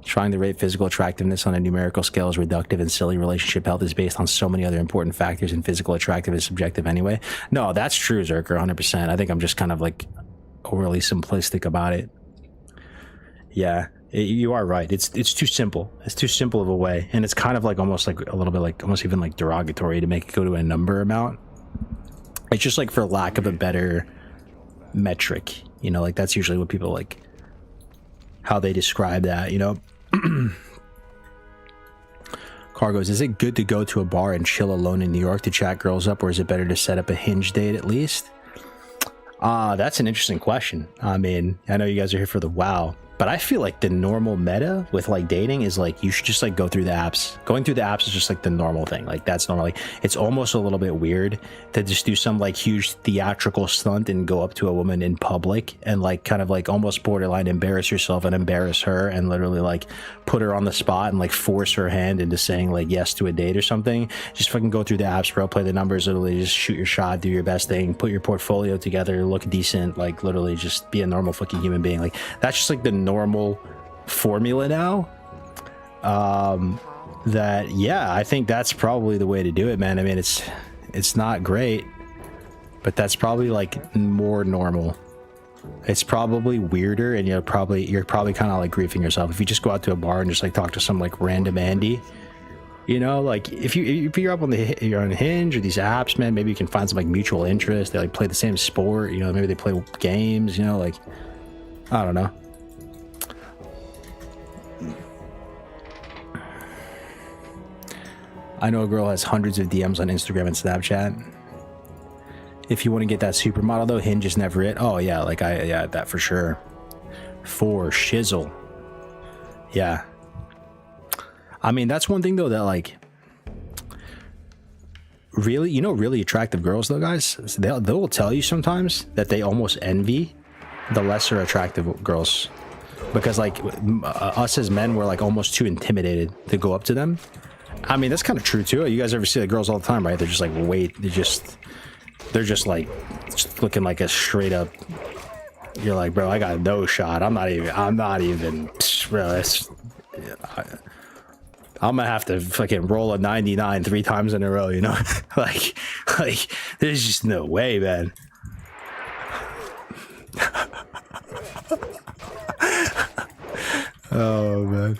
Trying to rate physical attractiveness on a numerical scale is reductive and silly. Relationship health is based on so many other important factors, and physical attractiveness is subjective anyway. No, that's true, Zerker, 100%. I think I'm just kind of like overly simplistic about it. Yeah, you are right. It's too simple. It's too simple of a way, and it's kind of like almost like a little bit like almost even like derogatory to make it go to a number amount. It's just like for lack of a better metric, you know, like that's usually what people like how they describe that, you know. Cargos, is it good to go to a bar and chill alone in New York to chat girls up, or is it better to set up a Hinge date at least? That's an interesting question. I mean, I know you guys are here for the wow, but I feel like the normal meta with like dating is like you should just like go through the apps. Going through the apps is just like the normal thing. Like that's normal. Like it's almost a little bit weird to just do some like huge theatrical stunt and go up to a woman in public and like kind of like almost borderline embarrass yourself and embarrass her and literally like put her on the spot and like force her hand into saying like yes to a date or something. Just fucking go through the apps, bro. Play the numbers. Literally just shoot your shot, do your best thing, put your portfolio together, look decent, like literally just be a normal fucking human being. Like that's just like the normal formula now. That yeah, I think that's probably the way to do it, man. I mean, it's not great, but that's probably like more normal. It's probably weirder, and you're probably kind of like griefing yourself if you just go out to a bar and just like talk to some like random Andy. You know, like if you're up on you're on Hinge or these apps, man, maybe you can find some like mutual interest. They like play the same sport, you know, maybe they play games, you know, like I don't know. I know a girl has hundreds of DMs on Instagram and Snapchat. If you want to get that supermodel though, Hinge is never it. Oh yeah, like yeah, that for sure. For shizzle. Yeah. I mean, that's one thing though that like really, you know, really attractive girls though, guys, they will tell you sometimes that they almost envy the lesser attractive girls because like us as men, we're like almost too intimidated to go up to them. I mean, that's kind of true too. You guys ever see the girls all the time, right? They're just like, they're just like looking like a straight up. You're like, bro, I got no shot. I'm not even, bro. I'm gonna have to fucking roll a 99 3 times in a row, you know? like, there's just no way, man. Oh man.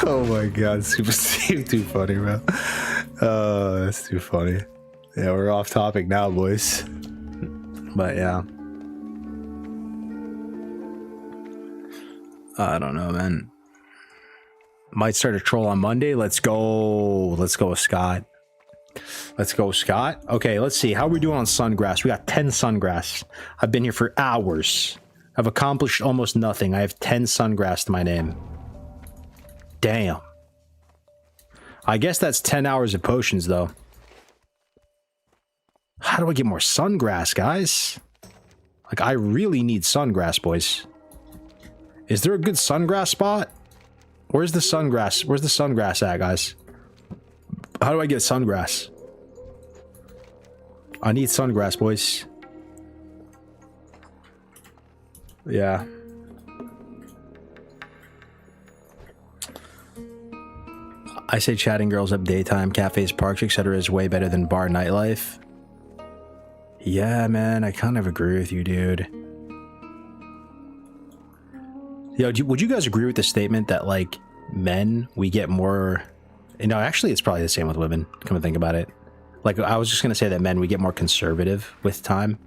Oh my god, Super Steve, too funny, bro. Oh, that's too funny. Yeah, we're off topic now, boys. But yeah. I don't know, man. Might start a troll on Monday. Let's go. Let's go with Scott. Let's go, Scott. Okay, let's see. How are we doing on Sungrass? We got 10 Sungrass. I've been here for hours. I've accomplished almost nothing. I have 10 Sungrass to my name. Damn. I guess that's 10 hours of potions, though. How do I get more Sungrass, guys? Like, I really need Sungrass, boys. Is there a good Sungrass spot? Where's the Sungrass? Where's the Sungrass at, guys? How do I get Sungrass? I need Sungrass, boys. Yeah. I say chatting girls up daytime, cafes, parks, etc. is way better than bar nightlife. Yeah, man, I kind of agree with you, dude. Yo, would you guys agree with the statement that, like, men, we get more... You know, actually, it's probably the same with women, come to think about it. Like, I was just going to say that men, we get more conservative with time.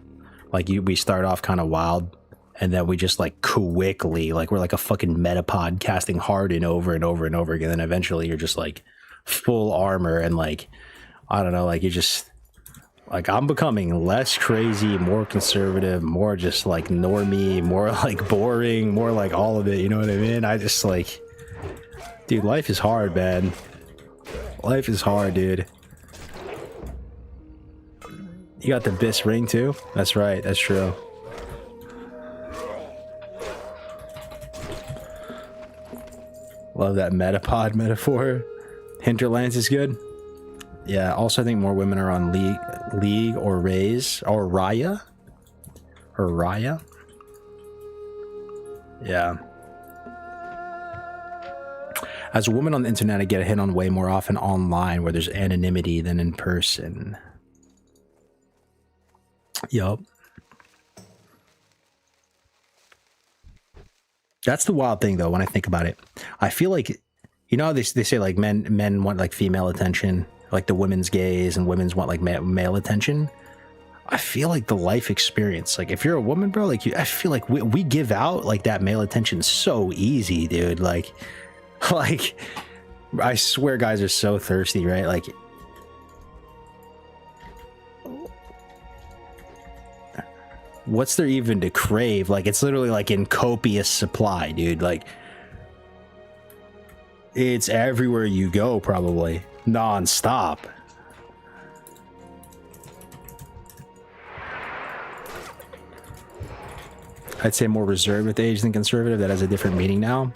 Like, we start off kind of wild, and then we just, like, quickly, like, we're like a fucking metapod casting hard and over and over and over again. And eventually, you're just, like, full armor and, like, I don't know, like, you just... Like, I'm becoming less crazy, more conservative, more just like normie, more like boring, more like all of it, you know what I mean? I just like, dude, life is hard, man. Life is hard, dude. You got the Biss ring too? That's right, that's true. Love that Metapod metaphor. Hinterlands is good. Yeah, also I think more women are on League or Raze or Raya. Or Raya. Yeah. As a woman on the internet, I get hit on way more often online where there's anonymity than in person. Yup. That's the wild thing, though, when I think about it. I feel like, you know, they say like men want like female attention, like the women's gaze, and women's want like male attention. I feel like the life experience, like if you're a woman, bro, like I feel like we give out like that male attention so easy, dude. Like I swear guys are so thirsty, right? Like, what's there even to crave? Like, it's literally like in copious supply, dude. Like, it's everywhere you go, probably non-stop. I'd say more reserved with age than conservative. That has a different meaning now.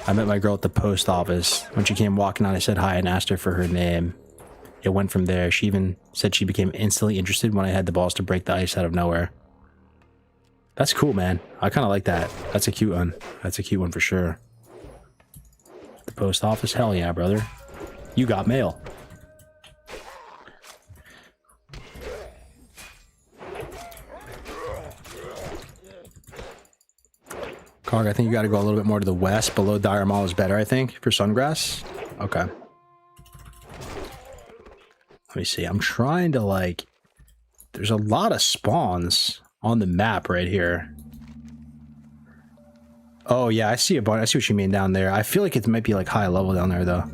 I met my girl at the post office. When she came walking out, I said hi and asked her for her name. It went from there. She even said she became instantly interested when I had the balls to break the ice out of nowhere. That's cool, man. I kind of like that. That's a cute one. That's a cute one for sure. The post office? Hell yeah, brother. You got mail. Karg, I think you got to go a little bit more to the west. Below Dire Mall is better, I think, for Sungrass. Okay. Let me see. I'm trying to, like... There's a lot of spawns on the map right here. Oh, yeah, I see a bunch. I see what you mean down there. I feel like it might be, like, high level down there, though.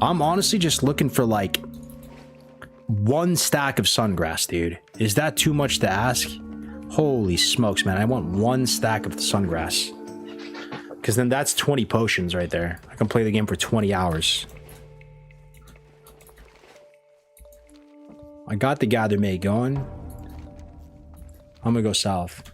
I'm honestly just looking for, like, one stack of Sungrass, dude. Is that too much to ask? Holy smokes, man. I want one stack of the Sungrass. Because then that's 20 potions right there. I can play the game for 20 hours. I got the Gather Mate going. I'm gonna go south.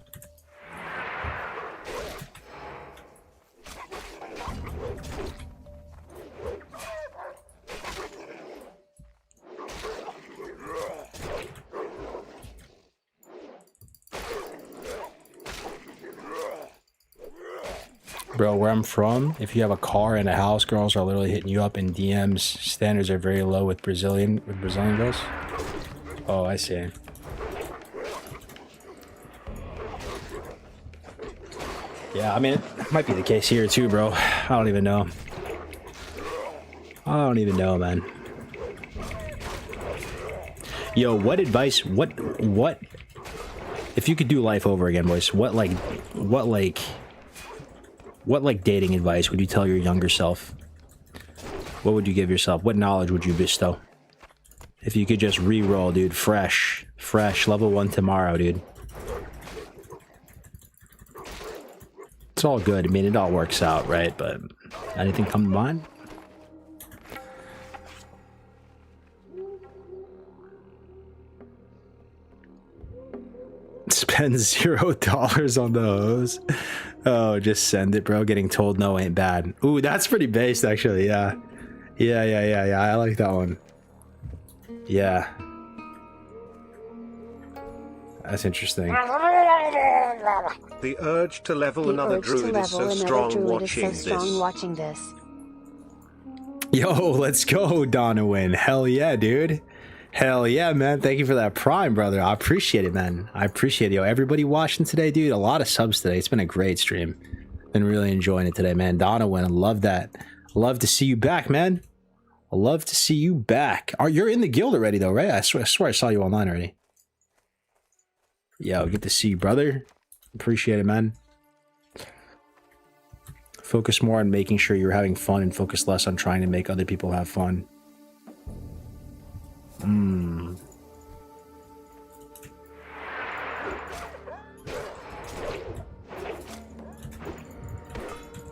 Bro, where I'm from, if you have a car and a house, girls are literally hitting you up in DMs. Standards are very low with Brazilian girls. Oh, I see. Yeah, I mean, it might be the case here too, bro. I don't even know. I don't even know, man. Yo, what advice, what, if you could do life over again, boys, what dating advice would you tell your younger self? What would you give yourself? What knowledge would you bestow? If you could just re-roll, dude, fresh, level 1 tomorrow, dude. It's all good. I mean, it all works out, right? But anything come to mind? Spend $0 on the hose. Oh, just send it, bro. Getting told no ain't bad. Ooh, that's pretty based, actually. Yeah. Yeah. I like that one. Yeah. That's interesting. The urge to level another druid is so strong watching this. Yo, let's go, Donowin. Hell yeah, dude. Hell yeah, man. Thank you for that prime, brother. I appreciate it, man. I appreciate it. Yo, everybody watching today, dude. A lot of subs today. It's been a great stream. Been really enjoying it today, man. Donowin, I love that. Love to see you back, man. I love to see you back. You're in the guild already, though, right? I swear I saw you online already. Yo, good to see you, brother. Appreciate it, man. Focus more on making sure you're having fun and focus less on trying to make other people have fun.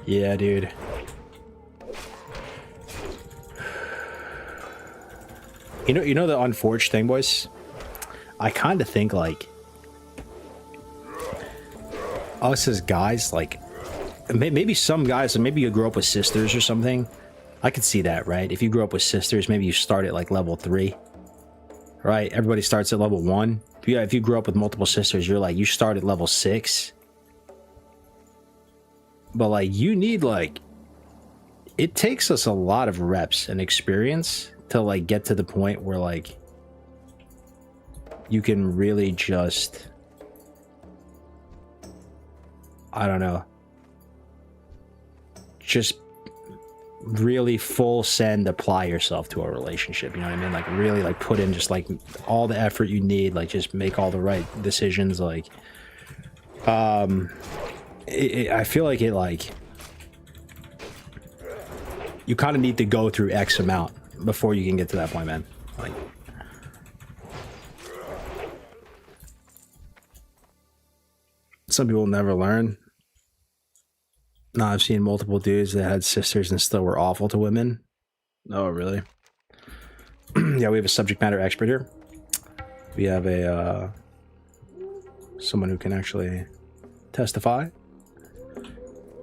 Yeah, dude. You know the unfortunate thing, boys? I kind of think like us as guys, like maybe some guys, and maybe you grew up with sisters or something. I could see that, right? If you grew up with sisters, maybe you start at like level 3, right? Everybody starts at level 1. Yeah, if you grew up with multiple sisters, you're like, you start at level 6. But like, you need like, it takes us a lot of reps and experience to like get to the point where like you can really just, I don't know, just really full send apply yourself to a relationship, you know what I mean? Like really like put in just like all the effort you need, like just make all the right decisions. Like I feel like it, like you kind of need to go through X amount before you can get to that point, man. Like some people never learn. No, I've seen multiple dudes that had sisters and still were awful to women. Oh, really? Yeah, we have a subject matter expert here. We have a someone who can actually testify.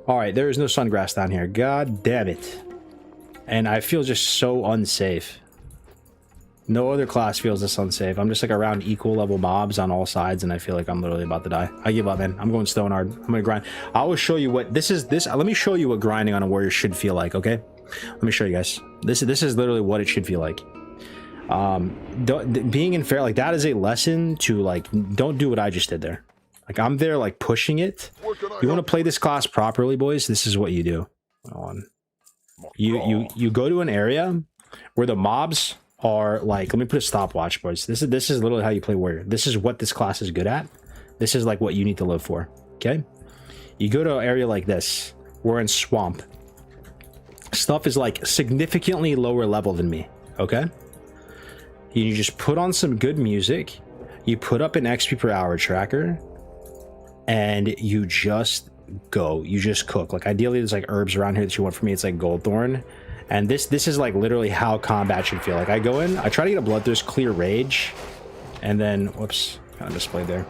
All right, there is no sungrass down here. God damn it. And I feel just so unsafe. No other class feels this unsafe. I'm just like around equal level mobs on all sides, and I feel like I'm literally about to die. I give up, man. I'm going stone hard. I'm gonna grind. I will show you what this is. Let me show you what grinding on a warrior should feel like, okay? Let me show you guys. This is literally what it should feel like. Being in fair, like that is a lesson to like, don't do what I just did there. Like I'm there like pushing it. You want to play this class properly, boys? This is what you do. Hold on. You go to an area where the mobs are like, let me put a stopwatch, boys. This is literally how you play warrior. This is what this class is good at. This is like what you need to live for. Okay, you go to an area like this. We're in swamp. Stuff is like significantly lower level than me. Okay, you just put on some good music. You put up an XP per hour tracker, and you just go. You just cook. Like ideally, there's like herbs around here that you want. For me, it's like Goldthorn. And this is like literally how combat should feel. Like I go in, I try to get a bloodthirst, clear rage, and then whoops, kind of misplayed there.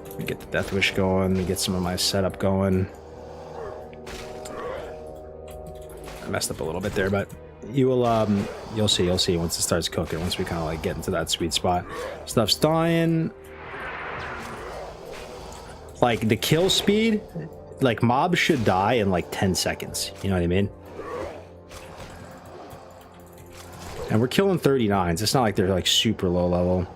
Let me get the Death Wish going, get some of my setup going. I messed up a little bit there, but you will you'll see once it starts cooking, once we kind of like get into that sweet spot. Stuff's dying. Like the kill speed, like mobs should die in like 10 seconds. You know what I mean? And we're killing 39s. It's not like they're like super low level.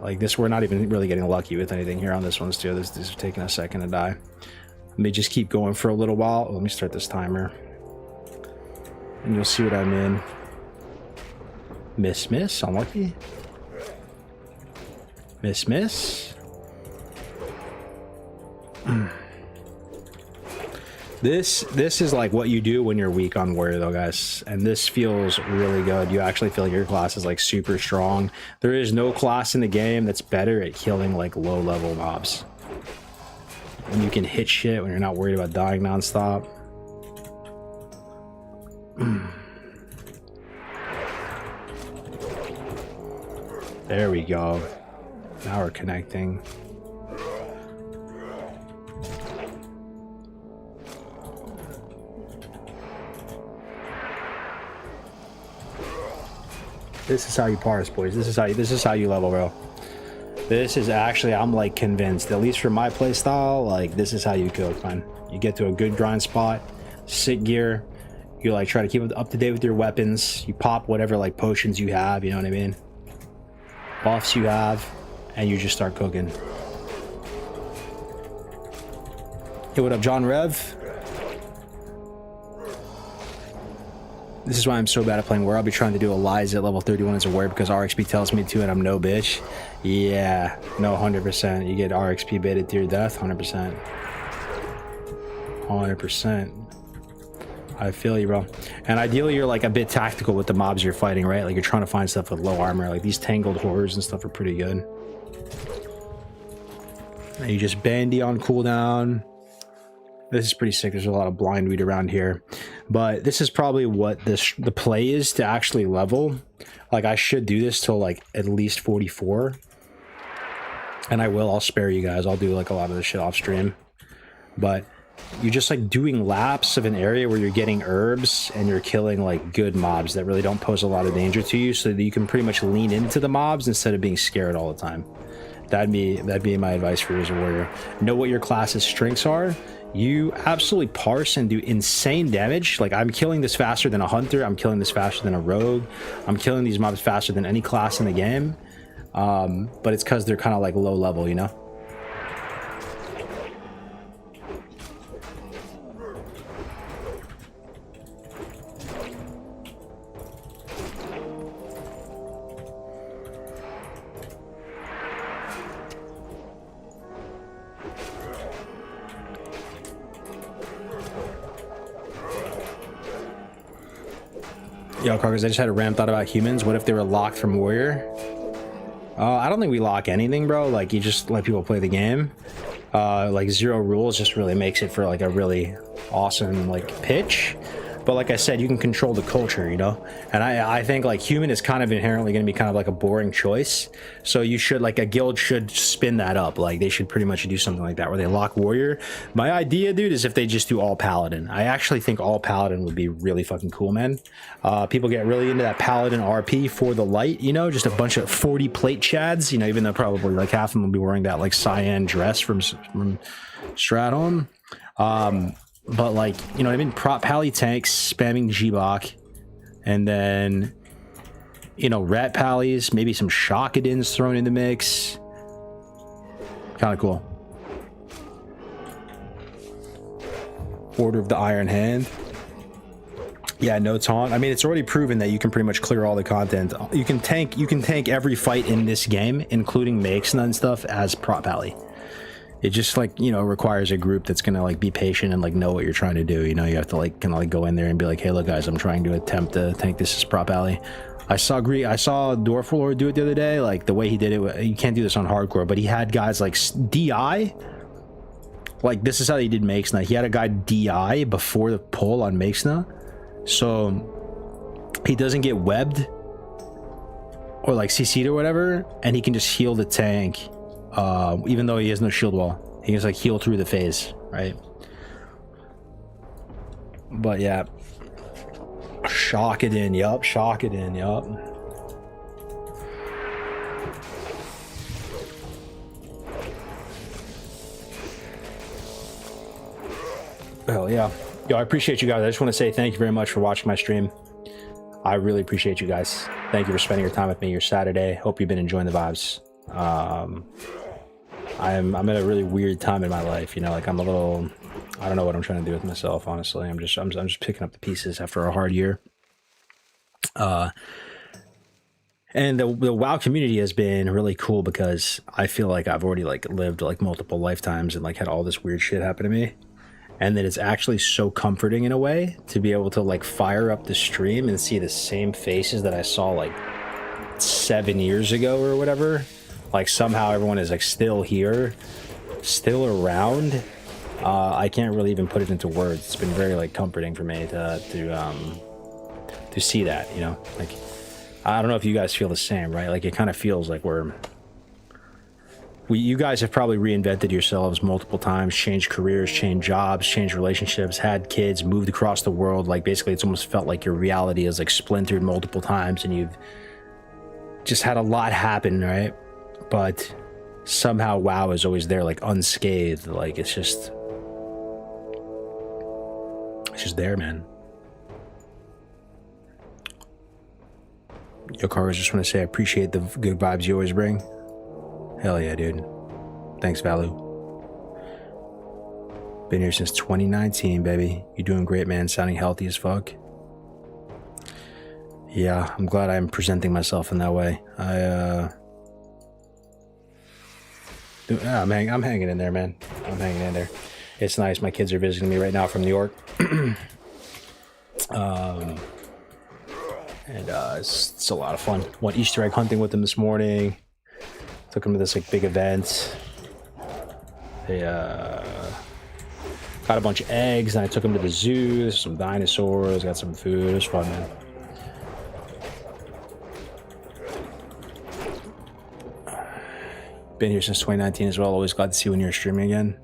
Like this, we're not even really getting lucky with anything here on this one too. This is taking a second to die. Let me just keep going for a little while. Let me start this timer. And you'll see what I'm in. Miss, unlucky. Miss. This is like what you do when you're weak on warrior though, guys, and this feels really good. You actually feel like your class is like super strong. There is no class in the game that's better at killing like low level mobs. And you can hit shit when you're not worried about dying nonstop. There we go. Now we're connecting. This is how you parse, boys. This is how you level, bro. This is actually, I'm like convinced, at least for my play style, like this is how you cook, man. You get to a good grind spot, sit gear, you like try to keep up to date with your weapons, you pop whatever like potions you have, you know what I mean? Buffs you have, and you just start cooking. Hey, what up, John Rev? This is why I'm so bad at playing warrior. I'll be trying to do Eliza at level 31 as a warrior because RXP tells me to and I'm no bitch. Yeah, no, 100%. You get RXP baited to your death, 100%. 100%. I feel you, bro. And ideally, you're like a bit tactical with the mobs you're fighting, right? Like you're trying to find stuff with low armor. Like these tangled horrors and stuff are pretty good. And you just bandy on cooldown. This is pretty sick. There's a lot of blind weed around here, but this is probably what the play is to actually level. Like I should do this till like at least 44, and I'll spare you guys. I'll do like a lot of this shit off stream, but you're just like doing laps of an area where you're getting herbs and you're killing like good mobs that really don't pose a lot of danger to you, so that you can pretty much lean into the mobs instead of being scared all the time. That'd be my advice for you as a warrior. Know what your class's strengths are. You absolutely parse and do insane damage. Like I'm killing this faster than a hunter. I'm killing this faster than a rogue. I'm killing these mobs faster than any class in the game. But it's because they're kind of like low level, you know? Yo, Cargos, I just had a random thought about humans. What if they were locked from warrior? I don't think we lock anything, bro. Like, you just let people play the game. Like, zero rules just really makes it for, like, a really awesome, like, pitch. But like I said, you can control the culture, you know? And I think, like, human is kind of inherently going to be kind of like a boring choice. So you should, like, a guild should spin that up. Like, they should pretty much do something like that where they lock warrior. My idea, dude, is if they just do all paladin. I actually think all paladin would be really fucking cool, man. People get really into that paladin RP for the light, you know? Just a bunch of 40 plate chads, you know, even though probably, like, half of them will be wearing that, like, cyan dress from Stratholme. But like, you know what I mean? Prop pally tanks, spamming G-Bok, and then, you know, rat pallies, maybe some Shockadins thrown in the mix. Kind of cool. Order of the Iron Hand. Yeah, no taunt. I mean, it's already proven that you can pretty much clear all the content. You can tank every fight in this game, including Makesna and stuff, as prop pally. It just, like, you know, requires a group that's gonna, like, be patient and, like, know what you're trying to do. You know, you have to, like, kind of, like, go in there and be like, hey, look, guys, I'm trying to attempt to tank this as prop alley. I saw Dwarf Lord do it the other day. Like, the way he did it, you can't do this on hardcore, but he had guys, like, DI. Like, this is how he did Makesna. He had a guy DI before the pull on Makesna, so he doesn't get webbed or, like, CC'd or whatever, and he can just heal the tank. Even though he has no shield wall, he can just like heal through the phase, right? But yeah, Shockadin, yup, Shockadin, yup. Hell yeah. Yo, I appreciate you guys. I just want to say thank you very much for watching my stream. I really appreciate you guys. Thank you for spending your time with me your Saturday. Hope you've been enjoying the vibes. I'm at a really weird time in my life, you know, like I'm a little, I don't know what I'm trying to do with myself, honestly. I'm just picking up the pieces after a hard year. And the WoW community has been really cool because I feel like I've already like lived like multiple lifetimes and like had all this weird shit happen to me. And that it's actually so comforting in a way to be able to like fire up the stream and see the same faces that I saw like 7 years ago or whatever. Like somehow everyone is like still here, still around. I can't really even put it into words. It's been very like comforting for me to see that, you know. Like I don't know if you guys feel the same, right? Like it kind of feels like you guys have probably reinvented yourselves multiple times, changed careers, changed jobs, changed relationships, had kids, moved across the world. Like basically it's almost felt like your reality is like splintered multiple times and you've just had a lot happen, right? But somehow WoW is always there, like unscathed. Like it's just there, man. Yo, Carlos, just want to say I appreciate the good vibes you always bring. Hell yeah, dude. Thanks, Valu. Been here since 2019, baby. You're doing great, man. Sounding healthy as fuck. Yeah, I'm glad I'm presenting myself in that way. I'm hanging in there, man. I'm hanging in there. It's nice. My kids are visiting me right now from New York. It's a lot of fun. Went Easter egg hunting with them this morning. Took them to this like big event. They got a bunch of eggs, and I took them to the zoo. There's some dinosaurs. Got some food. It was fun, man. Been here since 2019 as well. Always glad to see when you're streaming again.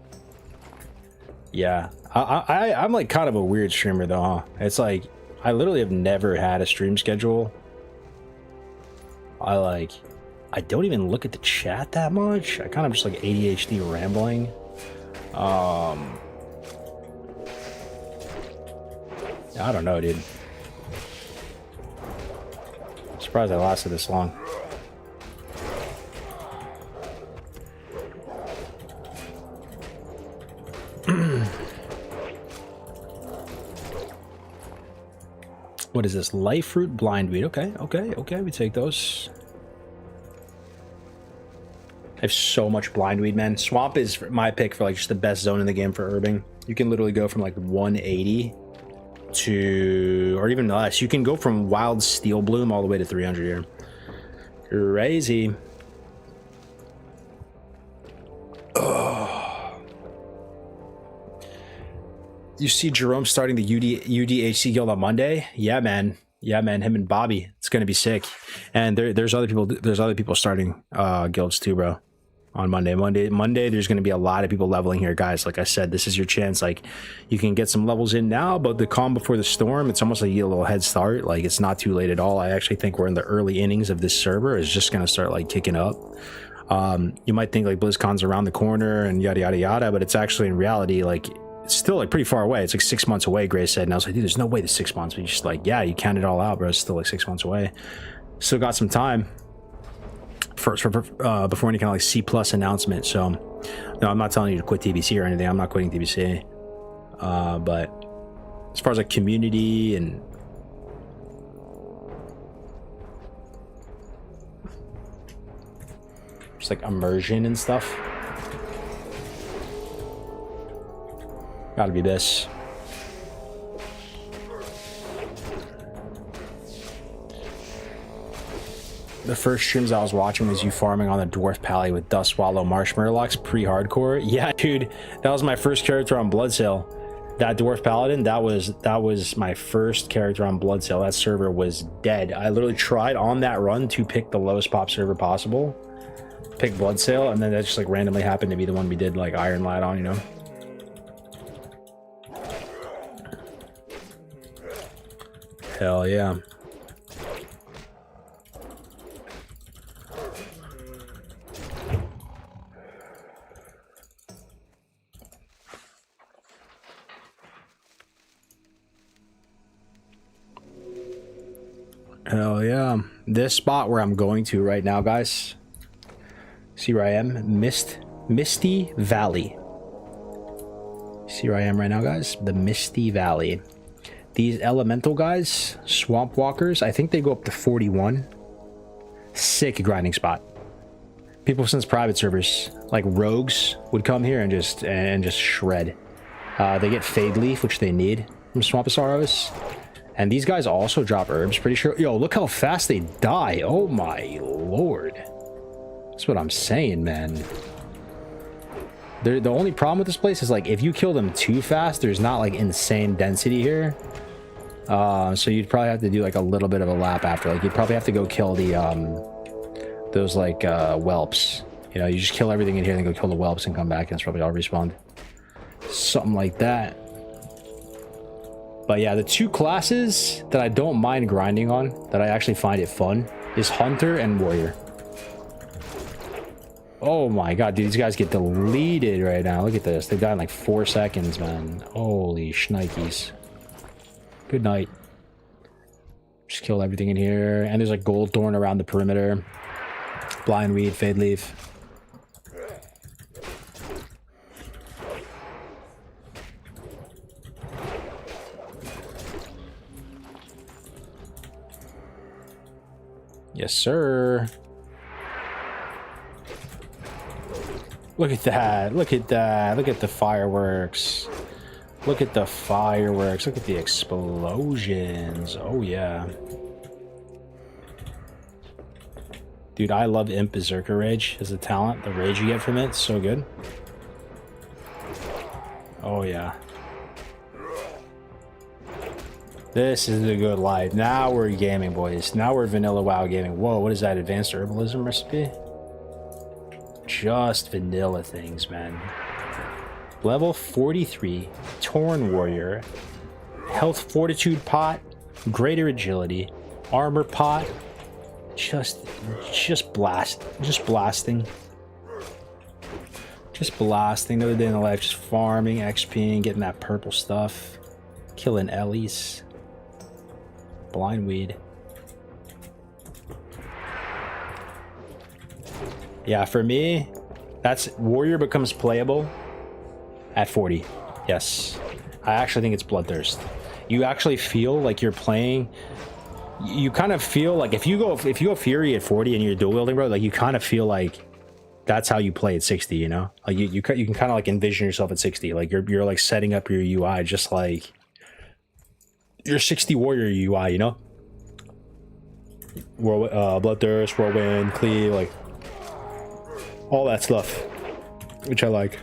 Yeah, I'm like kind of a weird streamer though, huh? It's like I literally have never had a stream schedule. I don't even look at the chat that much. I kind of just like ADHD rambling. I don't know, dude. I'm surprised I lasted this long. What is this? Life fruit blindweed. Okay. We take those. I have so much blindweed, man. Swamp is my pick for like just the best zone in the game for herbing. You can literally go from like 180 to, or even less. You can go from wild steel bloom all the way to 300 here. Crazy. You see Jerome starting the UDHC guild on Monday? Yeah, man. Him and Bobby. It's gonna be sick. And there's other people. There's other people starting guilds too, bro. On Monday. There's gonna be a lot of people leveling here, guys. Like I said, this is your chance. Like you can get some levels in now, but the calm before the storm. It's almost like you get a little head start. Like it's not too late at all. I actually think we're in the early innings of this server. It's just gonna start like kicking up. You might think like BlizzCon's around the corner and yada yada yada, but it's actually in reality like. It's still like pretty far away. It's like 6 months away, Gray said. And I was like, dude, there's no way this 6 months. But he's just like, yeah, you count it all out, bro. It's still like 6 months away. Still got some time before any kind of like C+ announcement. So, no, I'm not telling you to quit TBC or anything. I'm not quitting TBC. But as far as like community and just like immersion and stuff. Gotta be this. The first streams I was watching was you farming on the Dwarf Pally with Dust Swallow Marsh Murlocs pre-hardcore. Yeah, dude, that was my first character on Bloodsail. That Dwarf Paladin, that was my first character on Bloodsail. That server was dead. I literally tried on that run to pick the lowest pop server possible, pick Bloodsail, and then that just like randomly happened to be the one we did like Iron Lad on, you know. Hell yeah. Hell yeah. This spot where I'm going to right now, guys. See where I am? Misty Valley. See where I am right now, guys? The Misty Valley. These elemental guys, swamp walkers, I think they go up to 41. Sick grinding spot. People since private servers, like rogues, would come here and just shred. They get Fade Leaf, which they need from Swamposaurus. And these guys also drop herbs, pretty sure. Yo, look how fast they die. Oh my lord. That's what I'm saying, man. The only problem with this place is like if you kill them too fast, there's not like insane density here. So you'd probably have to do like a little bit of a lap after. Like you'd probably have to go kill the those like whelps. You know, you just kill everything in here and then go kill the whelps and come back and it's probably all respawned. Something like that. But yeah, the two classes that I don't mind grinding on, that I actually find it fun, is Hunter and Warrior. Oh my god, dude, these guys get deleted right now. Look at this. They died in like 4 seconds, man. Holy shnikes. Good night. Just killed everything in here. And there's like gold thorn around the perimeter. Blind weed, fade leaf. Yes, sir. Look at that. Look at that. Look at the fireworks. Look at the fireworks. Look at the explosions. Oh, yeah. Dude, I love Imp Berserker Rage as a talent. The rage you get from it, so good. Oh, yeah. This is a good life. Now we're gaming, boys. Now we're vanilla WoW gaming. Whoa, what is that? Advanced herbalism recipe? Just vanilla things, man. Level 43, Torn Warrior, Health Fortitude Pot, Greater Agility, Armor Pot, just blasting. Just blasting. Another day in the life, just farming, XP, and getting that purple stuff. Killing Ellies. Blind Weed. Yeah, for me, that's Warrior becomes playable at 40. Yes. I actually think it's Bloodthirst. You actually feel like you're playing. You kind of feel like if you go Fury at 40 and you're dual wielding, bro, like you kind of feel like that's how you play at 60, you know? Like you can kind of like envision yourself at 60. Like you're like setting up your UI just like your 60 Warrior UI, you know? Bloodthirst, Whirlwind, Cleave, like all that stuff, which I like.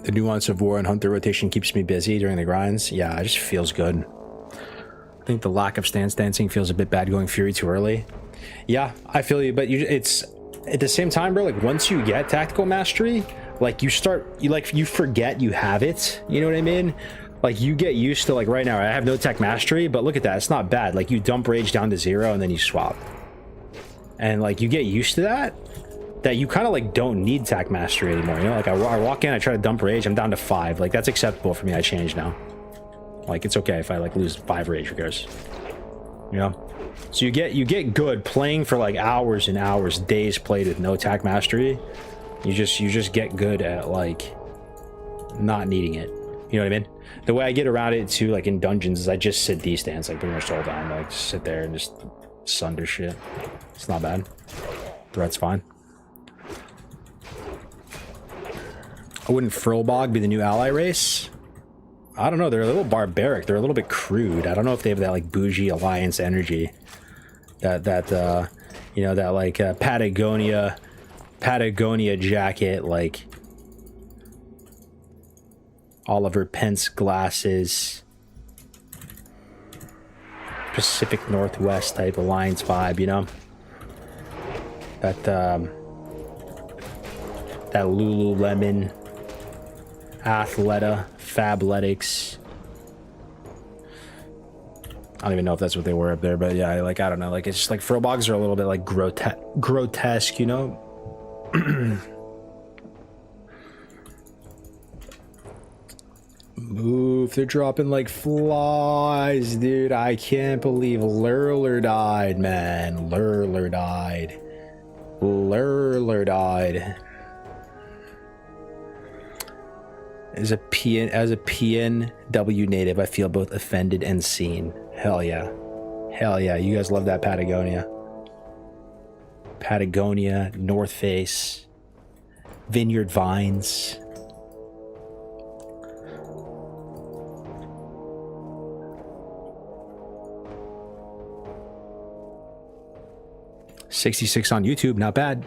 The nuance of War and Hunter rotation keeps me busy during the grinds. Yeah, it just feels good. I think the lack of stance dancing feels a bit bad going Fury too early. Yeah, I feel you, but it's at the same time, bro, like once you get tactical mastery, like you forget you have it, you know what I mean? Like you get used to, like right now I have no tech mastery, but look at that, it's not bad. Like you dump rage down to 0 and then you swap, and like you get used to that you kind of like don't need tech mastery anymore, you know? Like I walk in, I try to dump rage, I'm down to 5. Like that's acceptable for me. I changed now. Like it's okay if I like lose 5 rage, who cares, you know? So you get good playing for like hours and hours, days played with no attack mastery. You just get good at like not needing it. You know what I mean? The way I get around it too, like in dungeons, is I just sit D-stance like pretty much the whole time. Like just sit there and just sunder shit. It's not bad. Threat's fine. Wouldn't Frillbog be the new ally race? I don't know. They're a little barbaric. They're a little bit crude. I don't know if they have that like bougie alliance energy. That you know, that like Patagonia jacket, like Oliver Pence glasses, Pacific Northwest type alliance vibe, you know? That Lululemon, Athleta, Fabletics. I don't even know if that's what they were up there, but yeah, like I don't know, like it's just like Frillbogs are a little bit like grotesque, you know. Move, they're dropping like flies, dude. I can't believe Lurler died, man. Lurler died. As a PNW native, I feel both offended and seen. Hell yeah. Hell yeah. You guys love that Patagonia. Patagonia, North Face, Vineyard Vines. $66 on YouTube. Not bad.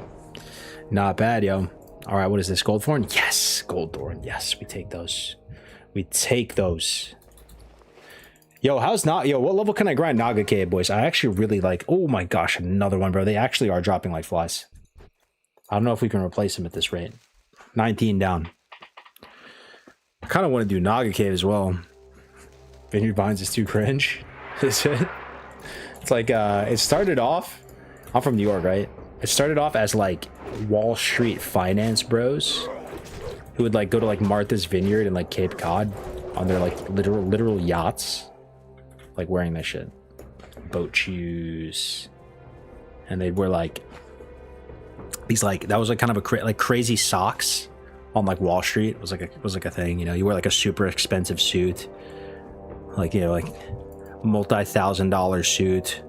Not bad, yo. All right, what is this? Goldthorn? Yes, Goldthorn. Yes, we take those. We take those. Yo, what level can I grind Naga Cave, boys? I actually really like. Oh my gosh, another one, bro. They actually are dropping like flies. I don't know if we can replace them at this rate. 19 down. I kind of want to do Naga Cave as well. Vineyard Vines is too cringe. Is it? It's like it started off. I'm from New York, right? It started off as like Wall Street finance bros who would like go to like Martha's Vineyard and like Cape Cod on their like literal yachts, like wearing that shit, boat shoes, and they'd wear like these like, that was like kind of a crazy socks on like Wall Street. It was like a thing, you know. You wear like a super expensive suit, Like, you know, like multi-$1,000 suit.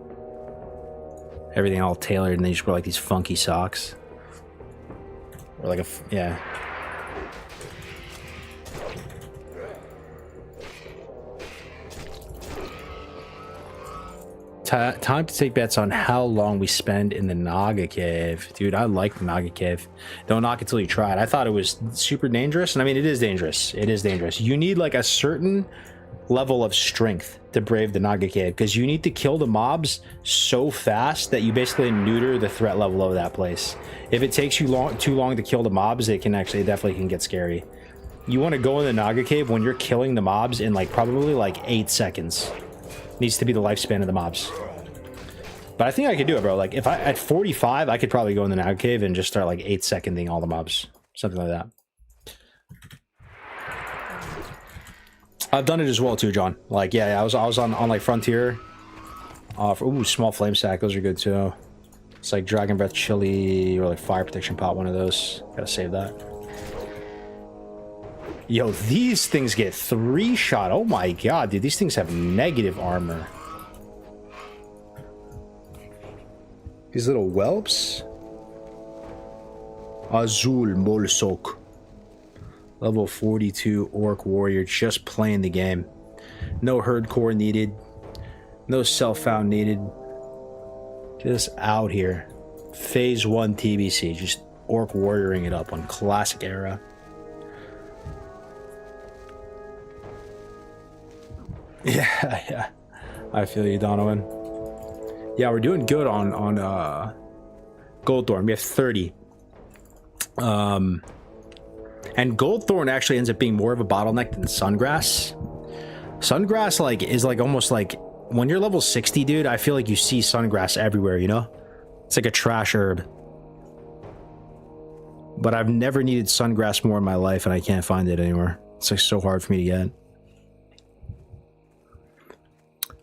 Everything all tailored, and they just wear like these funky socks. Or like yeah. Time to take bets on how long we spend in the Naga Cave. Dude, I like the Naga Cave. Don't knock it till you try it. I thought it was super dangerous, and I mean, it is dangerous. It is dangerous. You need like a certain level of strength to brave the Naga Cave, because you need to kill the mobs so fast that you basically neuter the threat level of that place. If it takes you too long to kill the mobs, it definitely can get scary. You want to go in the Naga Cave when you're killing the mobs in like probably like 8 seconds. Needs to be the lifespan of the mobs. But I think I could do it, bro. Like if at 45, I could probably go in the Naga Cave and just start like 8-seconding all the mobs, something like that. I've done it as well too, John. Like yeah, I was on like Frontier. Ooh, small flame sack. Those are good too. It's like Dragon Breath Chili or like Fire Protection Pot. One of those. Gotta save that. Yo, these things get 3-shot. Oh my god, dude. These things have negative armor. These little whelps. Azul Molsok. Level 42 Orc Warrior. Just playing the game. No herd core needed. No self-found needed. Just out here. Phase 1 TBC. Just Orc Warrioring it up on Classic Era. Yeah. I feel you, Donovan. Yeah, we're doing good on Goldthorn. We have 30. And Goldthorn actually ends up being more of a bottleneck than Sungrass. Sungrass like is like almost like when you're level 60, dude, I feel like you see Sungrass everywhere, you know? It's like a trash herb. But I've never needed Sungrass more in my life, and I can't find it anywhere. It's like so hard for me to get.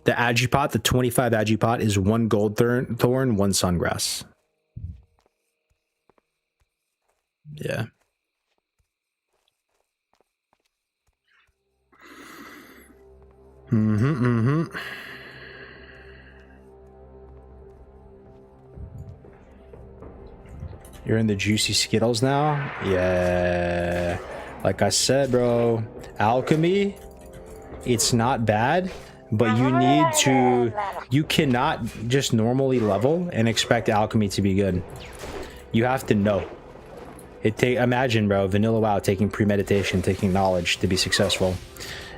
The Agipot, the 25 Agipot, is 1 Goldthorn, 1 Sungrass. Yeah. You're in the juicy Skittles now? Yeah. Like I said, bro, alchemy, it's not bad. But you cannot just normally level and expect alchemy to be good. You have to know. Imagine, bro, Vanilla WoW taking premeditation, taking knowledge to be successful.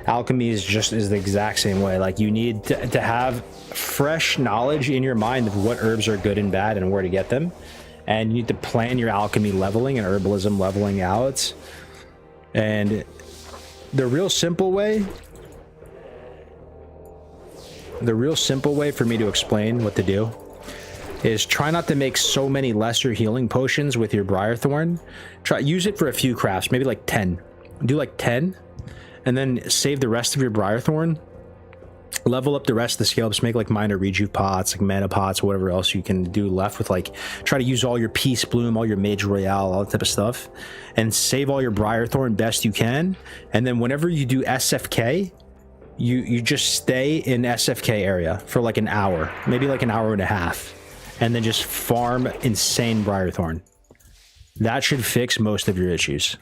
Alchemy is the exact same way. Like you need to have fresh knowledge in your mind of what herbs are good and bad and where to get them. And you need to plan your alchemy leveling and herbalism leveling out. And the real simple way for me to explain what to do is try not to make so many lesser healing potions with your Briarthorn. Use it for a few crafts, maybe like 10. Do like 10, and then save the rest of your Briarthorn. Level up the rest of the scalps, make like minor rejuve pots, like mana pots, whatever else you can do left with, like try to use all your Peace Bloom, all your Mage Royale, all that type of stuff, and save all your Briarthorn best you can. And then whenever you do SFK, you just stay in SFK area for like an hour, maybe like an hour and a half, and then just farm insane Briarthorn. That should fix most of your issues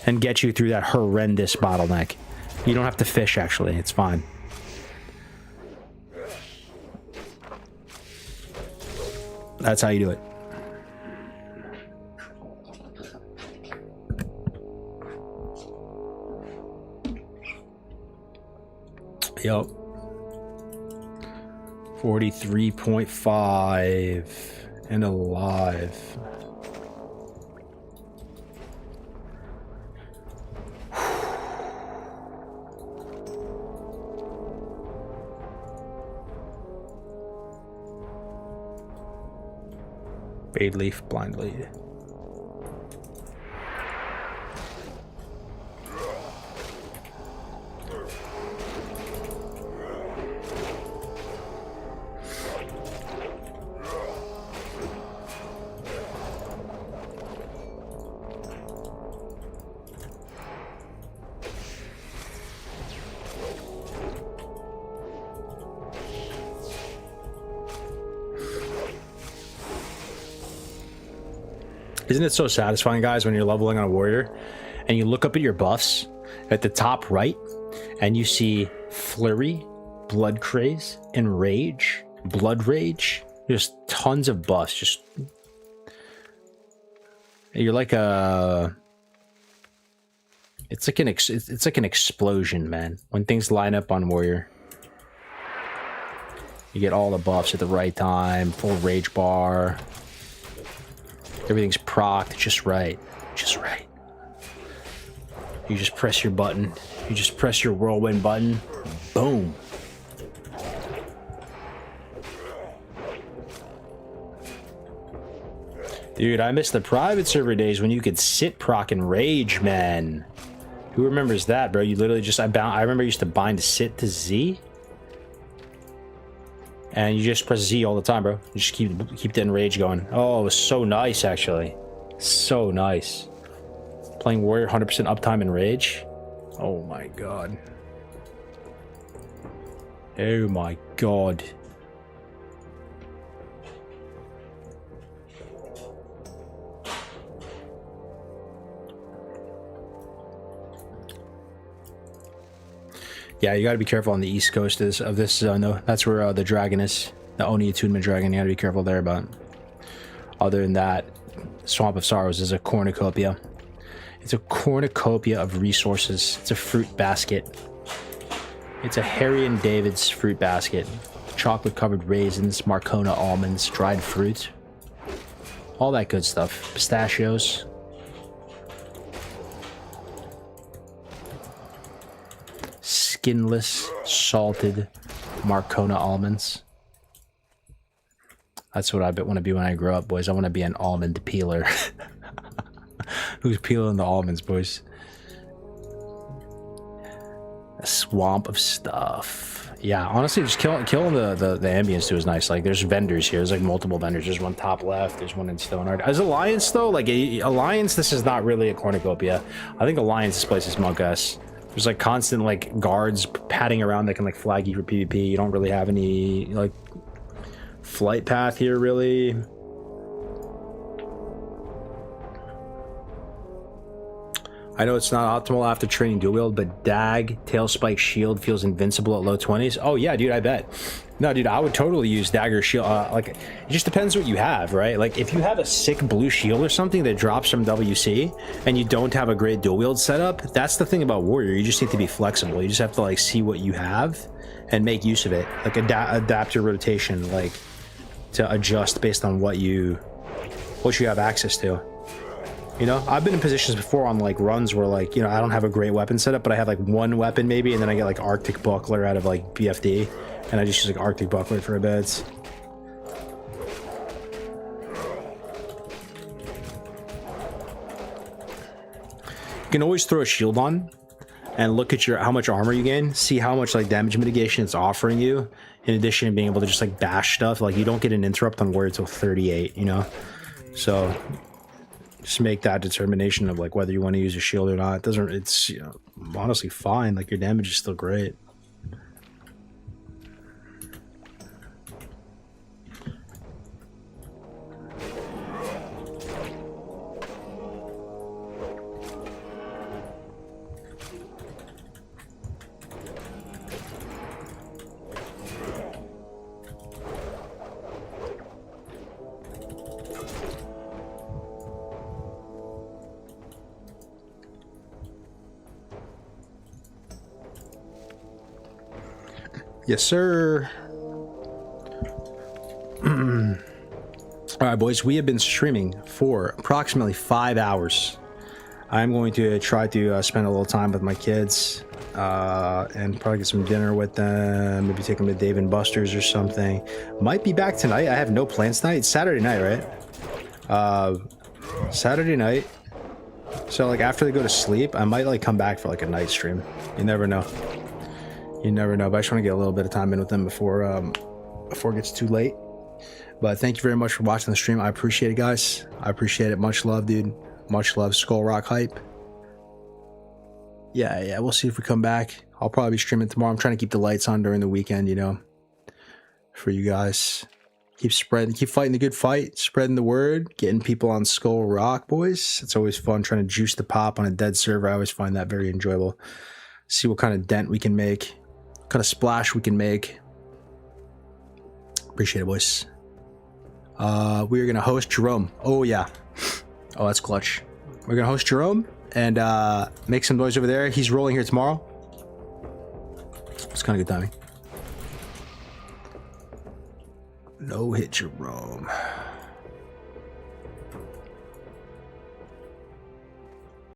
and get you through that horrendous bottleneck. You don't have to fish, actually. It's fine. That's how you do it. Yep. 43.5 and alive. Fade leaf, blind lead. Isn't it so satisfying, guys, when you're leveling on a warrior and you look up at your buffs at the top right and you see Flurry, Blood Craze, and Rage, Blood Rage, just tons of buffs. Just you're like a, it's like an explosion, man. When things line up on warrior, you get all the buffs at the right time. Full rage bar. Everything's procced just right. Just right. You just press your button. You just press your whirlwind button. Boom. Dude, I miss the private server days when you could sit proc and rage, man. Who remembers that, bro? You literally just, I remember I used to bind sit to Z. And you just press Z all the time, bro. You just keep that rage going. Oh, it was so nice, actually. So nice. Playing warrior 100% uptime and rage. Oh my god. Oh my god. Yeah, you gotta be careful on the east coast of this zone, though. That's where the dragon is. The Oni Attunement Dragon. You gotta be careful there, but other than that, Swamp of Sorrows is a cornucopia. It's a cornucopia of resources. It's a fruit basket. It's a Harry and David's fruit basket. Chocolate-covered raisins, Marcona almonds, dried fruit. All that good stuff. Pistachios. Skinless, salted Marcona almonds. That's what I want to be when I grow up, boys. I want to be an almond peeler. Who's peeling the almonds, boys? A swamp of stuff. Yeah, honestly, just killing the ambience too is nice. Like, there's vendors here. There's like multiple vendors. There's one top left. There's one in Stoneheart. As Alliance, though, like Alliance, this is not really a cornucopia. I think Alliance, this place is monk-ass. There's like constant like guards padding around that can like flag you for PvP. You don't really have any like flight path here, really. I know it's not optimal after training dual wield, but Dag, Tailspike Shield feels invincible at low 20s. Oh yeah, dude, I bet. No, dude, I would totally use Dagger Shield. Like, it just depends what you have, right? Like, if you have a sick blue shield or something that drops from WC, and you don't have a great dual wield setup, that's the thing about Warrior. You just need to be flexible. You just have to, like, see what you have and make use of it. Like, adapt your rotation, like, to adjust based on what you have access to. You know, I've been in positions before on like runs where like, you know, I don't have a great weapon setup, but I have like one weapon maybe, and then I get like Arctic Buckler out of like BFD, and I just use like Arctic Buckler for a bit. You can always throw a shield on and look at how much armor you gain, see how much like damage mitigation it's offering you, in addition to being able to just like bash stuff. Like, you don't get an interrupt on Warrior till 38, you know? So just make that determination of like whether you want to use a shield or not. It's, you know, honestly fine. Like, your damage is still great. Yes, sir. All right, boys, we have been streaming for approximately 5 hours. I'm going to try to spend a little time with my kids and probably get some dinner with them, maybe take them to Dave & Buster's or something. Might be back tonight. I have no plans tonight. It's Saturday night, right? Saturday night. So, like, after they go to sleep, I might, like, come back for, like, a night stream. You never know. You never know, but I just want to get a little bit of time in with them before it gets too late. But thank you very much for watching the stream. I appreciate it, guys. I appreciate it. Much love, dude. Much love. Skull Rock hype. Yeah, we'll see if we come back. I'll probably be streaming tomorrow. I'm trying to keep the lights on during the weekend, you know, for you guys. Keep fighting the good fight, spreading the word, getting people on Skull Rock, boys. It's always fun trying to juice the pop on a dead server. I always find that very enjoyable. See what kind of dent we can make, what kind of splash we can make. Appreciate it, boys. We are gonna host Jerome. Oh yeah. Oh, that's clutch. We're gonna host Jerome and make some noise over there. He's rolling here tomorrow. It's kind of good timing. No hit Jerome.